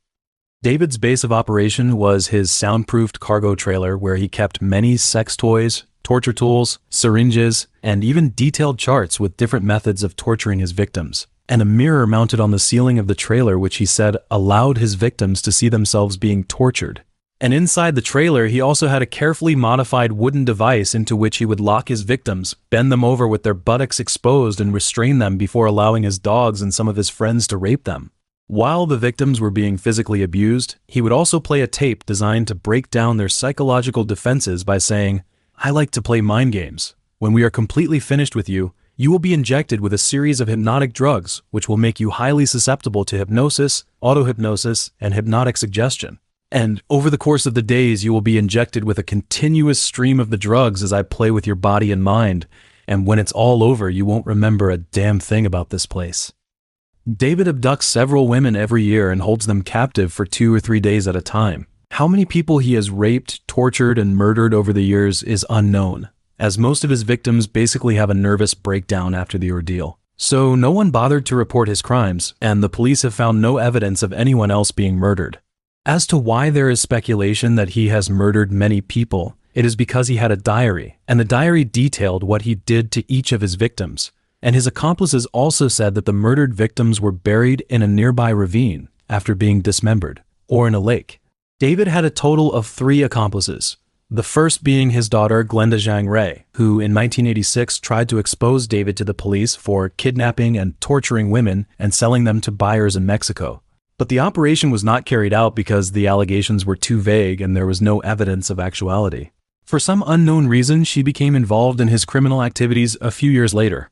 David's base of operation was his soundproofed cargo trailer where he kept many sex toys, torture tools, syringes, and even detailed charts with different methods of torturing his victims, and a mirror mounted on the ceiling of the trailer which he said allowed his victims to see themselves being tortured. And inside the trailer, he also had a carefully modified wooden device into which he would lock his victims, bend them over with their buttocks exposed, and restrain them before allowing his dogs and some of his friends to rape them. While the victims were being physically abused, he would also play a tape designed to break down their psychological defenses by saying, "I like to play mind games. When we are completely finished with you, you will be injected with a series of hypnotic drugs, which will make you highly susceptible to hypnosis, auto-hypnosis, and hypnotic suggestion. And over the course of the days, you will be injected with a continuous stream of the drugs as I play with your body and mind, and when it's all over, you won't remember a damn thing about this place." David abducts several women every year and holds them captive for 2 or 3 days at a time. How many people he has raped, tortured, and murdered over the years is unknown, as most of his victims basically have a nervous breakdown after the ordeal. So no one bothered to report his crimes, and the police have found no evidence of anyone else being murdered. As to why there is speculation that he has murdered many people, it is because he had a diary, and the diary detailed what he did to each of his victims. And his accomplices also said that the murdered victims were buried in a nearby ravine after being dismembered, or in a lake. David had a total of 3 accomplices, the first being his daughter Glenda Zhang Ray, who in 1986 tried to expose David to the police for kidnapping and torturing women and selling them to buyers in Mexico. But the operation was not carried out because the allegations were too vague and there was no evidence of actuality. For some unknown reason, she became involved in his criminal activities a few years later.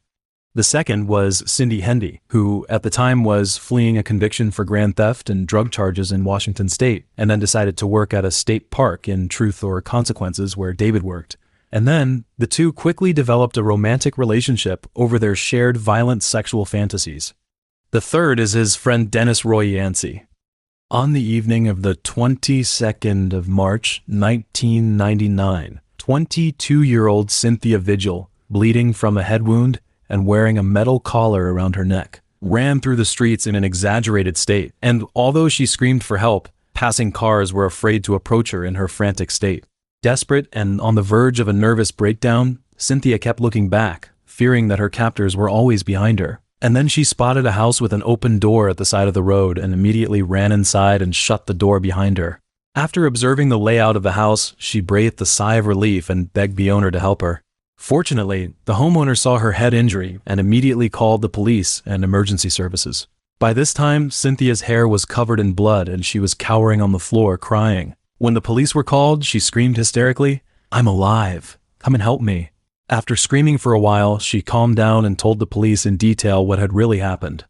The second was Cindy Hendy, who at the time was fleeing a conviction for grand theft and drug charges in Washington state, and then decided to work at a state park in Truth or Consequences where David worked. And then, the two quickly developed a romantic relationship over their shared violent sexual fantasies. The third is his friend Dennis Roy Yancey. On the evening of the 22nd of March, 1999, 22-year-old Cynthia Vigil, bleeding from a head wound and wearing a metal collar around her neck, ran through the streets in an exaggerated state, and although she screamed for help, passing cars were afraid to approach her in her frantic state. Desperate and on the verge of a nervous breakdown, Cynthia kept looking back, fearing that her captors were always behind her. And then she spotted a house with an open door at the side of the road and immediately ran inside and shut the door behind her. After observing the layout of the house, she breathed a sigh of relief and begged the owner to help her. Fortunately, the homeowner saw her head injury and immediately called the police and emergency services. By this time, Cynthia's hair was covered in blood and she was cowering on the floor crying. When the police were called, she screamed hysterically, "I'm alive! Come and help me!" After screaming for a while, she calmed down and told the police in detail what had really happened.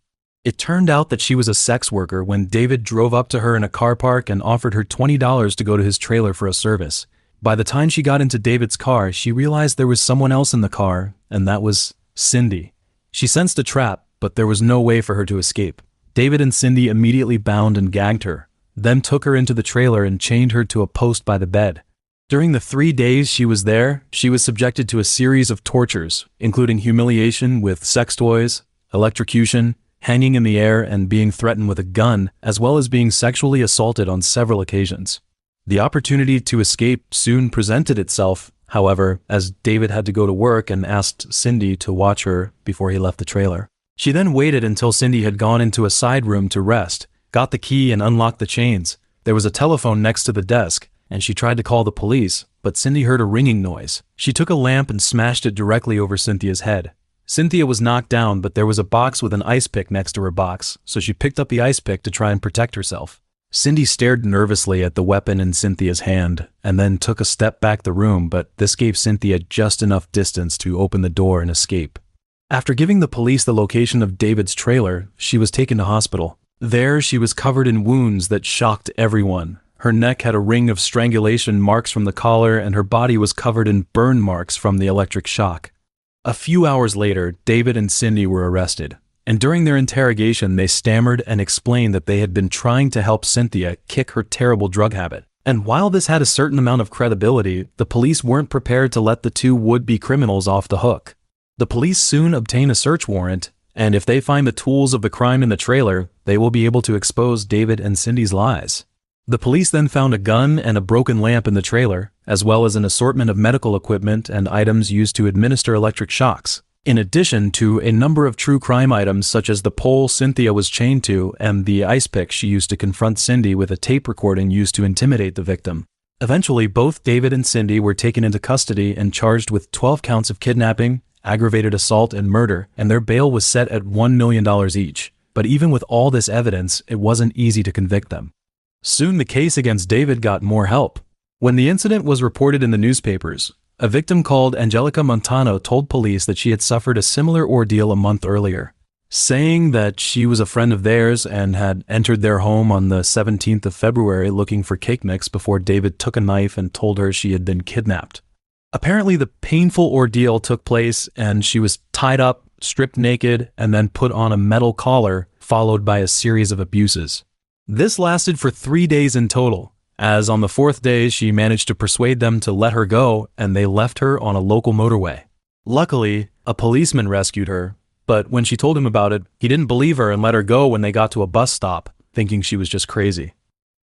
It turned out that she was a sex worker when David drove up to her in a car park and offered her $20 to go to his trailer for a service. By the time she got into David's car, she realized there was someone else in the car, and that was Cindy. She sensed a trap, but there was no way for her to escape. David and Cindy immediately bound and gagged her, then took her into the trailer and chained her to a post by the bed. During the 3 days she was there, she was subjected to a series of tortures, including humiliation with sex toys, electrocution, hanging in the air, and being threatened with a gun, as well as being sexually assaulted on several occasions. The opportunity to escape soon presented itself, however, as David had to go to work and asked Cindy to watch her before he left the trailer. She then waited until Cindy had gone into a side room to rest, got the key and unlocked the chains. There was a telephone next to the desk, and she tried to call the police, but Cindy heard a ringing noise. She took a lamp and smashed it directly over Cynthia's head. Cynthia was knocked down, but there was a box with an ice pick next to her box, so she picked up the ice pick to try and protect herself. Cindy stared nervously at the weapon in Cynthia's hand, and then took a step back the room, but this gave Cynthia just enough distance to open the door and escape. After giving the police the location of David's trailer, she was taken to hospital. There, she was covered in wounds that shocked everyone. Her neck had a ring of strangulation marks from the collar, and her body was covered in burn marks from the electric shock. A few hours later, David and Cindy were arrested, and during their interrogation they stammered and explained that they had been trying to help Cynthia kick her terrible drug habit. And while this had a certain amount of credibility, the police weren't prepared to let the two would-be criminals off the hook. The police soon obtain a search warrant, and if they find the tools of the crime in the trailer, they will be able to expose David and Cindy's lies. The police then found a gun and a broken lamp in the trailer, as well as an assortment of medical equipment and items used to administer electric shocks, in addition to a number of true crime items such as the pole Cynthia was chained to and the ice pick she used to confront Cindy with a tape recording used to intimidate the victim. Eventually, both David and Cindy were taken into custody and charged with 12 counts of kidnapping, aggravated assault, and murder, and their bail was set at $1 million each. But even with all this evidence, it wasn't easy to convict them. Soon the case against David got more help. When the incident was reported in the newspapers, a victim called Angelica Montano told police that she had suffered a similar ordeal a month earlier, saying that she was a friend of theirs and had entered their home on the 17th of February looking for cake mix before David took a knife and told her she had been kidnapped. Apparently, the painful ordeal took place and she was tied up, stripped naked, and then put on a metal collar, followed by a series of abuses. This lasted for 3 days in total, as on the 4th day she managed to persuade them to let her go and they left her on a local motorway. Luckily, a policeman rescued her, but when she told him about it, he didn't believe her and let her go when they got to a bus stop, thinking she was just crazy.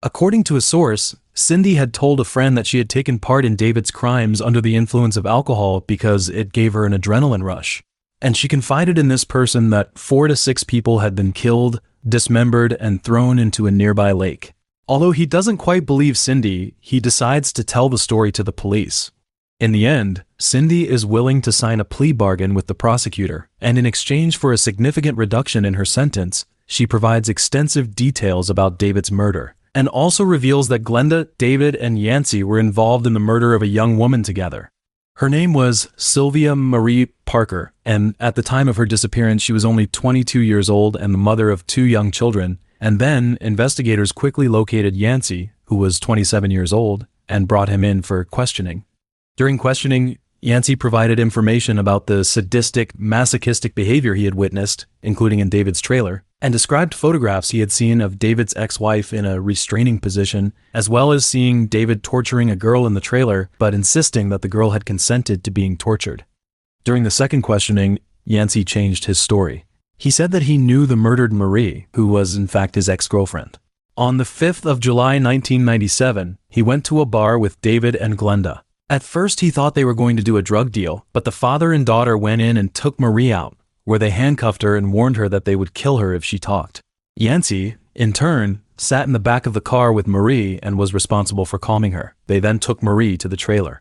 According to a source, Cindy had told a friend that she had taken part in David's crimes under the influence of alcohol because it gave her an adrenaline rush. And she confided in this person that 4 to 6 people had been killed, dismembered, and thrown into a nearby lake. Although he doesn't quite believe Cindy, he decides to tell the story to the police. In the end, Cindy is willing to sign a plea bargain with the prosecutor, and in exchange for a significant reduction in her sentence, she provides extensive details about David's murder, and also reveals that Glenda, David, and Yancey were involved in the murder of a young woman together. Her name was Sylvia Marie Parker, and at the time of her disappearance she was only 22 years old and the mother of 2 young children, and then investigators quickly located Yancey, who was 27 years old, and brought him in for questioning. During questioning, Yancey provided information about the sadistic, masochistic behavior he had witnessed, including in David's trailer, and described photographs he had seen of David's ex-wife in a restraining position, as well as seeing David torturing a girl in the trailer, but insisting that the girl had consented to being tortured. During the second questioning, Yancey changed his story. He said that he knew the murdered Marie, who was in fact his ex-girlfriend. On the 5th of July 1997, he went to a bar with David and Glenda. At first he thought they were going to do a drug deal, but the father and daughter went in and took Marie out, where they handcuffed her and warned her that they would kill her if she talked. Yancey, in turn, sat in the back of the car with Marie and was responsible for calming her. They then took Marie to the trailer.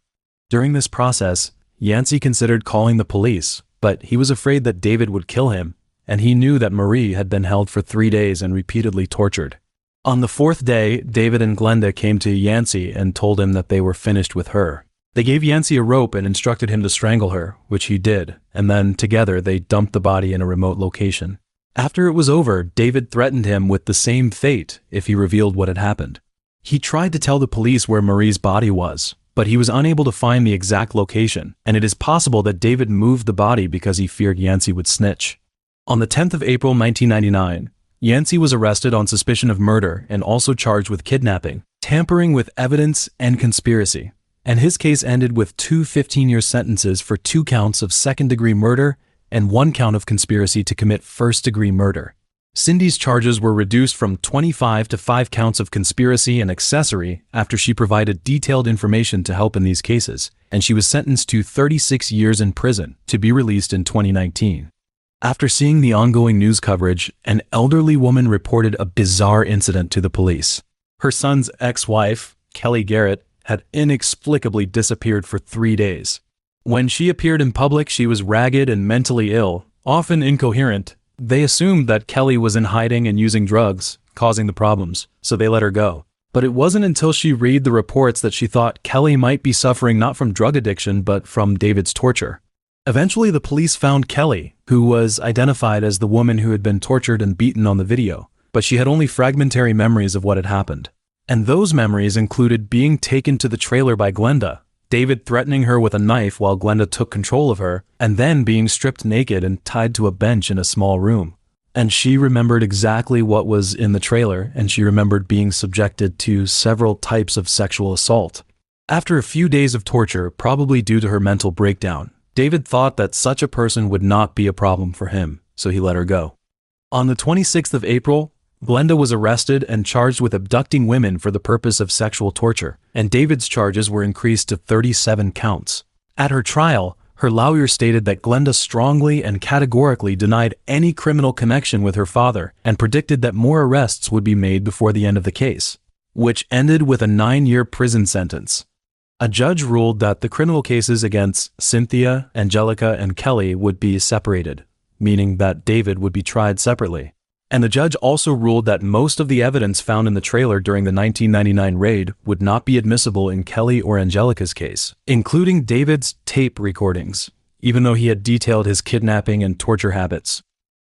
During this process, Yancey considered calling the police, but he was afraid that David would kill him, and he knew that Marie had been held for 3 days and repeatedly tortured. On the 4th day, David and Glenda came to Yancey and told him that they were finished with her. They gave Yancey a rope and instructed him to strangle her, which he did, and then together they dumped the body in a remote location. After it was over, David threatened him with the same fate if he revealed what had happened. He tried to tell the police where Marie's body was, but he was unable to find the exact location, and it is possible that David moved the body because he feared Yancey would snitch. On the 10th of April 1999, Yancey was arrested on suspicion of murder and also charged with kidnapping, tampering with evidence, and conspiracy, and his case ended with 2 15-year sentences for 2 counts of second-degree murder and 1 count of conspiracy to commit first-degree murder. Cindy's charges were reduced from 25 to 5 counts of conspiracy and accessory after she provided detailed information to help in these cases, and she was sentenced to 36 years in prison to be released in 2019. After seeing the ongoing news coverage, an elderly woman reported a bizarre incident to the police. Her son's ex-wife, Kelly Garrett, had inexplicably disappeared for 3 days. When she appeared in public, she was ragged and mentally ill, often incoherent. They assumed that Kelly was in hiding and using drugs, causing the problems, so they let her go. But it wasn't until she read the reports that she thought Kelly might be suffering not from drug addiction but from David's torture. Eventually, the police found Kelly, who was identified as the woman who had been tortured and beaten on the video, but she had only fragmentary memories of what had happened. And those memories included being taken to the trailer by Glenda, David threatening her with a knife while Glenda took control of her, and then being stripped naked and tied to a bench in a small room. And she remembered exactly what was in the trailer, and she remembered being subjected to several types of sexual assault. After a few days of torture, probably due to her mental breakdown, David thought that such a person would not be a problem for him, so he let her go. On the 26th of April, Glenda was arrested and charged with abducting women for the purpose of sexual torture, and David's charges were increased to 37 counts. At her trial, her lawyer stated that Glenda strongly and categorically denied any criminal connection with her father and predicted that more arrests would be made before the end of the case, which ended with a 9-year prison sentence. A judge ruled that the criminal cases against Cynthia, Angelica, and Kelly would be separated, meaning that David would be tried separately. And the judge also ruled that most of the evidence found in the trailer during the 1999 raid would not be admissible in Kelly or Angelica's case, including David's tape recordings, even though he had detailed his kidnapping and torture habits.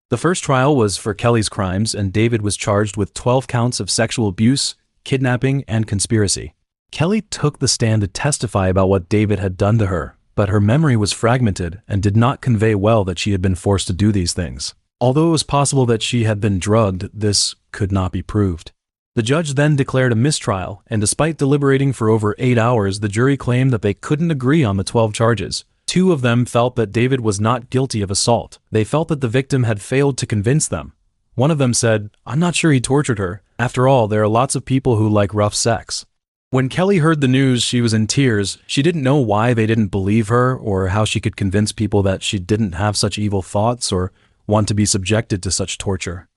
The first trial was for Kelly's crimes, and David was charged with 12 counts of sexual abuse, kidnapping, and conspiracy. Kelly took the stand to testify about what David had done to her, but her memory was fragmented and did not convey well that she had been forced to do these things. Although it was possible that she had been drugged, this could not be proved. The judge then declared a mistrial, and despite deliberating for over 8 hours, the jury claimed that they couldn't agree on the 12 charges. 2 of them felt that David was not guilty of assault. They felt that the victim had failed to convince them. One of them said, "I'm not sure he tortured her. After all, there are lots of people who like rough sex." When Kelly heard the news, she was in tears. She didn't know why they didn't believe her, or how she could convince people that she didn't have such evil thoughts or want to be subjected to such torture.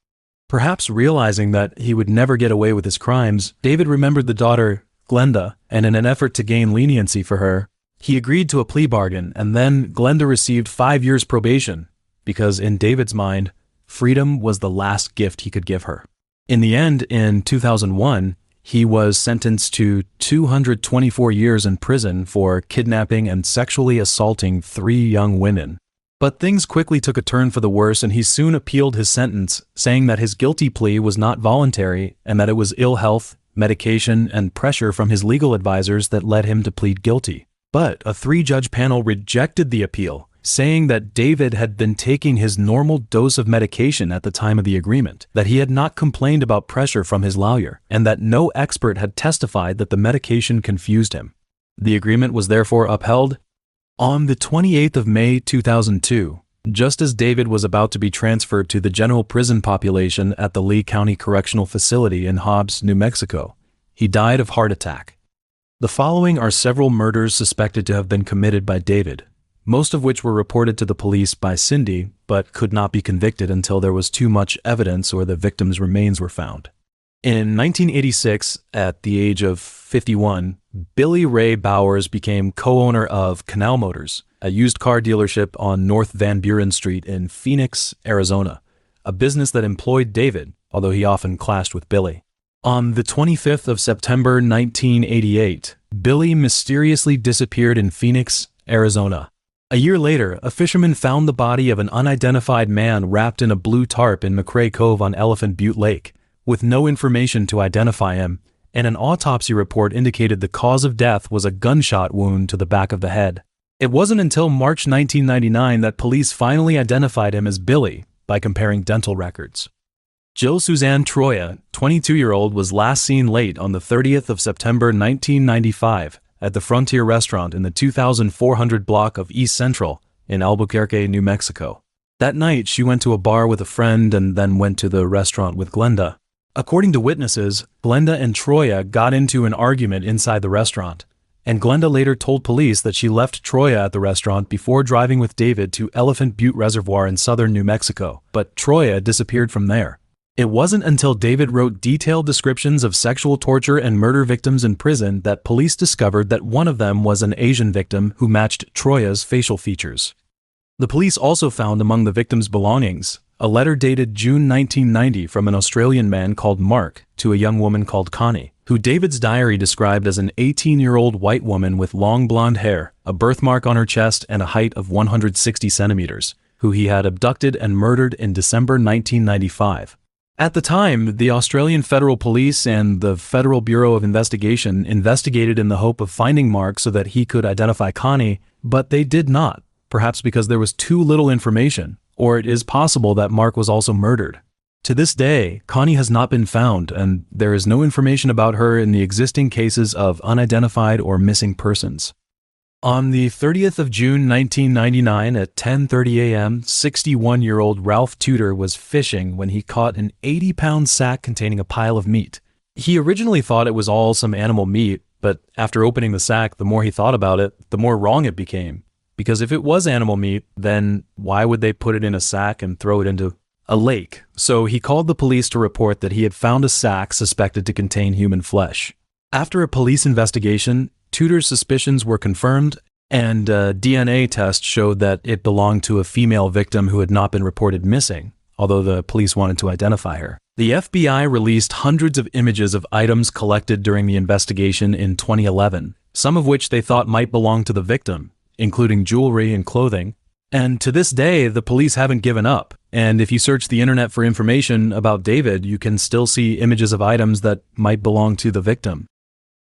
Perhaps realizing that he would never get away with his crimes, David remembered the daughter, Glenda, and in an effort to gain leniency for her, he agreed to a plea bargain, and then Glenda received 5 years probation, because in David's mind, freedom was the last gift he could give her. In the end, in 2001, he was sentenced to 224 years in prison for kidnapping and sexually assaulting 3 young women. But things quickly took a turn for the worse, and he soon appealed his sentence, saying that his guilty plea was not voluntary and that it was ill health, medication, and pressure from his legal advisors that led him to plead guilty. But a 3-judge panel rejected the appeal, saying that David had been taking his normal dose of medication at the time of the agreement, that he had not complained about pressure from his lawyer, and that no expert had testified that the medication confused him. The agreement was therefore upheld. On the 28th of May 2002, just as David was about to be transferred to the general prison population at the Lee County Correctional Facility in Hobbs, New Mexico. He died of heart attack. The following are several murders suspected to have been committed by David, most of which were reported to the police by Cindy, but could not be convicted until there was too much evidence or the victim's remains were found. In 1986, at the age of 51, Billy Ray Bowers became co-owner of Canal Motors, a used car dealership on North Van Buren Street in Phoenix, Arizona, a business that employed David, although he often clashed with Billy. On the 25th of September 1988, Billy mysteriously disappeared in Phoenix, Arizona. A year later, a fisherman found the body of an unidentified man wrapped in a blue tarp in McRae Cove on Elephant Butte Lake, with no information to identify him, and an autopsy report indicated the cause of death was a gunshot wound to the back of the head. It wasn't until March 1999 that police finally identified him as Billy by comparing dental records. Jill Suzanne Troya, 22-year-old, was last seen late on the 30th of September 1995 at the Frontier Restaurant in the 2400 block of East Central in Albuquerque, New Mexico. That night, she went to a bar with a friend and then went to the restaurant with Glenda. According to witnesses, Glenda and Troya got into an argument inside the restaurant, and Glenda later told police that she left Troya at the restaurant before driving with David to Elephant Butte Reservoir in southern New Mexico, but Troya disappeared from there. It wasn't until David wrote detailed descriptions of sexual torture and murder victims in prison that police discovered that one of them was an Asian victim who matched Troya's facial features. The police also found among the victim's belongings a letter dated June 1990 from an Australian man called Mark to a young woman called Connie, who David's diary described as an 18-year-old white woman with long blonde hair, a birthmark on her chest, and a height of 160 centimeters, who he had abducted and murdered in December 1995. At the time, the Australian Federal Police and the Federal Bureau of Investigation investigated in the hope of finding Mark so that he could identify Connie, but they did not, perhaps because there was too little information, or it is possible that Mark was also murdered. To this day, Connie has not been found, and there is no information about her in the existing cases of unidentified or missing persons. On the 30th of June 1999 at 10:30 a.m., 61-year-old Ralph Tudor was fishing when he caught an 80-pound sack containing a pile of meat. He originally thought it was all some animal meat, but after opening the sack, the more he thought about it, the more wrong it became. Because if it was animal meat, then why would they put it in a sack and throw it into a lake? So he called the police to report that he had found a sack suspected to contain human flesh. After a police investigation, Tudor's suspicions were confirmed, and a DNA test showed that it belonged to a female victim who had not been reported missing, although the police wanted to identify her. The FBI released hundreds of images of items collected during the investigation in 2011, some of which they thought might belong to the victim, including jewelry and clothing. And to this day, the police haven't given up. And if you search the internet for information about David, you can still see images of items that might belong to the victim.